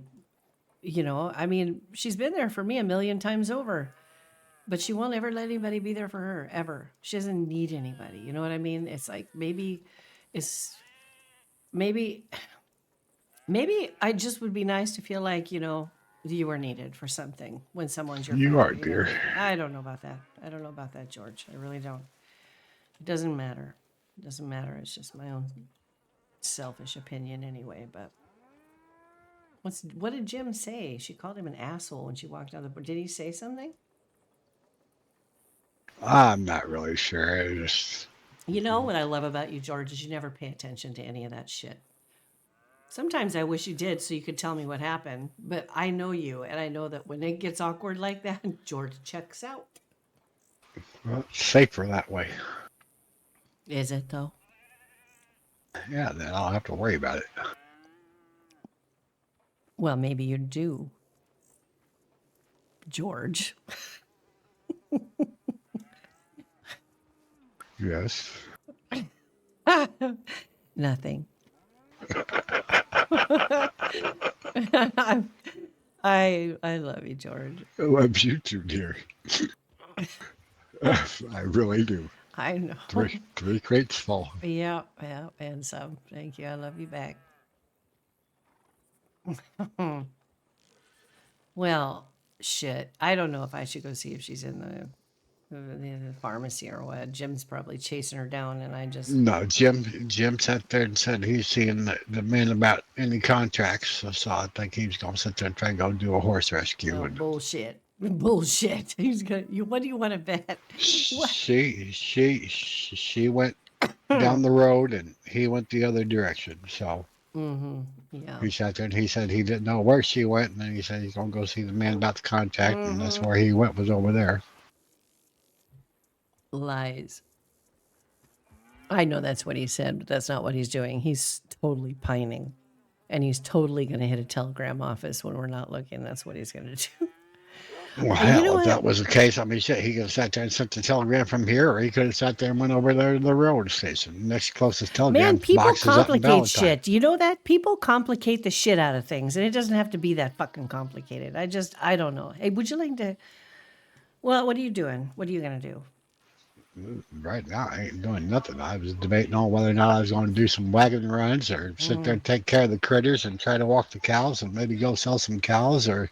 I mean, she's been there for me a million times over. But she won't ever let anybody be there for her, ever. She doesn't need anybody. You know what I mean? It's like it's maybe I just would be nice to feel like, you are needed for something when someone's your you friend. are, You know dear. what I mean? I don't know about that. I don't know about that, George. I really don't. It doesn't matter. It doesn't matter. It's just my own selfish opinion anyway. But what did Jim say? She called him an asshole when she walked out the door. Did he say something? I'm not really sure. I just, You know what I love about you, George, is you never pay attention to any of that shit. Sometimes I wish you did so you could tell me what happened, but I know you, and I know that when it gets awkward like that, George checks out. well, it's safer that way. Is it, though? Yeah, then I'll have to worry about it. Well, maybe you do, George. Yes. Nothing. I love you, George. I love you too, dear. I really do. I know. Three crates full. Yeah, and some. Thank you. I love you back. Well, shit. I don't know if I should go see if she's in the pharmacy or what. Jim's probably chasing her down, and I just No, Jim sat there and said he's seeing the man about any contracts. So I think he's gonna sit there and try and go do a horse rescue. oh, And bullshit. Bullshit. He's gonna. What do you want to bet? What? she went down the road and he went the other direction. So Yeah. he sat there and he said he didn't know where she went, and then he said he's gonna go see the man about the contact, and that's where he went, was over there. Lies. I know that's what he said, but that's not what he's doing. He's totally pining. And he's totally going to hit a telegram office when we're not looking. That's what he's going to do. Well, you hell, know if what? that was the case, I mean, shit, he could have sat there and sent the telegram from here, or he could have sat there and went over there to the railroad station. Next closest telegram Man, people box is up in complicate Valentine. shit. Do you know that? People complicate the shit out of things, and it doesn't have to be that fucking complicated. I don't know. Hey, would you like to? Well, what are you doing? What are you going to do? Right now, I ain't doing nothing. I was debating on whether or not I was going to do some wagon runs or sit there and take care of the critters and try to walk the cows and maybe go sell some cows or,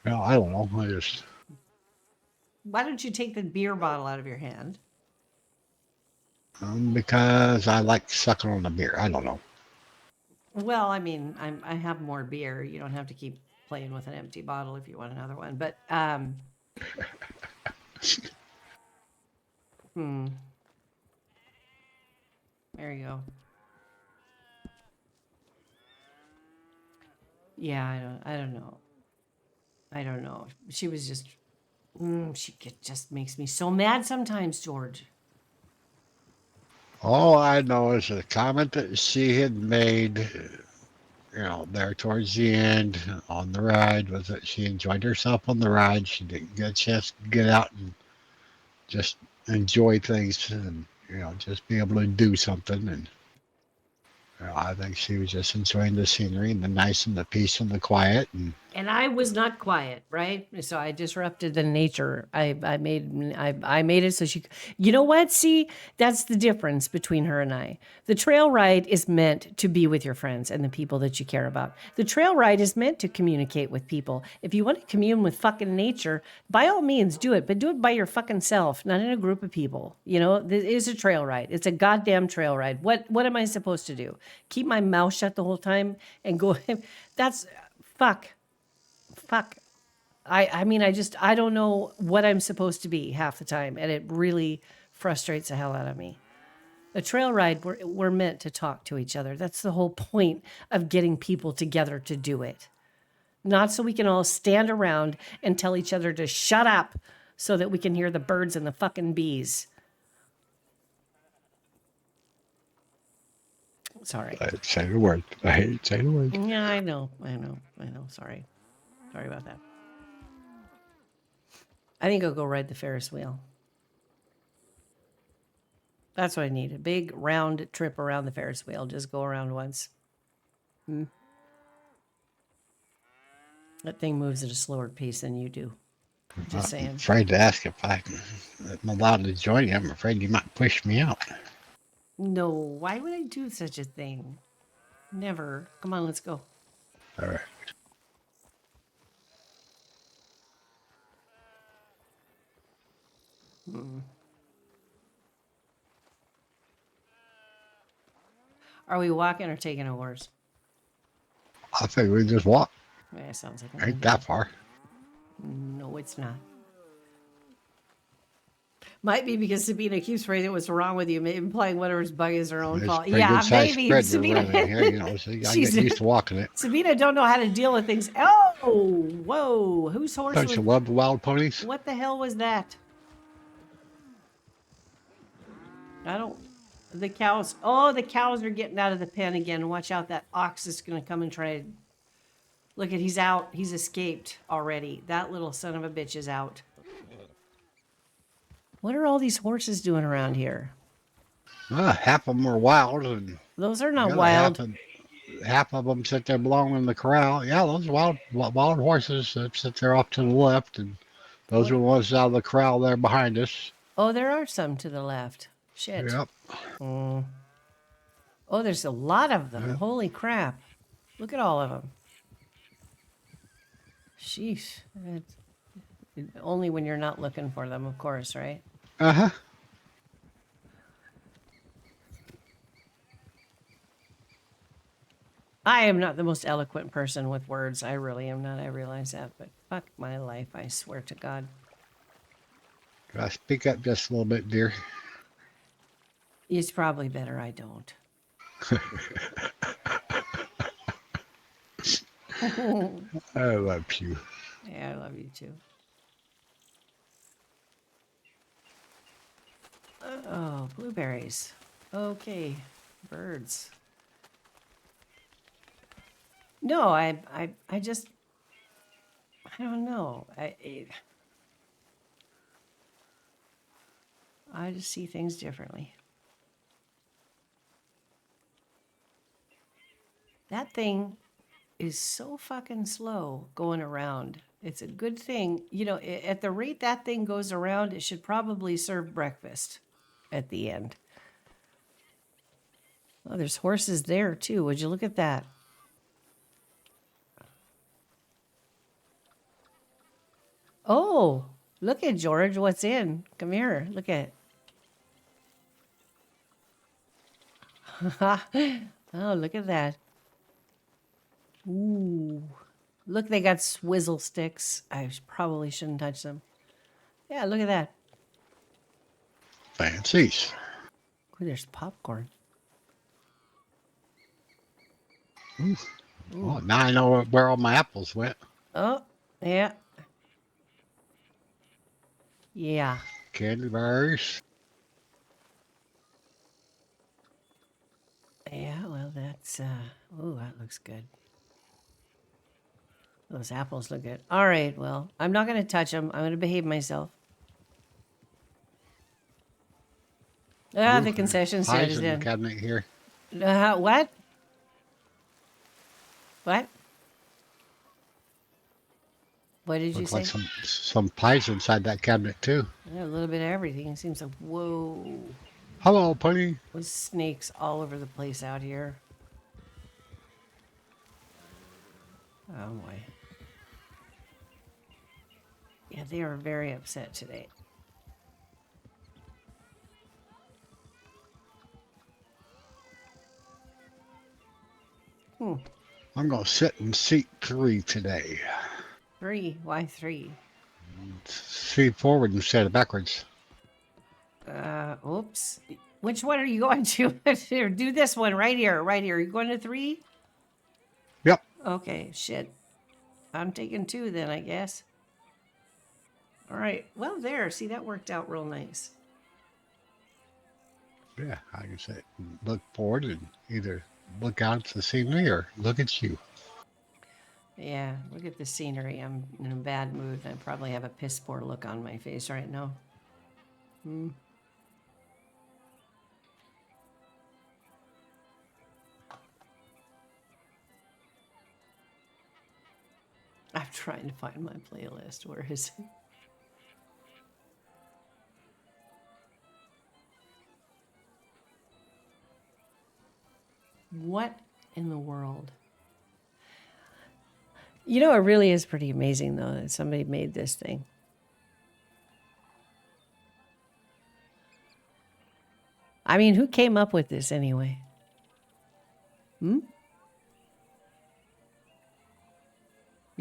I don't know. I just, Why don't you take the beer bottle out of your hand? because I like sucking on the beer. I don't know. Well, I mean, I have more beer. You don't have to keep playing with an empty bottle if you want another one. But there you go. Yeah, I don't know. I don't know. She was just, just makes me so mad sometimes, George. All I know is the comment that she had made, there towards the end on the ride was that she enjoyed herself on the ride. She didn't get a chance to get out and just enjoy things and, just be able to do something. And I think she was just enjoying the scenery and the nice and the peace and the quiet. And I was not quiet, right? So I disrupted the nature. I made it so she. You know what? See, that's the difference between her and I. The trail ride is meant to be with your friends and the people that you care about. The trail ride is meant to communicate with people. If you want to commune with fucking nature, by all means do it, but do it by your fucking self, not in a group of people. It is a trail ride. It's a goddamn trail ride. What am I supposed to do? Keep my mouth shut the whole time and go? That's fuck. I mean, I don't know what I'm supposed to be half the time, and it really frustrates the hell out of me. A trail ride, we're meant to talk to each other. That's the whole point of getting people together to do it. Not so we can all stand around and tell each other to shut up so that we can hear the birds and the fucking bees. Sorry. I hate saying the word. I hate saying the word. Yeah, I know. Sorry. Sorry about that. I think I'll go ride the Ferris wheel. That's what I need. A big round trip around the Ferris wheel. Just go around once. That thing moves at a slower pace than you do. Just I'm saying. afraid to ask if I'm allowed to join you. I'm afraid you might push me out. No, why would I do such a thing? Never. Come on, let's go. All right. Are we walking or taking a horse? I think we just walk. Yeah, sounds like Ain't that far. No, it's not. Might be because Sabina keeps raising what's wrong with you, implying whatever's bug is her own It's fault. pretty Yeah, good size maybe. spread you're Sabina, running here, so I get used to walking it. Sabina don't know how to deal with things. Oh, whoa! Whose horse Don't was? you love the wild ponies? What the hell was that? I don't. The cows. Oh, the cows are getting out of the pen again. Watch out! That ox is going to come and try to. Look at, he's out. He's escaped already. That little son of a bitch is out. What are all these horses doing around here? Half of them are wild, and Those are the not other wild. half of them sit there belong in the corral. Yeah, those wild horses that sit there off to the left, and those are the ones out of the corral there behind us. Oh, there are some to the left. Shit. Yep. Oh, there's a lot of them. Yeah. Holy crap. Look at all of them. Sheesh. Only when you're not looking for them, of course, right? Uh-huh. I am not the most eloquent person with words. I really am not. I realize that. But fuck my life. I swear to God. Speak up just a little bit, dear. It's probably better I don't. I love you. Yeah, I love you too. Oh, blueberries. Okay, birds. No, I just, I don't know. I just see things differently. That thing is so fucking slow going around. It's a good thing. At the rate that thing goes around, it should probably serve breakfast at the end. Oh, there's horses there too. Would you look at that? Oh, look at George. What's in? Come here. Look at. Oh, look at that. Ooh. Look, they got swizzle sticks. I probably shouldn't touch them. Yeah, look at that. Fancies. Ooh, there's popcorn. Ooh. Ooh. Oh, now I know where all my apples went. Oh, yeah. Yeah. Candy bars. Yeah, well, that's, ooh, that looks good. Those apples look good. All right, well, I'm not going to touch them. I'm going to behave myself. Ah, Ooh, the concession stand pies is in the in. cabinet here. What? What? What did you Looks say? like some pies inside that cabinet too. Yeah, a little bit of everything. It seems like, whoa. Hello, Penny. There's snakes all over the place out here. Oh, boy. Yeah, they are very upset today. I'm going to sit in seat 3 today. 3? Why 3? Seat forward instead of backwards. Oops. Which one are you going to? Here, do this one right here. Right here. Are you going to 3? Yep. Okay, shit. I'm taking 2 then, I guess. All right. Well, there. See, that worked out real nice. Yeah, I can say look forward and either look out at the scenery or look at you. Yeah, look at the scenery. I'm in a bad mood. I probably have a piss poor look on my face right now. I'm trying to find my playlist. Where is it? What in the world? You know, it really is pretty amazing, though, that somebody made this thing. I mean, who came up with this anyway? You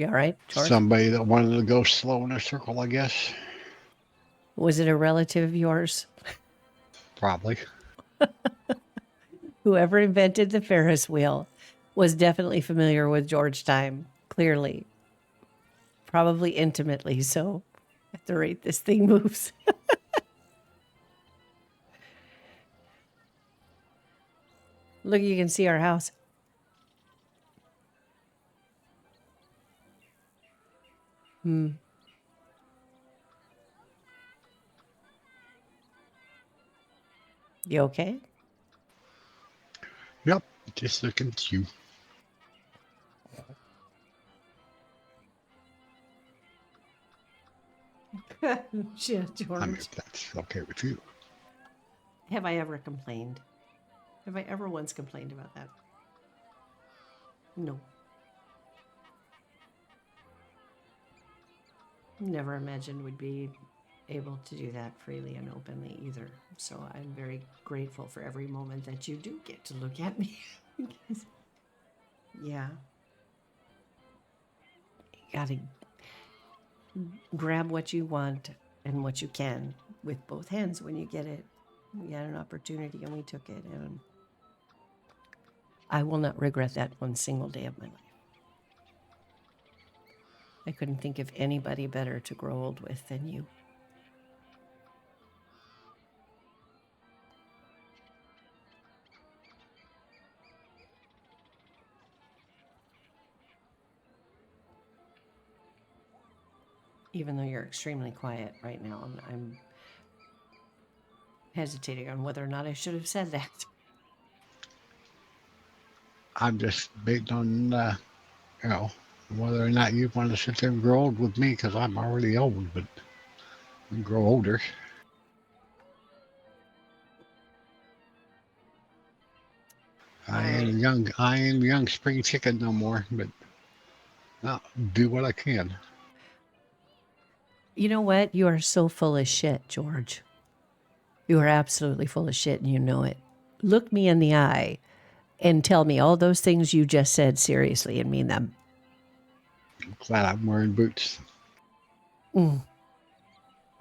all right, George? Somebody that wanted to go slow in a circle, I guess. Was it a relative of yours? Probably. Whoever invented the Ferris wheel was definitely familiar with George time, clearly. Probably intimately so, at the rate this thing moves. Look, you can see our house. You okay? Yep. Just looking at you. Shit, George. I mean, if that's okay with you. Have I ever complained? Have I ever once complained about that? No. Never imagined we'd be able to do that freely and openly either. So I'm very grateful for every moment that you do get to look at me. Yeah. You gotta grab what you want and what you can with both hands when you get it. We had an opportunity and we took it, and I will not regret that one single day of my life. I couldn't think of anybody better to grow old with than you. Even though you're extremely quiet right now, I'm hesitating on whether or not I should have said that. I'm just big on, you know, whether or not you want to sit there and grow old with me, because I'm already old, but we grow older. I ain't a young spring chicken no more, but I'll do what I can. You know what? You are so full of shit, George. You are absolutely full of shit and you know it. Look me in the eye and tell me all those things you just said seriously and mean them. glad I'm wearing boots.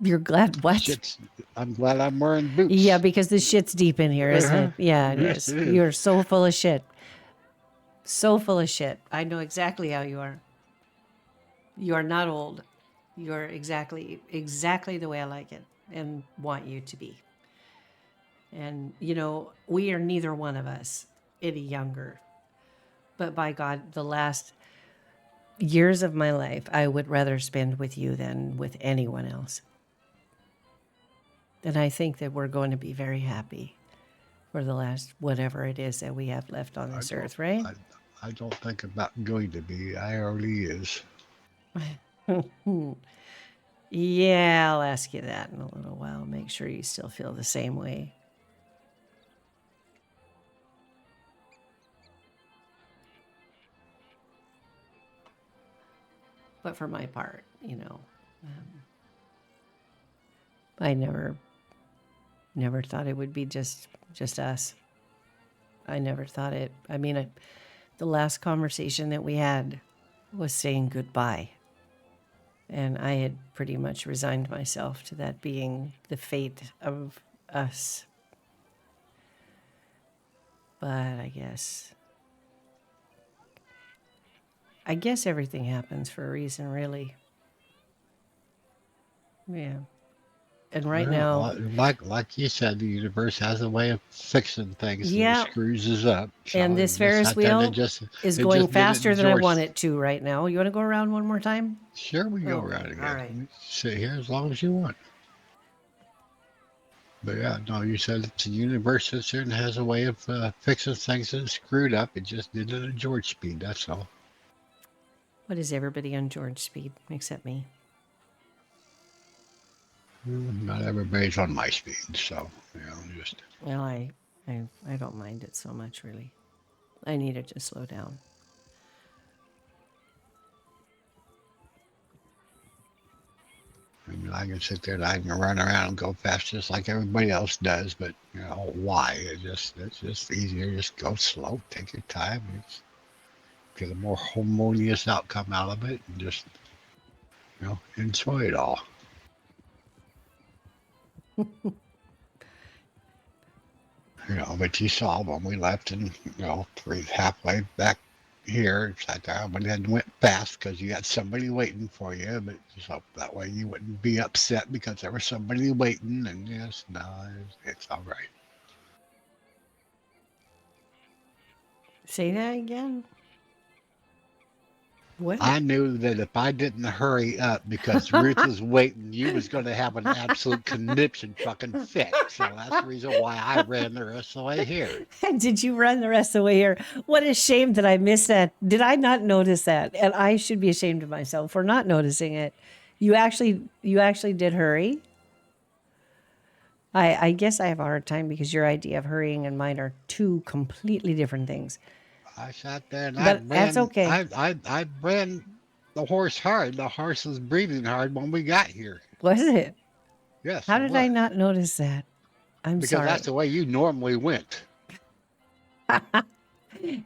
You're glad what? Shit's, I'm glad I'm wearing boots. Yeah, because the shit's deep in here, isn't it? Yeah, it Yes, is. it is. You're so full of shit. So full of shit. I know exactly how you are. You are not old. You're exactly the way I like it and want you to be. And you know, we are neither one of us any younger. But by God, the last years of my life I would rather spend with you than with anyone else. And I think that we're going to be very happy for the last whatever it is that we have left on this earth, right? I don't think about going to be. I already is. Yeah, I'll ask you that in a little while. Make sure you still feel the same way. But for my part, you know, I never thought it would be just us. I never thought it. I mean, the last conversation that we had was saying goodbye. And I had pretty much resigned myself to that being the fate of us. But I guess everything happens for a reason, really. Yeah. And right now, like you said, the universe has a way of fixing things and yeah. screws us up. So And this just Ferris sat there and wheel is going faster than I want it to right now. You want to go around one more time? Sure, we go Okay, around again. all right. We sit here as long as you want. But yeah, no, you said it's the universe sits here and has a way of fixing things that screwed up. It just did it at George speed. That's all. What is everybody on George speed except me? Not everybody's on my speed, so just. Well, I don't mind it so much, really. I need it to slow down. I mean, I can sit there and I can run around and go fast just like everybody else does, but why? It's just easier. Just go slow, take your time, get a more harmonious outcome out of it, and just enjoy it all. But you saw when we left, and halfway back here, sat there, but then went fast because you got somebody waiting for you. But so that way you wouldn't be upset because there was somebody waiting. And yes, no, it's all right. Say that again? What? I knew that if I didn't hurry up because Ruth was waiting, you was going to have an absolute conniption fucking fit. So that's the reason why I ran the rest of the way here. Did you run the rest of the way here? What a shame that I missed that. Did I not notice that? And I should be ashamed of myself for not noticing it. You actually did hurry? I guess I have a hard time because your idea of hurrying and mine are two completely different things. I sat there and But that's okay. I ran the horse hard. The horse was breathing hard when we got here. Was it? Yes. How did I not notice that? I'm because sorry. that's the way you normally went.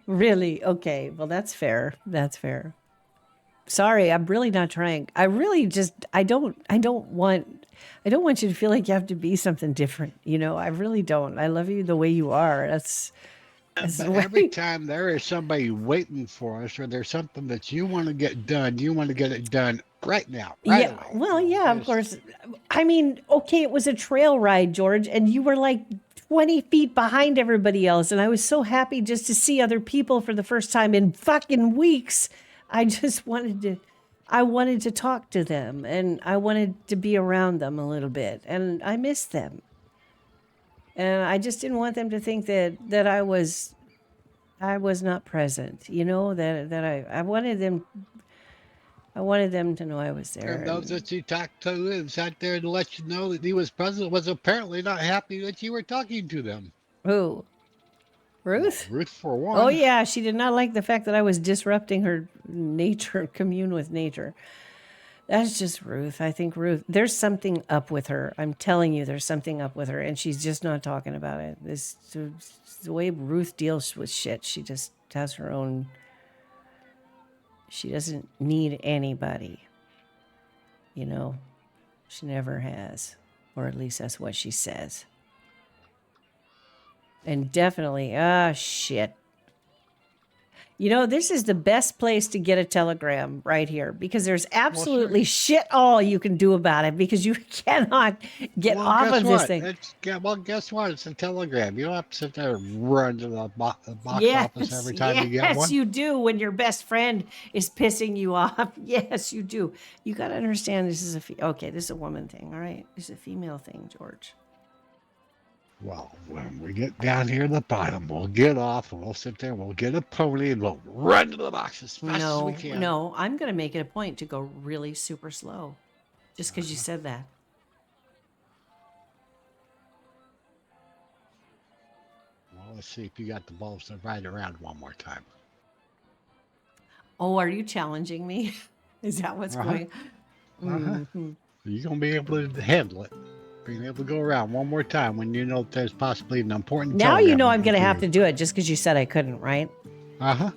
Really? Okay. Well, that's fair. That's fair. Sorry, I'm really not trying. I really just I don't want you to feel like you have to be something different. I really don't. I love you the way you are. That's But the way. every time there is somebody waiting for us, or there's something that you want to get done, you want to get it done right now. Right away. Well, yeah, of course. I mean, okay, it was a trail ride, George, and you were like 20 feet behind everybody else, and I was so happy just to see other people for the first time in fucking weeks. I just wanted to talk to them, and I wanted to be around them a little bit, and I missed them. And I just didn't want them to think that I was not present, that I wanted them to know I was there. And those that you talked to and sat there to let you know that he was present was apparently not happy that you were talking to them. Who? Ruth? Ruth, for one. Oh, yeah. She did not like the fact that I was disrupting her commune with nature. That's just Ruth. I think Ruth, there's something up with her. I'm telling you, there's something up with her, and she's just not talking about it. The way Ruth deals with shit, she just has her own She doesn't need anybody. You know, she never has. Or at least that's what she says. And definitely, shit. You know, this is the best place to get a telegram right here because there's absolutely shit all you can do about it because you cannot get Well, off guess of this what? thing. Guess what? It's a telegram. You don't have to sit there and run to the box office Yes, every time you get one. you do when your best friend is pissing you off. Yes, you do. You got to understand this is okay, this is a woman thing, all right? This is a female thing, George. Well, when we get down here at the bottom, we'll get off and we'll sit there, we'll get a pony and we'll run to the box as fast as we can. No, I'm going to make it a point to go really super slow just because you said that. Well, let's see if you got the balls to ride around one more time. Oh, are you challenging me? Is that what's going on? You're going to be able to handle it. Being able to go around one more time when you know that there's possibly an important Now you know I'm going to to have to do it just because you said I couldn't, right? Uh-huh.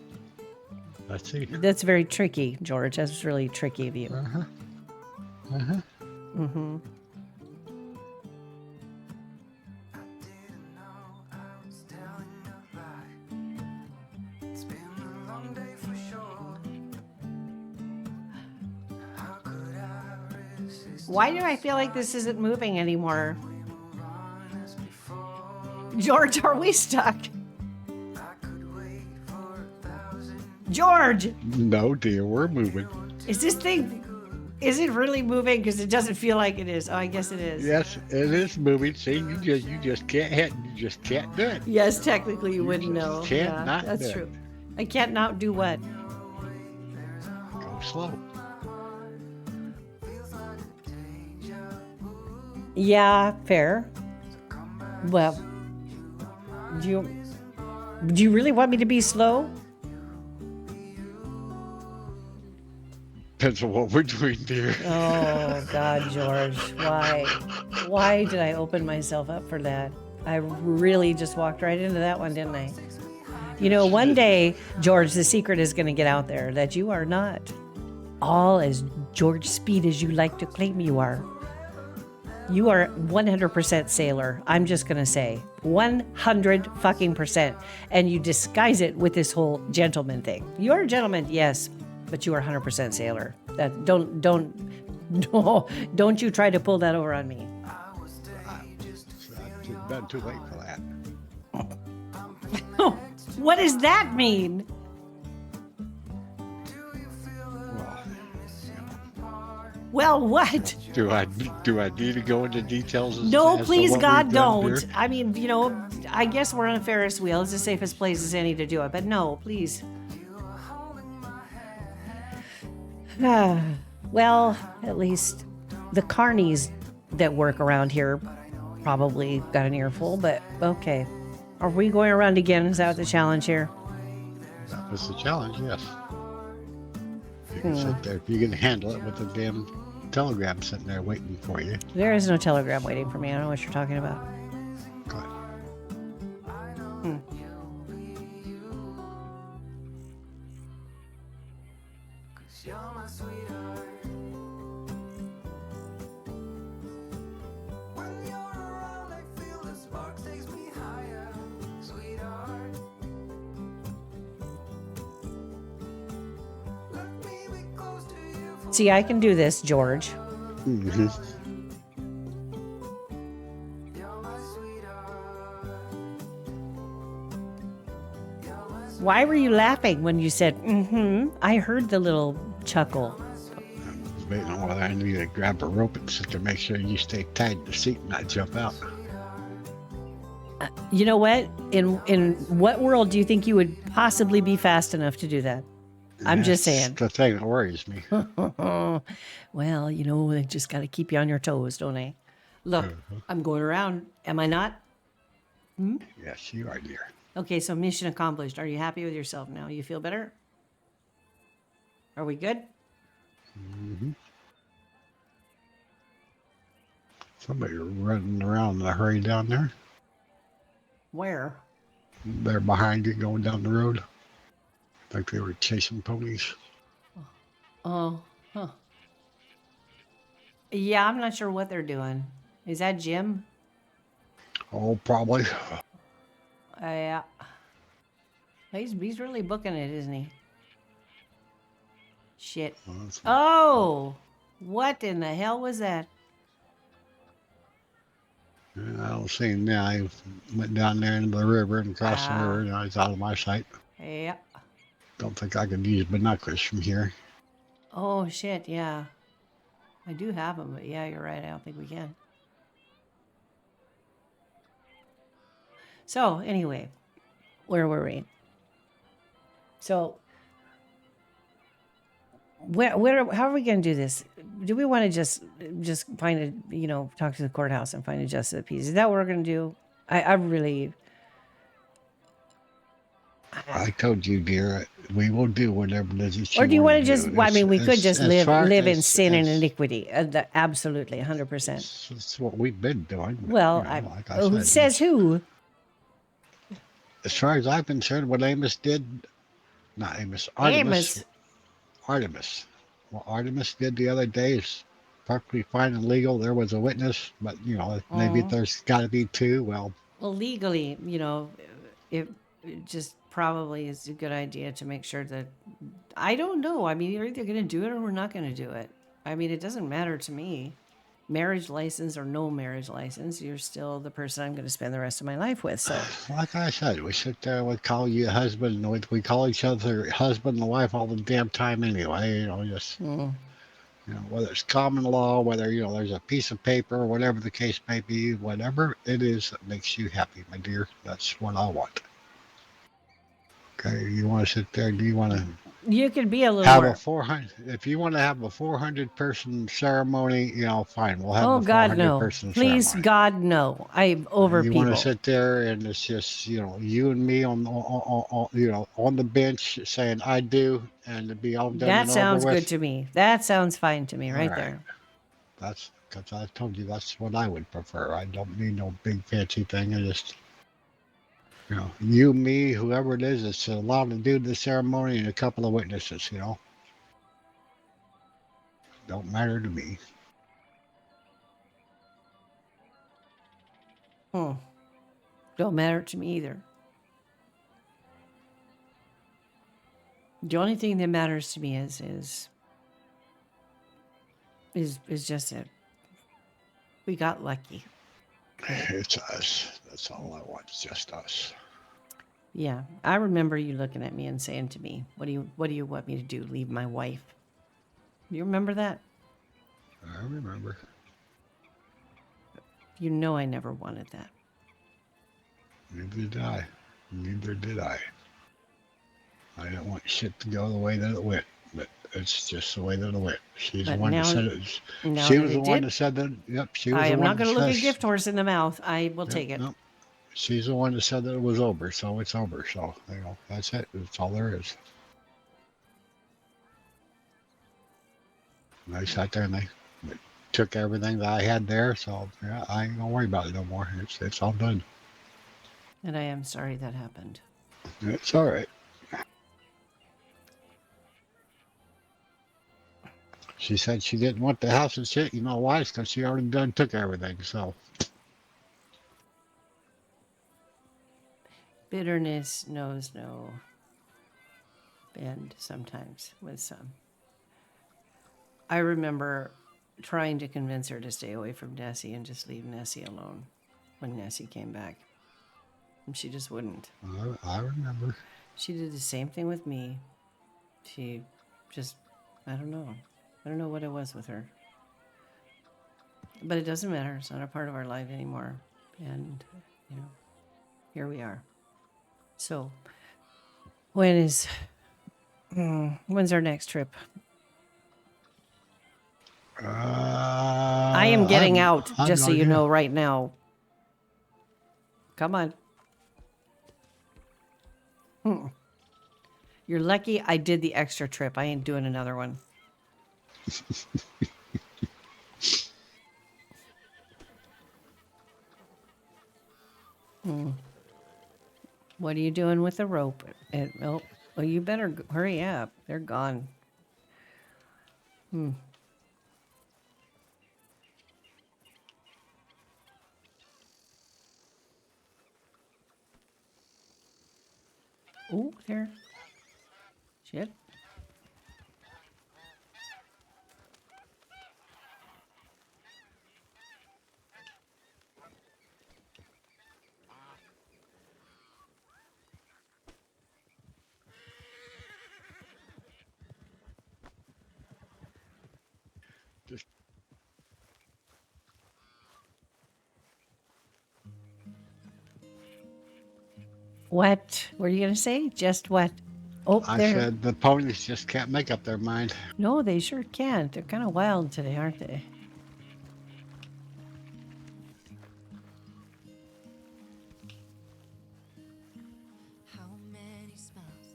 Let's see. That's very tricky, George. That's really tricky of you. Uh-huh. Uh-huh. Mm-hmm. Why do I feel like this isn't moving anymore? George, are we stuck? George! No, dear, we're moving. Is this thing, is it really moving? Because it doesn't feel like it is. Oh, I guess it is. Yes, it is moving. See, you just can't hit. You just can't do it. Yes, technically you wouldn't know. Can't not that's do true. it. I can't not do what? Go slow. Yeah, fair. Well, do you really want me to be slow? Depends on what we're doing, dear. Oh, God, George. Why? Why did I open myself up for that? I really just walked right into that one, didn't I? You know, one day, George, the secret is going to get out there that you are not all as George Speed as you like to claim you are. You are 100% sailor. I'm just going to say 100 fucking percent. And you disguise it with this whole gentleman thing. You're a gentleman, yes, but you are 100% sailor. That don't you try to pull that over on me. It's been too late for that. What does that mean? Well, what? Do I need to go into details? No, as please, to what God, we've done, don't. dear? I mean, you know, I guess we're on a Ferris wheel. It's the safest place as any to do it, but no, please. Well, at least the carnies that work around here probably got an earful, but okay. Are we going around again? Is that the challenge here? That was the challenge, yes. You can sit there. If you can handle it with the damn telegram sitting there waiting for you. There is no telegram waiting for me. I don't know what you're talking about. Good. See, I can do this, George. Mm-hmm. Why were you laughing when you said, mm-hmm? I heard the little chuckle. I was waiting on whether I need to grab a rope and sit there, make sure you stay tied to the seat and not jump out. You know what? In what world do you think you would possibly be fast enough to do that? I'm just saying. That's the thing that worries me. Well, you know, I just got to keep you on your toes, don't I? Look, I'm going around. Am I not? Yes, you are, dear. Okay, so mission accomplished. Are you happy with yourself now? You feel better? Are we good? Mm-hmm. Somebody running around in a hurry down there. Where? They're behind you going down the road. Like they were chasing ponies. Oh, huh. Yeah, I'm not sure what they're doing. Is that Jim? Oh, probably. Yeah. He's really booking it, isn't he? Shit. Oh, what in the hell was that? I don't see him now. He went down there into the river and crossed the Ah, river. Now he's out of my sight. yeah. Don't think I could use binoculars from here. Oh shit, yeah. I do have them, but yeah, you're right. I don't think we can. So anyway, where were we? So how are we going to do this? Do we want to just find a talk to the courthouse and find a justice of the peace? Is that what we're going to do? I really. I told you, dear, we will do whatever it is that Or you do you want want to to just? do. Well, I mean, we could just As far live in sin and as iniquity. Absolutely, 100%. That's what we've been doing. But, Well, like I who said, says who? as far as I'm concerned, what Amos did, not Amos, Amos. Artemis. What Artemis did the other day is perfectly fine and legal. There was a witness, but maybe there's got to be two. Well, Well, legally, it just probably is a good idea to make sure that I don't know. I mean, you're either going to do it or we're not going to do it. I mean, it doesn't matter to me. Marriage license or no marriage license, you're still the person I'm going to spend the rest of my life with. So, like I said, we sit there, we call you husband, and we call each other husband and wife all the damn time anyway. Just whether it's common law, whether there's a piece of paper, whatever the case may be, whatever it is that makes you happy, my dear. That's what I want. Okay, you want to sit there? Do you want to you could be a little have more. a 400? If you want to have a 400-person ceremony, fine. We'll have Oh, the God, no. 400-person Please, ceremony. God, no. I'm over You want to people. sit there and it's just you and me on the bench saying I do, and to be all done That and over sounds good with. to me. That sounds fine to me All right right, there. that's because I told you that's what I would prefer. I don't need no big fancy thing. I just you, me, whoever it is that's allowed to do the ceremony, and a couple of witnesses. Don't matter to me. Don't matter to me either. The only thing that matters to me is just that we got lucky. It's us. That's all I want. It's just us. Yeah, I remember you looking at me and saying to me, what do you want me to do? Leave my wife?" You remember that? I remember. You know I never wanted that. Neither did I. Neither did I. I didn't want shit to go the way that it went, but it's just the way that it went. She's the But one that now, said it. now She that was the it one did, that said that. Yep, she was I the am one not that going to look a said. gift horse in the mouth. I will Yep, take it. nope. She's the one that said that it was over, so it's over. So that's it. That's all there is. And I sat there and they took everything that I had there, so yeah, I ain't gonna worry about it no more. It's all done. And I am sorry that happened. It's all right. She said she didn't want the house and shit. You know why? It's because she already done took everything. So Bitterness knows no bend sometimes with some. I remember trying to convince her to stay away from Nessie and just leave Nessie alone when Nessie came back. And she just wouldn't. I remember. She did the same thing with me. She just, I don't know. I don't know what it was with her. But it doesn't matter. It's not a part of our life anymore. And, here we are. So, when's our next trip? I am getting out, I've just no so you idea. know right now. Come on. You're lucky I did the extra trip. I ain't doing another one. What are you doing with the rope? Well, you better hurry up. They're gone. Hmm. Oh, there. Shit. Just What were you going to say? Just what? Oh, I there. said the ponies just can't make up their mind. No, they sure can't. They're kind of wild today, aren't they? How many smiles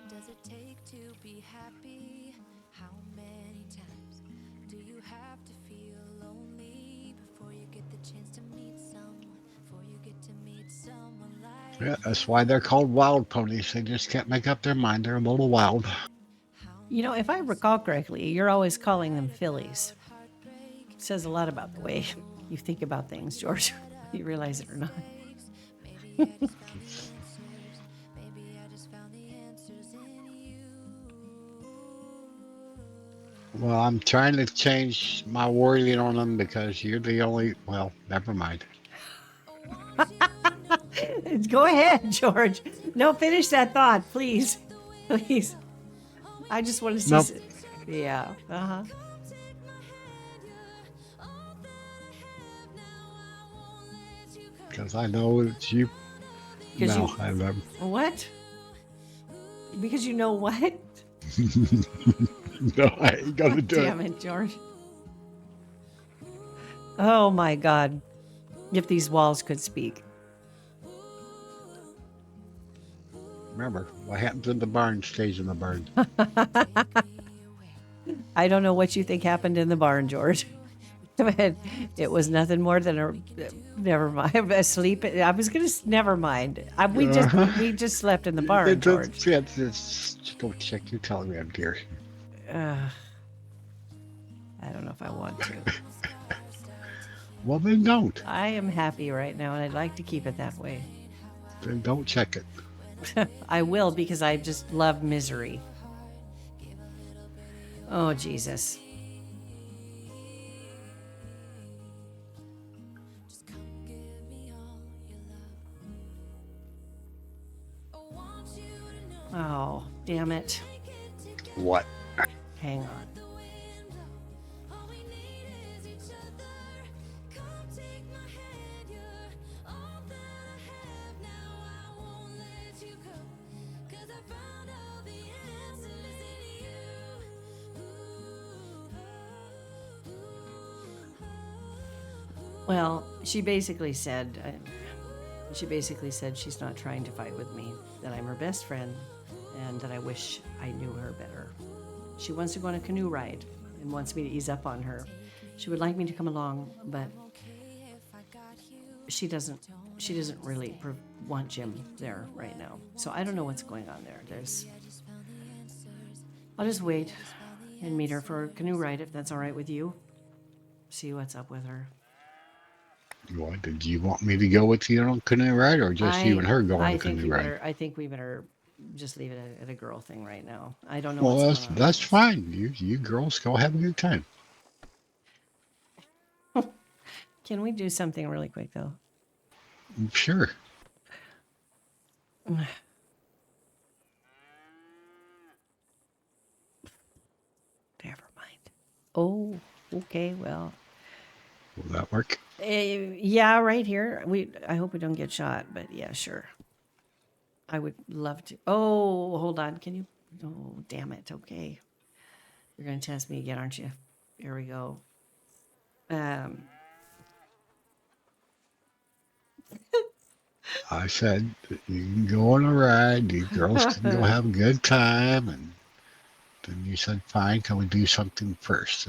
does it take to be happy? How many times do you have to feel lonely before you get the chance to meet someone? Before you get to meet someone like Yeah, that's you? why they're called wild ponies. They just can't make up their mind. They're a little wild. You know, if I recall correctly, you're always calling them fillies. It says a lot about the way you think about things, George. You realize it or not. Maybe I just found the answers. Maybe I just found the answers in you. Well, I'm trying to change my wording on them because you're the only. Well, never mind. Go ahead, George. No, finish that thought, please. Please. I just want to see. Nope. Yeah. Uh huh. Because I know it's you. Because No, you. I never. What? Because you know what? No, I ain't gonna do Damn it, George. Oh my God. If these walls could speak. Remember, what happens in the barn stays in the barn. I don't know what you think happened in the barn, George. But it was nothing more than a. Never mind. Asleep. I was gonna. Never mind. We just slept in the barn, George. Just go check your telegram, dear. I don't know if I want to. Well, then don't. I am happy right now, and I'd like to keep it that way. Then don't check it. I will because I just love misery. Oh, Jesus. Oh, damn it. What? Hang on. Well, she basically said she's not trying to fight with me, that I'm her best friend, and that I wish I knew her better. She wants to go on a canoe ride and wants me to ease up on her. She would like me to come along, but she doesn't really want Jim there right now. So I don't know what's going on there. I'll just wait and meet her for a canoe ride if that's all right with you. See what's up with her. What, did you want me to go with you on a canoe ride, or just you and her go on a canoe ride? I think we better just leave it at a girl thing right now. I don't know Well, what's going on. that's fine. You girls go have a good time. Can we do something really quick though? Sure. Never mind. Oh, okay. Well, Will that work? yeah, right here. I hope we don't get shot, but yeah, sure. I would love to. Oh, hold on. Can you? Oh, damn it. Okay. You're going to test me again, aren't you? Here we go. I said that you can go on a ride. You girls can go have a good time, and then you said, "Fine, can we do something first?"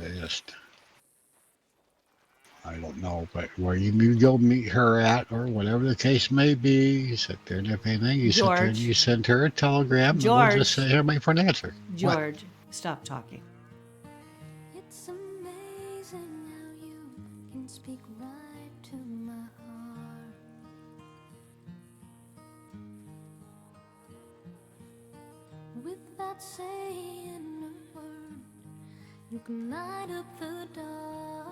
I don't know, but where you need to go meet her at, or whatever the case may be, you sit there, and if anything, you sit there and you send her a telegram, and we'll just sit here and wait for an answer. What? George, stop talking. speak right to my heart. Without saying a word, you can light up the dark.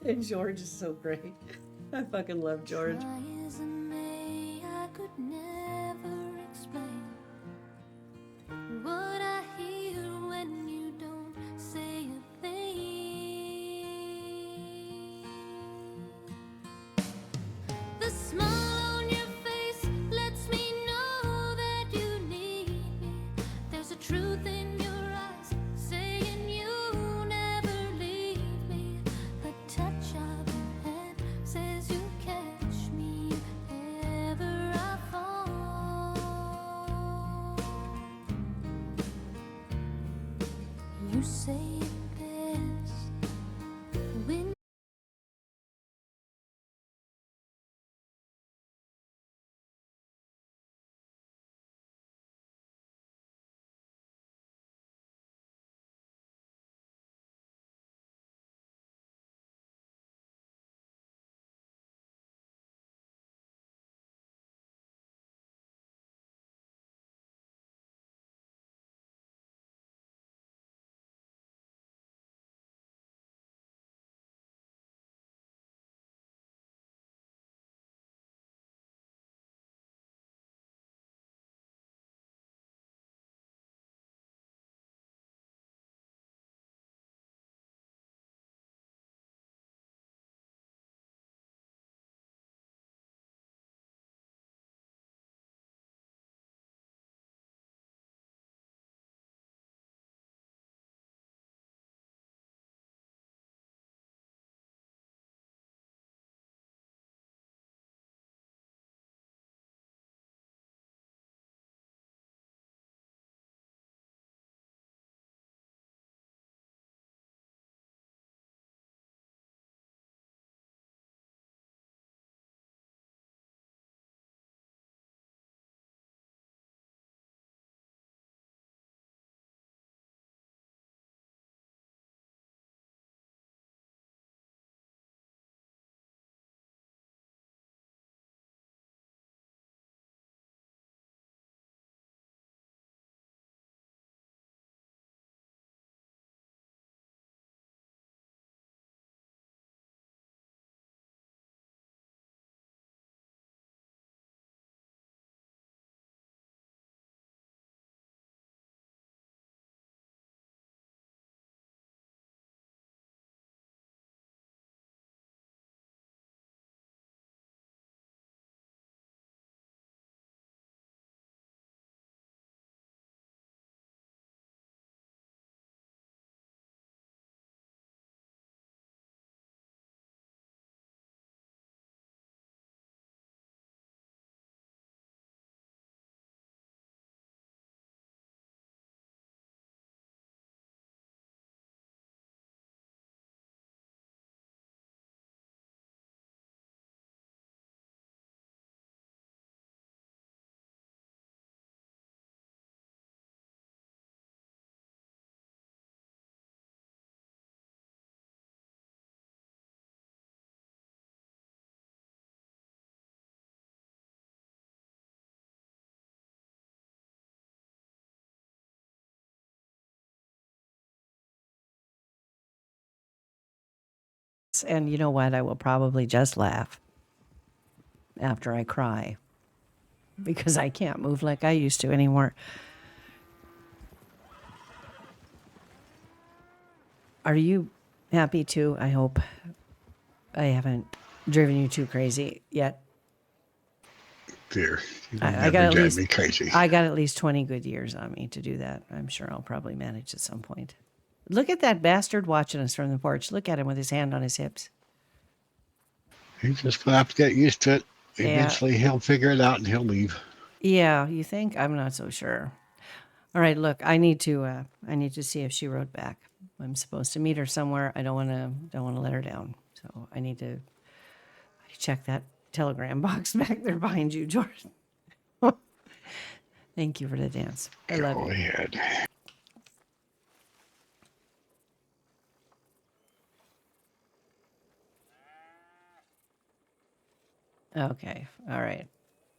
And George is so great. I fucking love George. Try as I may, I could never explain what I hear when you don't say a thing. The smile on your face lets me know that you need me. There's a truth in your eyes saying you never leave me. The touch of your hand says you catch me if ever I fall. You say it best when And you know what? I will probably just laugh after I cry because I can't move like I used to anymore. Are you happy too? I hope I haven't driven you too crazy yet. Dear, you I never got at drive least me crazy. I got at least 20 good years on me to do that. I'm sure I'll probably manage at some point. Look at that bastard watching us from the porch. Look at him with his hand on his hips. He's just gonna have to get used to it. Yeah. Eventually, he'll figure it out and he'll leave. Yeah, you think? I'm not so sure. All right, look, I need to see if she wrote back. I'm supposed to meet her somewhere. I don't want to let her down. So I need to check that telegram box back there behind you, George. Thank you for the dance. I love Go you. ahead. Okay. All right.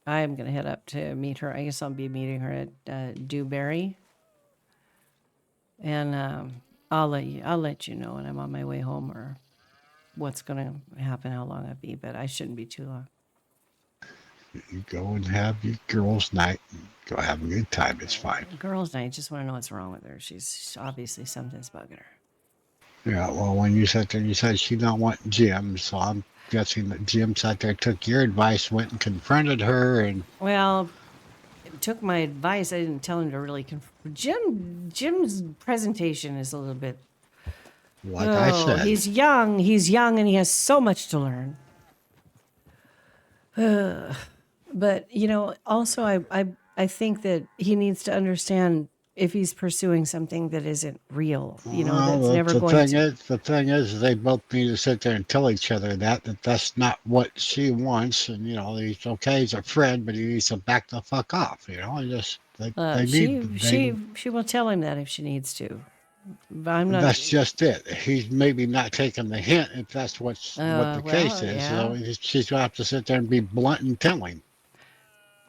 I'm gonna head up to meet her. I guess I'll be meeting her at Dewberry, and I'll let you know when I'm on my way home or what's gonna happen, how long I'll be. But I shouldn't be too long. You go and have your girls' night. And go have a good time. It's fine. Girls' night. Just want to know what's wrong with her. She's obviously something's bugging her. Yeah, well, when you sat there and you said she don't want Jim, so I'm guessing that Jim sat there, took your advice, went and confronted her, and Well, took my advice. I didn't tell him to really. Jim's presentation is a little bit. like I Oh, said, he's young. He's young, and he has so much to learn. But also I think that he needs to understand if he's pursuing something that isn't real. That's well, never going to. the thing is, they both need to sit there and tell each other that that's not what she wants, and he's okay, he's a friend, but he needs to back the fuck off. And just they need She they. she she will tell him that if she needs to. But I'm not. That's just it. He's maybe not taking the hint if that's what the case Well, is. yeah. So she's gonna have to sit there and be blunt and tell him.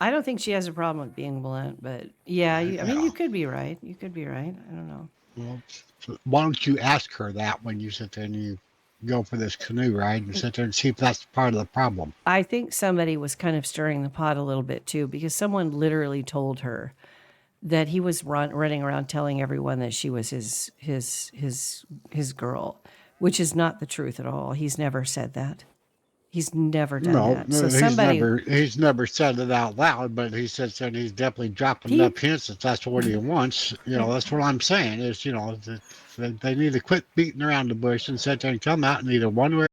I don't think she has a problem with being blunt, but yeah, I mean, Yeah. you could be right. You could be right. I don't know. Well, so why don't you ask her that when you sit there and you go for this canoe ride and sit there and see if that's part of the problem? I think somebody was kind of stirring the pot a little bit too, because someone literally told her that he was running around telling everyone that she was his girl, which is not the truth at all. He's never said that. He's never done No, that. So he's somebody never said it out loud, but he sits there and he's definitely dropping he enough hints that that's what he wants. That's what I'm saying is, that they need to quit beating around the bush and sit there and come out and either one way.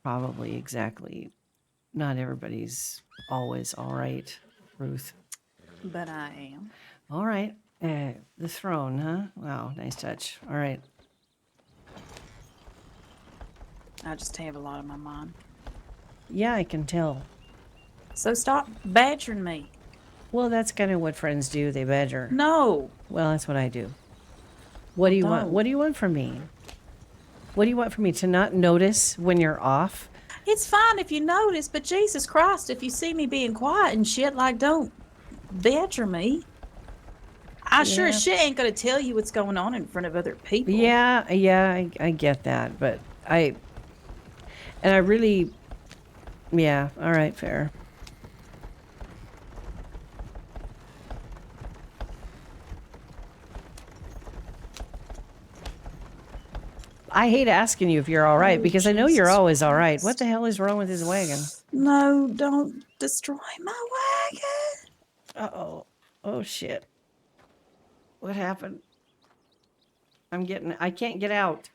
probably exactly not everybody's always all right, Ruth. But I am. All right. The throne, huh? Wow, nice touch. All right. I just have a lot on my mind. Yeah, I can tell. So stop badgering me. Well, that's kind of what friends do. They badger. No. Well, that's what I do. What do you want? don't. What do you want from me? What do you want from me? To not notice when you're off? It's fine if you notice, but Jesus Christ, if you see me being quiet and shit, like, don't badger me. I sure as shit ain't gonna tell you what's going on in front of other people. Yeah, I get that, but I really, yeah, all right, fair. I hate asking you if you're all right, because I know you're always all right. What the hell is wrong with his wagon? No, don't destroy my wagon. Uh-oh. Oh, shit. What happened? I can't get out.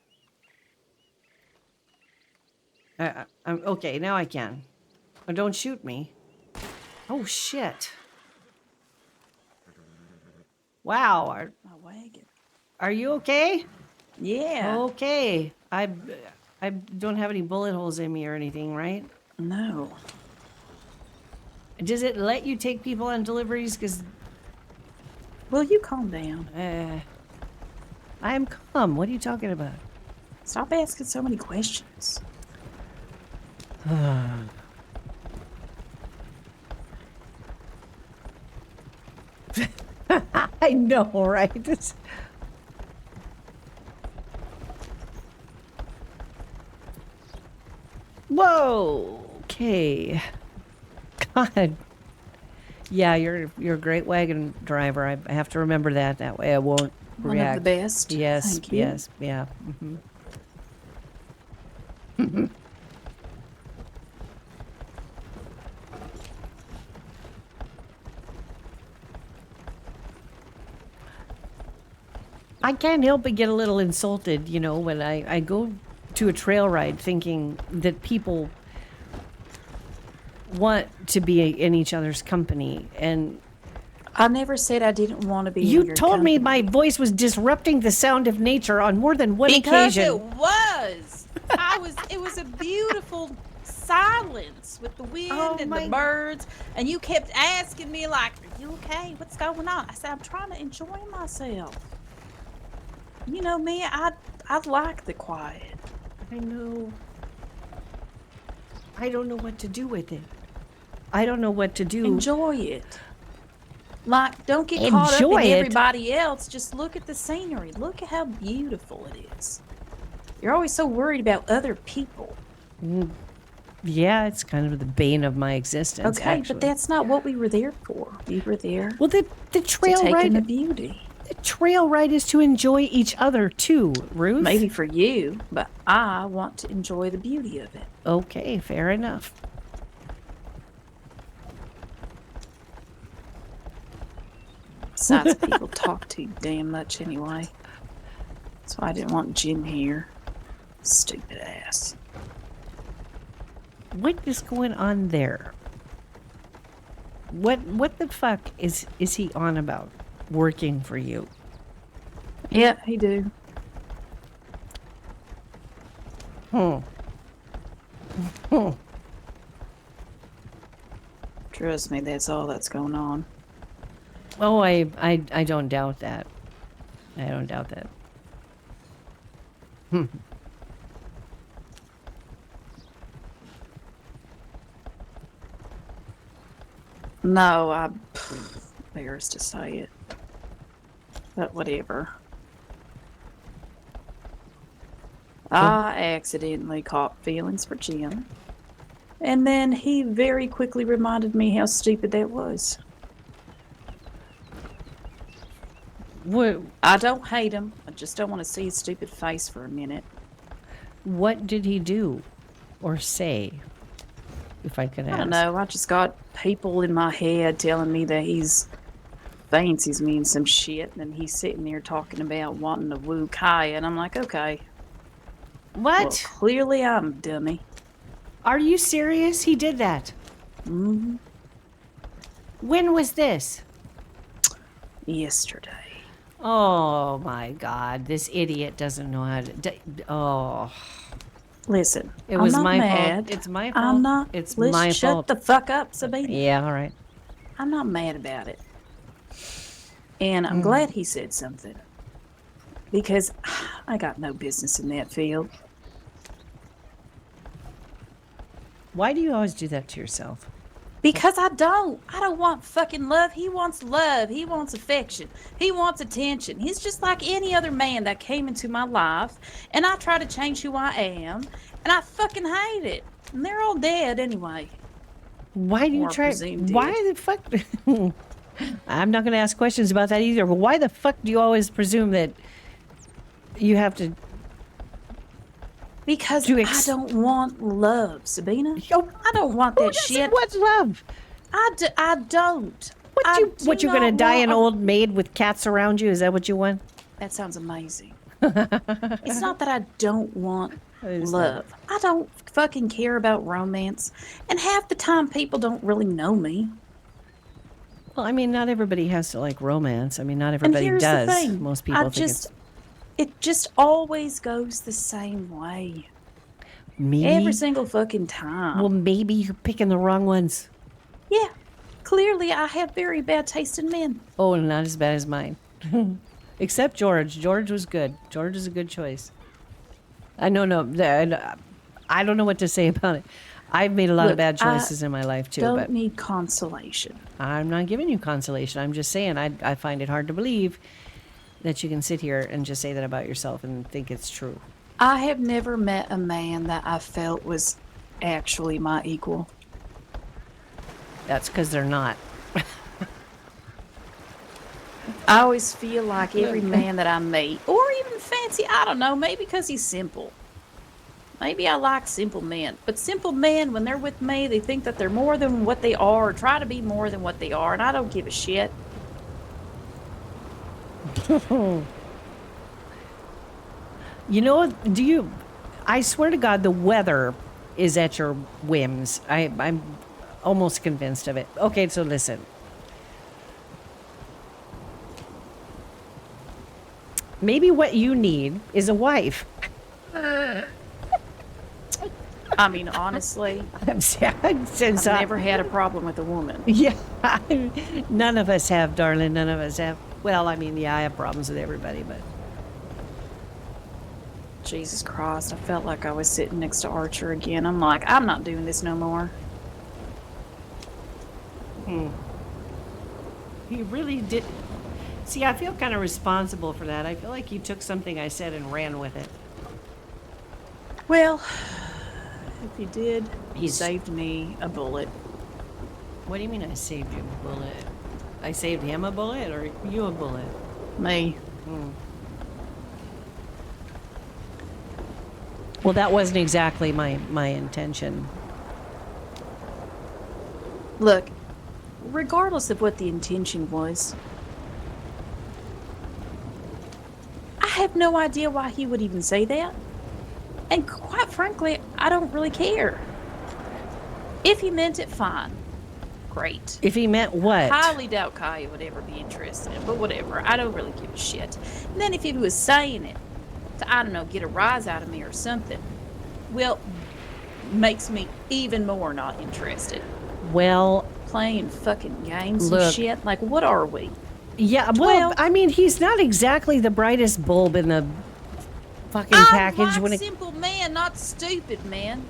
I'm okay, now I can. Oh, don't shoot me. Oh, shit. Wow. My wagon. Are you okay? Yeah. Okay. I don't have any bullet holes in me or anything, right? No. Does it let you take people on deliveries? Because... Will you calm down? I am calm. What are you talking about? Stop asking so many questions. I know, right? Whoa. Okay. God. Yeah, you're a great wagon driver. I have to remember that. That way I won't One react. of the best. Yes. Thank you. Yes. Yeah. Mm-hmm. I can't help but get a little insulted, you know, when I go to a trail ride thinking that people want to be in each other's company. And I never said I didn't want to be in you your told me company. my voice was disrupting the sound of nature on more than one Because occasion. it was. It was a beautiful silence with the wind and the birds, and you kept asking me like, "Are you okay? What's going on?" I said, "I'm trying to enjoy myself." You know me, I like the quiet. I know. I don't know what to do with it. I don't know what to do. Enjoy it. Like, don't get caught up Enjoy in it? everybody else. Just look at the scenery. Look at how beautiful it is. You're always so worried about other people. Yeah, it's kind of the bane of my existence. Okay, actually. but that's not what we were there for. We were there well, the trail to take ride. in the beauty. The trail ride is to enjoy each other too, Ruth. Maybe for you, but I want to enjoy the beauty of it. Okay, fair enough. Besides, people talk too damn much anyway. So I didn't want Jim here. Stupid ass. What is going on there? What the fuck is he on about? Working for you? Yeah, he do. Trust me, that's all that's going on. Oh, I don't doubt that. I don't doubt that. No, I'm embarrassed to say it. But whatever. I accidentally caught feelings for Jim. And then he very quickly reminded me how stupid that was. What I don't hate him. I just don't want to see his stupid face for a minute. What did he do or say? If I could ask. I don't know. I just got people in my head telling me that he's fancies me in some shit, and then he's sitting there talking about wanting to woo Kaya, and I'm like, okay. What? Well, clearly I'm a dummy. Are you serious? He did that. Mm-hmm. When was this? Yesterday. Oh my God! This idiot doesn't know how to. Oh, Listen, it I'm was not my mad. fault. It's my fault. I'm not. It's Let's my shut fault. the fuck up, Sabina. Yeah. All right. I'm not mad about it. And I'm glad he said something. Because I got no business in that field. Why do you always do that to yourself? Because I don't. I don't want fucking love. He wants love. He wants affection. He wants attention. He's just like any other man that came into my life. And I try to change who I am. And I fucking hate it. And they're all dead anyway. Why do you Or try? presumed dead. Why the fuck? I'm not going to ask questions about that either. But why the fuck do you always presume that you have to? Because I don't want love, Sabina. I don't want that shit. What's love? I don't. What you gonna die an old maid with cats around you? Is that what you want? That sounds amazing. It's not that I don't want love. I don't fucking care about romance. And half the time people don't really know me. Well, I mean, not everybody has to like romance. I mean, not everybody and here's does. The thing. Most people It just always goes the same way. Maybe. Every single fucking time. Well, maybe you're picking the wrong ones. Yeah. Clearly, I have very bad taste in men. Oh, not as bad as mine. Except George. George was good. George is a good choice. I don't know what to say about it. I've made a lot of bad choices in my life too. Don't but need consolation. I'm not giving you consolation. I'm just saying I find it hard to believe that you can sit here and just say that about yourself and think it's true. I have never met a man that I felt was actually my equal. That's because they're not. I always feel like every man that I meet, or even fancy, I don't know, maybe because he's simple. Maybe I like simple men. But simple men, when they're with me, they think that they're more than what they are, or try to be more than what they are, and I don't give a shit. You know, I swear to God, the weather is at your whims. I'm almost convinced of it. Okay, so listen. Maybe what you need is a wife. I mean, honestly, I've never had a problem with a woman. Yeah, none of us have, darling. None of us have. Well, I mean, yeah, I have problems with everybody, but... Jesus Christ, I felt like I was sitting next to Archer again. I'm like, I'm not doing this no more. He really did... See, I feel kind of responsible for that. I feel like he took something I said and ran with it. Well, if he did, he saved me a bullet. What do you mean I saved you a bullet? I saved him a bullet or you a bullet? Me. Well, that wasn't exactly my intention. Look, regardless of what the intention was, I have no idea why he would even say that. And quite frankly, I don't really care. If he meant it, fine. Great. If he meant what? Highly doubt Kaya would ever be interested in, but whatever. I don't really give a shit. And then if he was saying it to, I don't know, get a rise out of me or something, well, makes me even more not interested. Well, playing fucking games look, and shit. Like, what are we? Yeah, well, I mean, he's not exactly the brightest bulb in the fucking package. I'm When a simple man, not stupid man.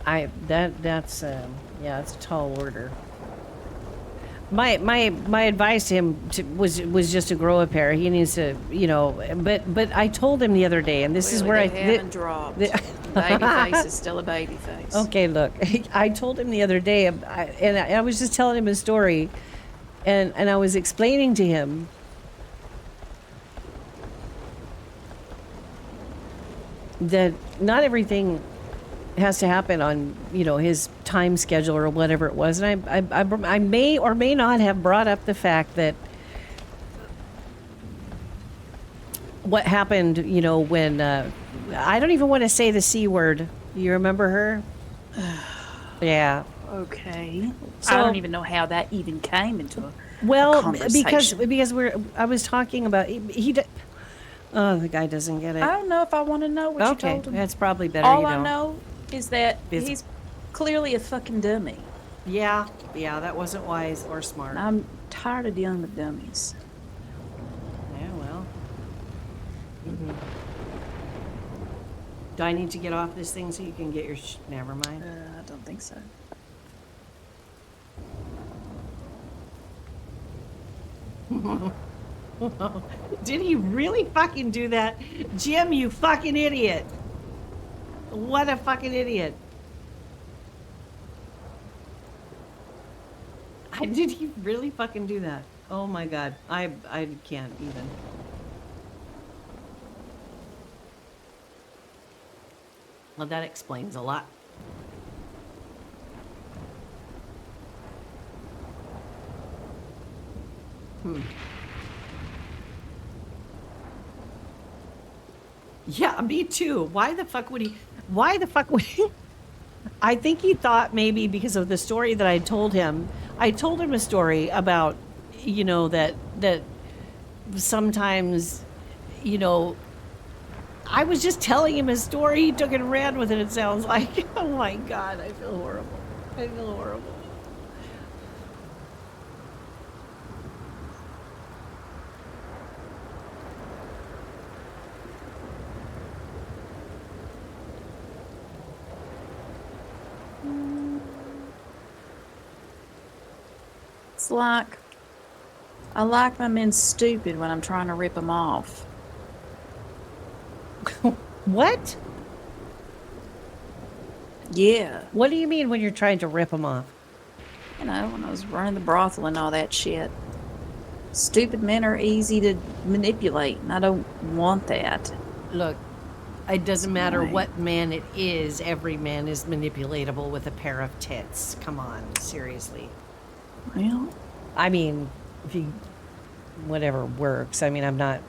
That's yeah, it's a tall order. My advice to him was just to grow a pair. He needs to, you know. But I told him the other day, and this is where they haven't dropped. Baby face is still a baby face. Okay, look, I told him the other day, and I was just telling him a story, and I was explaining to him that not everything has to happen on, you know, his time schedule or whatever it was. And I may or may not have brought up the fact that what happened, you know, when I don't even want to say the C word. You remember her? Yeah. Okay. So I don't even know how that even came into a well, conversation. because I was talking about oh, the guy doesn't get I it. don't know if I want to know what you Okay, told him. that's probably better All you I don't. know is that Is he's clearly a fucking dummy. yeah, that wasn't wise or smart. And I'm tired of dealing with dummies. Yeah, well. Do I need to get off this thing so you can get your never mind. I don't think so. Did he really fucking do that? Jim, you fucking idiot. What a fucking idiot. Did he really fucking do that? Oh my god. I can't even. Well, that explains a lot. Yeah, me too. Why the fuck would he? I think he thought maybe because of the story that I told him. I told him a story about, you know, that sometimes, you know, I was just telling him his story. He took it and ran with it, it sounds like. Oh my God, I feel horrible. I feel horrible. It's like I like my men stupid when I'm trying to rip them off. What? Yeah. What do you mean when you're trying to rip him off? You know, when I was running the brothel and all that shit. Stupid men are easy to manipulate, and I don't want that. Look, it doesn't matter Right. what man it is. Every man is manipulatable with a pair of tits. Come on, seriously. Well, I mean, if you, whatever works. I mean, I'm not.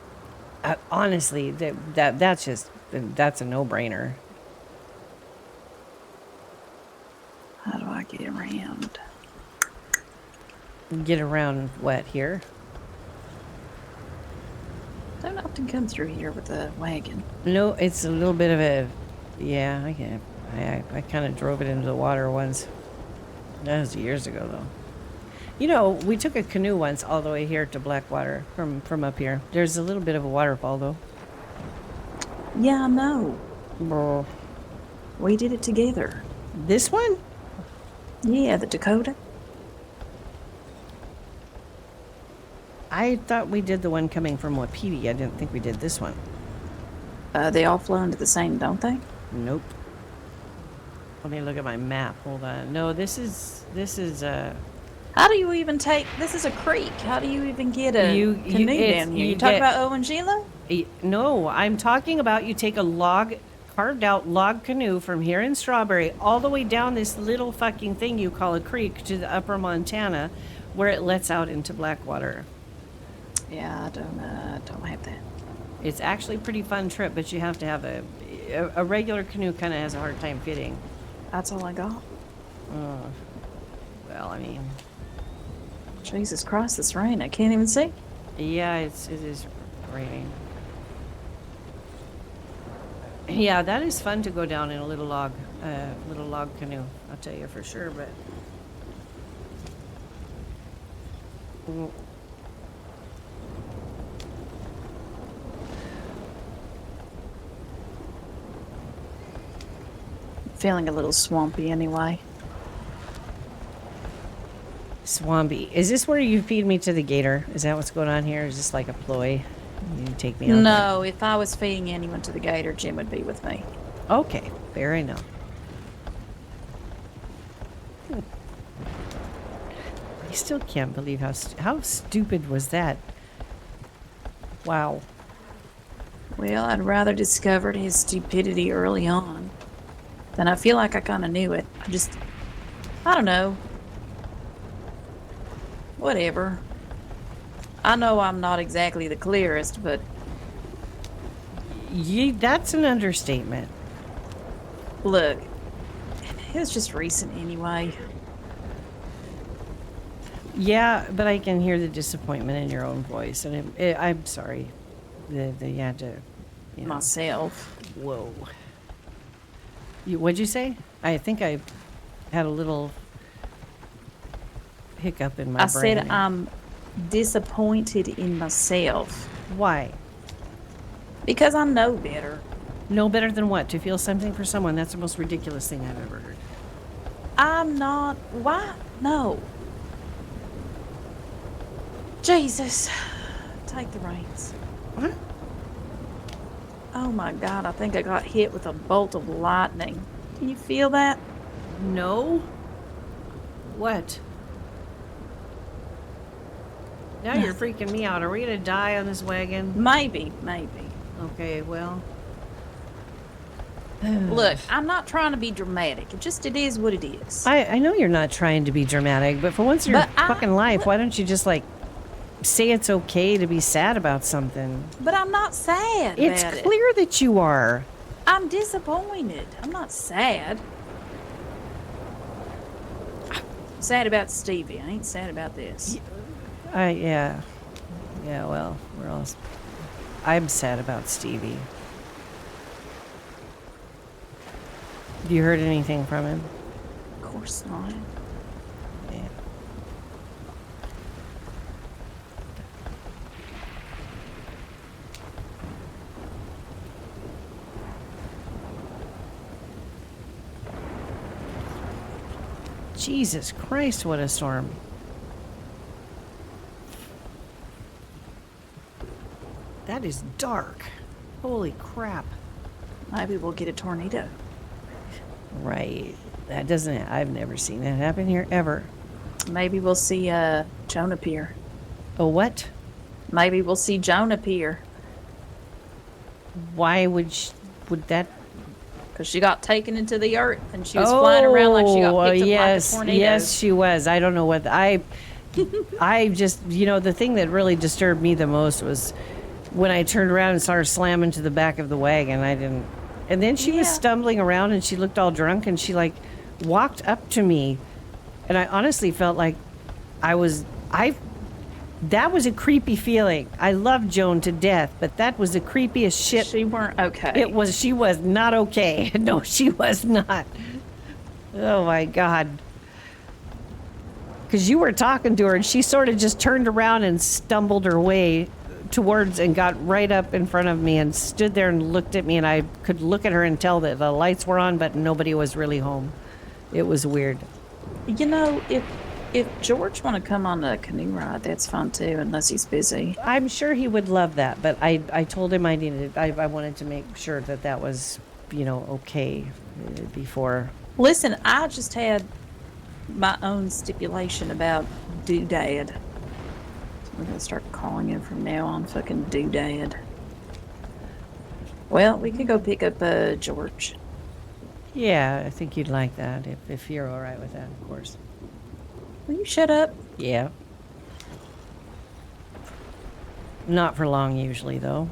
Honestly, that's a no-brainer. how do I get around? Get around what here? Don't often come through here with a wagon. No, it's a little bit of a. Yeah, I can. I kind of drove it into the water once. That was years ago, though. You know, we took a canoe once all the way here to Blackwater from up here. There's a little bit of a waterfall, though. Yeah, I know. Bro. We did it together. This one? Yeah, the Dakota. I thought we did the one coming from Wapiti. I didn't think we did this one. They all flow into the same, don't they? Nope. Let me look at my map. Hold on. No, this is How do you even take? This is a creek. How do you even get a canoe down here? You talking about Owangila? No, I'm talking about you take a carved out log canoe from here in Strawberry all the way down this little fucking thing you call a creek to the upper Montana where it lets out into Blackwater. Yeah, I don't have that. It's actually a pretty fun trip, but you have to have a regular canoe kind of has a hard time fitting. That's all I got. Well, I mean, Jesus Christ, this rain. I can't even see. yeah, it is raining. Yeah, that is fun to go down in a little log canoe. I'll tell you for sure, but. Feeling a little swampy anyway. Swampy. Is this where you feed me to the gator? Is that what's going on here? Is this like a ploy? You take me out No, if I was feeding anyone to the gator, Jim would be with me. there? Okay, fair enough. I still can't believe how stupid was that. Wow. Well, I'd rather discovered his stupidity early on. Then I feel like I kind of knew it. I don't know. Whatever. I know I'm not exactly the clearest, but That's an understatement. Look, it was just recent anyway. Yeah, but I can hear the disappointment in your own voice, and I'm sorry that you had to, you know. Myself. Whoa. What'd you say? I think I had a little hiccup in my I brain. said I'm disappointed in myself. Why? Because I know better. No better than what? To feel something for someone? That's the most ridiculous thing I've ever heard. I'm not. Why? No. Jesus. Take the reins. What? Oh my God, I think I got hit with a bolt of lightning. Can you feel that? No? What? Now you're freaking me out. Are we gonna die on this wagon? Maybe. Okay, well. Look, I'm not trying to be dramatic. It is what it is. I know you're not trying to be dramatic, but for once in your fucking life, why don't you just, like, say it's okay to be sad about something? But I'm not sad It's about clear that you are. I'm disappointed. I'm not sad. I'm sad about Stevie. I ain't sad about this. Yeah. Yeah, well, we're all... I'm sad about Stevie. Have you heard anything from him? Of course not. Yeah. Jesus Christ, what a storm. That is dark. Holy crap. Maybe we'll get a tornado. Right. That doesn't... I've never seen that happen here, ever. Maybe we'll see Joan appear. A what? Maybe we'll see Joan appear. Why would that... Because she got taken into the earth and she was flying around like she got picked up like a tornado. Yes, she was. I don't know what... I just... You know, the thing that really disturbed me the most was when I turned around and saw her slam into the back of the wagon. I didn't... And then she was stumbling around and she looked all drunk and she, like, walked up to me. And I honestly felt like that was a creepy feeling. I love Joan to death, but that was the creepiest shit. She weren't okay. She was not okay. No, she was not. Oh my God. Because you were talking to her and she sort of just turned around and stumbled her way towards and got right up in front of me and stood there and looked at me, and I could look at her and tell that the lights were on, but nobody was really home. It was weird. You know, if George want to come on a canoe ride, that's fine too, unless he's busy. I'm sure he would love that, but I told him I wanted to make sure that was, you know, okay before. Listen, I just had my own stipulation about doodad. We're gonna start calling him from now on fucking doodad. Well, we could go pick up George. Yeah, I think you'd like that if you're all right with that, of course. Will you shut up? Yeah. Not for long usually, though.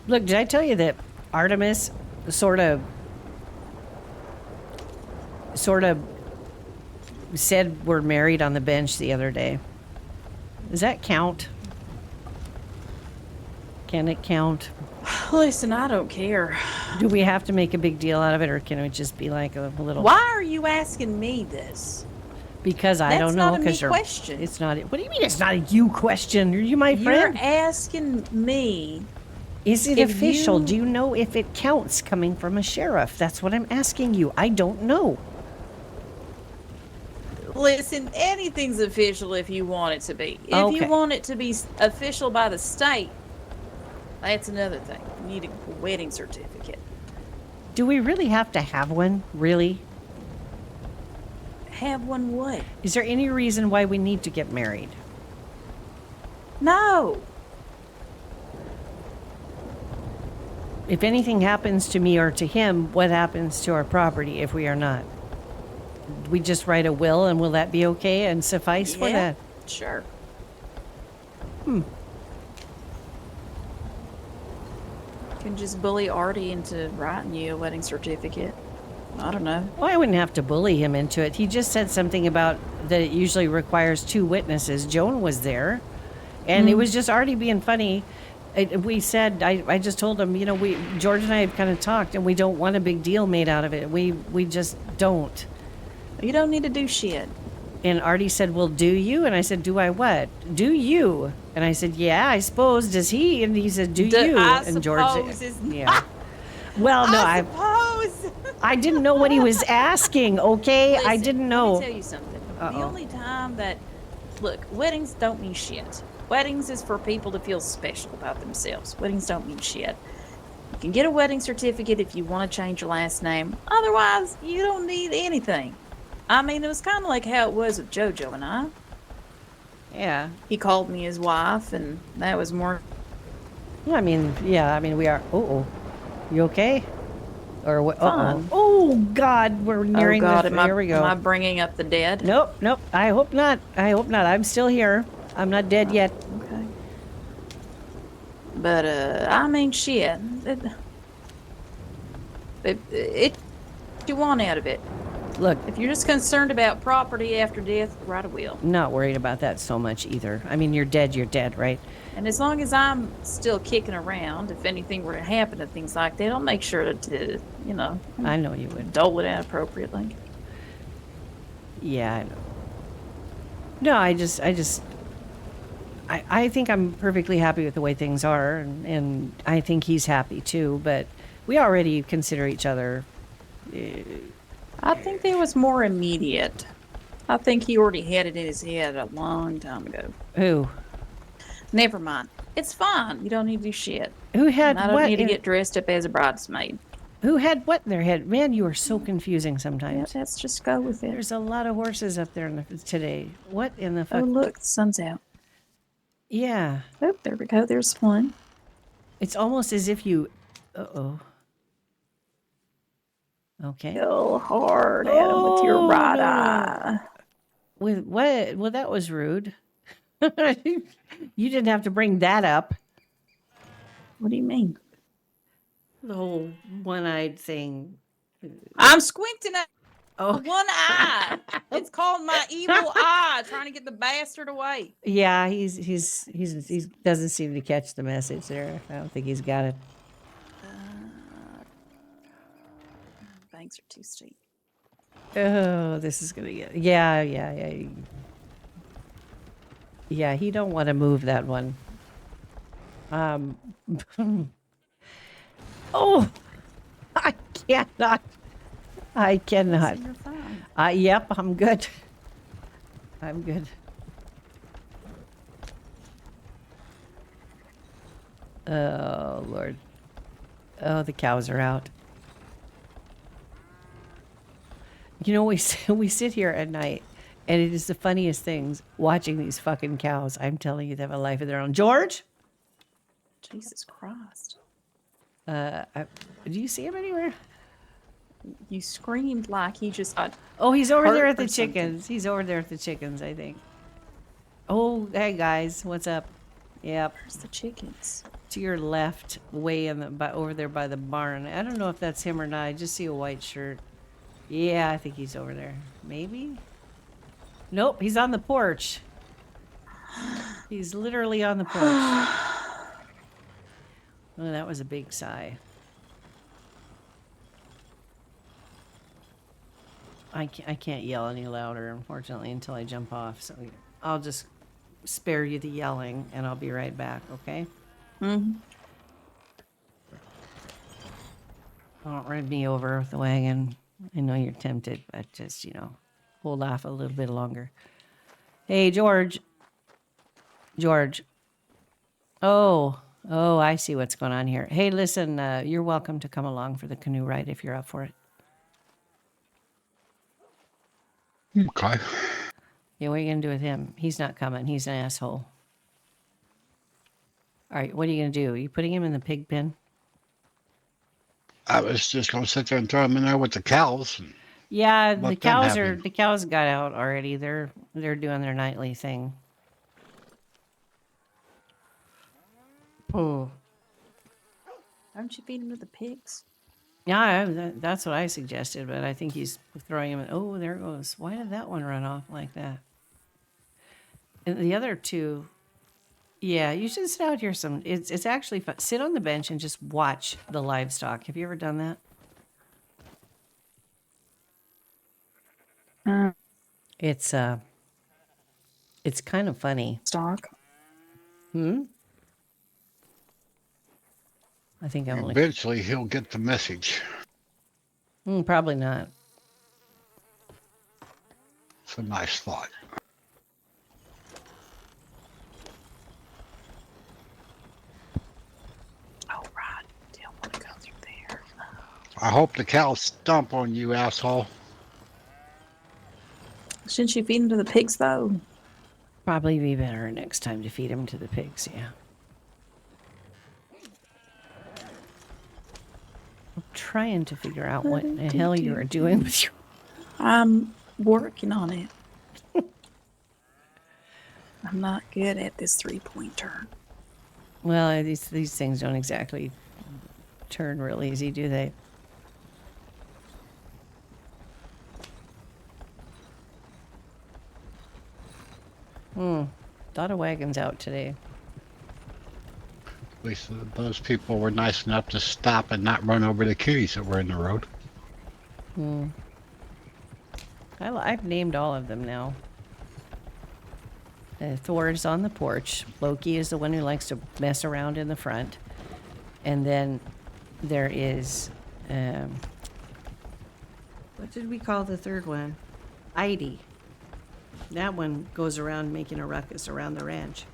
Look, did I tell you that Artemis sort of said we're married on the bench the other day? Does that count? Can it count? Listen, I don't care. Do we have to make a big deal out of it, or can it just be like a little... Why are you asking me this? Because I don't know. That's not a me question. It's not... What do you mean it's not a you question? Are you my friend? You're asking me... Is it official? Do you know if it counts coming from a sheriff? That's what I'm asking you. I don't know. Listen, anything's official if you want it to be. If Okay. you want it to be official by the state, that's another thing. You need a wedding certificate. Do we really have to have one? Really? Have one what? Is there any reason why we need to get married? No. If anything happens to me or to him, what happens to our property if we are not? We just write a will, and will that be okay and suffice for that? Sure. Can just bully Artie into writing you a wedding certificate. I don't know. Well, I wouldn't have to bully him into it. He just said something about that it usually requires 2 witnesses. Joan was there, and it was just already being funny. We said, I just told him, George and I had kind of talked, and we don't want a big deal made out of it. We just don't. You don't need to do shit. And Artie said, well, do you? And I said, do I what? Do you? And I said, yeah, I suppose. Does he? And he said, do you? I And George suppose is yeah. Well, no, I suppose. I didn't know what he was asking, okay? I Listen, didn't know. Let me tell you something. The only time that, look, weddings don't mean shit. Weddings is for people to feel special about themselves. Weddings don't mean shit. You can get a wedding certificate if you want to change your last name. Otherwise, you don't need anything. I mean, it was kind of like how it was with JoJo and I. Yeah. He called me his wife, and that was more. I mean, we are. You okay? Or what? Fine. Oh God, we're nearing oh God, the. am Here we go. Am I bringing up the dead? Nope. I hope not. I'm still here. I'm not dead yet. Okay. But I mean, shit. It you want out of it. Look, if you're just concerned about property after death, write a will. Not worried about that so much either. I mean, you're dead, right? And as long as I'm still kicking around, if anything were to happen to things like that, I'll make sure to I know you would. Dole it out appropriately. Yeah, I know. No, I think I'm perfectly happy with the way things are, and I think he's happy too, but we already consider each other. I think there was more immediate. I think he already had it in his head a long time ago. Who? Never mind. It's fine. You don't need to do shit. Who had and I don't need to get dressed up as a bridesmaid. Who had what in their head? Man, you are so confusing sometimes. Yeah, let's just go with it. There's a lot of horses up there today. What in the fuck? Oh, look, the sun's out. Yeah. Oh, there we go. There's one. It's almost as if you... Okay. Go hard at him with your right eye. With what? Well, that was rude. You didn't have to bring that up. What do you mean? The whole one-eyed thing. I'm squinting at one eye. It's called my evil eye, trying to get the bastard away. Yeah, he doesn't seem to catch the message there. I don't think he's got it. Banks are too steep. Oh, this is gonna get... Yeah. Yeah, he don't want to move that one. Oh, I cannot. So you're fine. Yep, I'm good. I'm good. Oh, Lord. Oh, the cows are out. You know, we sit here at night, and it is the funniest things watching these fucking cows. I'm telling you, they have a life of their own. George? Jesus Christ. Do you see him anywhere? You screamed like he just got... Oh, he's over there at the something. chickens. He's over there at the chickens, I think. Oh, hey, guys. What's up? Yep. Where's the chickens? To your left, way in the over there by the barn. I don't know if that's him or not. I just see a white shirt. Yeah, I think he's over there. Maybe? Nope, he's on the porch. He's literally on the porch. Oh, that was a big sigh. I can't yell any louder, unfortunately, until I jump off. So I'll just spare you the yelling, and I'll be right back, okay? Mm-hmm. Don't run me over with the wagon. I know you're tempted, but just, hold off a little bit longer. Hey, George. George. Oh, I see what's going on here. Hey, listen, you're welcome to come along for the canoe ride if you're up for it. Okay. Yeah, what are you going to do with him? He's not coming. He's an asshole. All right, what are you going to do? Are you putting him in the pig pen? I was just going to sit there and throw him in there with the cows. Yeah, the Let them cows have are him. the cows got out already. They're doing their nightly thing. Hmm. Aren't you feeding to the pigs? Yeah, that's what I suggested, but I think he's throwing him. Oh, there it goes. Why did that one run off like that? And the other two, yeah, you should sit out here some. It's actually fun. Sit on the bench and just watch the livestock. Have you ever done that? It's it's kind of funny. Stock. Hmm. I think I'm only. Eventually, he'll get the message. Probably not. It's a nice thought. Oh, right. Don't want to go through there. I hope the cows stomp on you, asshole. Shouldn't you feed them to the pigs, though? Probably be better next time to feed him to the pigs. Yeah. I'm trying to figure out what the hell you are doing with your. I'm working on it. I'm not good at this 3-point turn. Well, these things don't exactly turn real easy, do they? Lot of wagons out today. At least those people were nice enough to stop and not run over the kitties that were in the road. I've named all of them now. Thor is on the porch. Loki is the one who likes to mess around in the front. And then there is, what did we call the third one? Heidi. That one goes around making a ruckus around the ranch.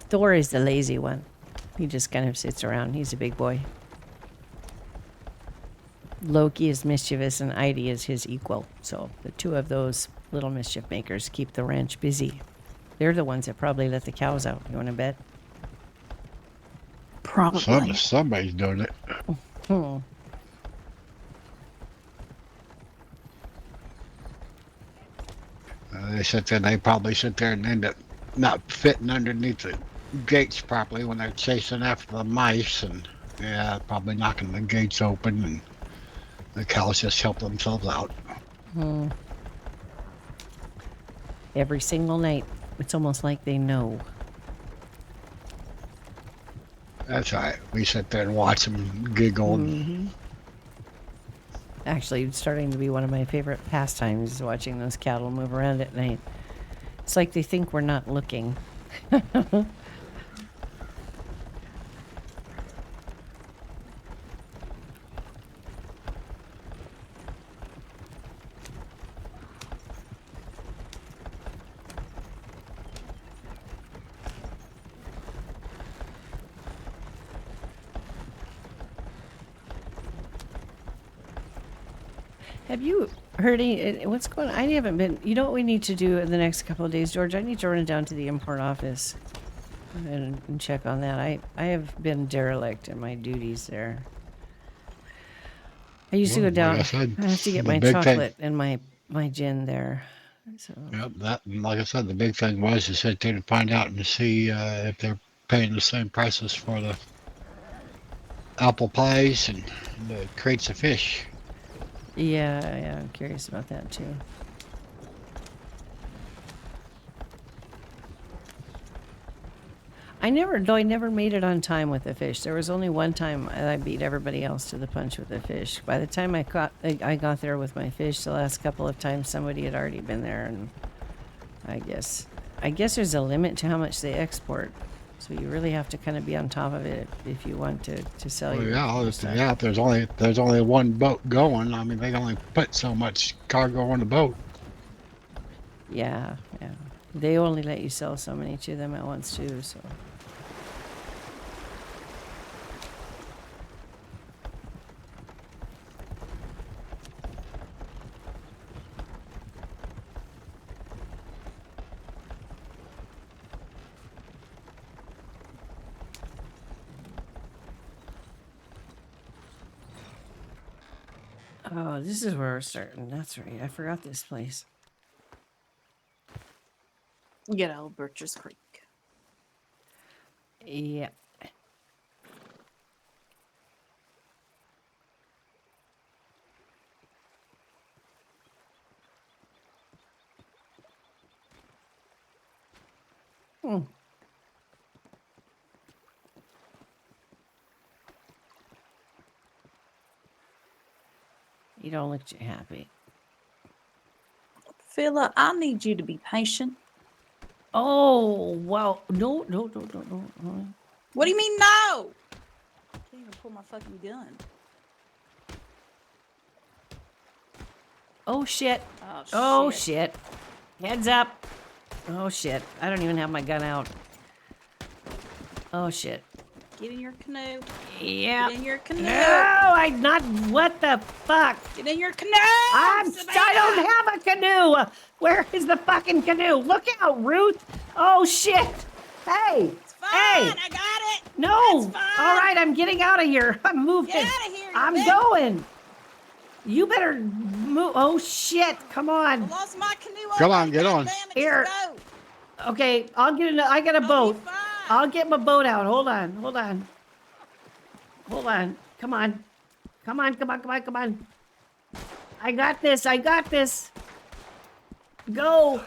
Thor is the lazy one. He just kind of sits around. He's a big boy. Loki is mischievous and Heidi is his equal. So the two of those little mischief makers keep the ranch busy. They're the ones that probably let the cows out. You want to bet? Probably. Somebody's doing it. They probably sit there and end up not fitting underneath the gates properly when they're chasing after the mice, and probably knocking the gates open, and the cows just help themselves out. Every single night. It's almost like they know. That's right. We sit there and watch them giggle. Actually, it's starting to be one of my favorite pastimes is watching those cattle move around at night. It's like they think we're not looking. Have you heard any, what's going on? I haven't been, you know what we need to do in the next couple of days, George? I need to run down to the import office and check on that. I have been derelict in my duties there. I used to go down, like I said, I have to get the my big thing- chocolate and my gin there. So Yep, that, and like I said, the big thing was to sit there and find out and see if they're paying the same prices for the apple pies and the crates of fish. yeah, I'm curious about that too. I never made it on time with the fish. There was only one time I beat everybody else to the punch with the fish. By the time I got there with my fish, the last couple of times somebody had already been there, and I guess there's a limit to how much they export. So you really have to kind of be on top of it if you want to sell Well, your stuff. if there's only one boat going, I mean, they can only put so much cargo on the boat. Yeah. They only let you sell so many to them at once too, so. Oh, this is where we're starting. That's right. I forgot this place. Good old Butcher's Creek. Yeah. Hmm. You don't look too happy. Phila, I need you to be patient. Oh, wow. No, no, no, no, no, no. What do you mean, no? I can't even pull my fucking gun. Oh, shit. Oh, Oh, shit. shit. Heads up. Oh, shit. I don't even have my gun out. Oh, shit. Get in your canoe. Yeah. Get in your canoe. No, I not. What the fuck? Get in your canoe. I Sabina! don't have a canoe. Where is the fucking canoe? Look out, Ruth. Oh, shit. Hey. It's fine. Hey. I got it. No. It's fine. All right, I'm getting out of here. I'm moving. Get out of here. I'm bitch. going. You better move. Oh, shit. Come I on. lost my canoe. Come already. on, get on. God damn it, Here. just go. Okay, I'll get I got a I'll boat. be fine. I'll get my boat out. Hold on. Hold on. Hold on. Come on. Come on, come on, come on, come on. I got this. I got this. Go.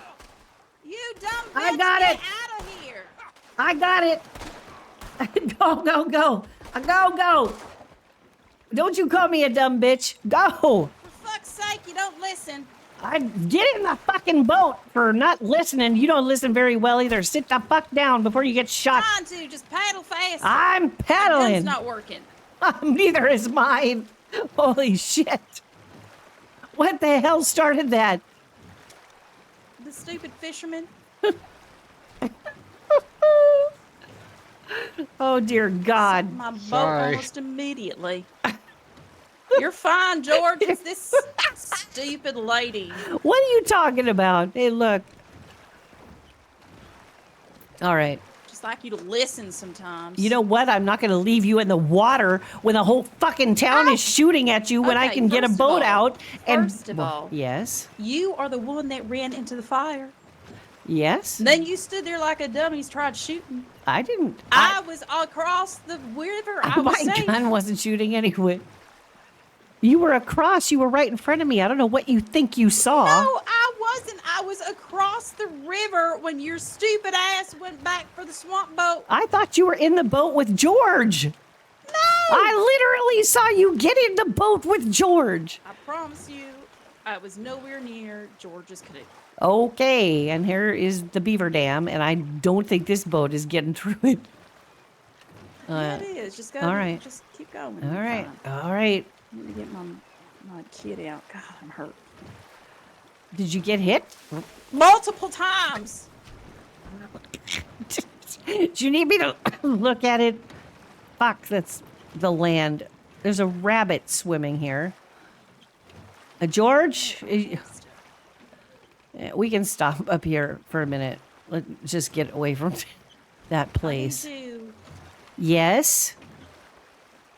You dumb bitch. I got get it. out of here. I got it. Go, go, go. Go, go. Don't you call me a dumb bitch. Go. For fuck's sake, you don't listen. I get in the fucking boat for not listening. You don't listen very well either. Sit the fuck down before you get shot. Trying to just paddle fast. I'm My gun's paddling. not working. Neither is mine. Holy shit. What the hell started that? The stupid fisherman. Oh dear God. My boat Sorry. almost immediately. You're fine, George. It's this stupid lady. What are you talking about? Hey, look. All right. Just like you to listen sometimes. You know what? I'm not going to leave you in the water when the whole fucking town is shooting at you when I Okay, can get a first of boat all- out. And first of well, all- yes. You are the one that ran into the fire. Yes. And then you stood there like a dummy, tried shooting. I didn't. I was across the river. I was my safe. gun wasn't shooting anyway. You were across. You were right in front of me. I don't know what you think you saw. No, I wasn't. I was across the river when your stupid ass went back for the swamp boat. I thought you were in the boat with George. No! I literally saw you get in the boat with George. I promise you, I was nowhere near George's canoe. Okay, and here is the beaver dam, and I don't think this boat is getting through it. Yeah, it is. Just go. all right. Just keep going. All You're right, fine. all right. I need to get my kid out. God, I'm hurt. Did you get hit? Multiple times. Do you need me to look at it? Fuck, that's the land. There's a rabbit swimming here. George, we can stop up here for a minute. Let's just get away from that place. Yes?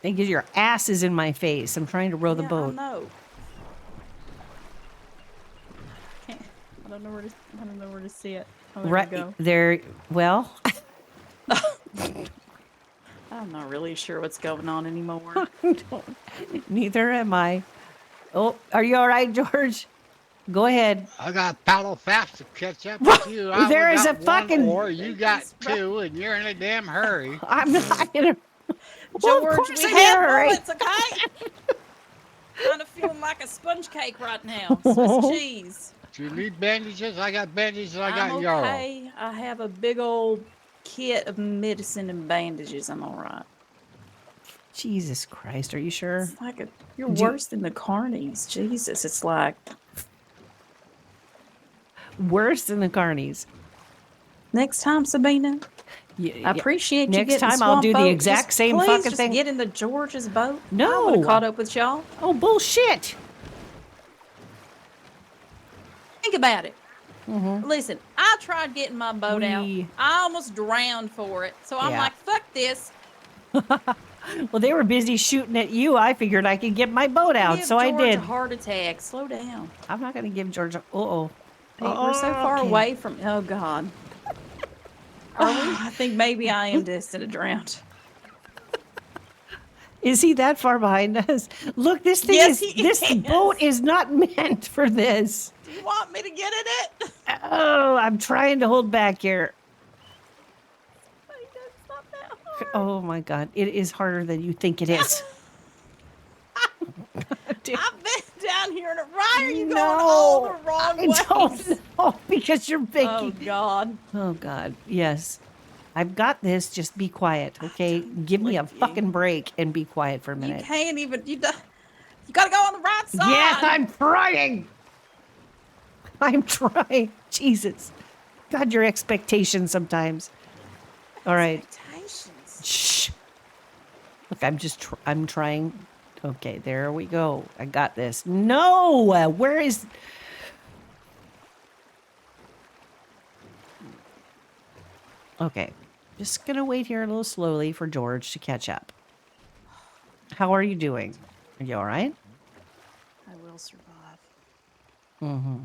Because your ass is in my face. I'm trying to row the boat. I know. Can't. I don't know where to see it. Oh, there we Right go. there. Well, I'm not really sure what's going on anymore. neither am I. Oh, are you all right, George? Go ahead. I got paddle fast to catch up with you. I There only is got a fucking- one oar, you got two, and you're in a damn hurry. I'm not in a. Well, of George, course we I'm in a have hurry. bullets, okay? Kind of feeling like a sponge cake right now. Swiss cheese. Do you need bandages? I got bandages. I got I'm yarrow. okay. I have a big old kit of medicine and bandages. I'm all right. Jesus Christ, are you sure? It's like you're worse than the carnies. Jesus, it's like Worse than the carnies. next time, Sabina. I appreciate you Next getting time I'll swamp do the boat. exact Just same please fucking just thing. Get in the George's boat. No. I would have caught up with y'all. Oh, bullshit. Think about it. Listen, I tried getting my boat out. I almost drowned for it. So I'm Yeah. like, fuck this. Well, they were busy shooting at you. I figured I could get my boat out, Give so I George did. a heart attack. Slow down. I'm not going to give George a... Uh-oh. Hey, we're so far Okay. away from. Oh God. Are we? I think maybe I am destined to drown. Is he that far behind us? Look, this thing Yes, is... he This is. boat is not meant for this. Do you want me to get in it? Oh, I'm trying to hold back here. It's not that hard. Oh, my God. It is harder than you think it is. I've been down here, and why are you going all the wrong I ways? don't know, because you're making... Oh God. Oh, God. Yes. I've got this. Just be quiet, okay? Give me a believe you. fucking break and be quiet for a You minute. can't even. You got to go on the right side. Yes, I'm trying. I'm trying. Jesus. God, your expectations sometimes. All right. Expectations. Shh. Look, I'm trying. Okay, there we go. I got this. No! Where is... Okay. Just gonna wait here a little slowly for George to catch up. How are you doing? Are you all right? I will survive. Mm-hmm.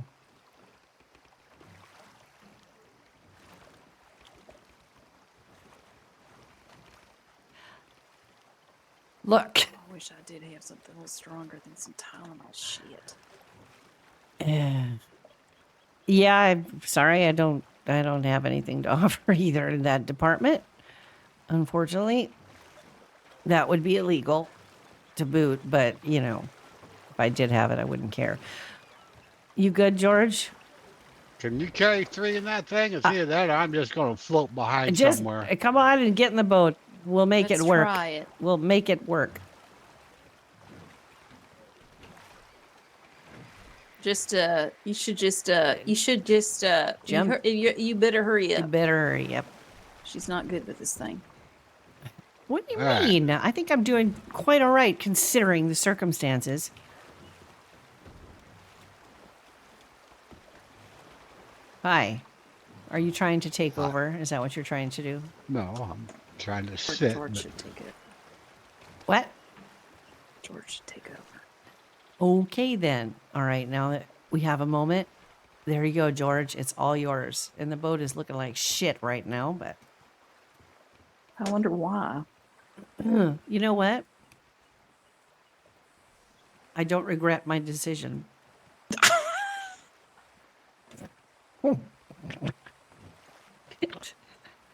Look. I wish I did have something a little stronger than some Tylenol shit. Yeah, I'm sorry. I don't have anything to offer either in that department. Unfortunately, that would be illegal to boot, but you know, if I did have it, I wouldn't care. You good, George? Can you carry 3 in that thing? It's either that or I'm just going to float behind Just somewhere. come on and get in the boat. We'll make Let's it work. try it. We'll make it work. Just you should just Jump. you better hurry You up. better hurry. Yep. She's not good with this thing. What do you All right. mean? I think I'm doing quite all right considering the circumstances. Hi. Are you trying to take over? Is that what you're trying to do? No, I'm trying to Or sit. George but should take it. What? George should take over. Okay, then. All right, now that we have a moment, there you go, George. It's all yours. And the boat is looking like shit right now, but I wonder why. you know what? I don't regret my decision.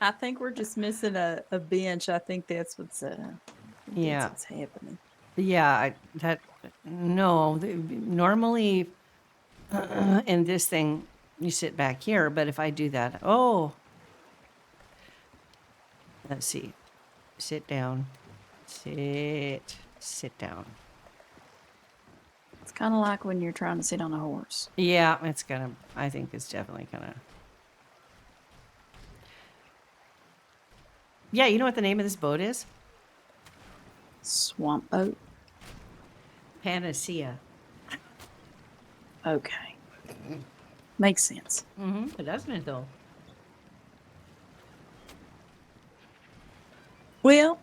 I think we're just missing a bench. I think that's what's Yeah. that's what's happening. Yeah, normally in this thing, you sit back here, but if I do that, let's see. Sit down. Sit down. It's kind of like when you're trying to sit on a horse. Yeah, I think it's definitely gonna. Yeah, you know what the name of this boat is? Swamp boat. Panacea. Okay. Makes sense. Mm-hmm. Doesn't it though? Well,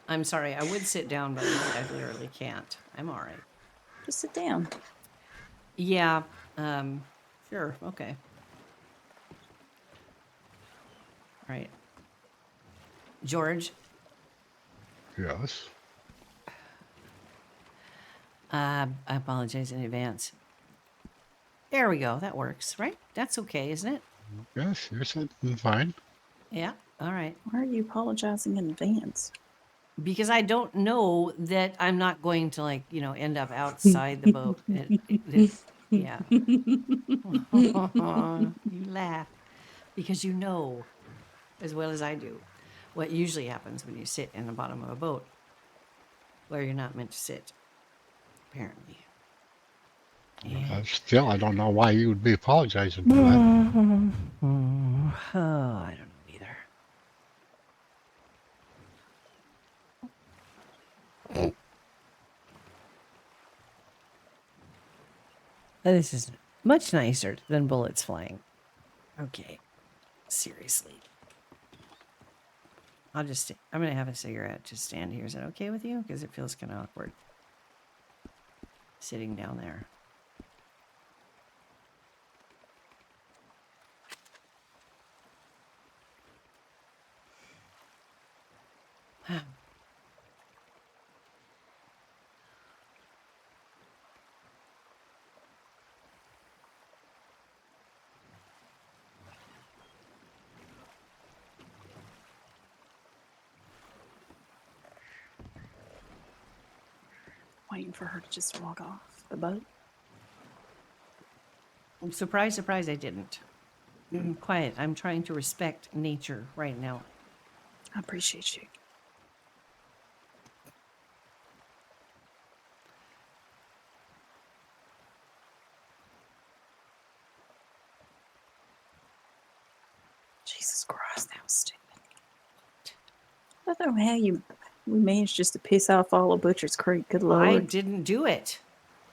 I'm sorry. I would sit down, but I literally can't. I'm all right. just sit down. Yeah. Sure. Okay. All right. George, Yes. I apologize in advance. There we go. That works, right? That's okay, isn't it? Yes, you're sitting fine. Yeah. All right. Why are you apologizing in advance? Because I don't know that I'm not going to end up outside the boat. Yeah. You laugh because you know as well as I do what usually happens when you sit in the bottom of a boat where you're not meant to sit, apparently. Yeah. Still, I don't know why you would be apologizing for that. Oh, I don't know either. This is much nicer than bullets flying. Okay. Seriously. I'm going to have a cigarette. Just stand here. Is that okay with you? Because it feels kind of awkward sitting down there. Waiting for her to just walk off the boat. I'm surprised I didn't. Quiet. I'm trying to respect nature right now. I appreciate you. Jesus Christ, that was stupid. I don't know how we managed just to piss off all of Butcher's Creek. Good Lord. I didn't do it.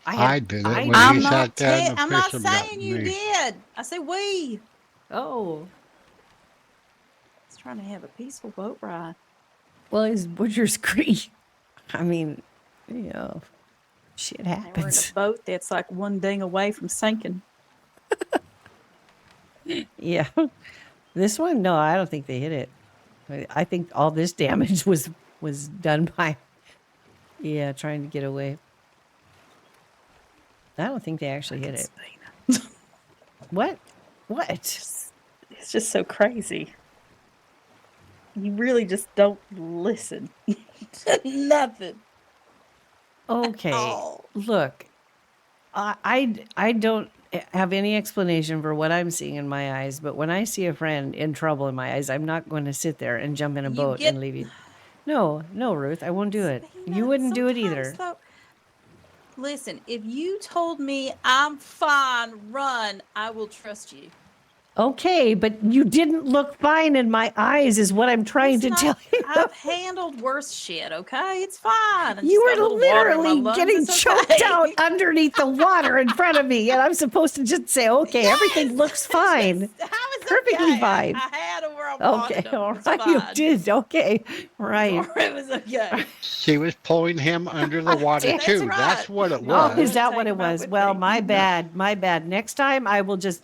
I did it when I'm he not sat there and the I'm not fisherman got saying you me. did. I said we. Oh. I was trying to have a peaceful boat ride. Well, it's Butcher's Creek. I mean, you know, shit And we're in happens. a boat that's like one ding away from sinking. Yeah. This one, no, I don't think they hit it. I think all this damage was done by, yeah, trying to get away. I don't think they actually hit it. Sabina. What? What? It's just so crazy. You really just don't listen. Nothing. Okay. Oh. Look, I don't have any explanation for what I'm seeing in my eyes, but when I see a friend in trouble in my eyes, I'm not going to sit there and jump in a boat and leave you. No, Ruth, I won't do it. Sabina, You wouldn't do it either. sometimes, though- Listen, if you told me I'm fine, run, I will trust you. Okay, but you didn't look fine in my eyes, is what I'm trying to tell you. I've handled worse shit, okay? It's fine. I You just got a were little water in my literally lungs, getting it's choked okay. out underneath the water in front of me, and I'm supposed to just say, okay, everything looks fine. I was Perfectly okay. fine. I had them where I Okay, wanted them. all It's right, you fine. did. Okay, right. It was okay. She was pulling him under the water That's too. right. That's what it No, Oh, was. is that what Take it 'em out was? with Well, me. my bad. My bad. Next time I will just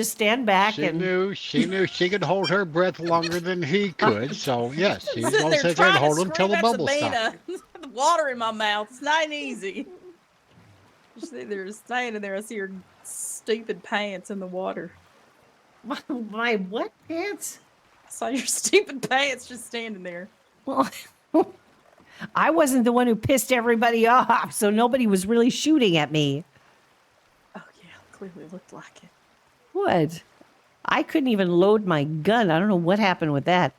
stand back She and knew she could hold her breath longer than he could. So yes, she was Sitting going to there sit there and trying to hold him till scream the at bubbles stopped. Sabina. The water in my mouth. It's not easy. Just sitting there standing there. I see her stupid pants in the water. my what pants? I saw your stupid pants just standing there. Well, I wasn't the one who pissed everybody off, so nobody was really shooting at me. Oh yeah, clearly looked like it. What? I couldn't even load my gun. I don't know what happened with that.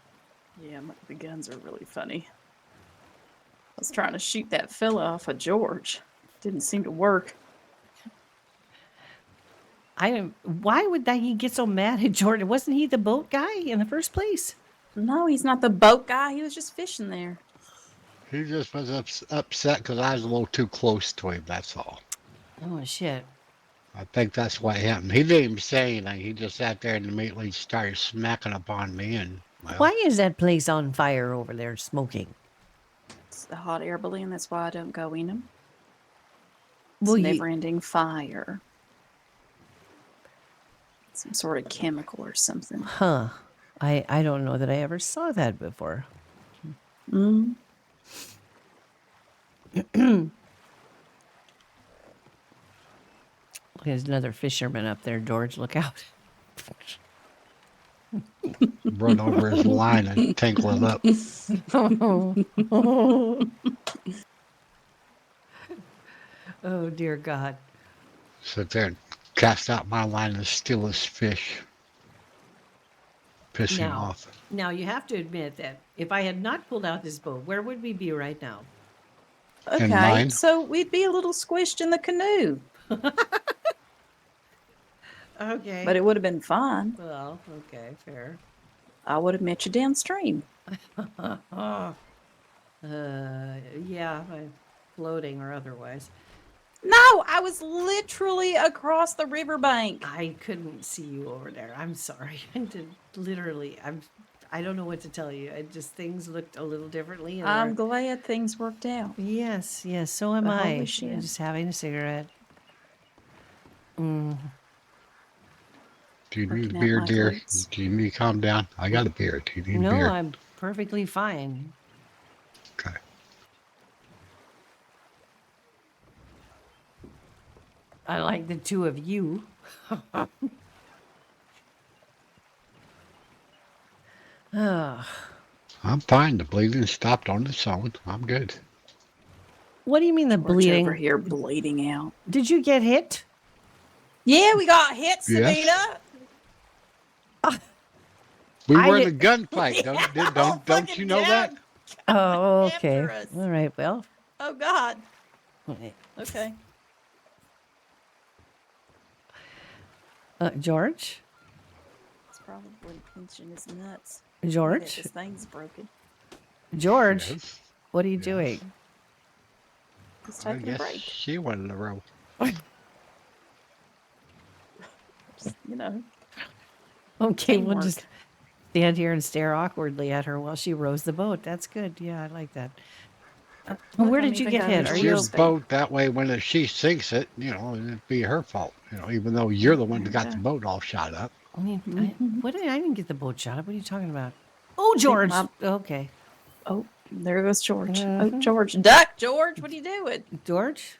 Yeah, the guns are really funny. I was trying to shoot that fella off of George. Didn't seem to work. Why would he get so mad at Jordan? Wasn't he the boat guy in the first place? No, he's not the boat guy. He was just fishing there. He just was upset because I was a little too close to him. That's all. Oh shit. I think that's what happened. He didn't even say anything. He just sat there and immediately started smacking upon me. And well, Why is that place on fire over there smoking? It's the hot air balloon. That's why I don't go in them. It's Well, never-ending fire. Some sort of chemical or something. Huh. I don't know that I ever saw that before. Mm. There's another fisherman up there, George. Look out. run over his line and tangle it up. Oh, dear God. Sit there and cast out my line and steal his fish. Piss him off. Now, you have to admit that if I had not pulled out this boat, where would we be right now? And Okay, mine? so we'd be a little squished in the canoe. Okay. But it would have been fine. Well, okay, fair. I would have met you downstream. Yeah, floating or otherwise. No, I was literally across the riverbank. I couldn't see you over there. I'm sorry. I did literally. I don't know what to tell you. Things looked a little differently. And I'm glad things worked out. yes, so am But I. holy shit. Just having a cigarette. Do you need a Working out beer, my dear? glutes. Do you need to calm down? I got a beer. Do you need a No, beer? I'm perfectly fine. Okay. I like the two of you. I'm fine. The bleeding stopped on its own. I'm good. What do you mean the George over bleeding? here bleeding out. Did you get hit? Yeah, we got hit, Yes. Sabina. We I were in a did. gunfight. Don't you know that? Oh, okay. After us. All right. Well, Oh God. Okay. George? It's probably pinching his nuts. Look at George? this thing's broken. George? Yes. What are you Yes. doing? He's I taking a guess break. she wanted to roll. Just, you know. Okay, we'll Teamwork. just stand here and stare awkwardly at her while she rows the boat. That's good. Yeah, I like that. Look, Where I'm did you even get going hit? to Are It's you? your George's feet. boat. That way, when if she sinks it, it'd be her fault. Even though you're the one that got the boat all shot up. I mean, Mhm. I didn't get the boat shot up. What are you talking about? Oh, See, George. Okay. Oh, there goes George. Oh, Mhm. George. Duck, George. What are you doing? George?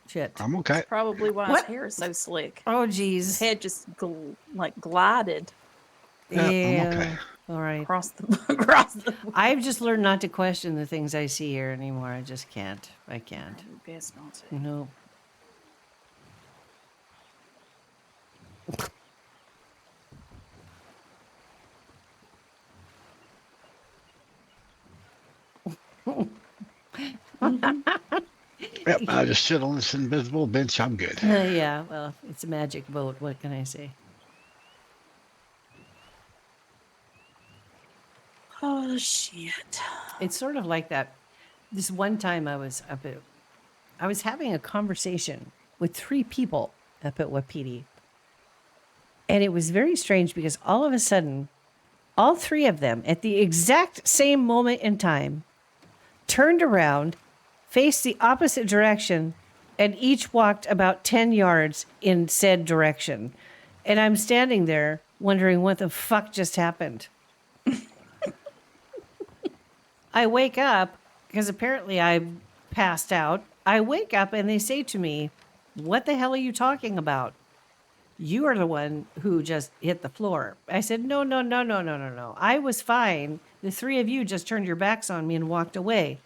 Shit. I'm okay. That's probably why What? his hair is so slick. Oh, His geez. head just glided Yeah, I'm okay. Yeah. All right. across the. I've just learned not to question the things I see here anymore. I just can't. I can't. Probably best not to. No. Yep, I just sit on this invisible bench. I'm good. Yeah, well, it's a magic boat. What can I say? Oh shit. It's sort of like that. This one time I was having a conversation with 3 people up at Wapiti. And it was very strange because all of a sudden, all 3 of them at the exact same moment in time turned around, faced the opposite direction, and each walked about 10 yards in said direction. And I'm standing there wondering what the fuck just happened. I wake up because apparently I passed out. I wake up and they say to me, "What the hell are you talking about? You are the one who just hit the floor." I said, "No, no, no, no, no, no, no. I was fine. The 3 of you just turned your backs on me and walked away."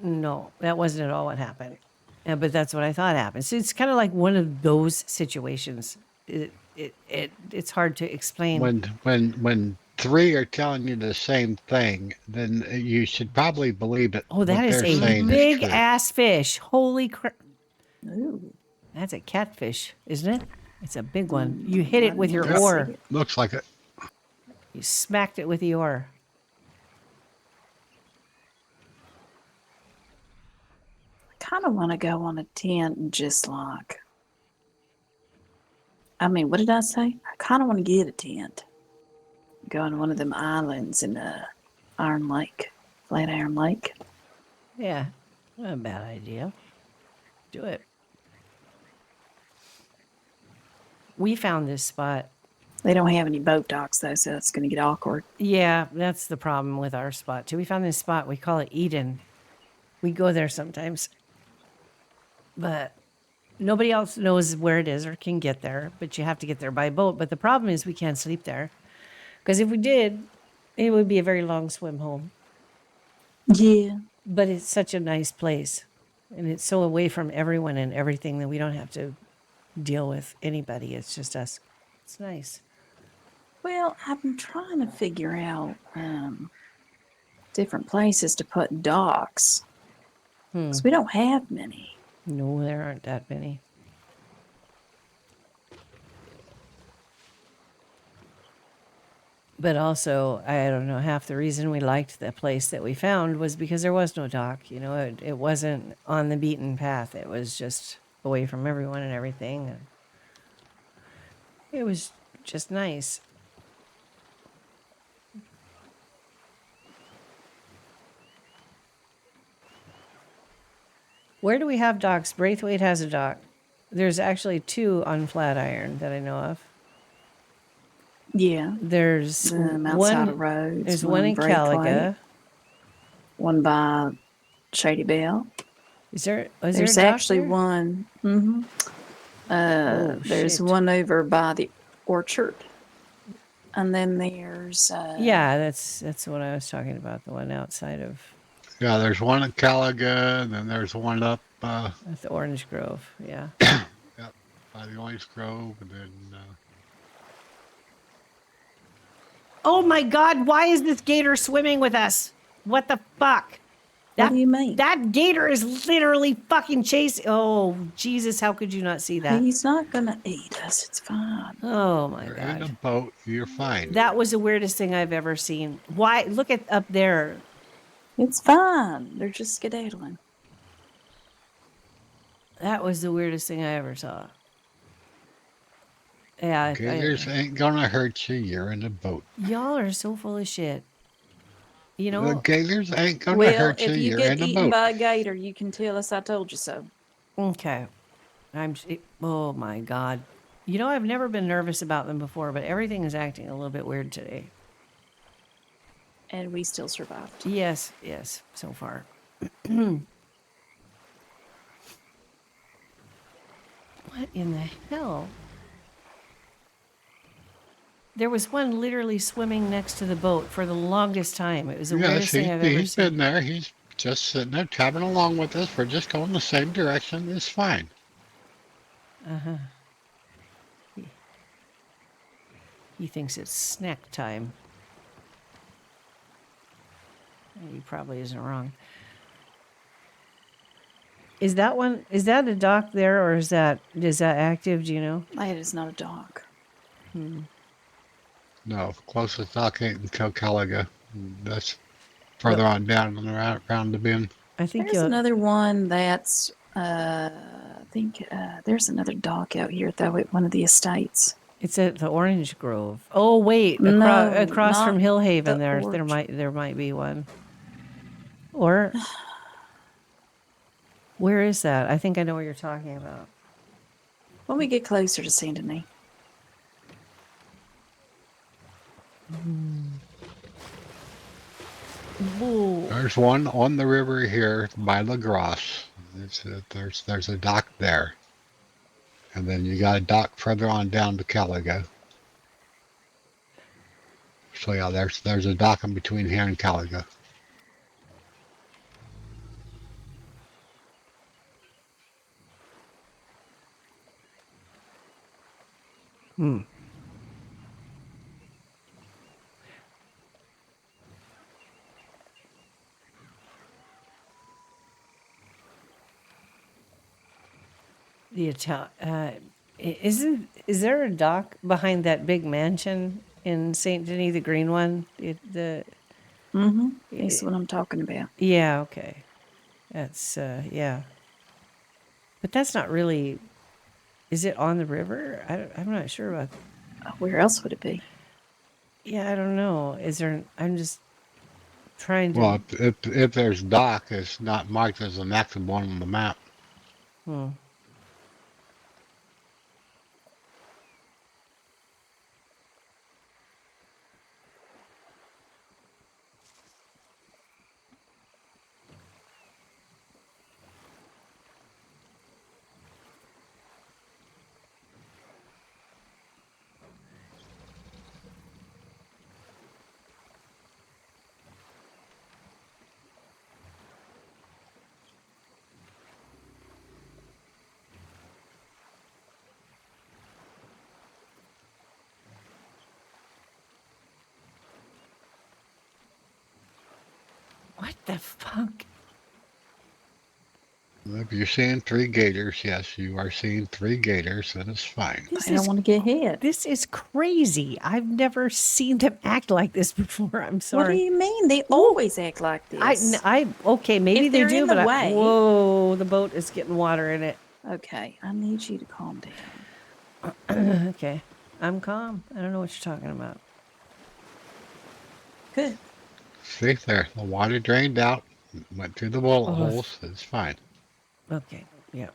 No, that wasn't at all what happened. But that's what I thought happened. So it's kind of like one of those situations. It's hard to explain. When 3 are telling you the same thing, then you should probably believe that Oh, that what is they're a saying big is true. ass fish. Holy crap. Ooh. That's a catfish, isn't it? It's a big one. You hit I it with didn't your really see oar. it. Looks like it. You smacked it with the oar. I kind of want to go on a tent and just like. I mean, what did I say? I kind of want to get a tent. Go on one of them islands in Iron Lake, Flatiron Lake. Yeah, not a bad idea. Do it. We found this spot. They don't have any boat docks though, so it's going to get awkward. Yeah, that's the problem with our spot too. We found this spot. We call it Eden. We go there sometimes, but nobody else knows where it is or can get there. But you have to get there by boat. But the problem is we can't sleep there because if we did, it would be a very long swim home. Yeah. But it's such a nice place, and it's so away from everyone and everything that we don't have to deal with anybody. It's just us. It's nice. Well, I've been trying to figure out different places to put docks because we don't have many. No, there aren't that many. But also, I don't know, half the reason we liked the place that we found was because there was no dock. You know, it wasn't on the beaten path. It was just away from everyone and everything. And it was just nice. Where do we have docks? Braithwaite has a dock. There's actually 2 on Flatiron that I know of. Yeah. There's Outside of one. Rhodes. There's one in Braithwaite, Caliga. one by Shady Belle. Is there a There's dock actually there? one. Oh, There's shit. one over by the orchard. And then there's Yeah, that's what I was talking about. The one outside of Yeah, there's one in Caliga, and then there's one up the Orange Grove. Yeah. yep, by the Orange Grove, and then Oh my God! Why is this gator swimming with us? What the fuck? What do you mean? That gator is literally fucking chasing. Oh Jesus! How could you not see that? He's not gonna eat us. It's fine. Oh my you're in a God! boat. You're fine. That was the weirdest thing I've ever seen. Why? Look at up there. It's fine. They're just skedaddling. That was the weirdest thing I ever saw. Yeah, Gators ain't gonna hurt you. You're in a boat. y'all are so full of shit. You The know. gators ain't gonna Well, hurt you. if you You're get in a eaten boat. by a gator, you can tell us I told you so. Okay. Oh my God. You know, I've never been nervous about them before, but everything is acting a little bit weird today. And we still survived. Yes, so far. What in the hell? There was one literally swimming next to the boat for the longest time. It was the weirdest thing I've ever he's seen. been there. He's just sitting there traveling along with us. We're just going the same direction. It's fine. Uh-huh. He thinks it's snack time. He probably isn't wrong. Is that a dock there, or is that active? Do you know? That is not a dock. No, closest dock ain't in Caliga. That's further on down and around the bend. I think There's another one that's, I think there's another dock out here, though, at one of the estates. It's at the Orange Grove. Oh wait, No, across from not Hillhaven, the there might be one. Or where is that? I think I know what you're talking about. When we get closer to Saint Denis. Ooh. There's one on the river here by La Grosse. There's a dock there. And then you got a dock further on down to Caliga. So yeah, there's a dock in between here and Caliga. Is there a dock behind that big mansion in Saint Denis, the green one? That's what I'm talking about. Yeah, okay. That's yeah. But that's not really. Is it on the river? I'm not sure about. Where else would it be? Yeah, I don't know. Is there? I'm just trying to. Well, if there's dock, it's not marked as an active one on the map. What the fuck? If you're seeing 3 gators, yes, you are seeing 3 gators, and it's fine. I don't want to get hit. This is crazy. I've never seen them act like this before. I'm sorry. What do you mean? They always act like this. Okay, maybe If they they're do, in the but way- whoa, the boat is getting water in it. Okay, I need you to calm down. Okay, I'm calm. I don't know what you're talking about. Good. See there, the water drained out, went through the bullet holes. It's fine. Okay. Yeah.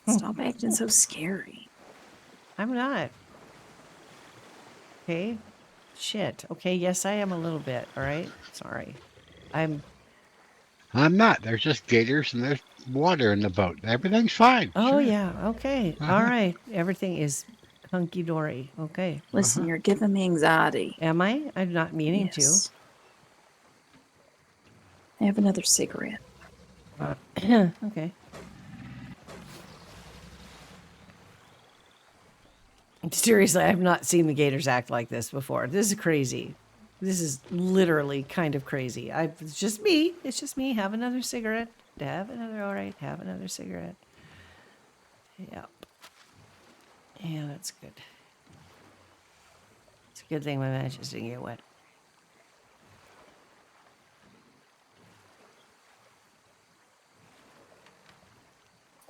Stop acting so scary. I'm not. Okay. Shit. Okay. Yes, I am a little bit. All right. Sorry. I'm. I'm not. There's just gators and there's water in the boat. Everything's fine. Oh, Sure. yeah. Okay. All Uh-huh. right. Everything is hunky dory. Okay. Listen, Uh-huh. you're giving me anxiety. Am I? I'm not meaning to. Yes. Have another cigarette. Okay. Seriously, I've not seen the gators act like this before. This is crazy. This is literally kind of crazy. It's just me. It's just me. Have another cigarette. Have another. All right. Have another cigarette. Yep. Yeah, that's good. It's a good thing my matches didn't get wet.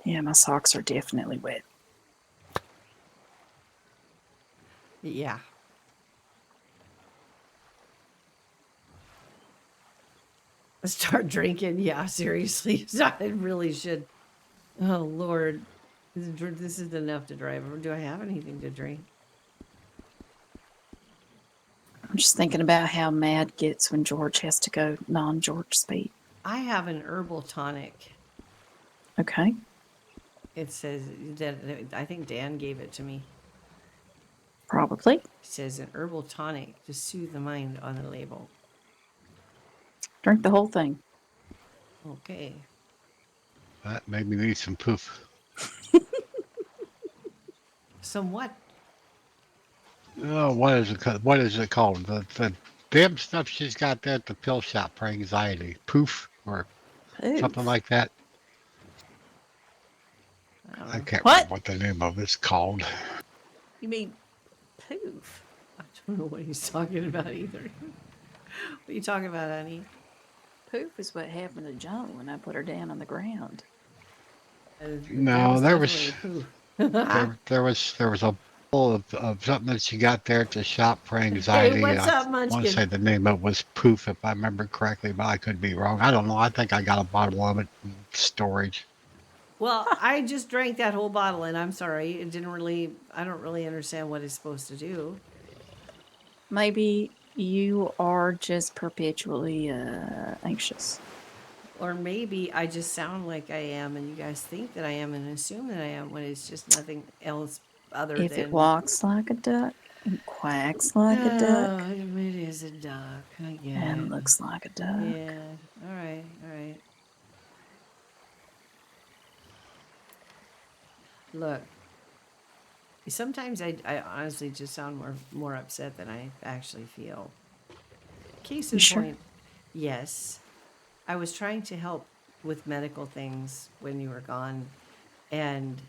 Yeah, my socks are definitely wet. Yeah. Start drinking. Yeah, seriously. I really should. Oh, Lord. This is enough to drive. Do I have anything to drink? I'm just thinking about how Mad gets when George has to go non-George speed. I have an herbal tonic. Okay. It says that I think Dan gave it to me. Probably. It says an herbal tonic to soothe the mind on the label. Drink the whole thing. Okay. That made me need some poof. Somewhat. Oh, what is it called? The damn stuff she's got there at the pill shop for anxiety. Poof or something Oof. like that. I don't I know. can't What? remember what the name of it's called. You mean poof? I don't know what he's talking about either. What are you talking about, honey? Poof is what happened to Joan when I put her down on the ground. That No, was definitely a poof. there was a bowl of something that she got there at the shop for Hey, anxiety. what's I up, want to Munchkin? say the name of it was Poof, if I remember correctly, but I could be wrong. I don't know. I think I got a bottle of it in storage. Well, I just drank that whole bottle, and I'm sorry. I don't really understand what it's supposed to do. Maybe you are just perpetually anxious. Or maybe I just sound like I am, and you guys think that I am and assume that I am when it's just nothing else other If it than. walks like a duck and quacks like a duck Oh, it is a duck. I get and it. looks like a duck. Yeah. All right. All right. Look, sometimes I honestly just sound more upset than I actually feel. Case You in sure? point, yes, I was trying to help with medical things when you were gone, and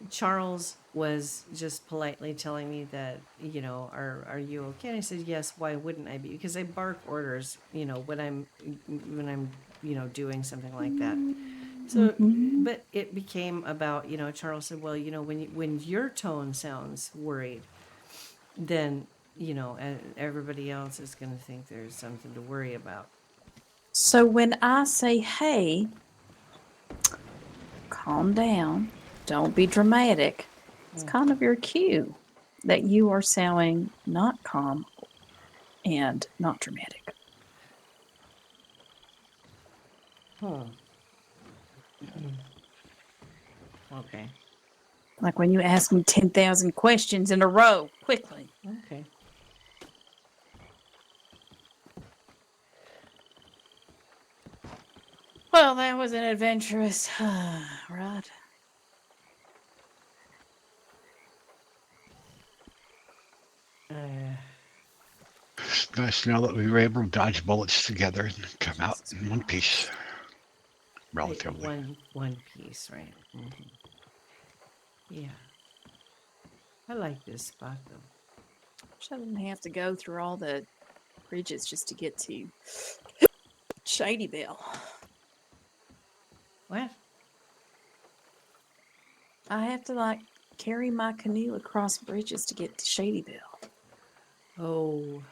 Charles was just politely telling me that, are you okay? And I said, yes. Why wouldn't I be? Because I bark orders, when I'm doing something like that. So, Mm-hmm. but it became about, Charles said, well, when your tone sounds worried, then and everybody else is going to think there's something to worry about. So when I say, hey, calm down, don't be dramatic, it's kind of your cue that you are sounding not calm and not dramatic. Okay. Like when you ask me 10,000 questions in a row quickly. Okay. Well, that was an adventurous ride. It's nice to know that we were able to dodge bullets together and come out in one piece, relatively. One piece, right? Yeah. I like this spot though. I didn't have to go through all the bridges just to get to Shadyville. What? I have to carry my canoe across bridges to get to Shadyville. Oh,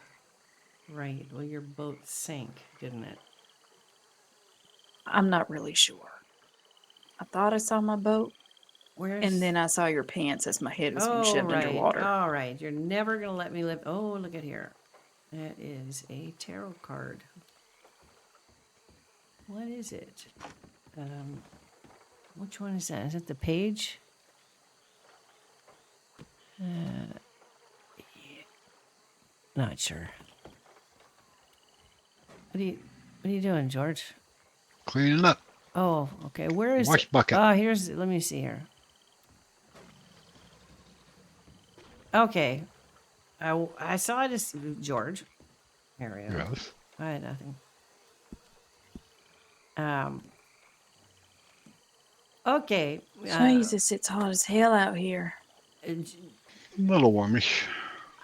right. Well, your boat sank, didn't it? I'm not really sure. I thought I saw my boat, Where's? and then I saw your pants as my head was being Oh, shoved right. underwater. All right. You're never gonna let me live. Oh, look at here. That is a tarot card. What is it? Which one is that? Is it the page? Not sure. What are you doing, George? Cleaning up. Oh, okay. Where is Wash it? bucket. Oh, here's. Let me see here. Okay. I saw it as George. Here we go. Yes. I had nothing. Okay. Jesus, it's hot as hell out here. A little warmish.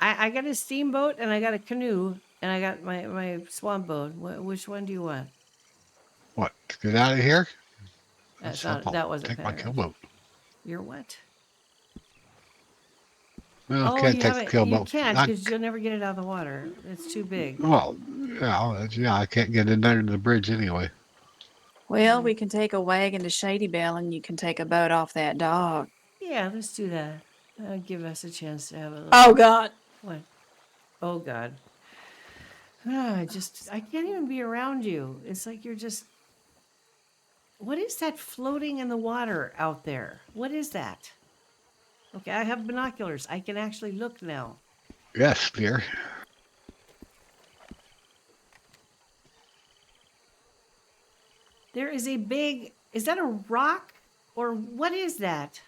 I got a steamboat and I got a canoe and I got my swamp boat. Which one do you want? What? To get out of here? That's I'll not. That wasn't take my fair. keelboat. You're what? Well, Oh, can't you take the haven't. You keelboat. can't because you'll never get it out of the water. It's too big. Well, yeah, I can't get in under the bridge anyway. Well, we can take a wagon to Shady Belle, and you can take a boat off that dock. Yeah, let's do that. Give us a chance to have a little. Oh God! What? Oh God. I can't even be around you. It's like you're just. What is that floating in the water out there? What is that? Okay, I have binoculars. I can actually look now. Yes, dear. There is a big. Is that a rock? Or what is that?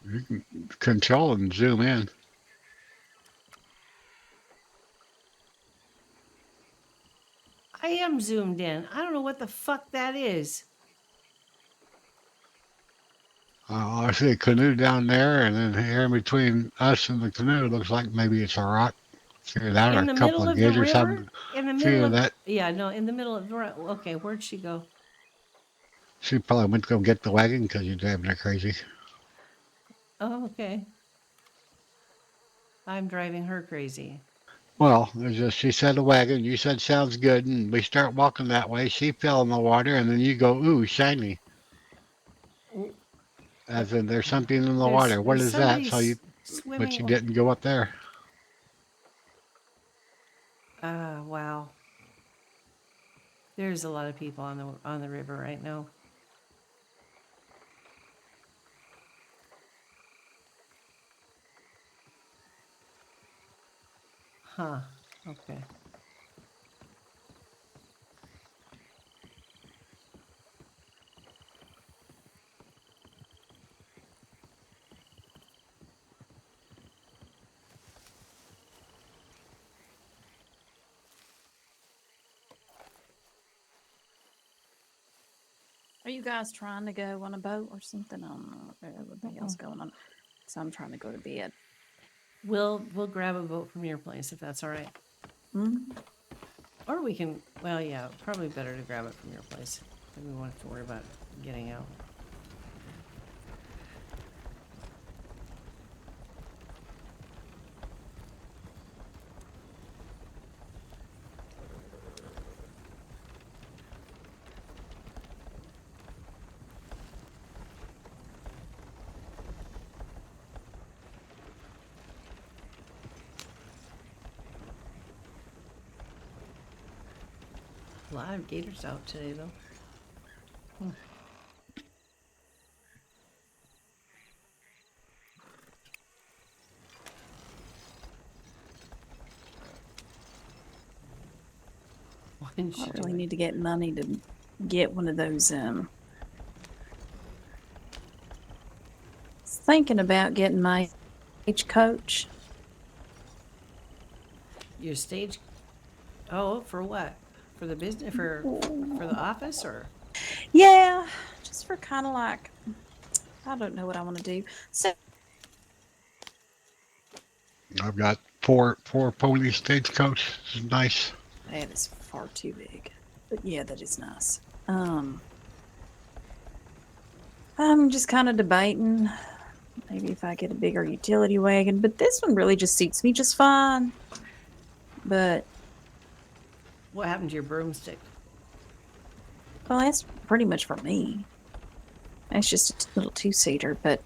You can control and zoom in. I am zoomed in. I don't know what the fuck that is. I see a canoe down there, and then here in between us and the canoe, it looks like maybe it's a rock. Either that or In a the couple middle of of the gators river? having In the a middle few of of. that. Yeah, no, in the middle of. Okay, where'd she go? She probably went to go get the wagon because you're driving her crazy. Oh, okay. I'm driving her crazy. Well, she said a wagon. You said sounds good, and we start walking that way. She fell in the water, and then you go, ooh, shiny. Oh, As in, there's something in the water. What there's is that? somebody But swimming. you didn't go up there. Wow. There's a lot of people on the river right now. Huh. Okay. Are you guys trying to go on a boat or something? I don't know if there's anything else going on. So I'm trying to go to bed. We'll grab a boat from your place if that's all right. Mm-hmm. Or we can. Well, yeah, probably better to grab it from your place. Then we won't have to worry about getting out. A lot of gators out today, though. Why didn't I you really do it? need to get money to get one of those. Thinking about getting my coach. Your stage. Oh, for what? For the business? For the office or? Yeah, just for kind of like, I don't know what I want to do. So I've got four pony stagecoach. This is nice. that is far too big, but yeah, that is nice. I'm just kind of debating maybe if I get a bigger utility wagon, but this one really just suits me just fine. But What happened to your broomstick? Well, that's pretty much for me. It's just a little two-seater, but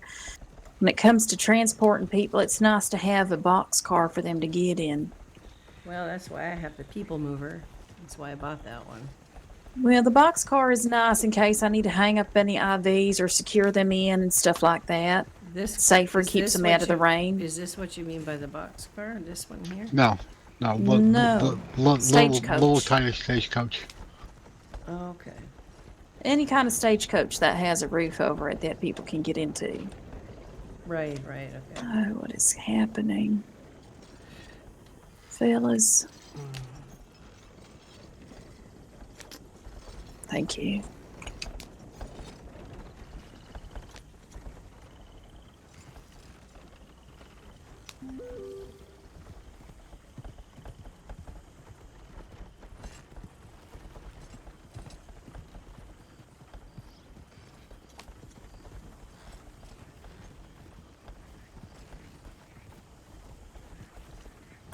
when it comes to transporting people, it's nice to have a box car for them to get in. Well, that's why I have the people mover. That's why I bought that one. Well, the box car is nice in case I need to hang up any IVs or secure them in and stuff like that. This Safer, is keeps this them what out of the you- rain. Is this what you mean by the box car? This one here? No, no, No. little Stagecoach. tiny stagecoach. Okay. Any kind of stagecoach that has a roof over it that people can get into. Right, okay. Oh, what is happening? Fellas. Thank you.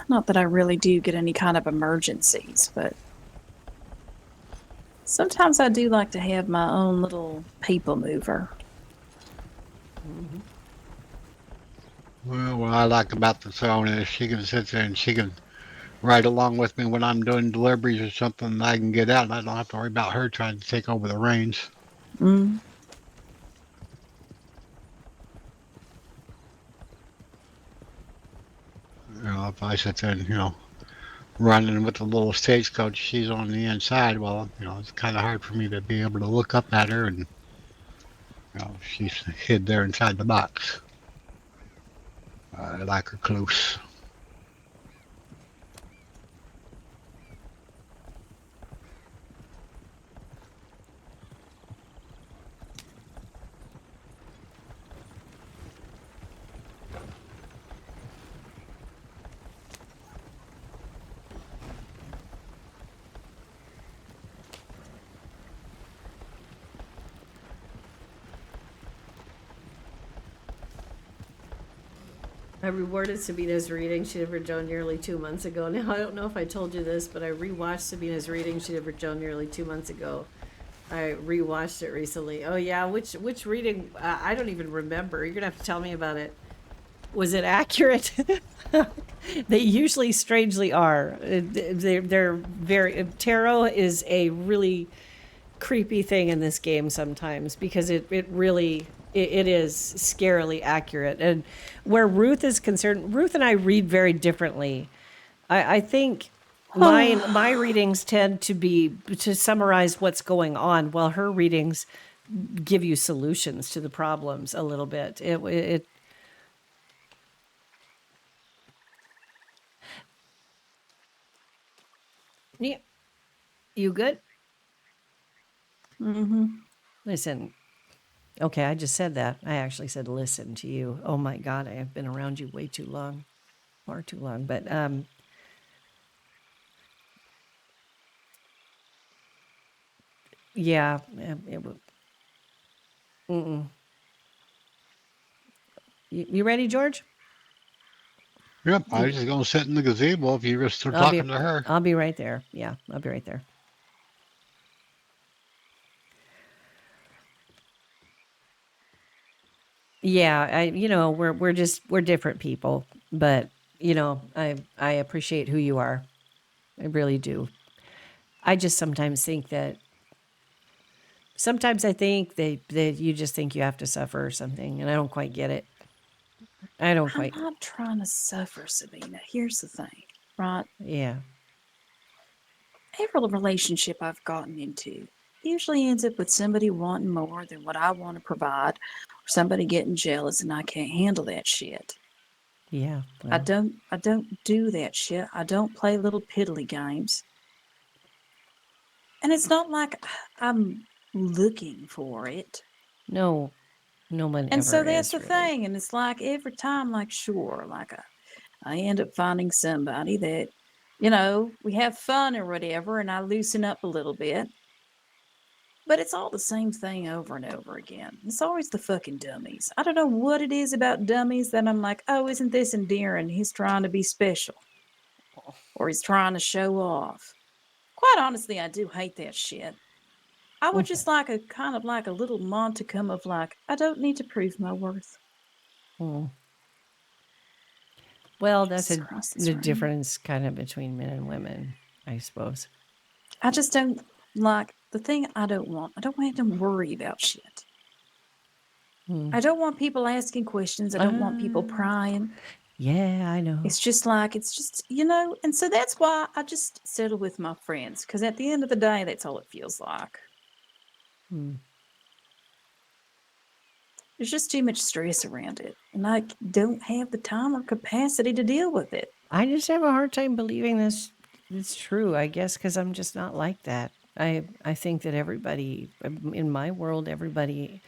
Not that I really do get any kind of emergencies, but sometimes I do like to have my own little people mover. Well, what I like about the phone is she can sit there and she can ride along with me when I'm doing deliveries or something. And I can get out and I don't have to worry about her trying to take over the reins. Mm. If I sit there and, running with the little stagecoach, she's on the inside. Well, it's kind of hard for me to be able to look up at her and, she's hid there inside the box. I like her close. I rewarded Sabina's reading she did for Joan nearly 2 months ago. Now, I don't know if I told you this, but I rewatched Sabina's reading she did for Joan nearly 2 months ago. I rewatched it recently. Oh, yeah. Which reading? I don't even remember. You're going to have to tell me about it. Was it accurate? They usually strangely are. They're very. Tarot is a really creepy thing in this game sometimes because it really it is scarily accurate. And where Ruth is concerned, Ruth and I read very differently. I think my readings tend to be to summarize what's going on, while her readings give you solutions to the problems a little bit. Yeah. You good? Mm-hmm. Listen. Okay, I just said that. I actually said listen to you. Oh my God, I have been around you way too long. Far too long. But yeah, mm-mm. You ready, George? Yep, I was just going to sit in the gazebo if you were still talking to her. I'll be right there. Yeah, I'll be right there. Yeah, we're different people, but I appreciate who you are. I really do. I just sometimes think that that you just think you have to suffer or something, and I don't quite get it. I don't I'm quite. not trying to suffer, Sabina. Here's the thing, right? Yeah. Every relationship I've gotten into usually ends up with somebody wanting more than what I want to provide, or somebody getting jealous and I can't handle that shit. Yeah. I Well, don't do that shit. I don't play little piddly games. And it's not like I'm looking for it. no, no one And ever so that's is the really. thing. And it's like every time, like, sure, like I end up finding somebody that, we have fun or whatever, and I loosen up a little bit. But it's all the same thing over and over again. It's always the fucking dummies. I don't know what it is about dummies that I'm like, oh, isn't this endearing? He's trying to be special. Or he's trying to show off. Quite honestly, I do hate that shit. I would just like a kind of like a little monticum of like, I don't need to prove my worth. Well, that's Jesus Christ, that's the right. difference kind of between men and women, I suppose. I just don't like the thing I don't want to worry about shit. I don't want people asking questions. I don't want people prying. Yeah, I know. It's just, and so that's why I just settle with my friends, because at the end of the day, that's all it feels like. There's just too much stress around it, and I don't have the time or capacity to deal with it. I just have a hard time believing this is true, I guess, because I'm just not like that. I think that everybody, in my world, everybody,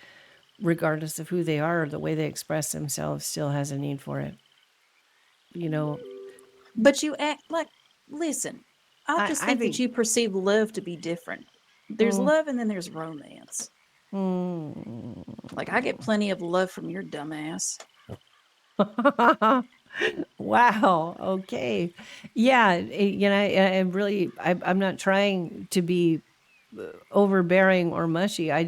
regardless of who they are or the way they express themselves, still has a need for it. You know, But you act like, listen, I just think that think you perceive love to be different. There's love and then there's romance. Like, I get plenty of love from your dumbass. Wow. Okay. Yeah. I'm really, I'm not trying to be overbearing or mushy. I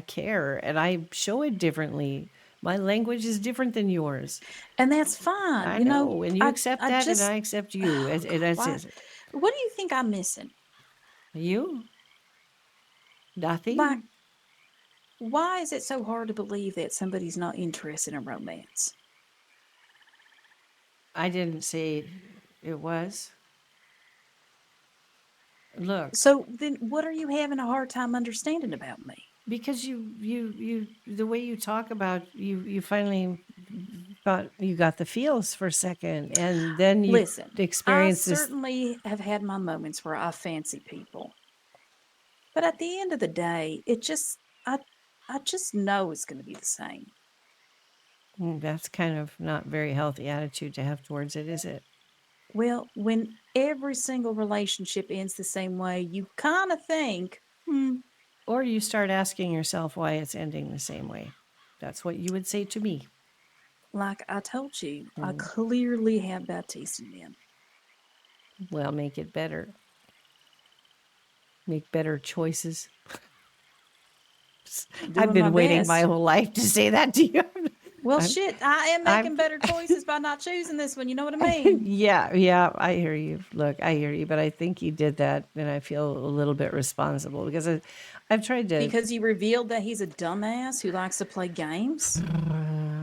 care and I show it differently. My language is different than yours. And that's fine. I know. And you accept I that and just, I accept you. That's why, it. what do you think I'm missing? You? Nothing? Like, why is it so hard to believe that somebody's not interested in romance? I didn't say it was. Look, So then what are you having a hard time understanding about me? because the way you talk about you finally thought you got the feels for a second, and then you Listen, I experience this. certainly have had my moments where I fancy people. But at the end of the day, I just know it's going to be the same. That's kind of not very healthy attitude to have towards it, is it? Well, when every single relationship ends the same way, you kind of think, Or you start asking yourself why it's ending the same way. That's what you would say to me. like I told you, I clearly have bad taste in men. Well, make it better. Make better choices. I've Doing my been waiting my best. whole life to say that to you. Well, I'm- shit, I am I'm- making better choices by not choosing this one. You know what I mean? Yeah, I hear you. Look, I hear you, but I think you did that, and I feel a little bit responsible because I've tried to. Because you revealed that he's a dumbass who likes to play games.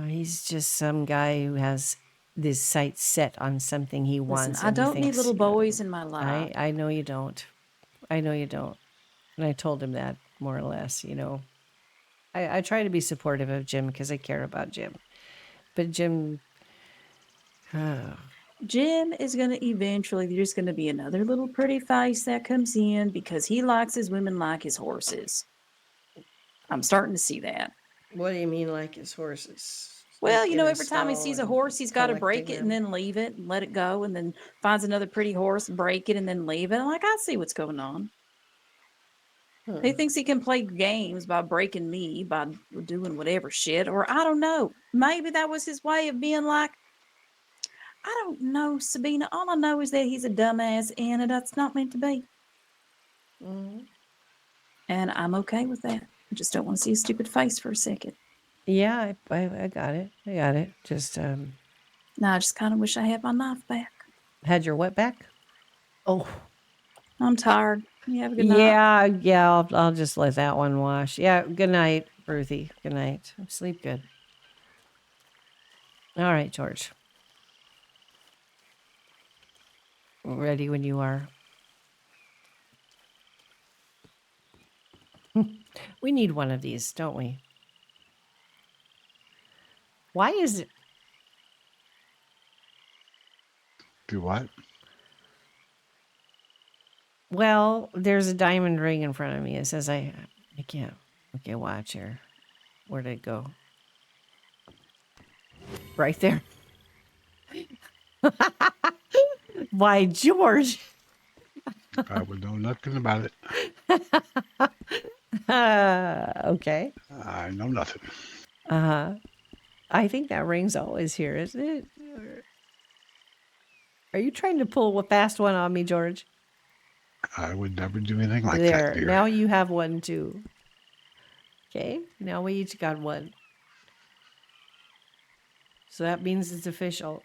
He's just some guy who has this sight set on something he Listen, wants. I And he don't need thinks, little boys in my life. I know you don't. I know you don't. And I told him that more or less. I try to be supportive of Jim because I care about Jim. But Jim, Jim is going to eventually, there's going to be another little pretty face that comes in because he likes his women like his horses. I'm starting to see that. what do you mean, like his horses? Well, Like in a every time he stall sees a and horse, he's got to break collecting it and them? then leave it and let it go, and then finds another pretty horse, break it and then leave it. I'm like, I see what's going on. He thinks he can play games by breaking me, by doing whatever shit, or I don't know. Maybe that was his way of being like, I don't know, Sabina. All I know is that he's a dumbass and that's not meant to be. And I'm okay with that. I just don't want to see his stupid face for a second. Yeah, I got it. I got it. Just Now I just kind of wish I had my knife back. had your what back? Oh, I'm tired. You have a good night. yeah. I'll just let that one wash. Yeah. Good night, Ruthie. Good night. Sleep good. All right, George. Ready when you are. We need one of these, don't we? Why is it? Do what? Well, there's a diamond ring in front of me. It says I can't. Okay, watch here. Where did it go? Right there. Why, George? I would know nothing about it. Okay. I know nothing. I think that ring's always here, isn't it? Are you trying to pull a fast one on me, George? I would never do anything like that, There. dear. Now you have one too. Okay. Now we each got one. So that means it's official,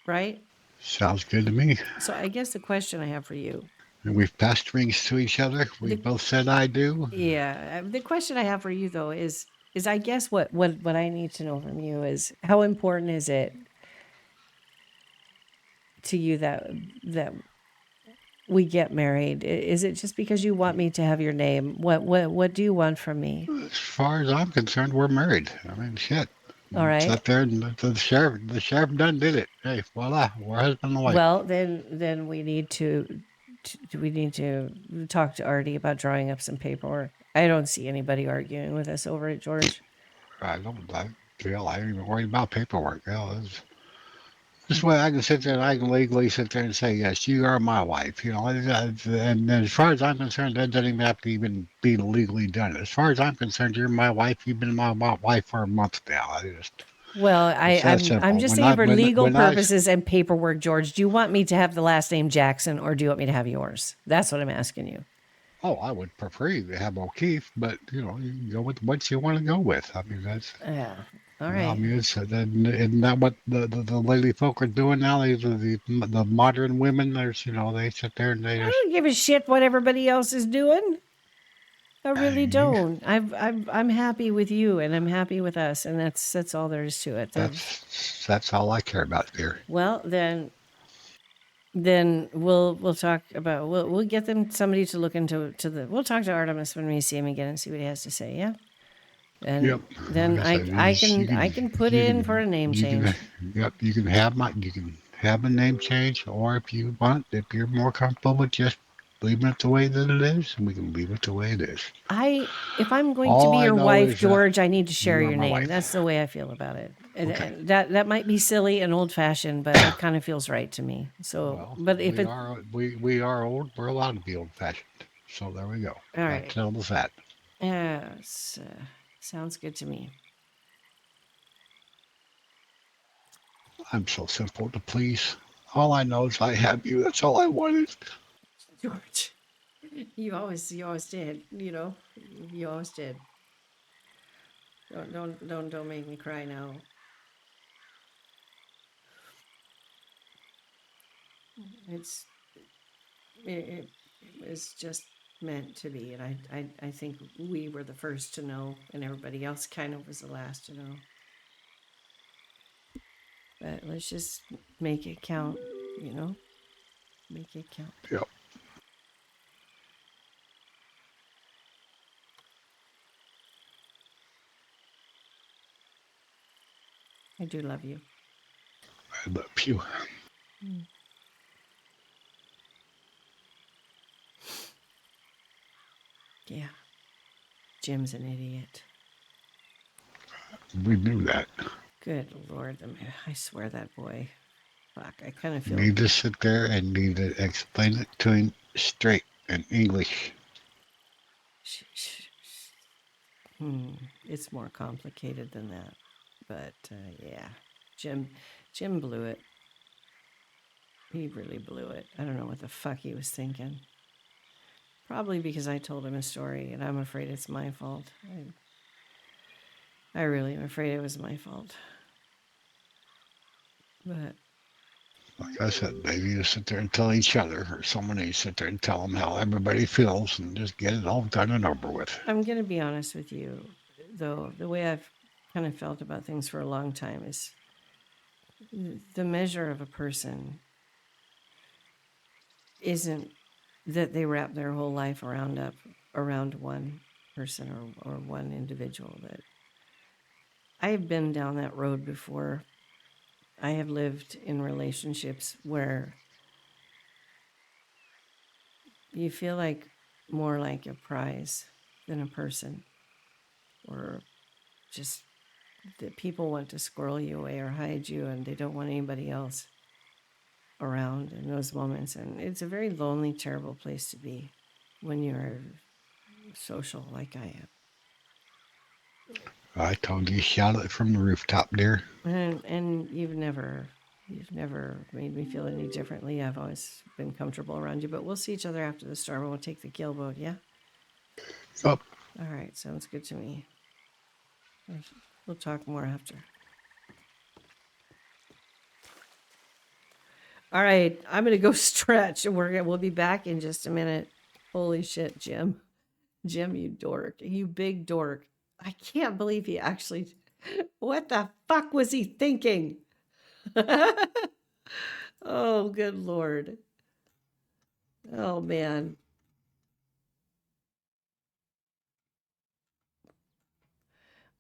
right? Sounds good to me. So I guess the question I have for you, And we've passed rings to each other. We the both said I do. yeah, the question I have for you though is I guess what I need to know from you is how important is it to you that we get married? Is it just because you want me to have your name? What do you want from me? As far as I'm concerned, we're married. I mean, shit. All It's right. up there, and the sheriff done did it. Hey, voila, we're husband and wife. Well, then we need to talk to Artie about drawing up some paperwork. I don't see anybody arguing with us over it, George. I don't, I ain't even worried about paperwork. This way I can sit there and I can legally sit there and say, yes, you are my wife. And as far as I'm concerned, that doesn't even have to even be legally done. As far as I'm concerned, you're my wife. You've been my wife for a month now. Well, It's that I'm simple. just When saying I for legal when I purposes and paperwork, George. Do you want me to have the last name Jackson or do you want me to have yours? That's what I'm asking you. oh, I would prefer you to have O'Keefe, but you can go with what you want to go with. I mean, that's. Yeah. All I right. mean, isn't that what the lady folk are doing now? The modern women, they sit there and they I just. don't give a shit what everybody else is doing. I really You, don't. I'm happy with you and I'm happy with us, and that's all there is to it. that's all I care about, dear. Well, then we'll talk about we'll get them somebody to look into we'll talk to Artemis when we see him again and see what he has to say. Yeah. Yep. And Like then I said, I can put in for a name you can, change. yep, you can have a name change, or if you're more comfortable with just leaving it the way that it is, we can leave it the way it is. If I'm going to All be I your know wife, is that George, I need to share you are your my name. wife. That's the way I feel about it. Okay. And that might be silly and old fashioned, but it kind of feels right to me. So, Well, but if it we are old. We're allowed to be old fashioned. So there we go. all That right, settles that. yes, sounds good to me. I'm so simple to please. All I know is I have you. That's all I wanted. George, you always did. You always did. Don't make me cry now. It's it was just meant to be, and I think we were the first to know, and everybody else kind of was the last to know. But let's just make it count, you know? Make it count. Yep. I do love you. I love you. Mm. Yeah. Jim's an idiot. We knew that. Good Lord. I swear that boy. Fuck, I kind of You feel. need to sit there and need to explain it to him straight in English. It's more complicated than that. But yeah, Jim, Jim blew it. He really blew it. I don't know what the fuck he was thinking. Probably because I told him a story, and I'm afraid it's my fault. I really am afraid it was my fault. But Like I said, maybe you sit there and tell each other, or someone needs to sit there and tell them how everybody feels, and just get it all done and over with. I'm going to be honest with you, though. The way I've kind of felt about things for a long time is the measure of a person isn't that they wrap their whole life around one person or one individual. That I have been down that road before. I have lived in relationships where you feel like more like a prize than a person, or just that people want to squirrel you away or hide you, and they don't want anybody else around in those moments. And it's a very lonely, terrible place to be when you're social like I am. I told you, shout it from the rooftop, dear. And you've You've never made me feel any differently. I've always been comfortable around you, but we'll see each other after the storm and we'll take the keelboat, yeah? Up. All right, sounds good to me. We'll talk more after. All right, I'm gonna go stretch. We'll be back in just a minute. Holy shit, Jim. Jim, you dork. You big dork. I can't believe he actually. What the fuck was he thinking? Oh, good Lord. Oh, man.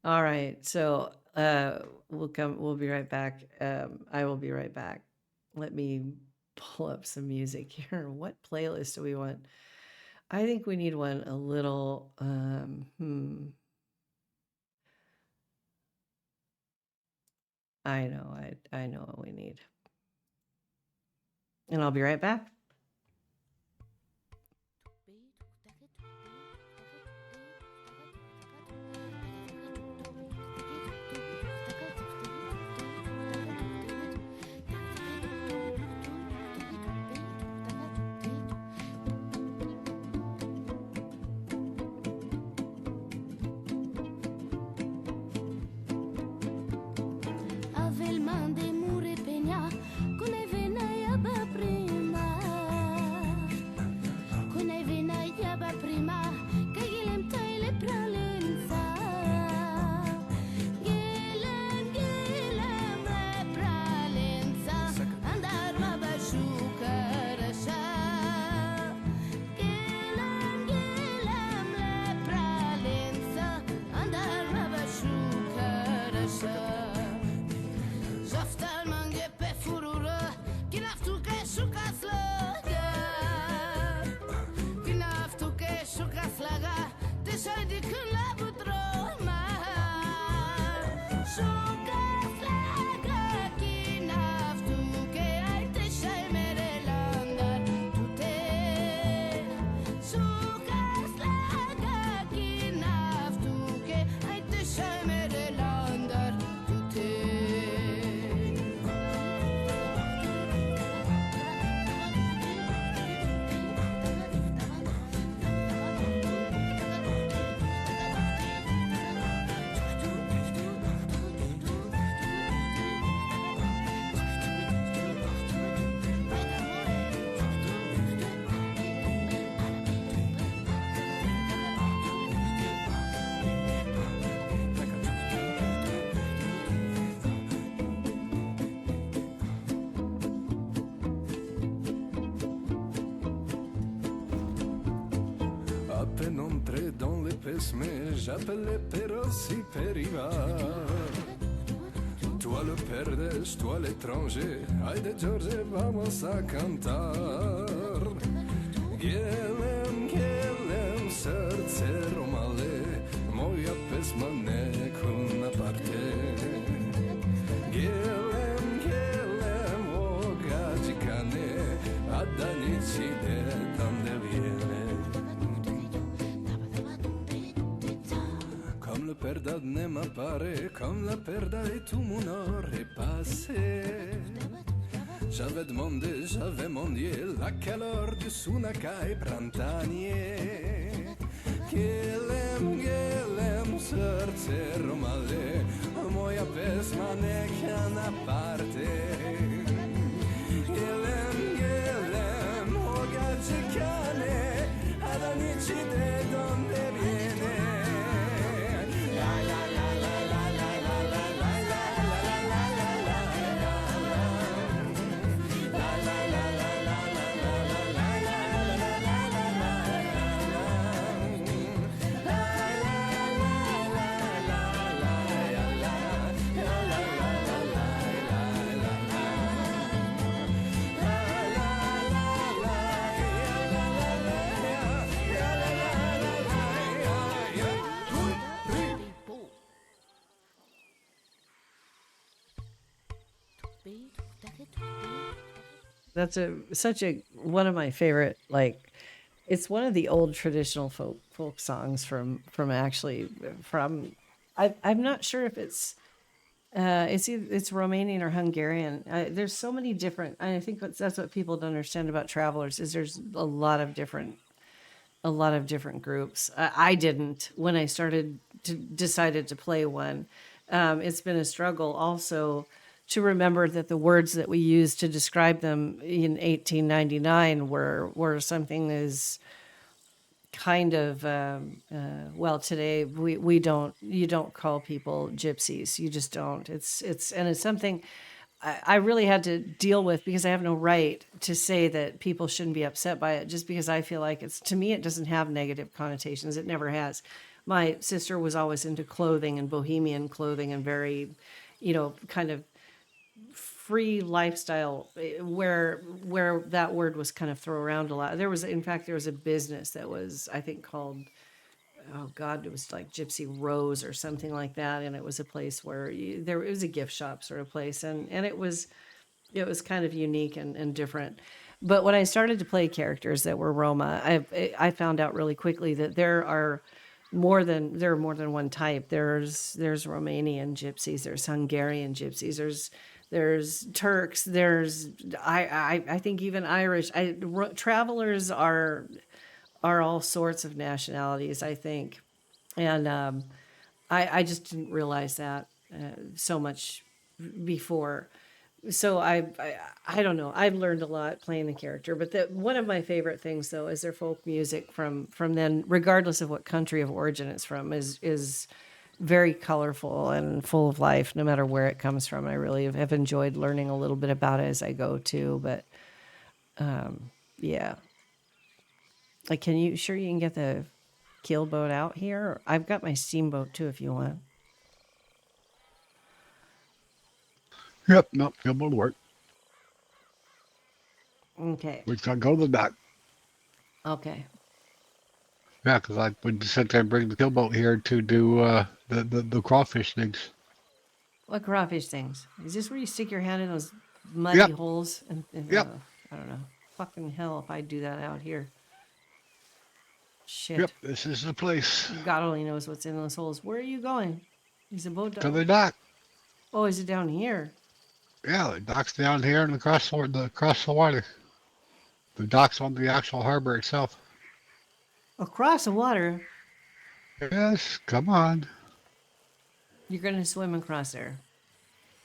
All right. So we'll be right back. I will be right back. Let me pull up some music here. What playlist do we want? I think we need one a little, I know, I know what we need. And I'll be right back. Ave il mande mure pegna, come vena yaba prima. Come vena yaba prima, che gilem taile pralenza. Gilem re pralenza, andar ma bashuka rasha. Gilem re pralenza, andar ma bashuka rasha. Zaftar mange pe furura, kinaftu ke shukas laga. Kinaftu ke shukas laga, tishadi kula butroma. Shukas laga, kinaftu ke ay tishay mere landar tute. Shukas laga, kinaftu ke ay tishay mere landar tute. À peine entré dans les pesmes, j'appelais Perossi Periva. Toi le perdes, toi l'étranger, ay de George, vamos a cantar. Gelem, srce romale, moja pesma nekuna parte. Gelem, ogađikane, a da nici de donde viene. Comme le perda ne m'apparaît, comme la perda et tout mon or est passé. J'avais demandé, j'avais mendié la calor du Sunakai prantanier. Gelem, srce romale, moja pesma neka na parte. Gelem, ogađikane, a da nici de donde viene. That's such a one of my favorite, like, it's one of the old traditional folk songs from I'm not sure if it's It's Romanian or Hungarian. There's so many different. I think that's what people don't understand about travelers is there's a lot of different groups. I didn't when I decided to play one. It's been a struggle also to remember that the words that we used to describe them in 1899 were something as kind of well today we don't you don't call people gypsies, you just don't. It's something I really had to deal with because I have no right to say that people shouldn't be upset by it just because I feel like it's to me it doesn't have negative connotations. It never has. My sister was always into clothing and bohemian clothing and very, kind of free lifestyle where that word was kind of thrown around a lot. There was a business that was I think called, oh God, it was like Gypsy Rose or something like that, and it was a place where it was a gift shop sort of place, and it was kind of unique and different. But when I started to play characters that were Roma, I found out really quickly that there are more than one type. There's Romanian gypsies, there's Hungarian gypsies, there's Turks, I think even Irish. Travelers are all sorts of nationalities, I think, and I just didn't realize that so much before. So I don't know. I've learned a lot playing the character, but one of my favorite things though is their folk music from then, regardless of what country of origin it's from, is very colorful and full of life, no matter where it comes from. I really have enjoyed learning a little bit about it as I go too. But yeah, like, sure you can get the keel boat out here? I've got my steamboat too, if you want. Yep, nope, it will work. Okay. We can go to the dock. Okay. Yeah, because I would sit there and bring the keelboat here to do the crawfish things. What crawfish things? Is this where you stick your hand in those muddy Yep, holes? And yep, I don't know. Fucking hell if I do that out here. yep. Shit. This is the place. God only knows what's in those holes. Where are you going? Is the boat To down? the dock. Oh, is it down here? Yeah, the dock's down here and across the water. The dock's on the actual harbor itself. Across the water? Yes, come on. You're going to swim across there.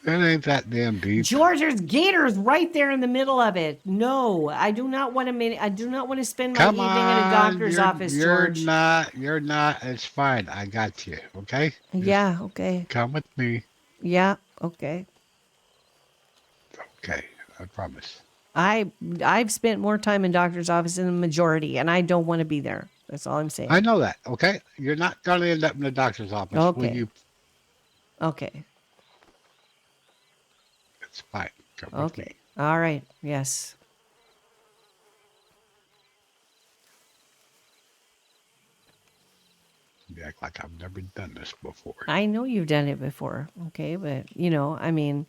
It ain't that damn deep. George, there's gators right there in the middle of it. No, I do not want to. I do not want to spend my Come evening in a on, doctor's office, you're George. you're not. It's fine. I got you. Okay. Just Yeah. Okay. come with me. Yeah. Okay. Okay, I promise. I've spent more time in doctor's office than the majority, and I don't want to be there. That's all I'm I saying. know that. Okay, you're not gonna end up in the doctor's office. Will Okay. you? Okay. It's fine. Come with me. Okay. All right. Yes. You act like I've never done this before. I know you've done it before. Okay, but I mean,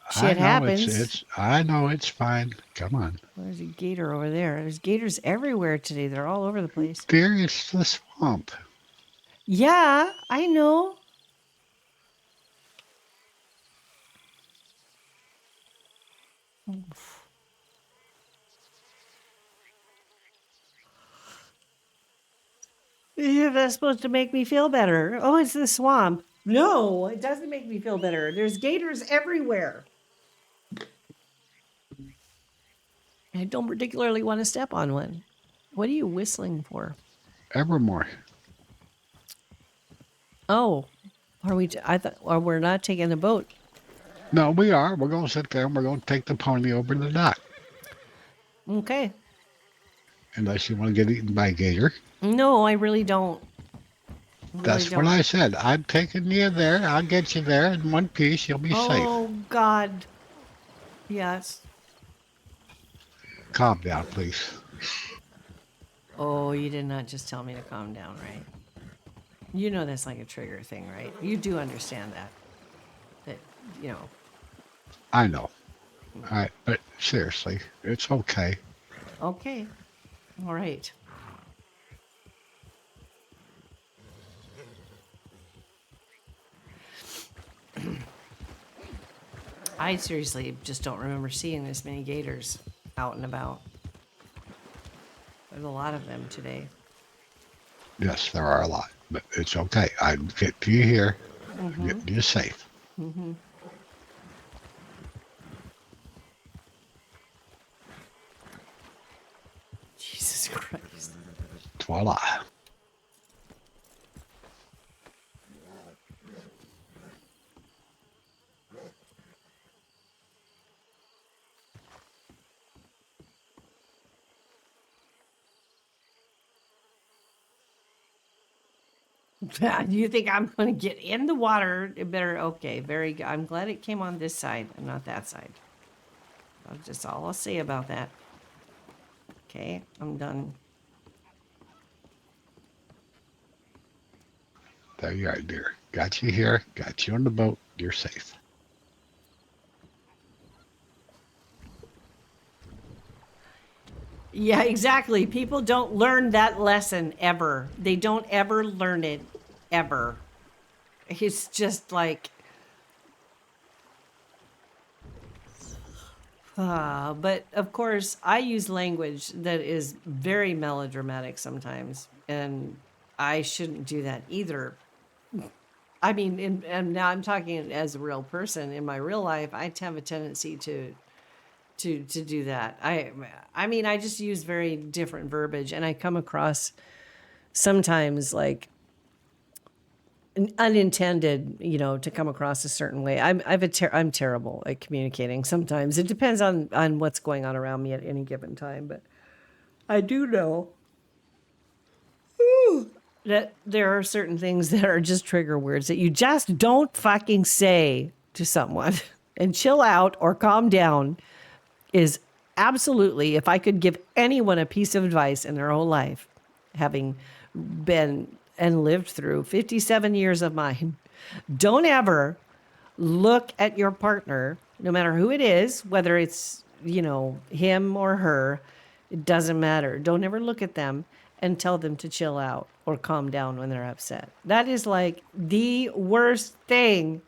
I shit know happens. I know it's fine. Come on. There's a gator over there. There's gators everywhere today. They're all over the place. Dear, it's the swamp. Yeah, I know. Yeah, that's supposed to make me feel better. Oh, it's the swamp. No, it doesn't make me feel better. There's gators everywhere. I don't particularly want to step on one. What are you whistling for? Evermore. Oh, I thought, or we're not taking the boat. No, we are. We're gonna sit there and we're gonna take the pony over to the dock. Okay. Unless you want to get eaten by a gator. No, I really don't. That's what I said. I'm taking you there. I'll get you there in one piece. You'll be safe. Oh, God. Yes. Calm down, please. Oh, you did not just tell me to calm down, right? You know that's like a trigger thing, right? You do understand that. That, you know. I know. All right, but seriously, it's okay. Okay. All right. I seriously just don't remember seeing this many gators out and about. There's a lot of them today. Yes, there are a lot, but it's okay. I can get to you here, Mm-hmm. get you safe. Mm-hmm. Jesus Christ. Voila. You think I'm going to get in the water? It better. Okay, very good. I'm glad it came on this side and not that side. That's just all I'll say about that. Okay, I'm done. There you are, dear. Got you here, got you on the boat. You're safe. Yeah, exactly. People don't learn that lesson ever. They don't ever learn it ever. It's just like, but of course, I use language that is very melodramatic sometimes, and I shouldn't do that either. I mean, and now I'm talking as a real person. In my real life, I have a tendency to do that. I mean, I just use very different verbiage, and I come across sometimes like unintended, to come across a certain way. I'm terrible at communicating. Sometimes it depends on what's going on around me at any given time, but I do know that there are certain things that are just trigger words that you just don't fucking say to someone. And chill out or calm down is absolutely, if I could give anyone a piece of advice in their whole life, having been and lived through 57 years of mine, don't ever look at your partner, no matter who it is, whether it's, him or her, it doesn't matter. Don't ever look at them and tell them to chill out or calm down when they're upset. That is like the worst thing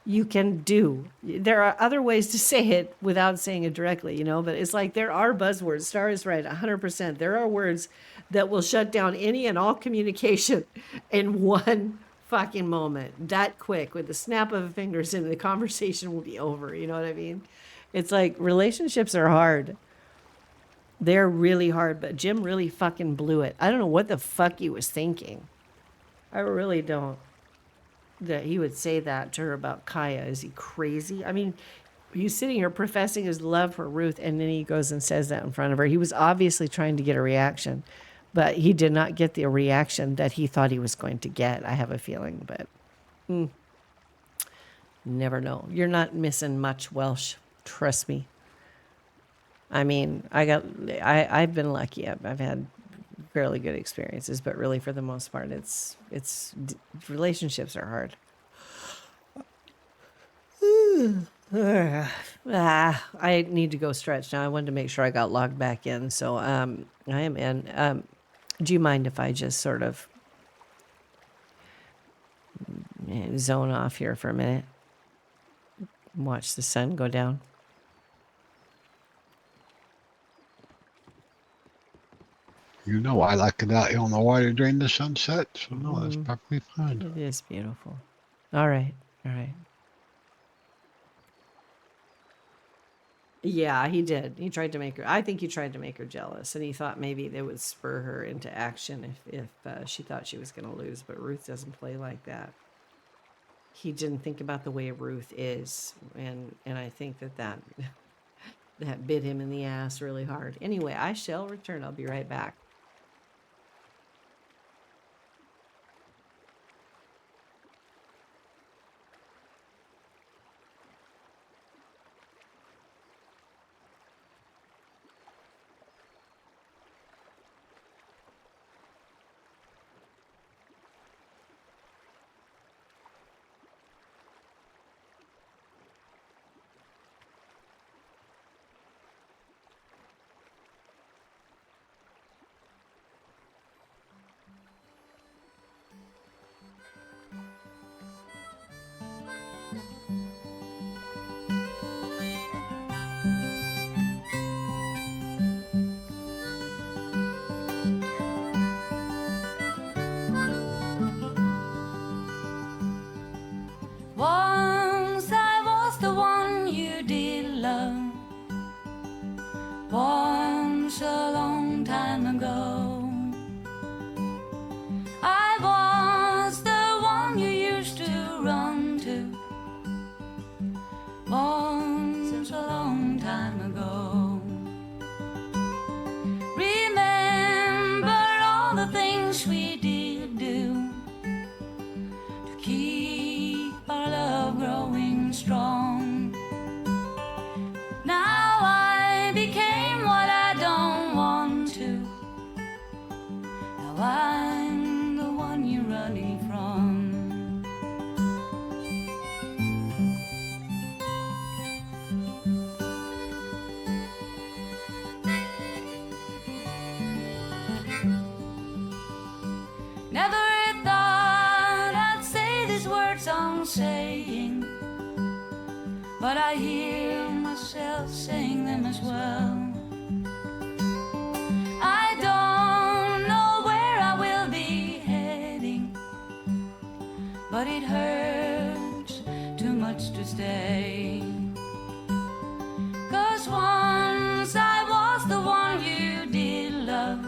you can do. There are other ways to say it without saying it directly, but it's like there are buzzwords. Star is right, 100%. There are words that will shut down any and all communication in one fucking moment, that quick, with the snap of fingers, and the conversation will be over. You know what I mean? It's like relationships are hard. They're really hard, but Jim really fucking blew it. I don't know what the fuck he was thinking. I really don't. That he would say that to her about Kaya. Is he crazy? I mean, he's sitting here professing his love for Ruth, and then he goes and says that in front of her. He was obviously trying to get a reaction, but he did not get the reaction that he thought he was going to get. I have a feeling, but never know. You're not missing much, Welsh. Trust me. I mean, I've been lucky. I've had fairly good experiences, but really, for the most part, relationships are hard. I need to go stretch now. I wanted to make sure I got logged back in, so I am in. Do you mind if I just sort of zone off here for a minute? Watch the sun go down. You know I like it out here on the water during the sunset, so no, that's perfectly fine. It is beautiful. All right. All right. Yeah, he did. He tried to make her. I think he tried to make her jealous, and he thought maybe they would spur her into action if she thought she was going to lose. But Ruth doesn't play like that. He didn't think about the way Ruth is, and I think that that bit him in the ass really hard. Anyway, I shall return. I'll be right back. on saying, but I hear myself saying them as well. I don't know where I will be heading, but it hurts too much to stay. 'Cause once I was the one you did love,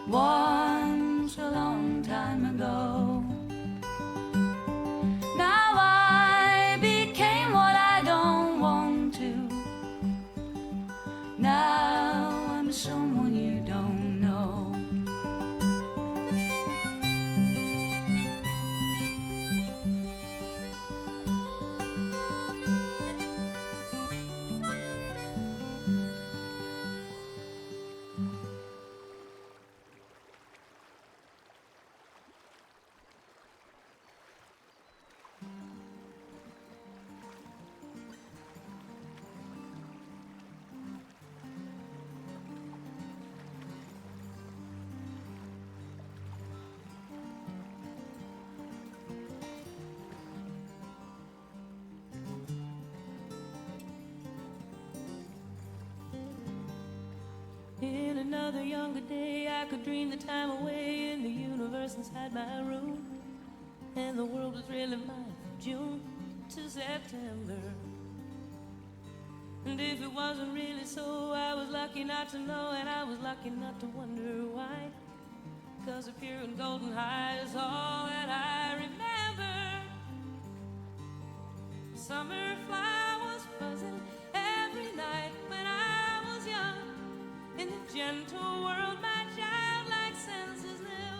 once a long time ago. Now I became what I don't want to. Now I'm someone you don't know. In another younger day, I could dream the time away in the universe inside my room. And the world was really mine from June to September. And if it wasn't really so, I was lucky not to know, and I was lucky not to wonder why. 'Cause a pure and golden high is all that I remember. Summer flowers buzzing every night when I was young. In the gentle world my childlike senses knew.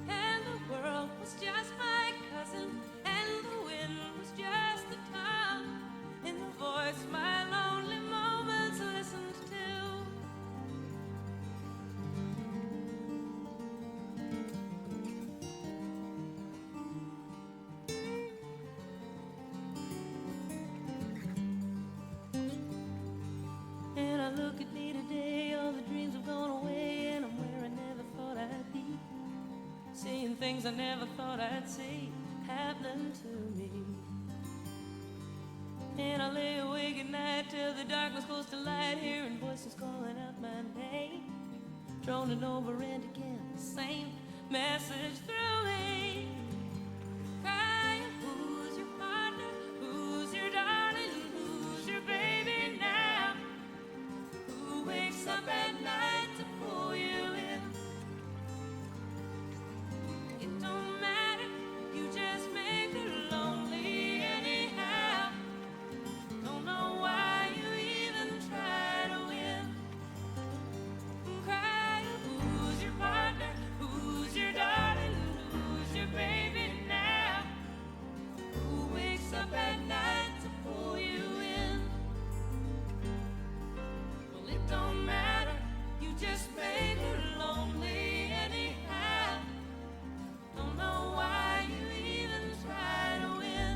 And the world was just my cousin, and the wind was just the tongue in the voice my lonely moments listened to. And I look at me today, all the dreams have gone away, and I'm where I never thought I'd be. Seeing things I never thought I'd see happening to me. And I lay awake at night till the darkness goes to light, hearing voices calling out my name, droning over and again, the same message through me. Crying, who's your partner? Who's your darling? Who's your baby now? Who wakes up at night to pull you in? It don't matter, you just make her lonely anyhow. Don't know why you even try to win. Cry, who's your partner? Who's your darling? Who's your baby now? Who wakes up at night to pull you in? Well, it don't matter, you just make her lonely anyhow. Don't know why you even try to win.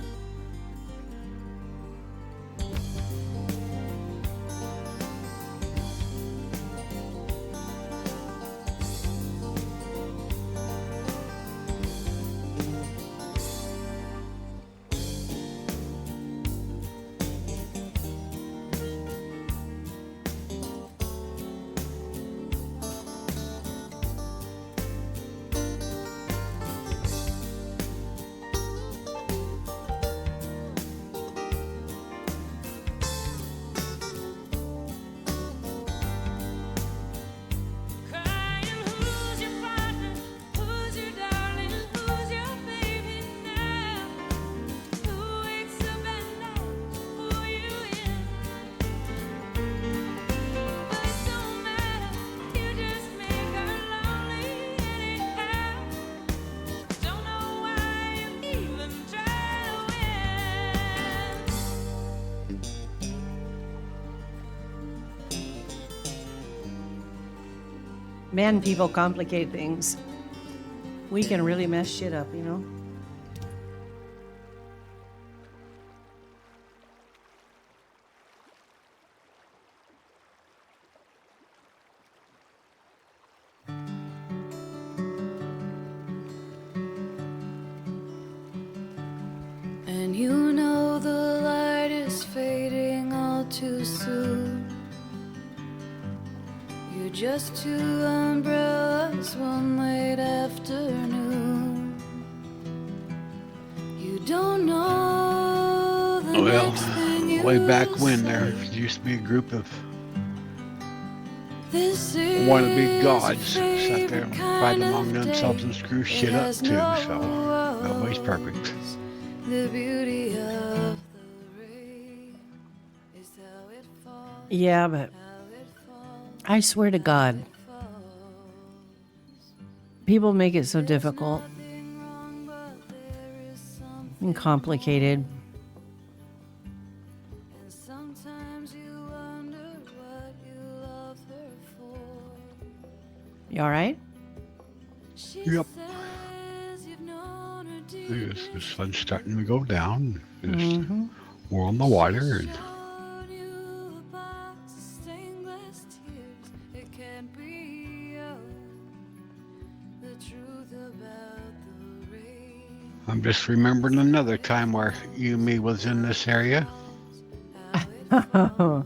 Crying, who's your partner? Who's your darling? Who's your baby now? Who wakes up at night to pull you in? But it don't matter, you just make her lonely anyhow. Don't know why you even try to win. Man, people complicate things. We can really mess shit up, you know? just two umbrellas one late afternoon. You don't know the Well, next thing way back you'll when there say. used to be a group of This wannabe is gods your sat there favorite and fight kind among of themselves day. and screw It shit up has too, no so nobody's perfect. woes. The beauty of the rain is how it falls, Yeah, but how it falls, I swear to how God, it falls. people make it so There's difficult nothing wrong, but there is something and complicated. wrong. And sometimes you wonder what you love her for. You all right? She Yep. says you've known her The deepest sun's starting to go down. Mm-hmm. We're on the water, and shown you a box of stained glass tears. It can't be the truth about the rain. I'm just remembering another time where you and me was in this area. How it falls.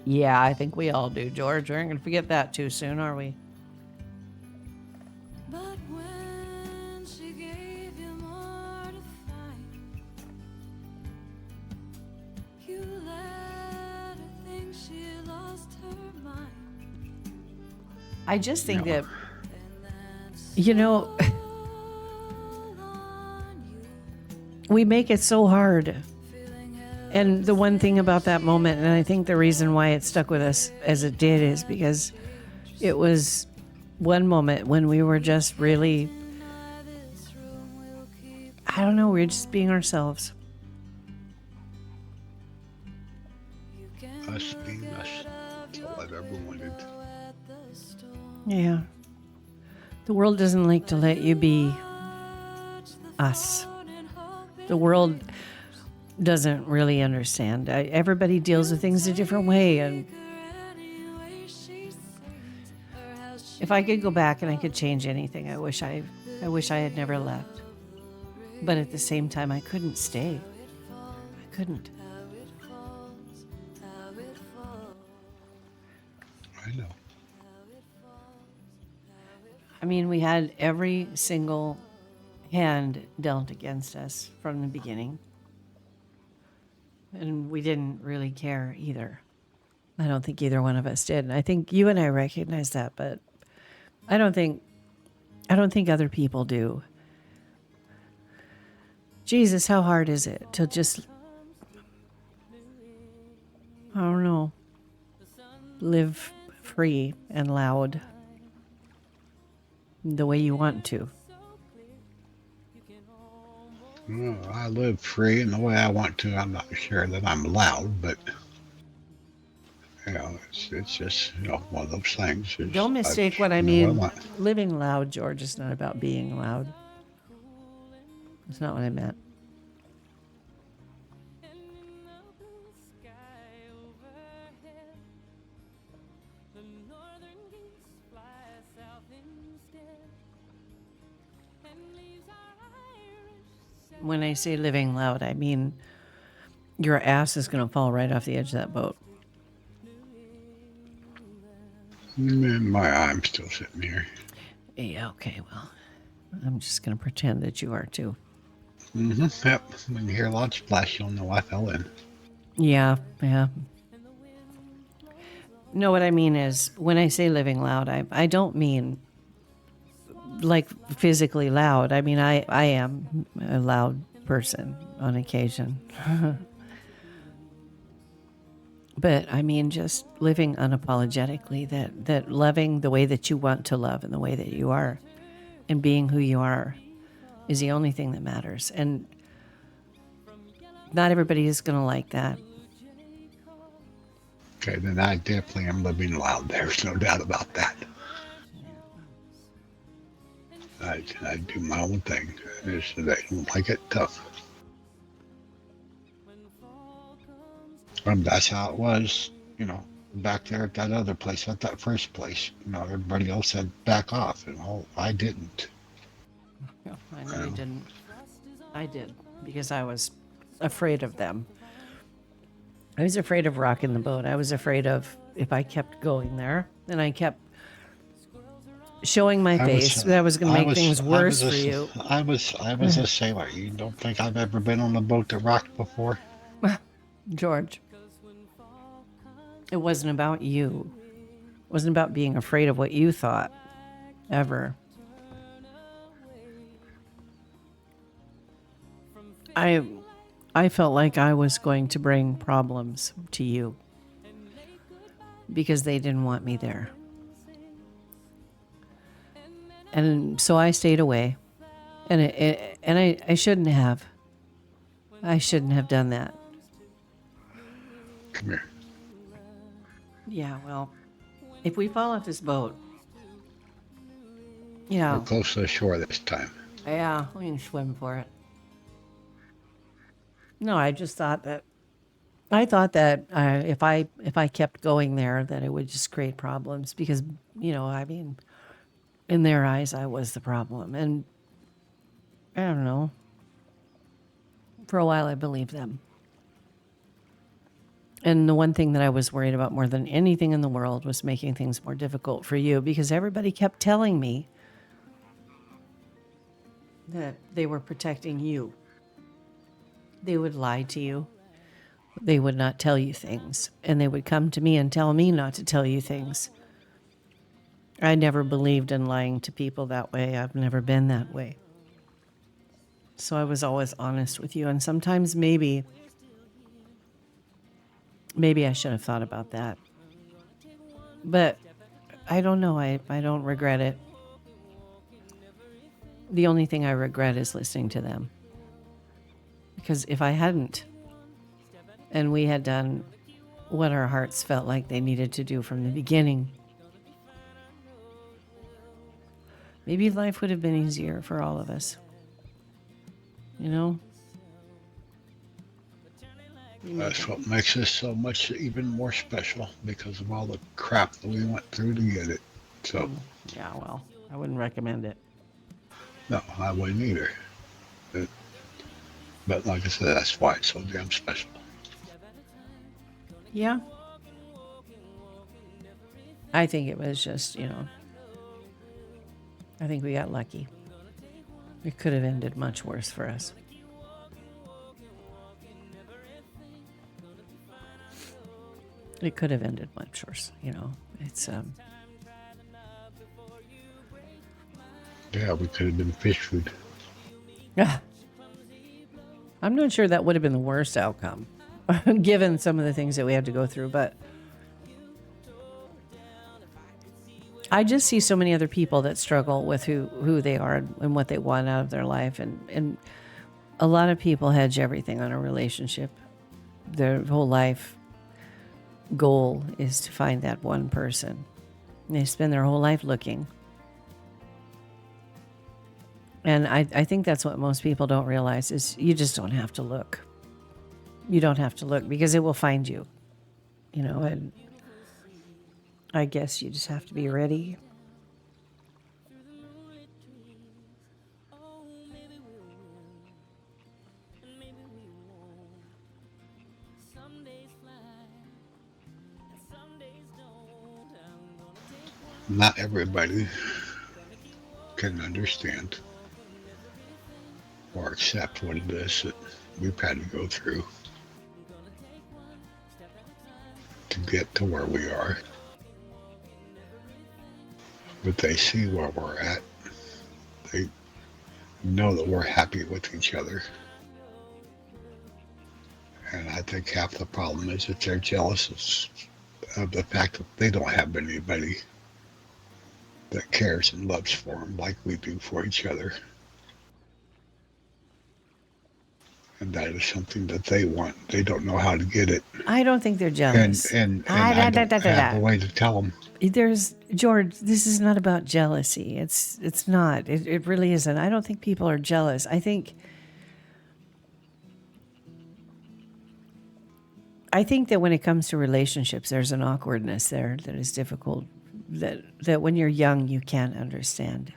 Yeah, I think we all do, George. We aren't going to forget that too soon, are we? But when she gave you more to find, you let her think she lost her mind. I just think No. that, you know, All on you, we make it so hard. feeling held And the one thing about that moment, and I think the reason why it stuck with us as it did, is because it was one moment when we were just really, by this room will keep I don't know, we were just being ourselves. you can Us being look us. out of That's your all I've ever wanted. window at the storm. Yeah. The world doesn't like to let you be Watch the us. phone and hope The world doesn't really understand. Everybody deals with things a different way. And if I could go back and I could change anything, I wish I had never left. But at the same time, I couldn't stay. I couldn't. I know. I mean, we had every single hand dealt against us from the beginning. And we didn't really care either. I don't think either one of us did. And I think you and I recognize that, but I don't think other people do. Jesus, how hard is it to just, I don't know, live free and loud the way you want to? Well, I live free in the way I want to. I'm not sure that I'm loud, but you know, it's just one of those things. Don't mistake what I know what I mean. want. Living loud, George, is not about being loud. That's not what I meant. When I say living loud, I mean your ass is going to fall right off the edge of that boat. I'm still sitting here. Yeah, okay, well, I'm just going to pretend that you are too. Mm-hmm. Yep. When you hear a loud splash, you'll know I fell in. Yeah. No, what I mean is, when I say living loud, I don't mean like physically loud. I mean, I am a loud person on occasion. But I mean, just living unapologetically, that loving the way that you want to love and the way that you are, and being who you are, is the only thing that matters. And not everybody is going to like that. Okay, then I definitely am living loud. There's no doubt about that. I do my own thing. If they don't like it, tough. And that's how it was, back there at that other place, at that first place. Everybody else said back off, and I didn't. I know you didn't. I did, because I was afraid of them. I was afraid of rocking the boat. I was afraid of, if I kept going there, and I kept showing my I was, face. That was going to I make was, things I was worse for you. I was a sailor. You don't think I've ever been on a boat that rocked before? George, it wasn't about you. It wasn't about being afraid of what you thought, ever. I felt like I was going to bring problems to you because they didn't want me there. And so I stayed away. And I shouldn't have. I shouldn't have done that. Come here. Yeah, well, if we fall off this boat, We're close to the shore this time. yeah, we can swim for it. No, I just thought that if I kept going there, that it would just create problems because I mean, in their eyes, I was the problem, and I don't know. For a while, I believed them. And the one thing that I was worried about more than anything in the world was making things more difficult for you because everybody kept telling me that they were protecting you. They would lie to you. They would not tell you things. And they would come to me and tell me not to tell you things. I never believed in lying to people that way. I've never been that way. So I was always honest with you. And sometimes maybe I should have thought about that. But I don't know. I don't regret it. The only thing I regret is listening to them. Because if I hadn't, and we had done what our hearts felt like they needed to do from the beginning, maybe life would have been easier for all of us. You know? That's what makes this so much even more special because of all the crap that we went through to get it. So, Yeah, well, I wouldn't recommend it. no, I wouldn't either. But like I said, that's why it's so damn special. Yeah. I think it was just, I think we got lucky. It could have ended much worse for us. It could have ended much worse, It's Yeah, we could have been fish food. Yeah. I'm not sure that would have been the worst outcome, given some of the things that we had to go through. But I just see so many other people that struggle with who they are and what they want out of their life. And a lot of people hedge everything on a relationship. Their whole life goal is to find that one person. And they spend their whole life looking. And I think that's what most people don't realize is you just don't have to look. You don't have to look because it will find you, and I guess you just have to be ready. Not everybody can understand or accept what it is that we've had to go through to get to where we are. But they see where we're at. They know that we're happy with each other. And I think half the problem is that they're jealous of the fact that they don't have anybody that cares and loves for them like we do for each other. And that is something that they want. They don't know how to get it. I don't think they're jealous. And I don't have a way to tell them. George, this is not about jealousy. It's not. It really isn't. I don't think people are jealous. I think that when it comes to relationships, there's an awkwardness there that is difficult, that when you're young, you can't understand.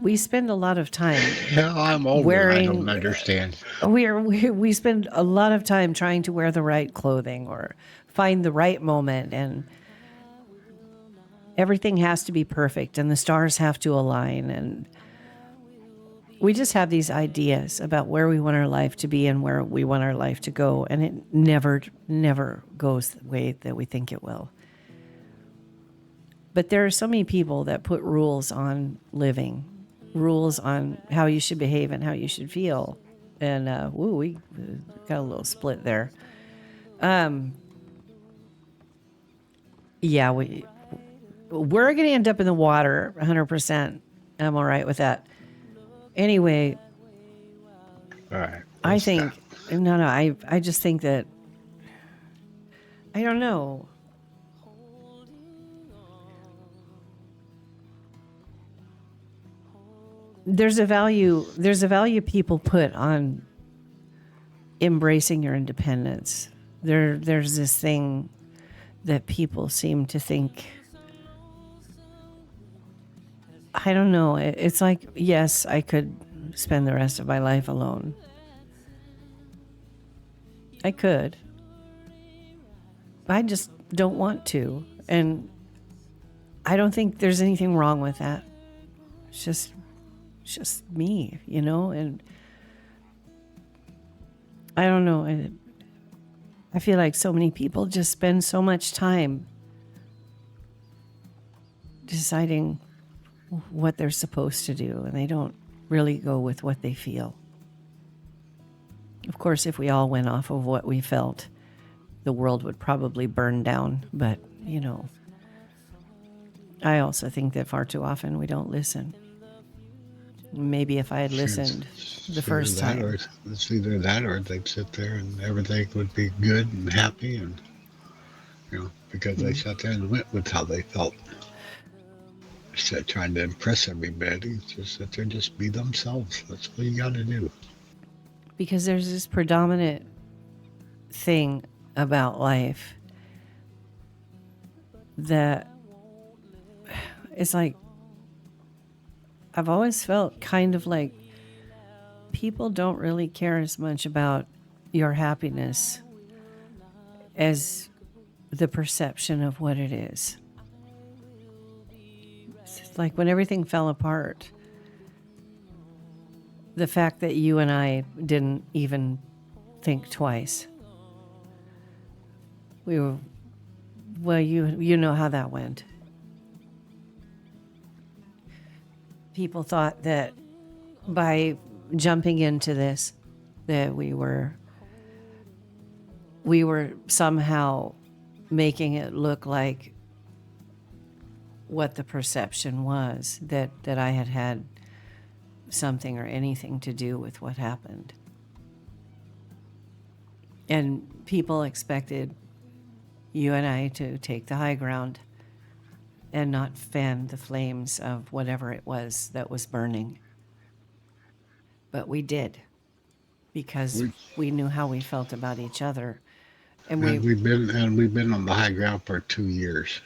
We spend a lot of time. No, I'm older. I don't understand. We spend a lot of time trying to wear the right clothing or find the right moment, and everything has to be perfect and the stars have to align, and we just have these ideas about where we want our life to be and where we want our life to go, and it never goes the way that we think it will. But there are so many people that put rules on living, rules on how you should behave and how you should feel. And we got a little split there. Yeah, we're going to end up in the water 100%. I'm all right with that. Anyway, All right. I think no, I just think that I don't know. There's a value people put on embracing your independence. There's this thing that people seem to think, I don't know, it's like, yes, I could spend the rest of my life alone. I could. I just don't want to. And I don't think there's anything wrong with that. It's just me, you know? And I don't know. I feel like so many people just spend so much time deciding what they're supposed to do, and they don't really go with what they feel. Of course, if we all went off of what we felt, the world would probably burn down. But, you know, I also think that far too often we don't listen. Maybe if I had listened the first time. It's either that or they'd sit there and everything would be good and happy, and because they sat there and went with how they felt. Instead of trying to impress everybody, just sit there and just be themselves. That's what you got to do. Because there's this predominant thing about life that it's like, I've always felt kind of like people don't really care as much about your happiness as the perception of what it is. It's like when everything fell apart, the fact that you and I didn't even think twice. We were, well, you know how that went. People thought that by jumping into this, that we were somehow making it look like what the perception was, that I had something or anything to do with what happened. And people expected you and I to take the high ground and not fan the flames of whatever it was that was burning. But we did, because we knew how we felt about each other. And we've been on the high ground for 2 years.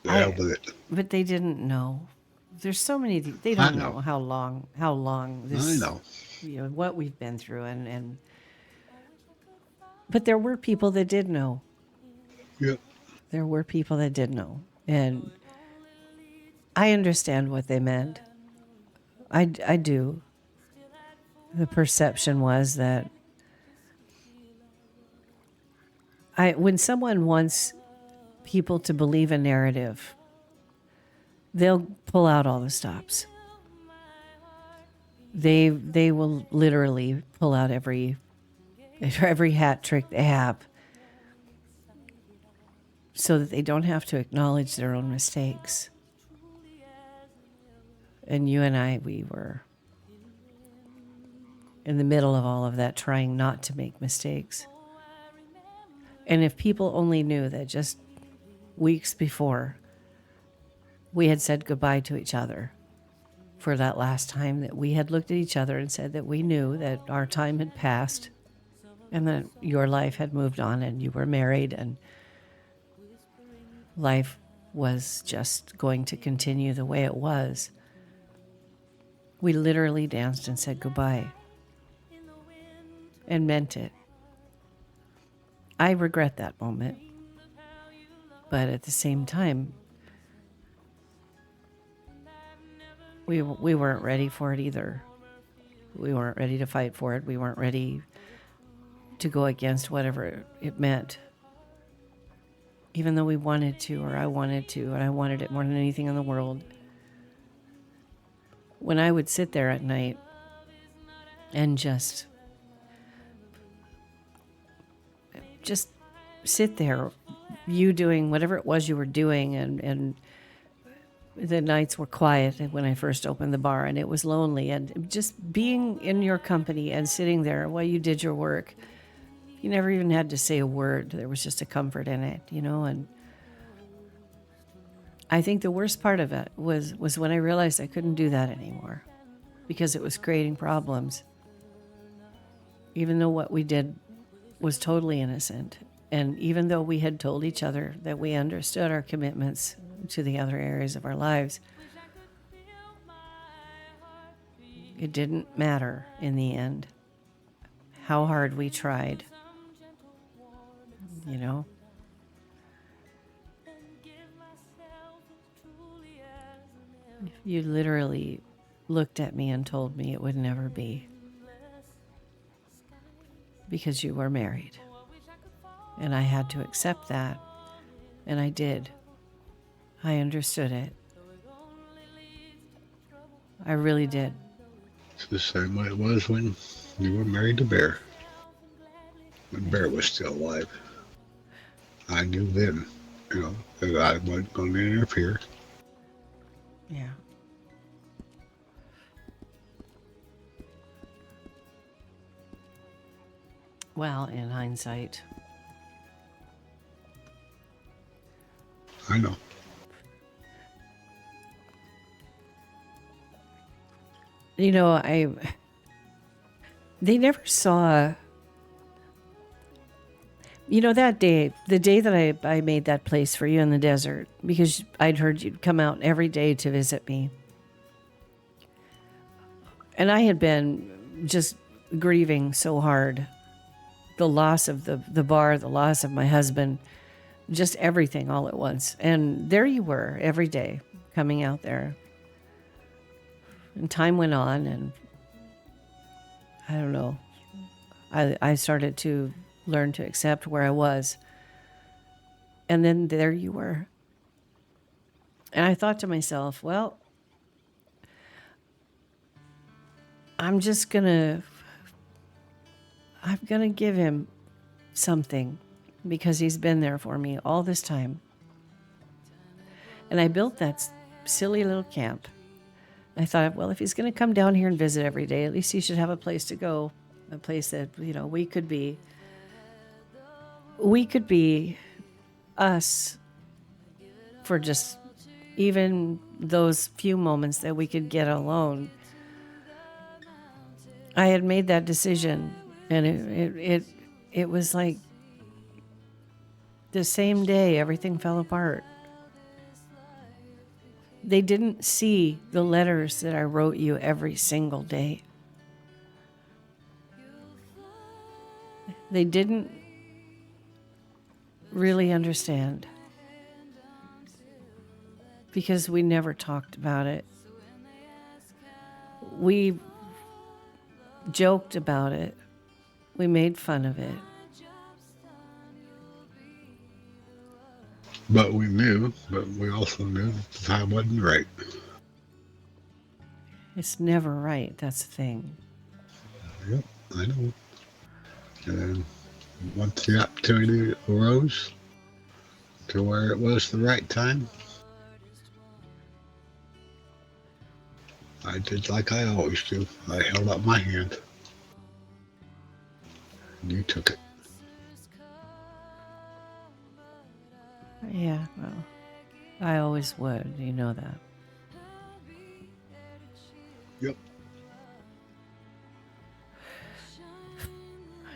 But they didn't know. There's so many, they don't know how long this, I know. What we've been through, and but there were people that did know. Yep. There were people that did know. And I understand what they meant. I do. The perception was that when someone wants people to believe a narrative, they'll pull out all the stops. They will literally pull out every hat trick they have, so that they don't have to acknowledge their own mistakes. And you and I, we were in the middle of all of that, trying not to make mistakes. And if people only knew that just weeks before, we had said goodbye to each other for that last time, that we had looked at each other and said that we knew that our time had passed and that your life had moved on and you were married and life was just going to continue the way it was. We literally danced and said goodbye and meant it. I regret that moment, but at the same time, we weren't ready for it either. We weren't ready to fight for it. We weren't ready to go against whatever it meant. Even though we wanted to, or I wanted to, and I wanted it more than anything in the world. When I would sit there at night and just sit there, you doing whatever it was you were doing, and the nights were quiet when I first opened the bar, and it was lonely, and just being in your company and sitting there while you did your work. You never even had to say a word. There was just a comfort in it, and I think the worst part of it was when I realized I couldn't do that anymore because it was creating problems. Even though what we did was totally innocent, and even though we had told each other that we understood our commitments to the other areas of our lives, it didn't matter in the end how hard we tried. You literally looked at me and told me it would never be because you were married. And I had to accept that. And I did. I understood it. I really did. It's the same way it was when you were married to Bear. When Bear was still alive. I knew then, that I wasn't going to interfere. Yeah. Well, in hindsight. I know. They never saw, that day, the day that I made that place for you in the desert, because I'd heard you'd come out every day to visit me. And I had been just grieving so hard. The loss of the bar, the loss of my husband, just everything all at once. And there you were every day coming out there. And time went on, and I don't know. I started to learn to accept where I was. And then there you were. And I thought to myself, well, I'm going to give him something because he's been there for me all this time. And I built that silly little camp. I thought, well, if he's going to come down here and visit every day, at least he should have a place to go, a place that, we could be us for just even those few moments that we could get alone. I had made that decision, and it was like the same day everything fell apart. They didn't see the letters that I wrote you every single day. They didn't really understand because we never talked about it. We joked about it. We made fun of it. But we also knew that the time wasn't right. It's never right. That's the thing. Yep, I know. And then once the opportunity arose to where it was the right time, I did like I always do. I held up my hand. And you took it. Yeah, well, I always would. You know that. Yep.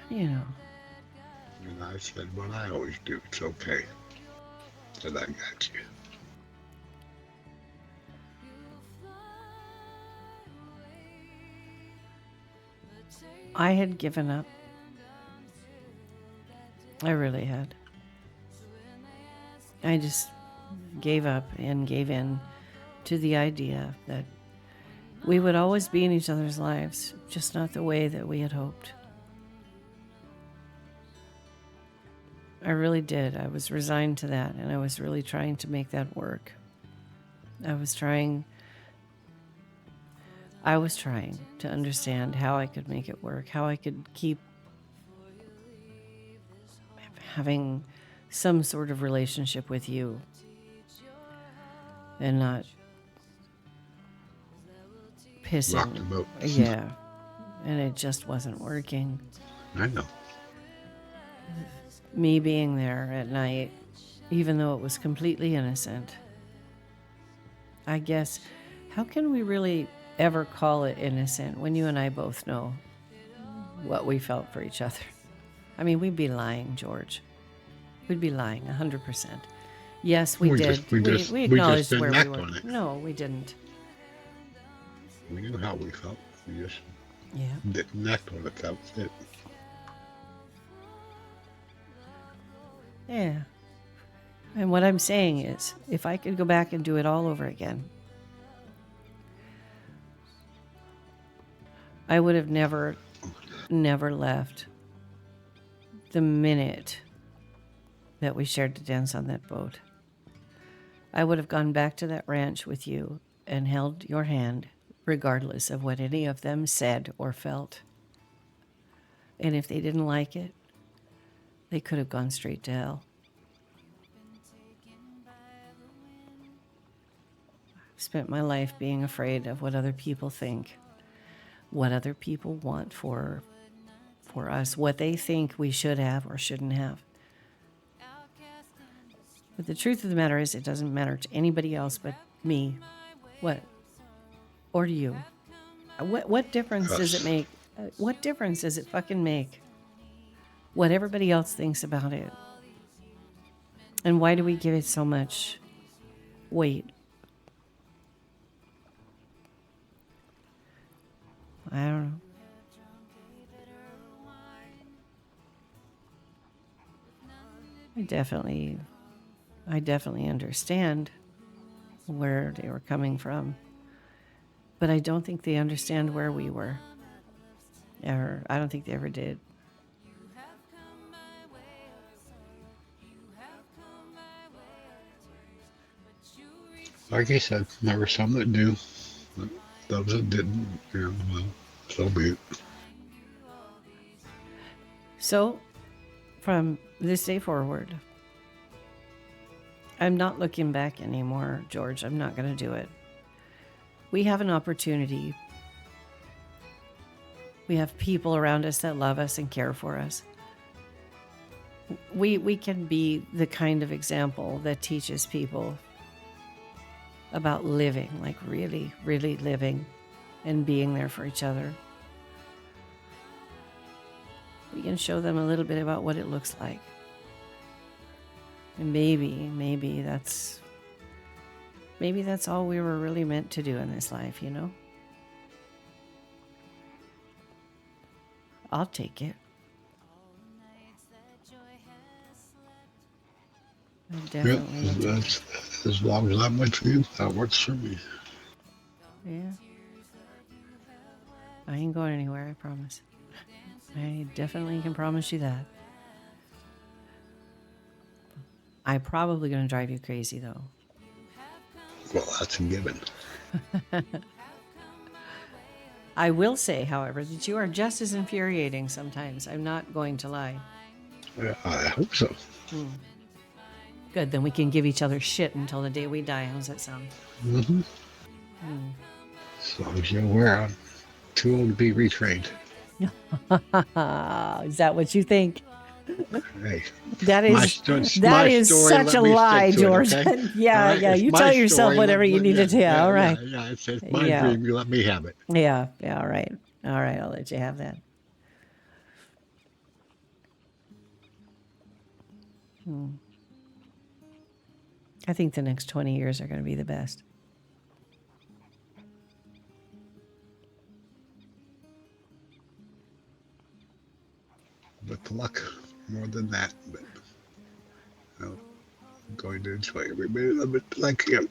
And I said what I always do. It's okay. That I got you. I had given up. I really had. I just gave up and gave in to the idea that We would always be in each other's lives, just not the way that we had hoped. I really did. I was resigned to that, and I was really trying to make that work. I was trying to understand how I could make it work, how I could keep having some sort of relationship with you and not pissing. Rock the boat. Yeah. And it just wasn't working. I know. Me being there at night, even though it was completely innocent. I guess, how can we really ever call it innocent when you and I both know what we felt for each other? I mean, we'd be lying, George. We'd be lying 100%. Yes, we did. We acknowledged didn't where we act were. on it. No, we didn't. We knew how we felt. We just Yeah. didn't act on it. That was it. Yeah. And what I'm saying is, if I could go back and do it all over again, I would have never left the minute that we shared the dance on that boat. I would have gone back to that ranch with you and held your hand, regardless of what any of them said or felt. And if they didn't like it, they could have gone straight to hell. I've spent my life being afraid of what other people think, what other people want for us, what they think we should have or shouldn't have. But the truth of the matter is, it doesn't matter to anybody else but me. What? Or to you. What difference does it make? What difference does it fucking make? What everybody else thinks about it. And why do we give it so much weight? I don't know. I definitely understand where they were coming from. But I don't think they understand where we were. Or I don't think they ever did. Like I said, there were some that do. But those that didn't, well, so be it. So, from this day forward, I'm not looking back anymore, George. I'm not going to do it. We have an opportunity. We have people around us that love us and care for us. We can be the kind of example that teaches people about living, like really, really living and being there for each other. We can show them a little bit about what it looks like. And maybe that's all we were really meant to do in this life, you know? I'll take it. I definitely will take it. That's, as long as I'm with you, that works for me. Yeah. I ain't going anywhere, I promise. I definitely can promise you that. I'm probably going to drive you crazy, though. Well, that's a given. I will say, however, that you are just as infuriating sometimes. I'm not going to lie. I hope so. Good, then we can give each other shit until the day we die. How's that sound? Mm-hmm. As long as you're aware, I'm too old to be retrained. Is that what you think? Hey, That is such a lie, George. Okay? Yeah, right? yeah. It's You my tell yourself story. whatever you need to tell. All right. Yeah, it's my dream. You let me have it. Yeah, all right. All right, I'll let you have that. I think the next 20 years are going to be the best. With luck, more than that. But I'm going to enjoy every minute of it like him.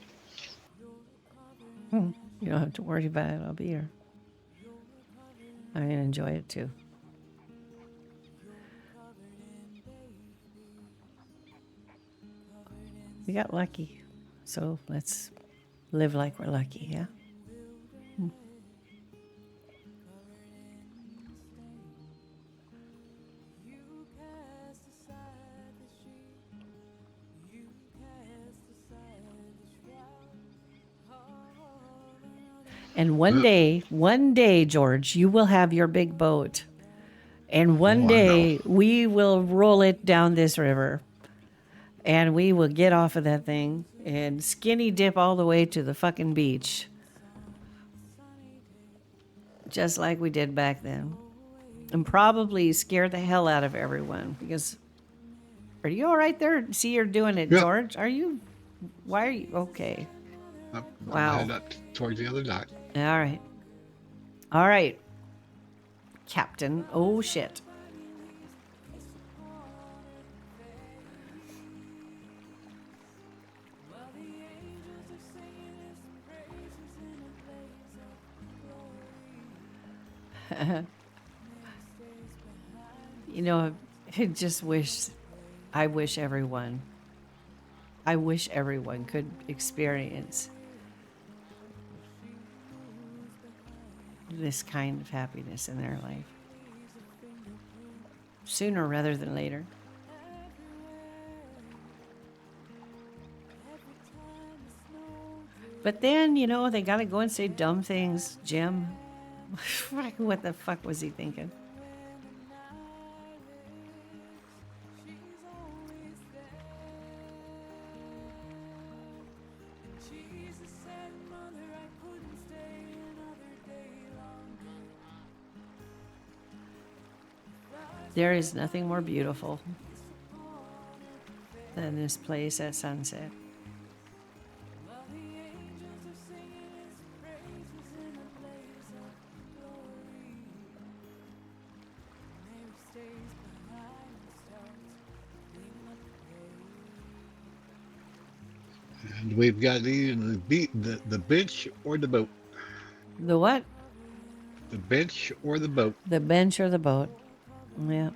You don't have to worry about it. I'll be here. I'm going to enjoy it too. We got lucky. So let's live like we're lucky, yeah? And one day, George, you will have your big boat. And one Oh, I know. day we will roll it down this river. And we will get off of that thing and skinny dip all the way to the fucking beach. Just like we did back then. And probably scare the hell out of everyone. Because, are you all right there? See, you're doing it, Yep. George. Are you? Why are you? Okay. I'm Wow. headed up towards the other dock. All right. All right. Captain. Oh, shit. You know, I wish everyone could experience this kind of happiness in their life. Sooner rather than later. But then, you know, they gotta go and say dumb things. Jim, what the fuck was he thinking? There is nothing more beautiful than this place at sunset. And we've got either the bench or the boat. The what? The bench or the boat. The bench or the boat. Yeah.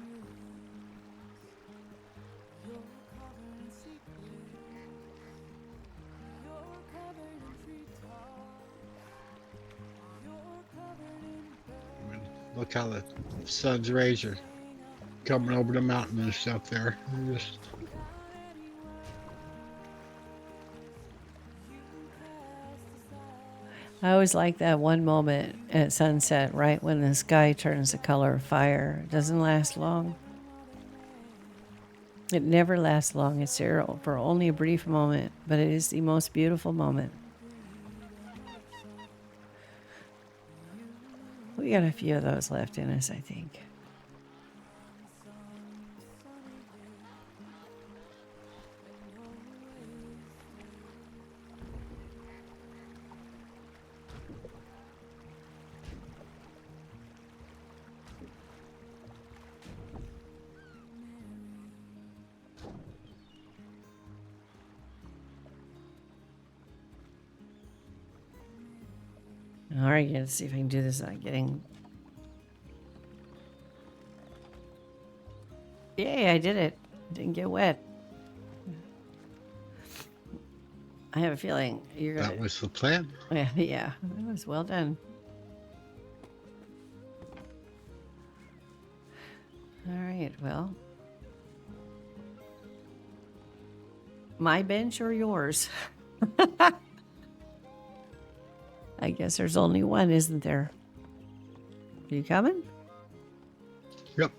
I mean, look how the sun's rays are coming over the mountain and stuff there. They're just I always like that one moment at sunset, right when the sky turns the color of fire. It doesn't last long. It never lasts long. It's there for only a brief moment, but it is the most beautiful moment. We got a few of those left in us, I think. All right, let's see if I can do this without getting... Yay, I did it. Didn't get wet. I have a feeling you're gonna... that was the plan. Yeah, that was well done. All right, well... My bench or yours? I guess there's only one, isn't there? Are you coming? Yep.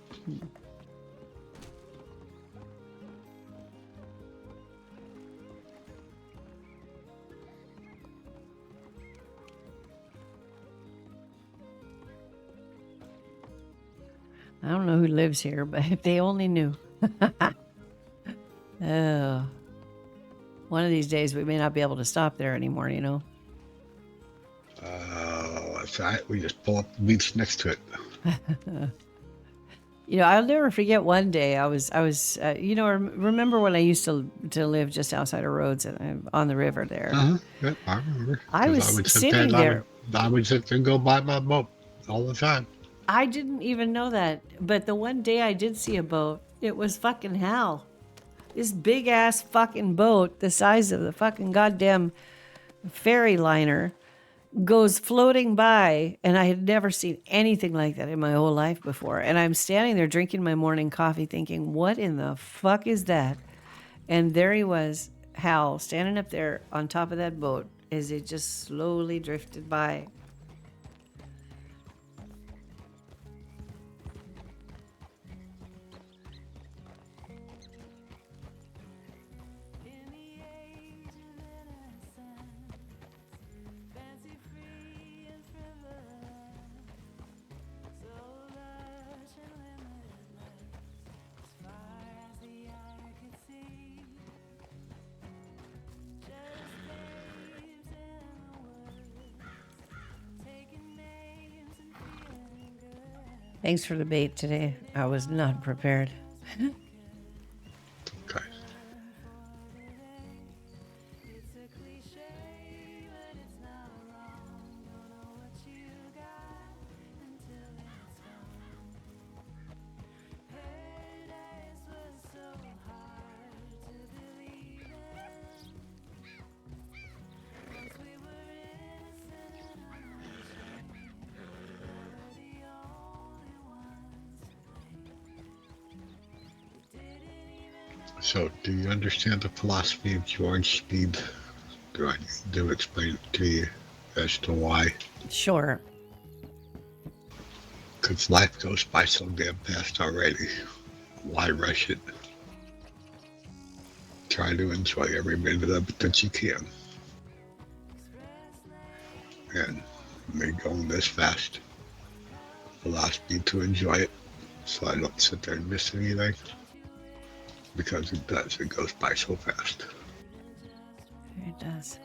I don't know who lives here, but if they only knew. Oh. One of these days we may not be able to stop there anymore, you know? That's right. We just pull up the beach next to it. You know, I'll never forget one day you know, remember when I used to live just outside of Rhodes and on the river there. Yep, I remember. I Because was sitting there. I would sit there and go by my boat all the time. I didn't even know that, but the one day I did see a boat, it was fucking hell. This big ass fucking boat, the size of the fucking goddamn ferry liner, goes floating by, and I had never seen anything like that in my whole life before. And I'm standing there drinking my morning coffee thinking, what in the fuck is that? And there he was, Hal, standing up there on top of that boat as it just slowly drifted by. Thanks for the bait today. I was not prepared. Okay. So, do you understand the philosophy of George Speed? Do I need to explain it to you as to why? Sure. Because life goes by so damn fast already. Why rush it? Try to enjoy every minute of it that you can. And me going this fast allows me to enjoy it, so I don't sit there and miss anything. Because it does, it goes by so fast. It does.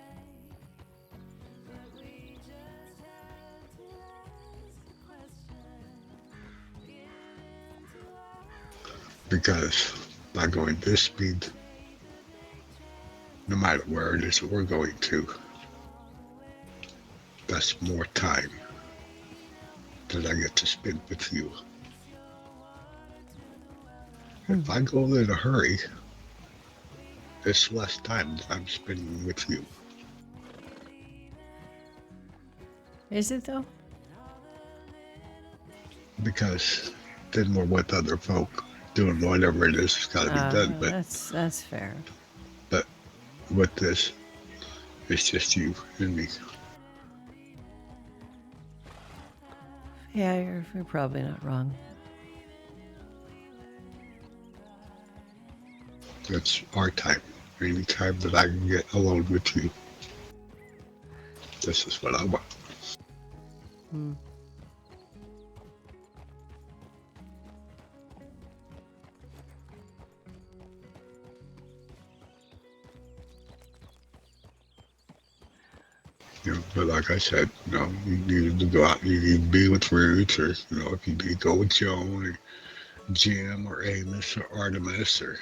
Because by going this speed, no matter where it is that we're going to, that's more time that I get to spend with you. If I go in a hurry, it's less time that I'm spending with you. Is it though? Because then we're with other folk doing whatever it is that's got to be done. But That's fair. But with this, it's just you and me. Yeah, you're probably not wrong. It's our time. Any time that I can get alone with you. This is what I want. You know, but like I said, you know, you need to go out, you need to be with Roots, or, you know, if you need to go with Joan, or Jim, or Amos, or Artemis, or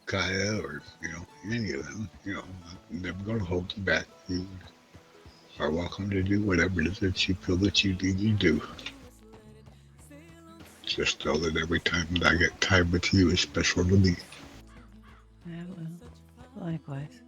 Kaya, or, you know, any of them, you know, I'm never going to hold you back. You are welcome to do whatever it is that you feel that you need to do. Just know that every time that I get time with you is special to me. Yeah, well, likewise.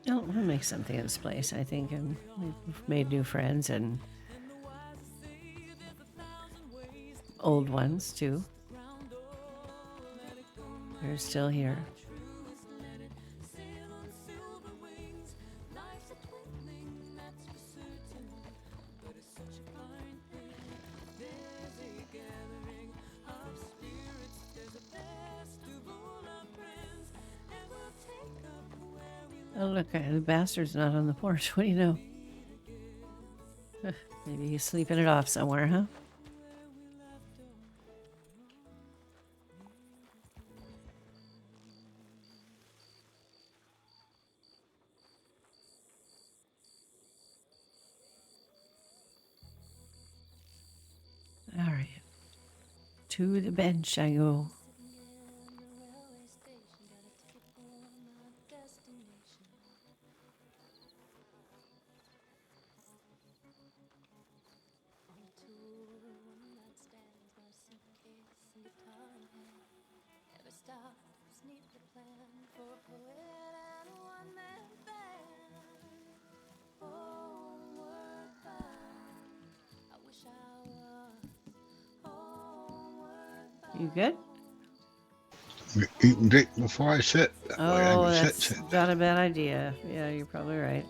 Oh, we'll make something of this place, I think, and we've made new friends and old ones too. They're still here. Oh, look, the bastard's not on the porch. What do you know? Maybe he's sleeping it off somewhere, huh? All right. To the bench I go. You good? Eat and drink before I sit. That way I Oh, can that's sit. not a bad idea. Yeah, you're probably right.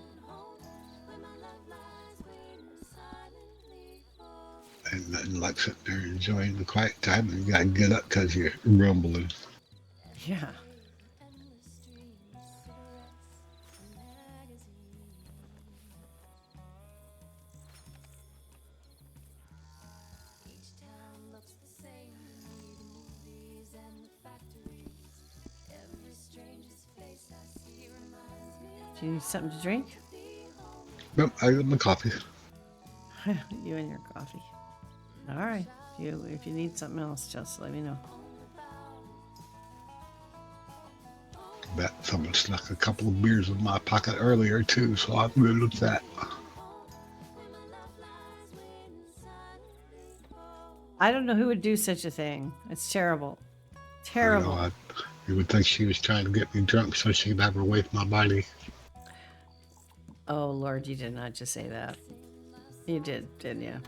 And nothing like sitting there enjoying the quiet time and you gotta get up because you're rumbling. Yeah. Do you need something to drink? Nope, I got my coffee. You and your coffee. All right. If you need something else, just let me know. Bet someone snuck a couple of beers in my pocket earlier too, so I'm good with that. I don't know who would do such a thing. It's terrible. I Terrible. know, you would think she was trying to get me drunk so she could have her way with my body. Oh, Lord, you did not just say that. You did, didn't you?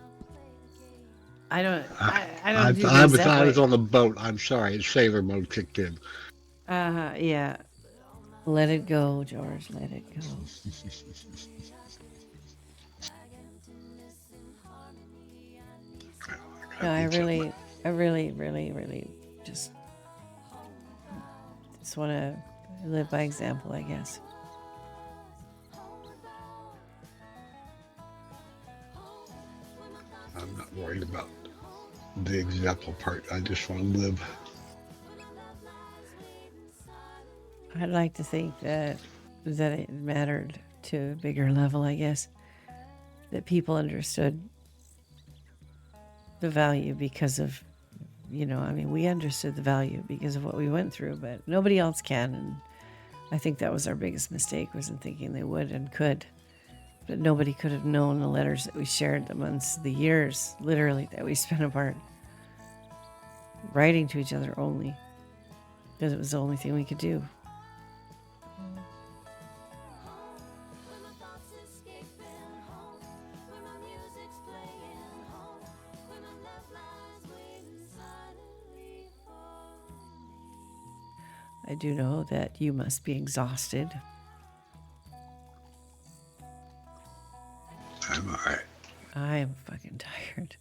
I don't do things that I way. was on the boat. I'm sorry, sailor mode kicked in. Yeah. Let it go, George. Let it go. No, I really, really just want to live by example, I guess. I'm not worried about the example part. I just want to live. I'd like to think that it mattered to a bigger level, I guess. That people understood the value because of, we understood the value because of what we went through, but nobody else can. And I think that was our biggest mistake, was in thinking they would and could. But nobody could have known the letters that we shared, the months, the years, literally, that we spent apart, writing to each other only, because it was the only thing we could do. I do know that you must be exhausted. I'm all right. I am fucking tired.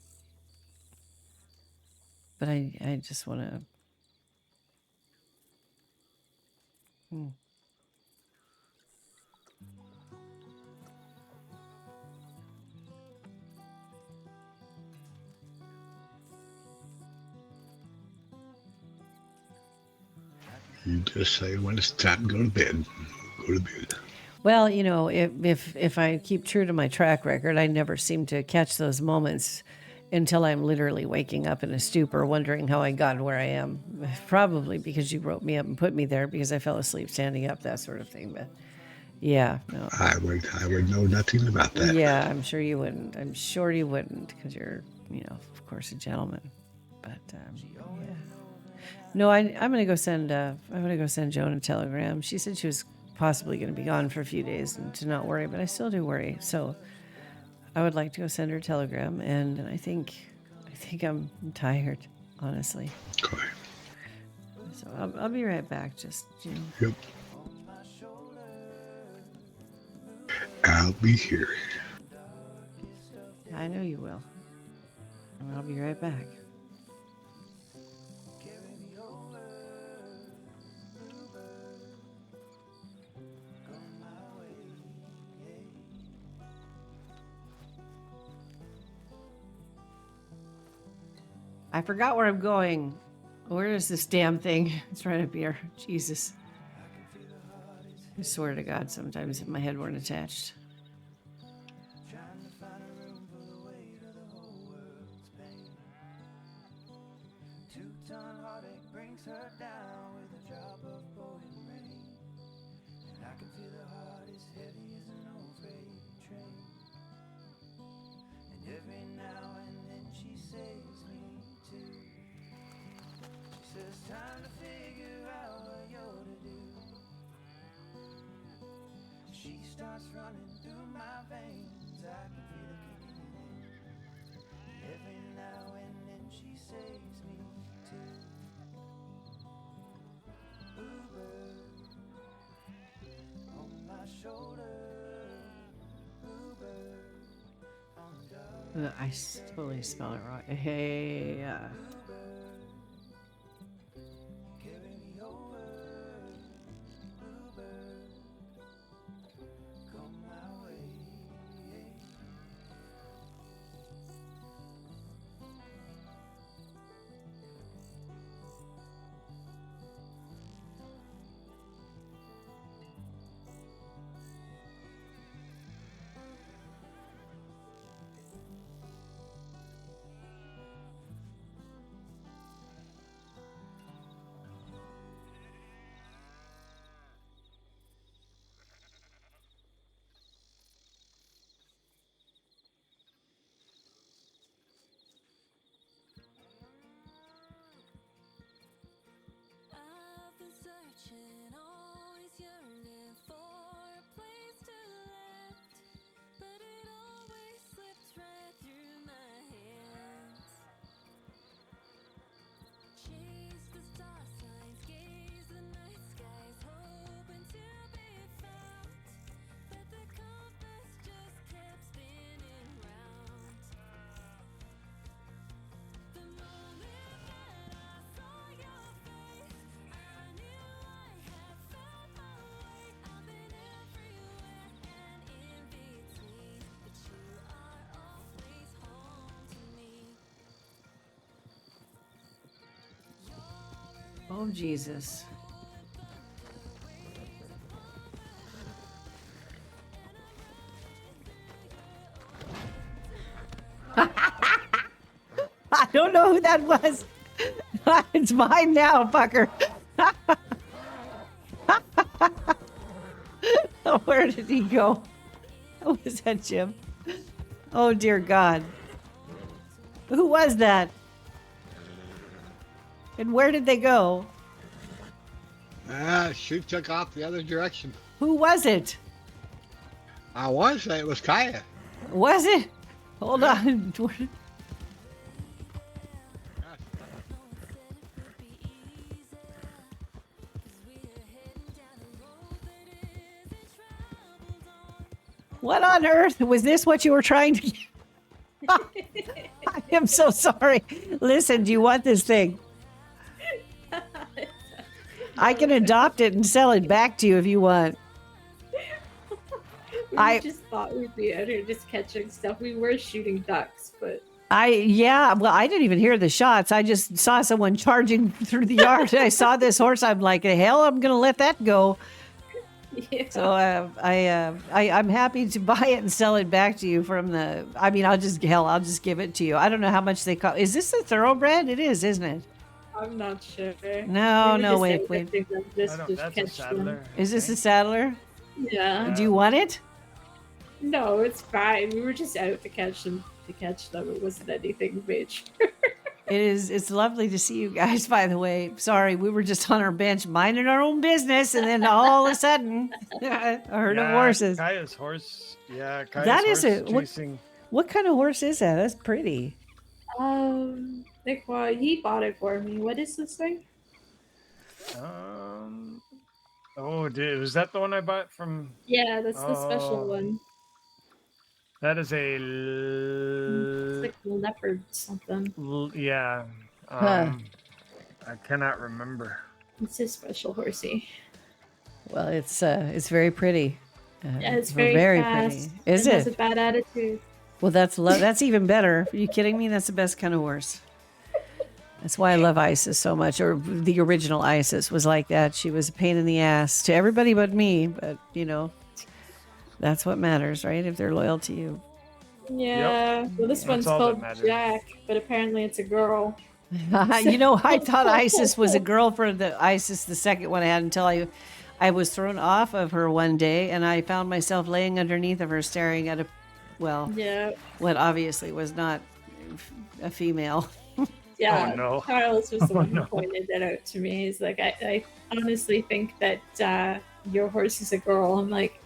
But I just want to... You just say when it's time to go to bed. Go to bed. Well, if I keep true to my track record, I never seem to catch those moments until I'm literally waking up in a stupor, wondering how I got where I am. Probably because you wrote me up and put me there because I fell asleep standing up, that sort of thing. But yeah, no. I would know nothing about that. Yeah, I'm sure you wouldn't. I'm sure you wouldn't, because you're, of course, a gentleman. But yeah. No, I'm gonna go send Joan a telegram. She said she was possibly going to be gone for a few days and to not worry, but I still do worry. So I would like to go send her a telegram, and I think I'm tired, honestly. Okay. So I'll be right back. Just Yep. I'll be here. I know you will. I'll be right back. I forgot where I'm going. Where is this damn thing? It's right up here. Jesus. I swear to God, sometimes if my head weren't attached. I totally spell it wrong. Hey, I've been searching, always yearning for a place to land, but it always slips right through my hands. Chase the star signs, gaze the night skies, hoping to be found, but the compass just kept spinning round. The moment that I saw your face, I knew I had found my way. I've been everywhere and in between, but you are always home to me. oh Jesus. I don't know who that was. It's mine now, fucker. Where did he go? Was that Jim? Oh dear God. Who was that? And where did they go? She took off the other direction. Who was it? I want to say it was Kaya. Was it? Hold on. What on earth? Was this what you were trying to... I am so sorry. Listen, do you want this thing? I can adopt it and sell it back to you if you want. We just thought we'd be out here just catching stuff. We were shooting ducks, but Yeah, well, I didn't even hear the shots. I just saw someone charging through the yard. I saw this horse. I'm like, the hell, I'm going to let that go. yeah. So I'm happy to buy it and sell it back to you from the, I mean, I'll just give it to you. I don't know how much they cost. Is this a thoroughbred? It is, isn't it? I'm not sure. No, We were wait. just out there just to That's a catch them. saddler. Is this a saddler? Yeah. Do you want it? No, it's fine. We were just out to catch them. It wasn't anything major. It's lovely to see you guys, by the way. Sorry, we were just on our bench minding our own business, and then all of a sudden, a herd of horses. Kaya's horse. Yeah, Kaya's That is horse a what? chasing. What kind of horse is that? That's pretty. Like, well, he bought it for me. What is this thing? Oh, was that the one I bought from? Yeah, that's the special one. That is It's like leopard something. yeah. Huh. I cannot remember. It's a special horsey. Well, it's very pretty. Yeah, it's very fast. pretty. Is it? it? Has a bad attitude. Well, that's even better. Are you kidding me? That's the best kind of horse. That's why I love Isis so much, or the original Isis was like that. She was a pain in the ass to everybody but me, but that's what matters, right? If they're loyal to you. Yeah. Well, this one's all that called matters. Jack, but apparently it's a girl. I thought Isis was a girl for the Isis, the second one I had, until I was thrown off of her one day, and I found myself laying underneath of her, staring at what obviously was not a female. Yeah, Oh, no. Charles was the one no. who pointed that out to me. He's like, I honestly think that your horse is a girl. I'm like,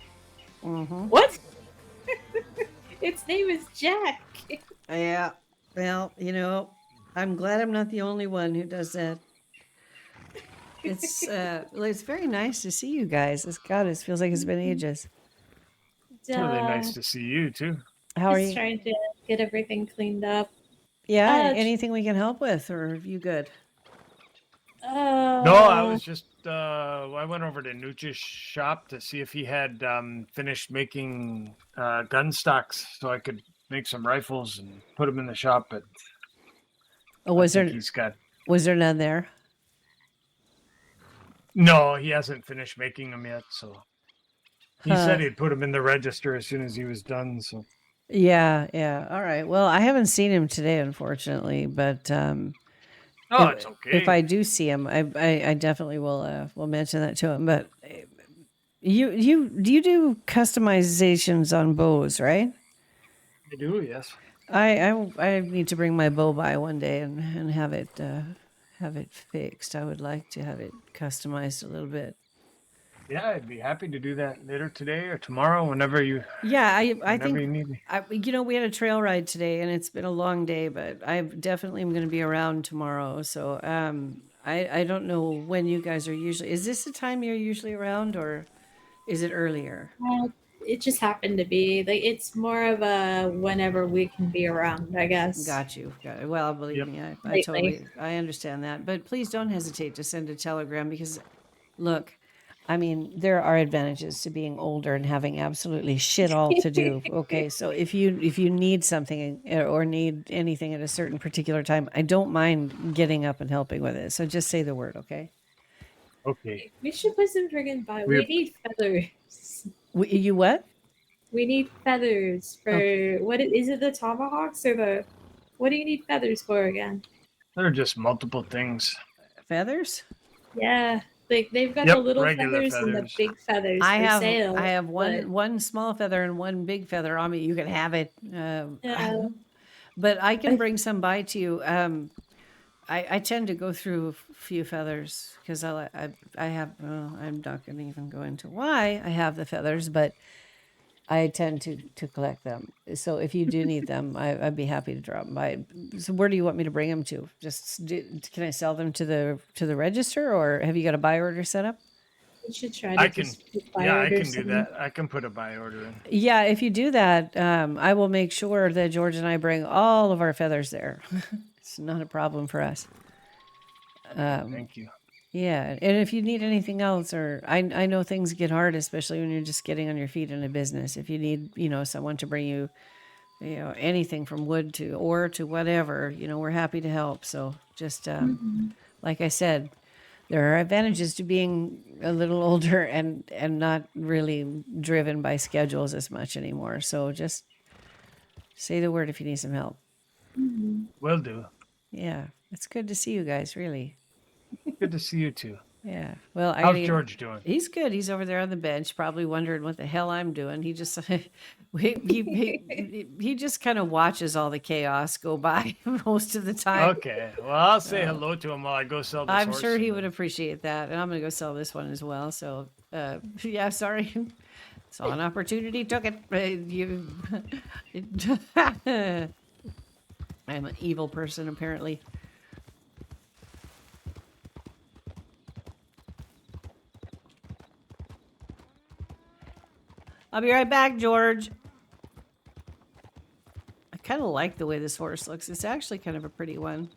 what? Its name is Jack. Yeah. Well, I'm glad I'm not the only one who does that. It's very nice to see you guys. It feels like it's been ages. It's really nice to see you too. How are Just you? trying to get everything cleaned up. Yeah, anything we can help with, or are you good? No, I was just I went over to Nucha's shop to see if he had finished making gun stocks so I could make some rifles and put them in the shop. But Was there none there? No, he hasn't finished making them yet. So he said he'd put them in the register as soon as he was done. So Yeah. All right. Well, I haven't seen him today, unfortunately, but it's okay. if I do see him, I definitely will mention that to him. But you do customizations on bows, right? I do, yes. I need to bring my bow by one day and have it fixed. I would like to have it customized a little bit. Yeah, I'd be happy to do that later today or tomorrow, whenever you. Yeah, I think you need me. we had a trail ride today, and it's been a long day, but I definitely am going to be around tomorrow. So I don't know when you guys are usually. Is this the time you're usually around, or is it earlier? Well, it just happened to be like it's more of a whenever we can be around, I guess. Got you. Well, believe me, I understand that. But please don't hesitate to send a telegram because, look, I mean, there are advantages to being older and having absolutely shit all to do. Okay, so if you need something or need anything at a certain particular time, I don't mind getting up and helping with it. So just say the word, okay? Okay. We should put some friggin' by. We need feathers. You what? We need feathers for is it the tomahawks or the what do you need feathers for again? They're just multiple things. Feathers? Yeah. Like they've got the little regular feathers and the big feathers I for have sale. I have but- one small feather and one big feather on me. You can have it. Yeah. But I can bring some by to you. I tend to go through a few feathers because I have. I'm not going to even go into why I have the feathers, but I tend to collect them. So if you do need them, I'd be happy to drop them by. So where do you want me to bring them to? Can I sell them to the register, or have you got a buy order set up? You should try to I can do that. I can put a buy order in. Yeah, if you do that, I will make sure that George and I bring all of our feathers there. It's not a problem for us. Thank you. Yeah, and if you need anything else, or I know things get hard, especially when you're just getting on your feet in a business. If you need, someone to bring you, anything from wood to ore to whatever, we're happy to help. So just like I said, there are advantages to being a little older and not really driven by schedules as much anymore. So just say the word if you need some help. Will do. Yeah, it's good to see you guys, really. Good to see you too. Yeah. Well, How's George doing? He's good. He's over there on the bench, probably wondering what the hell I'm doing. He just he just kind of watches all the chaos go by most of the time. Okay. Well, I'll say hello to him while I go sell this I'm horse. sure he would appreciate that, and I'm gonna go sell this one as well. So, yeah, sorry. Saw an opportunity, took it. I'm an evil person, apparently. I'll be right back, George. I kind of like the way this horse looks. It's actually kind of a pretty one.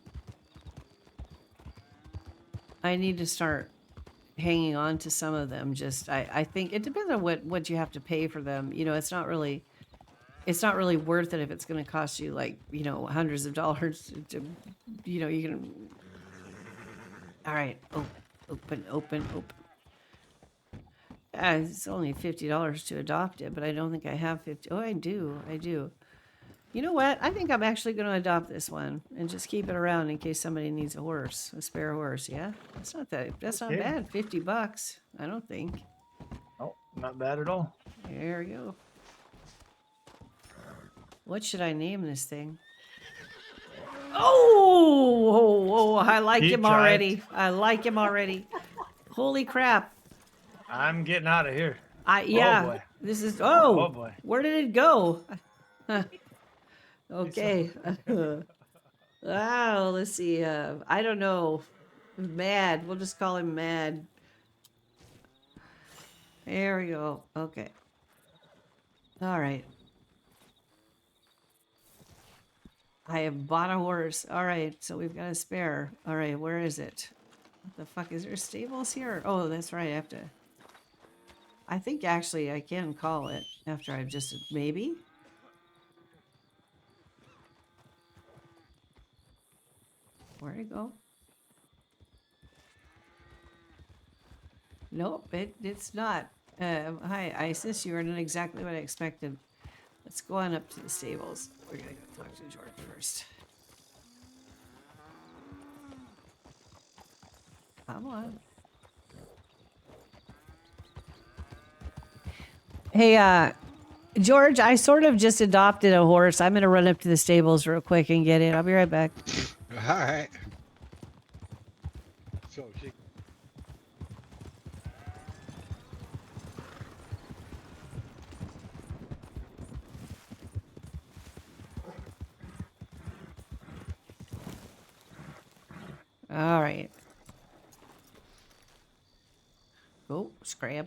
I need to start hanging on to some of them. Just I think it depends on what you have to pay for them. You know, it's not really worth it if it's going to cost you like, you know, hundreds of dollars to, you know, you can. All right. Oh, open. It's only $50 to adopt it, but I don't think I have 50. Oh, I do. You know what? I think I'm actually going to adopt this one and just keep it around in case somebody needs a spare horse. Yeah, that's not Okay. bad. $50. I don't think. Oh, not bad at all. There we go. What should I name this thing? Oh, I like Keep him trying. already. Holy crap. I'm getting out of here. Yeah, boy. this is, Oh, boy. where did it go? Okay. Wow, let's see. I don't know. Mad. We'll just call him Mad. There we go. Okay. All right. I have bought a horse. All right, so we've got a spare. All right, where is it? What the fuck? Is there stables here? Oh, that's right. I have to. I think actually I can call it after I've just maybe. Where'd it go? Nope, it's not. Hi, Isis. You are not exactly what I expected. Let's go on up to the stables. We're gonna go talk to George first. Come on. Hey, George, I sort of just adopted a horse. I'm gonna run up to the stables real quick and get it. I'll be right back. All right. So she. All right. Oh, scrap.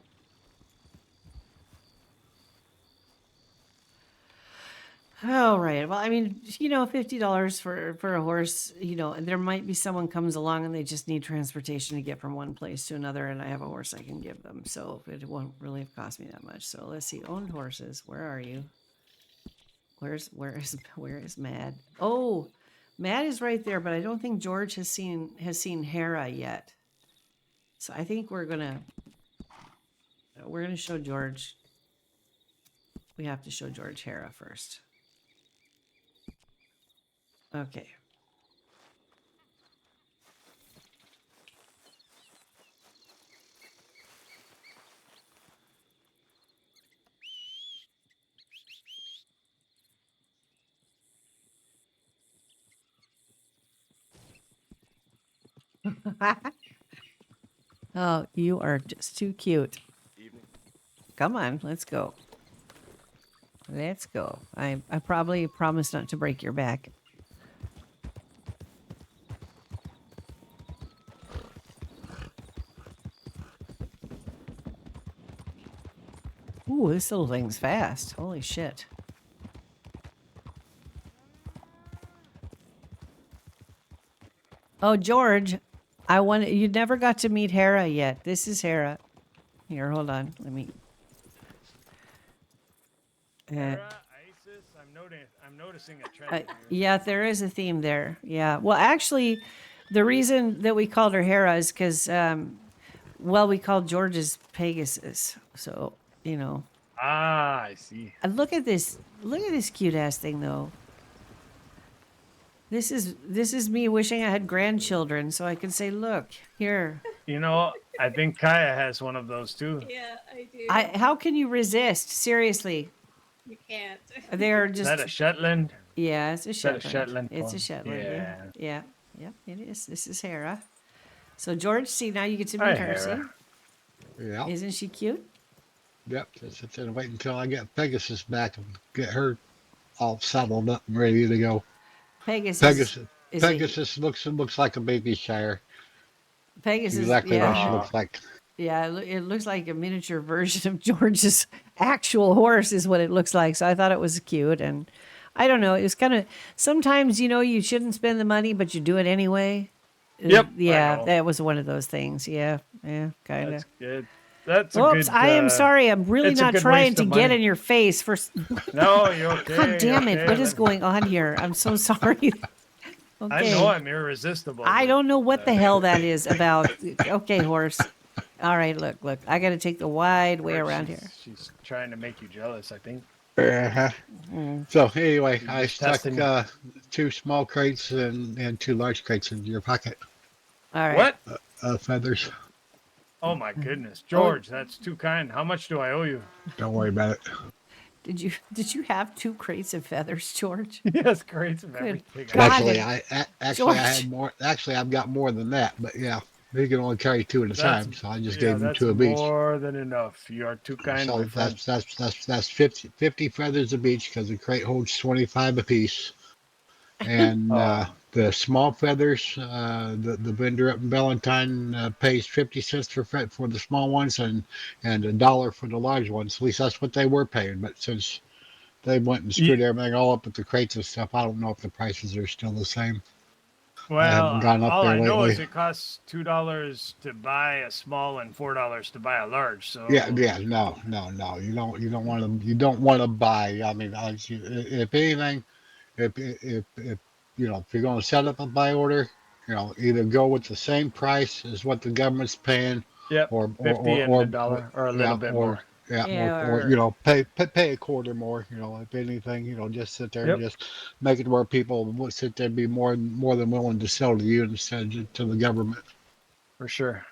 All right. Well, I mean, you know, $50 for a horse, you know, and there might be someone comes along and they just need transportation to get from one place to another, and I have a horse I can give them, so it won't really have cost me that much. So let's see, owned horses. Where are you? Where is Mad? Oh, Mad is right there, but I don't think George has seen Hera yet. So I think we're gonna show George. We have to show George Hera first. Okay. Oh, you are just too cute. Come on, let's go. Let's go. I probably promised not to break your back. Ooh, this little thing's fast. Holy shit. Oh, George, you never got to meet Hera yet. This is Hera. Here, hold on. Let me. Hera, Isis, I'm noticing a trend here. Yeah, there is a theme there. Yeah. Well, actually, the reason that we called her Hera is because, we called George's Pegasus. So, you know. Ah, I see. And look at this cute ass thing, though. This is me wishing I had grandchildren so I could say, look, here. You know, I think Kaya has one of those too. Yeah, I do. How can you resist? Seriously, You can't. they're Is that a just. Shetland? Yeah, it's a Is that a Shetland. Shetland It's a pony? Shetland. Yeah. Yeah. Yep. It is. This is Hera. So George, see now you get to Hi, meet her. See, Hera. Yeah. isn't she cute? Yep. Just sit there and wait until I get Pegasus back and get her all saddled up and ready to go. Pegasus Pegasus. is a Pegasus looks like a baby Shire. Pegasus. Exactly what she Yeah, looks like. yeah. It looks like a miniature version of George's actual horse, is what it looks like. So I thought it was cute, and I don't know. It was kind of sometimes you shouldn't spend the money, but you do it anyway. Yep, I Yeah, know. that was one of those things. Yeah, kind of. That's good. That's a Oops, good. I am sorry. I'm really it's a not good trying waste to of get money. in your face. For No, you're okay. God damn you're it! okay. What is going on here? I'm so sorry. I Okay. know I'm irresistible. I but, don't know what the hell that is about. Okay, horse. All right, look. I got to take the wide way George, around here. She's trying to make you jealous, I think. Uh-huh. Mm. So anyway, She's I just stuck testing you. 2 small crates and 2 large crates into your pocket. All right. What? Feathers. Oh my goodness, George, that's too kind. How much do I owe you? Don't worry about it. Did you have 2 crates of feathers, George? Yes, great of Good everything. God. Actually, I George. had more. Actually, I've got more than that. But yeah, we can only carry 2 at a That's time, so I just yeah, gave them that's 2 of each. more than enough. You are too kind, my So friend. that's 50 feathers of each because the crate holds 25 apiece. And Oh, the small feathers, the vendor up in Valentine pays 50 cents for the small ones and $1 for the large ones. At least that's what they were paying. But since they went and Ye- screwed everything all up with the crates and stuff, I don't know if the prices are still the same. I haven't well, gone up all there I know lately. is it costs $2 to buy a small and $4 to buy a large. So Yeah, no. You don't want to buy. I mean, if anything, if if you're going to set up a buy order, either go with the same price as what the government's paying, yep, or 50 and a dollar or a little bit more. Yeah, or or pay a quarter more. If anything, just sit there and Yep, just make it where people will sit there and be more than willing to sell to you instead of to the government. for sure.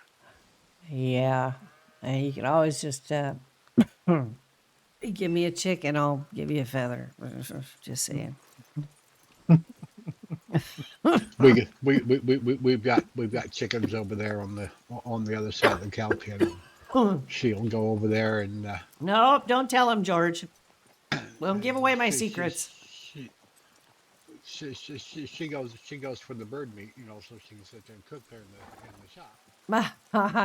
yeah. And you can always just give me a chicken, I'll give you a feather. Just saying. We've got chickens over there on the other side of the cow pen. She'll go over there and Nope, don't tell him, George. We'll give away my she, she, secrets. she goes for the bird meat, so she can sit there and cook there in the shop.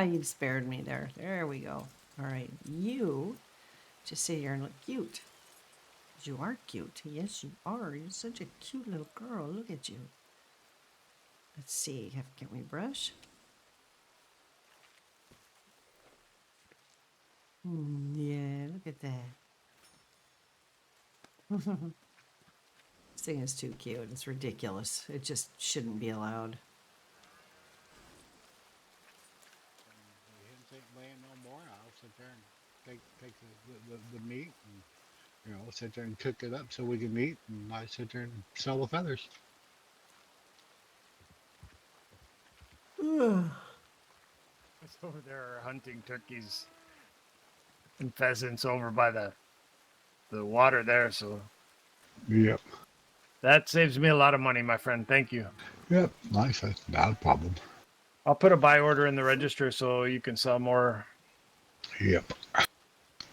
You've spared me there. There we go. All right, you just sit here and look cute. You are cute. Yes, you are. You're such a cute little girl. Look at you. Let's see. Can we brush? Yeah, look at that. This thing is too cute. It's ridiculous. It just shouldn't be allowed. The hens ain't laying no more. I'll sit there and take the meat and sit there and cook it up so we can eat, and I sit there and sell the feathers. It's over there hunting turkeys and pheasants over by the water there. So Yep. that saves me a lot of money, my friend. Thank you. Yep. Nice. That's not a problem. I'll put a buy order in the register so you can sell more. Yep.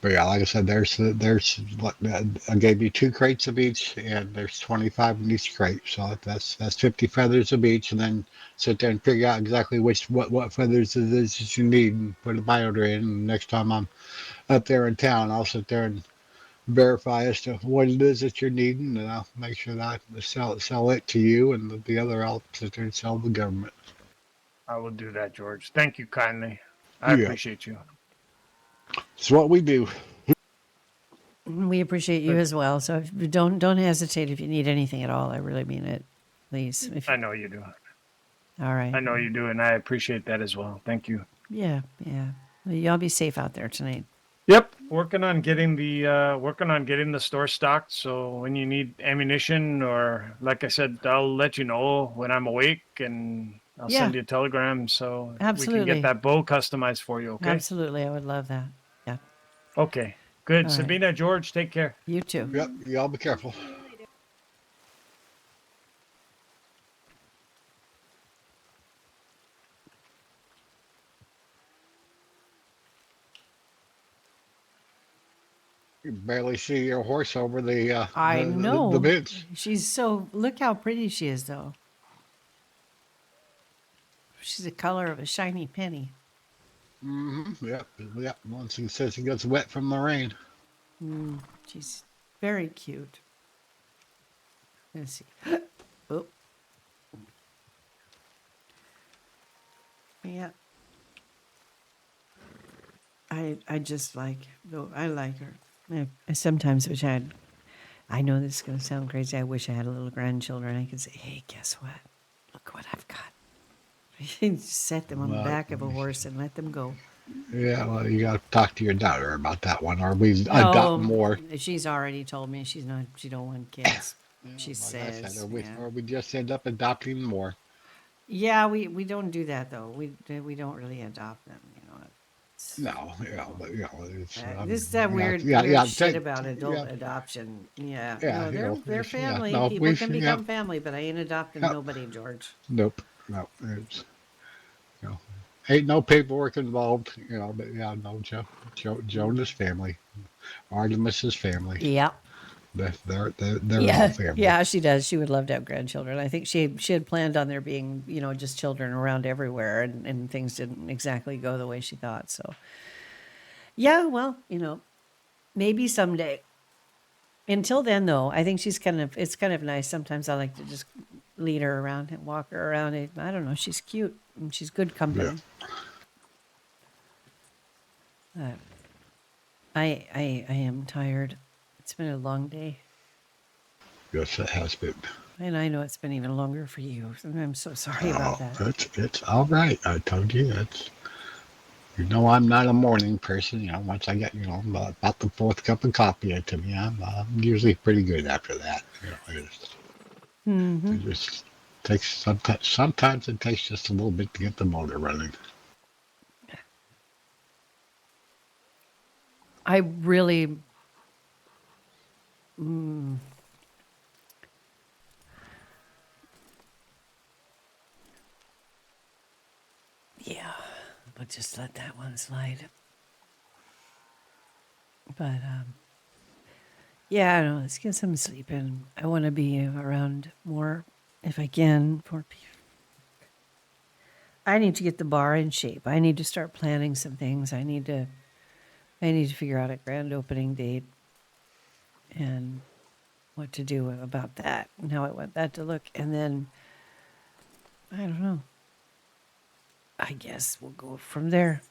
But yeah, like I said, I gave you 2 crates of each, and there's 25 in each crate, so that's 50 feathers of each, and then sit there and figure out exactly what feathers it is that you need, and put a buy order in. And next time I'm up there in town, I'll sit there and verify as to what it is that you're needing, and I'll make sure that I sell it to you, and the other I'll sit there and sell the government. I will do that, George. Thank you kindly. I Yeah. appreciate you. It's what we do. We appreciate you as well. So don't hesitate if you need anything at all. I really mean it. Please. I know you do. All right. I know you do, and I appreciate that as well. Thank you. Yeah. Well, y'all be safe out there tonight. Yep, working on getting the store stocked. So when you need ammunition, or like I said, I'll let you know when I'm awake, and I'll Yeah. send you a telegram so we can Absolutely. get that bow customized for you. Okay. Absolutely. I would love that. Yeah. Okay. Good. All right. Sabina, George, take care. You too. Yep. Y'all be careful. You barely see your horse over I the know. bits. She's so, look how pretty she is, though. She's the color of a shiny penny. Yep. Yep. Once he says he gets wet from the rain. She's very cute. Let's see. Oh. Yeah. I just like, though, I like her. I sometimes wish I know this is going to sound crazy. I wish I had a little grandchildren. I could say, hey, guess what? Look what I've got. Just set them on the Well, back of a horse and let them go. yeah. Well, you got to talk to your daughter about that one, or we adopt No, more. she's already told me she don't want kids. She Like I said, says, yeah. or we just end up adopting more. Yeah, we don't do that though. We don't really adopt them, you know. No, but it's This is that weird shit about adult adoption. Yeah, no, they're family. No, People can become family, but I ain't adopting nobody, George. Nope, no, it's ain't no paperwork involved, But yeah, no, Jonah's family, Artemis's family. Yeah. They're all family. Yeah, she does. She would love to have grandchildren. I think she had planned on there being, just children around everywhere, and things didn't exactly go the way she thought. So, yeah, well, maybe someday. Until then, though, I think it's kind of nice. Sometimes I like to just lead her around and walk her around. I don't know. She's cute and she's good company. Yeah. I am tired. It's been a long day. Yes, it has been. And I know it's been even longer for you. I'm so sorry about that. It's all right. I told you it's. I'm not a morning person. Once I get about the fourth cup of coffee into me, I'm usually pretty good after that. It just takes sometimes it takes just a little bit to get the motor running. I really. Yeah, we'll just let that one slide. But yeah, I don't know. Let's get some sleep in. I want to be around more if I can for people. I need to get the bar in shape. I need to start planning some things. I need to figure out a grand opening date and what to do about that and how I want that to look. And then I don't know. I guess we'll go from there.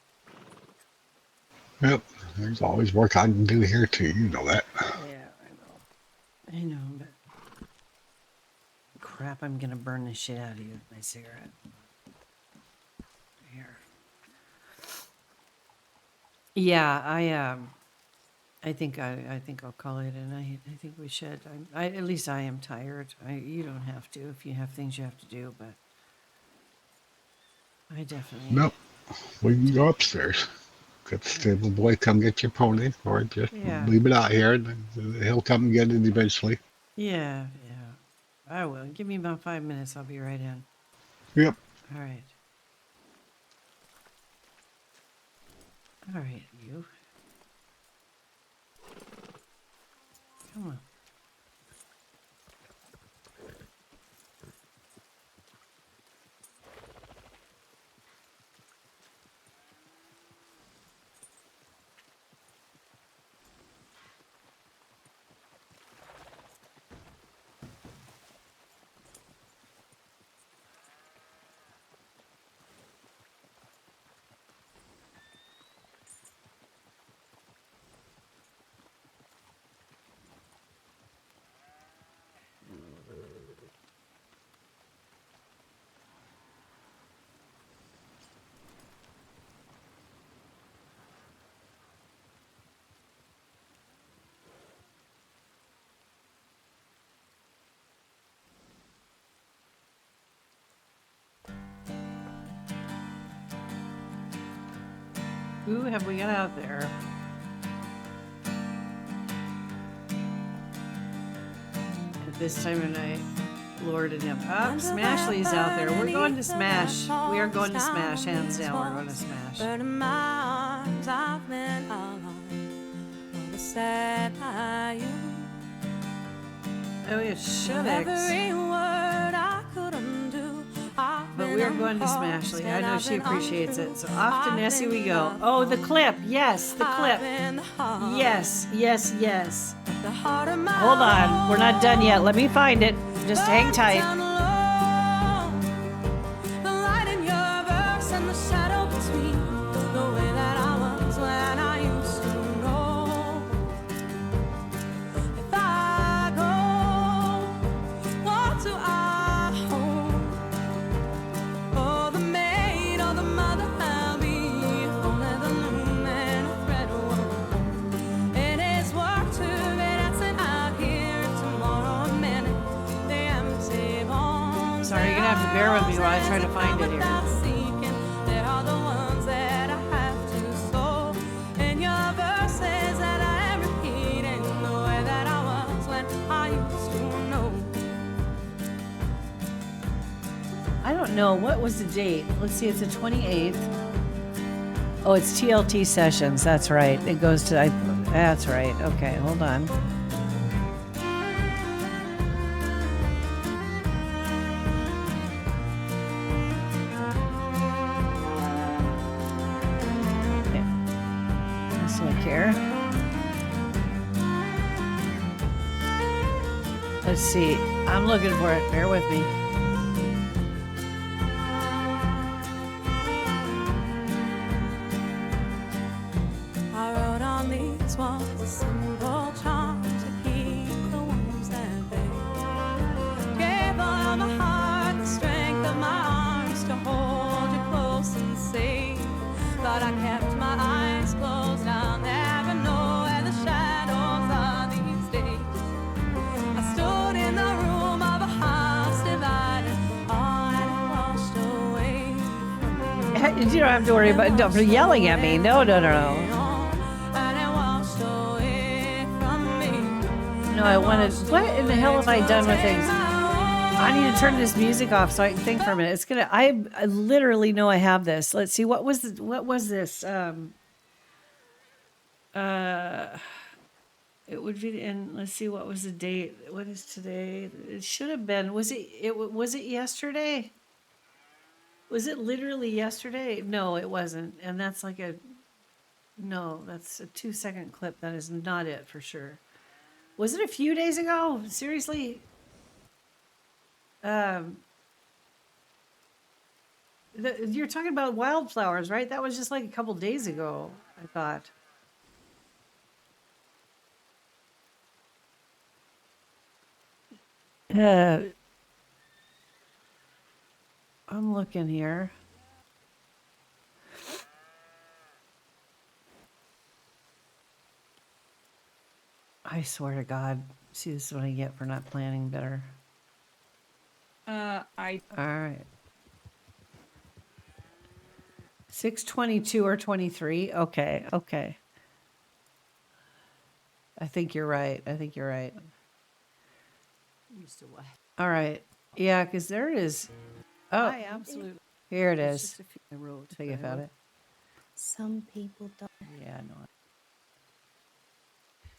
Yep, there's always work I can do here too. You know that. Yeah, I know, but crap, I'm gonna burn the shit out of you with my cigarette. Here. Yeah, I think I'll call it a night. I think we should. At least I am tired. You don't have to if you have things you have to do, but I definitely. Nope, we can go upstairs. Get the stable boy come get your pony, or just leave it out here, and he'll come and get it eventually. Yeah. I will. Give me about 5 minutes. I'll be right in. Yep. All right. All right, you. Come on. Who have we got out there? At this time of night, Lord and him. Up, Smashly's out there. We're going to Smash. We are going to Smash. Hands down, we're going to Smash. But in my arms, I've been all alone. All the sad I am. Oh, yeah, shut Every word I could undo. But we are going to Smashly. I know she appreciates it. So off to Nessie we go. Oh, the clip. Yes, the clip. Yes, yes, yes. Hold on. We're not done yet. Let me find it. Just hang tight. The light in your verse and the shadow between. The way that I was when I used to know. If I go, what do I hold? Oh, the maid or the mother I'll be. If only the loom and a thread won't. It is work to be dancing out here tomorrow a minute. The empty bones. Sorry, you're going to have to bear with me while I try to find it here. They are the ones that I have to sow in your verses that I am repeating the way that I was when I used to know. I don't know. What was the date? Let's see. It's the 28th. Oh, it's TLT sessions. That's right. It goes to... that's right. Okay, hold on. Okay. Let's look here. Let's see. I'm looking for it. Bear with me. I wrote on these walls a simple charm to keep the wounds at bay. Gave all my heart the strength of my arms to hold you close and safe. But I kept my eyes closed, I'll never know where the shadows are these days. I stood in the room of a house divided, all had washed away. You don't have to worry about yelling at me. No, no, no, no. No, I wanted. What in the hell have I done with things? I need to turn this music off so I can think for a minute. It's gonna. I literally know I have this. Let's see. What was this? It would be in. Let's see. What was the date? What is today? It should have been. Was it yesterday? Was it literally yesterday? No, it wasn't. And that's like a. No, that's a 2-second clip. That is not it for sure. Was it a few days ago? Seriously? You're talking about wildflowers, right? That was just like a couple days ago, I thought. I'm looking here. I swear to God. See, this is what I get for not planning better. All right. 6:22 or 23. Okay, okay. I think you're right. Used to what? All right. Yeah, because there it is. Oh, I absolutely. here it It's is. just a few I wrote. I think I found it. Some people don't. Yeah, no.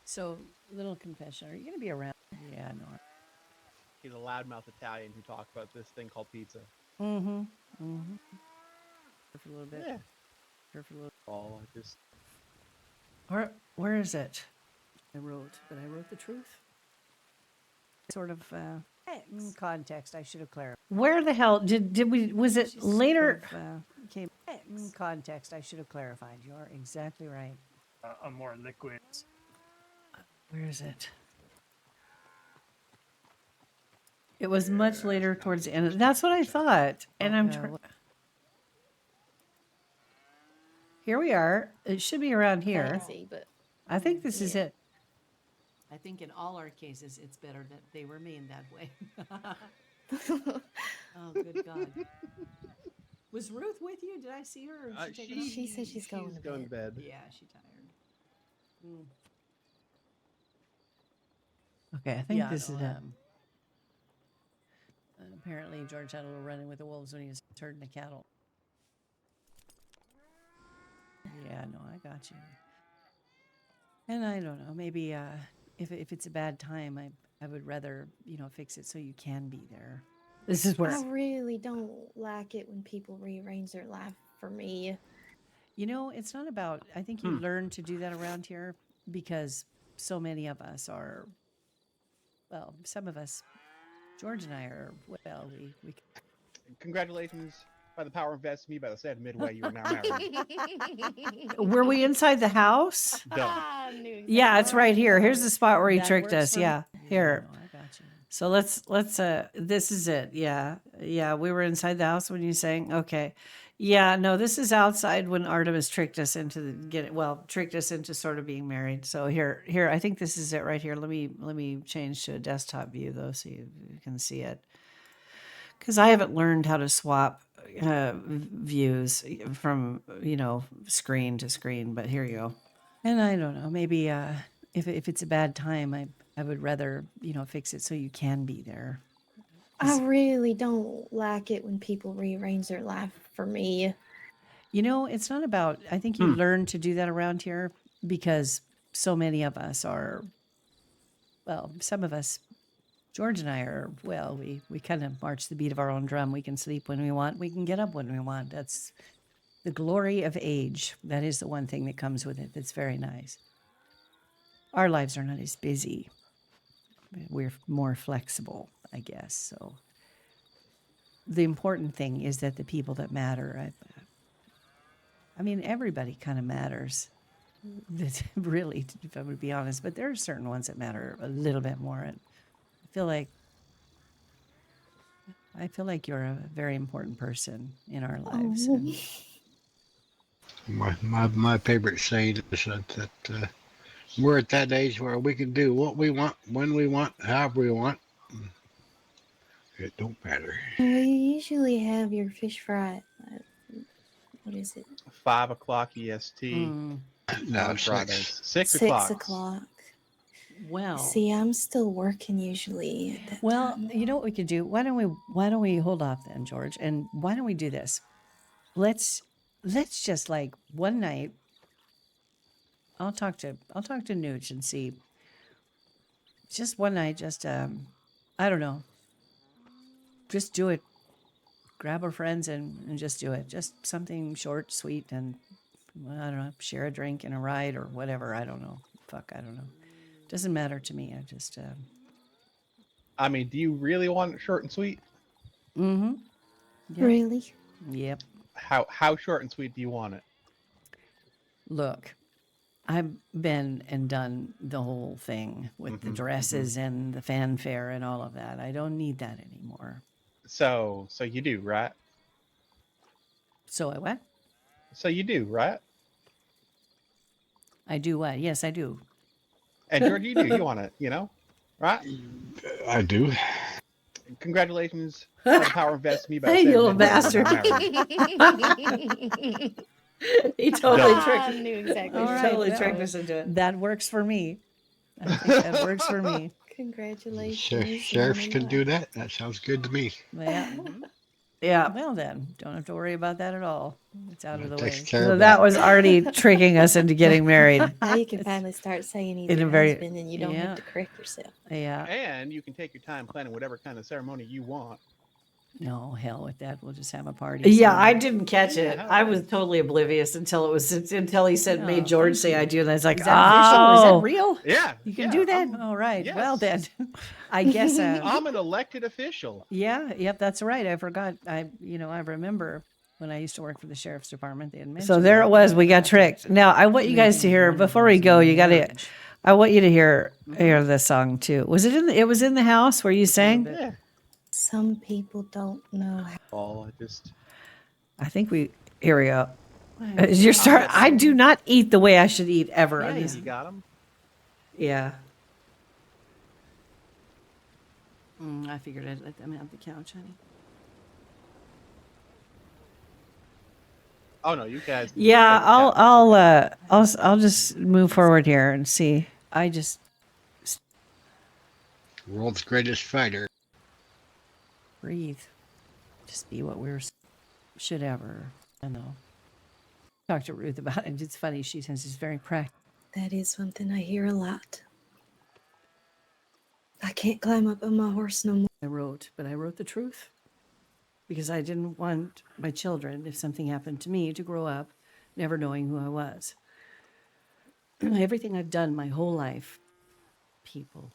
So, little confession. Are you going to be around? Yeah, no. He's a loudmouth Italian who talked about this thing called pizza. Mm-hmm. Mm-hmm. For a little bit. Yeah. For a little. Oh, I just. Where is it? I wrote, but I wrote the truth. Sort of. In context, I should have clarified. Where the hell did we? Was it later? Sort of, came. In context, I should have clarified. You are exactly right. A more liquid. Where is it? It was much later towards the end. That's what I thought. And I'm trying. Here we are. It should be around here. Fancy, but I think this is it. I think in all our cases, it's better that they remain that way. Oh, good God. Was Ruth with you? Did I see her? Or did she take it off? She said she's going to going to bed. Yeah, she's tired. Okay, I think this is it. Apparently, George had a little run-in with the wolves when he was herding the cattle. Yeah, no, I got you. And I don't know, maybe if it's a bad time, I would rather, fix it so you can be there. This is where I really don't like it when people rearrange their life for me. It's not about, I think you learn to do that around here because so many of us are, well, some of us, George and I are, well, we Congratulations. By the power invested in me by the state of Midway, you are now married. Were we inside the house? Done. Yeah, it's right here. Here's the spot where he That tricked works us. for- Yeah, here. No, I got you. So let's this is it. Yeah. Yeah, we were inside the house when you sang. Okay. Yeah, no, this is outside when Artemis tricked us into tricked us into sort of being married. So here, I think this is it right here. Let me change to a desktop view though so you can see it. Cuz I haven't learned how to swap views from, screen to screen, but here you go. And I don't know, maybe if it's a bad time, I would rather, fix it so you can be there. I really don't like it when people rearrange their life for me. It's not about, I think you learn to do that around here because so many of us are, well, some of us, George and I are, well, we kind of march the beat of our own drum. We can sleep when we want. We can get up when we want. That's the glory of age. That is the one thing that comes with it that's very nice. Our lives are not as busy. We're more flexible, I guess. So the important thing is that the people that matter, I mean, everybody kind of matters. That's really, if I would be honest, but there are certain ones that matter a little bit more. And I feel like you're a very important person in our lives. And My favorite saying is that we're at that age where we can do what we want, when we want, however we want. It don't matter. We usually have your fish fry at, what is it? 5 o'clock EST No, on 6. Fridays. 6 6 o'clock. o'clock. well, See, I'm still working usually at that well, time. you know what we could do? Why don't we hold off then, George? And why don't we do this? Let's just like one night. I'll talk to Nooch and see. Just one night, just I don't know. Just do it. Grab our friends and just do it. Just something short, sweet, and I don't know. Share a drink and a ride or whatever. I don't know. Fuck, I don't know. Doesn't matter to me. I just. I mean, do you really want it short and sweet? Mm-hmm. Yep. Really? Yep. How short and sweet do you want it? Look, I've been and done the whole thing with the dresses and the fanfare and all of that. I don't need that anymore. So you do, right? So I what? So you do, right? I do what? Yes, I do. And George, you do. You want it, right? I do. Congratulations. By the power invested in me by the Hey, state you of little Midway, you are now married. He totally Done. tricked. I knew exactly. All what right, you totally were tricked doing. us into it. That works for me. I think that works for me. Congratulations. Sheriffs can do nonetheless. that. That sounds good to me. Yeah. Yeah. Well, then, don't have to worry about that at all. It's out of the way. Takes care So of that that. was already tricking us into getting married. Now you can finally start saying he's In a your very- husband and you don't yeah. have to correct yourself. Yeah. And you can take your time planning whatever kind of ceremony you want. No, hell with that. We'll just have a party. Yeah, somewhere. I didn't catch it. Yeah. I was totally oblivious until he said, made Oh, George thank say you. I do. And I was like, Is that official? Is that real? Yeah. You can yeah, do that? I'm, All right. yes. Well, then, I guess. I'm an elected official. Yeah, yep, that's right. I forgot. I remember when I used to work for the sheriff's department. They had mentioned. So there that. it was. We got tricked. Now I want you guys to hear before we go. You got to. I want you to hear this song too. Was it in? It was in the house where you sang. Yeah. Some people don't know how. Oh, I just. I think we. Here we go. You're start. I do not eat the way I should eat ever. Yeah, I just- you got him. yeah. I figured I'd let them have the couch, honey. Oh no, you guys can Yeah, fight it out. I'll just move forward here and see. I just World's greatest fighter. breathe. Just be what we should ever. I know. Talk to Ruth about it. It's funny. She says it's very practical. That is something I hear a lot. I can't climb up on my horse no more. I wrote the truth because I didn't want my children, if something happened to me, to grow up never knowing who I was. Everything I've done my whole life, people.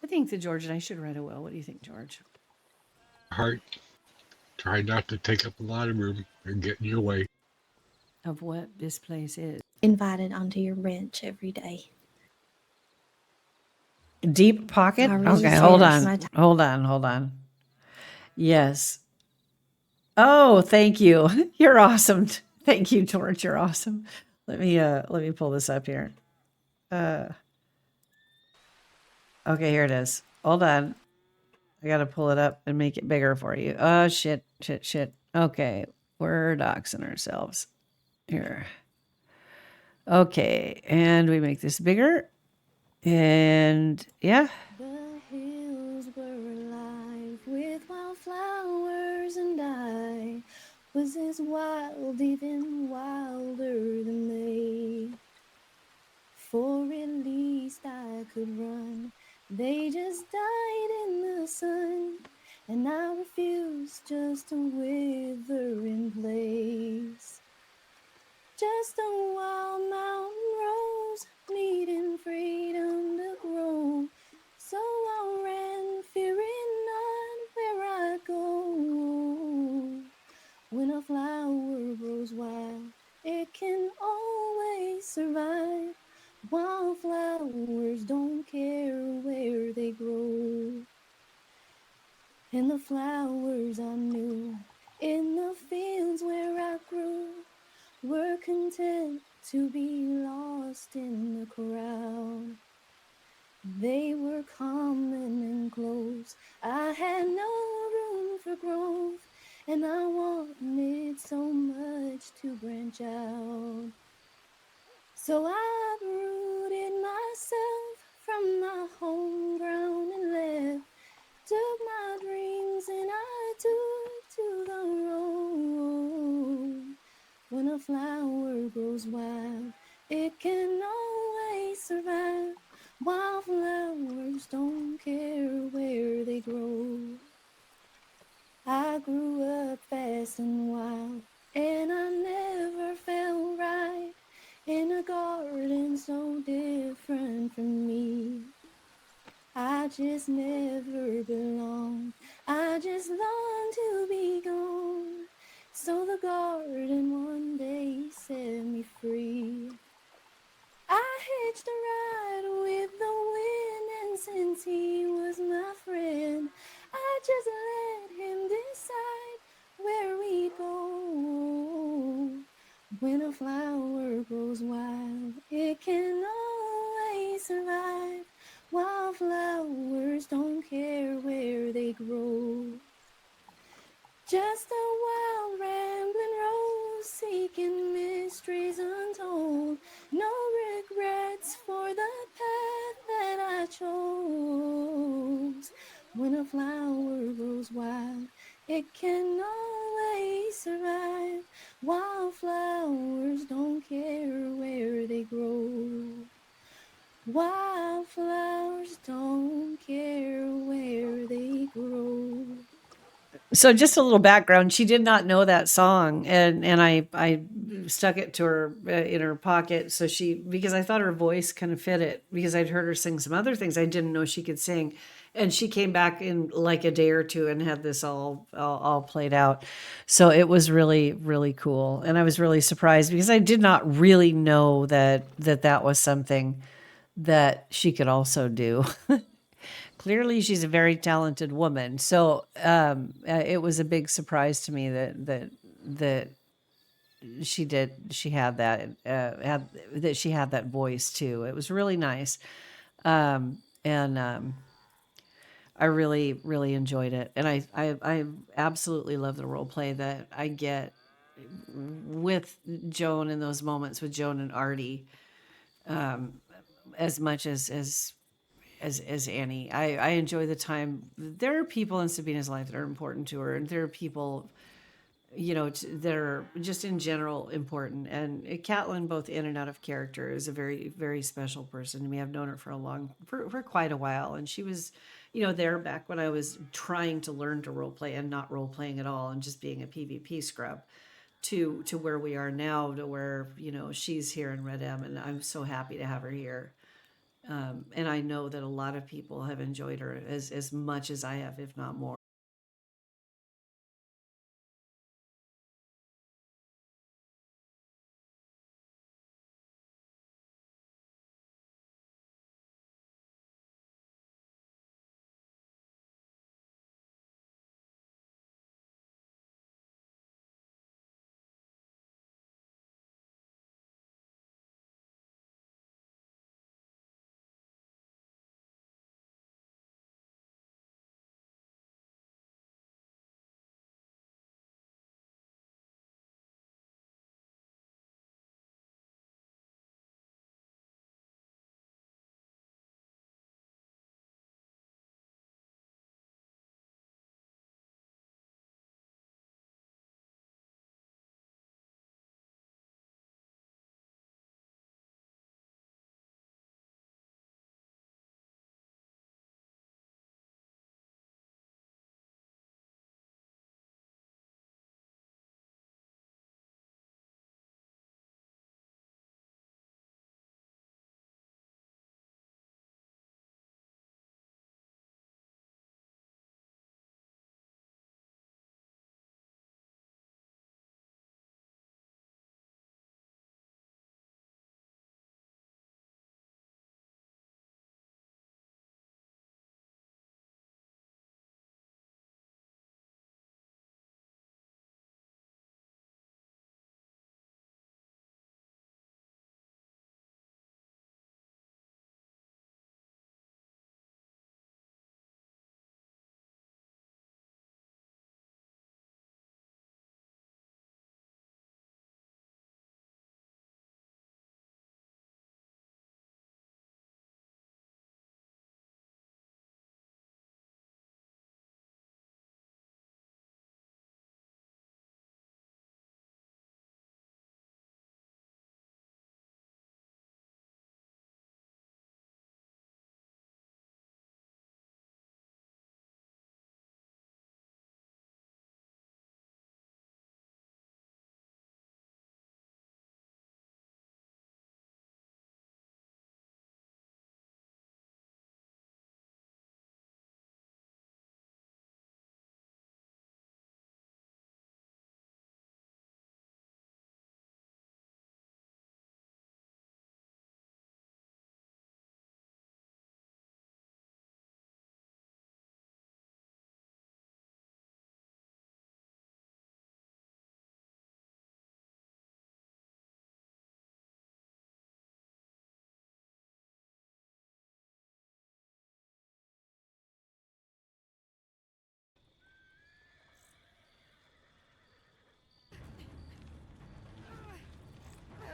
I think that George and I should write a will. What do you think, George? Heart, try not to take up a lot of room and get in your way. Of what this place is. Invited onto your ranch every day. Deep pocket? I Okay, reserve hold my on. Hold on. Yes. Oh, thank you. You're awesome. Thank you, George. You're awesome. Let me pull this up here. Okay, here it is. Hold on. I gotta pull it up and make it bigger for you. Oh shit. Okay. We're doxing ourselves. Here. Okay, and we make this bigger. And yeah. The hills were alive with wildflowers, and I was as wild, even wilder than they. For at least I could run. They just died in the sun, and I refused just to wither in place. Just a wild mountain rose, needing freedom to grow. So I ran, fearing not where I go. When a flower grows wild, it can always survive. Wildflowers don't care where they grow. And the flowers I knew in the fields where I grew were content to be lost in the crowd. They were common and close. I had no room for growth, and I wanted so much to branch out. So I uprooted myself from my home ground and left. Took my dreams and I took to the road. When a flower grows wild, it can always survive. Wildflowers don't care where they grow. I grew up fast and wild, and I never felt right in a garden so different from me. I just never belonged. I just longed to be gone. So the garden one day set me free. I hitched a ride with the wind, and since he was my friend, I just let him decide where we go. When a flower grows wild, it can always survive. Wildflowers don't care where they grow. Just a wild rambling rose, seeking mysteries untold. No regrets for the path that I chose. When a flower grows wild, it can always survive. Wildflowers don't care where they grow. Wildflowers don't care where they grow. So just a little background. She did not know that song, and I stuck it to her in her pocket. So because I thought her voice kind of fit it, because I'd heard her sing some other things I didn't know she could sing, and she came back in like a day or two and had this all played out. So it was really cool, and I was really surprised because I did not really know that was something that she could also do. Clearly, she's a very talented woman. So it was a big surprise to me that she had that voice too. It was really nice. And I really, really enjoyed it, and I absolutely love the role play that I get with Joan in those moments with Joan and Artie, as much as Annie. I enjoy the time. There are people in Sabina's life that are important to her, and there are people, that are just in general important. And Catelyn, both in and out of character, is a very, very special person to me. I've known her for quite a while, and she was, there back when I was trying to learn to role play and not role playing at all, and just being a PvP scrub. To where we are now, to where she's here in Red M, and I'm so happy to have her here. And I know that a lot of people have enjoyed her as much as I have, if not more.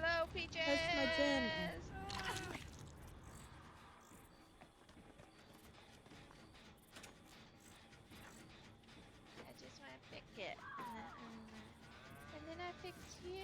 Hello, Peaches. That's my gem. I just want to pick it. And then I picked you.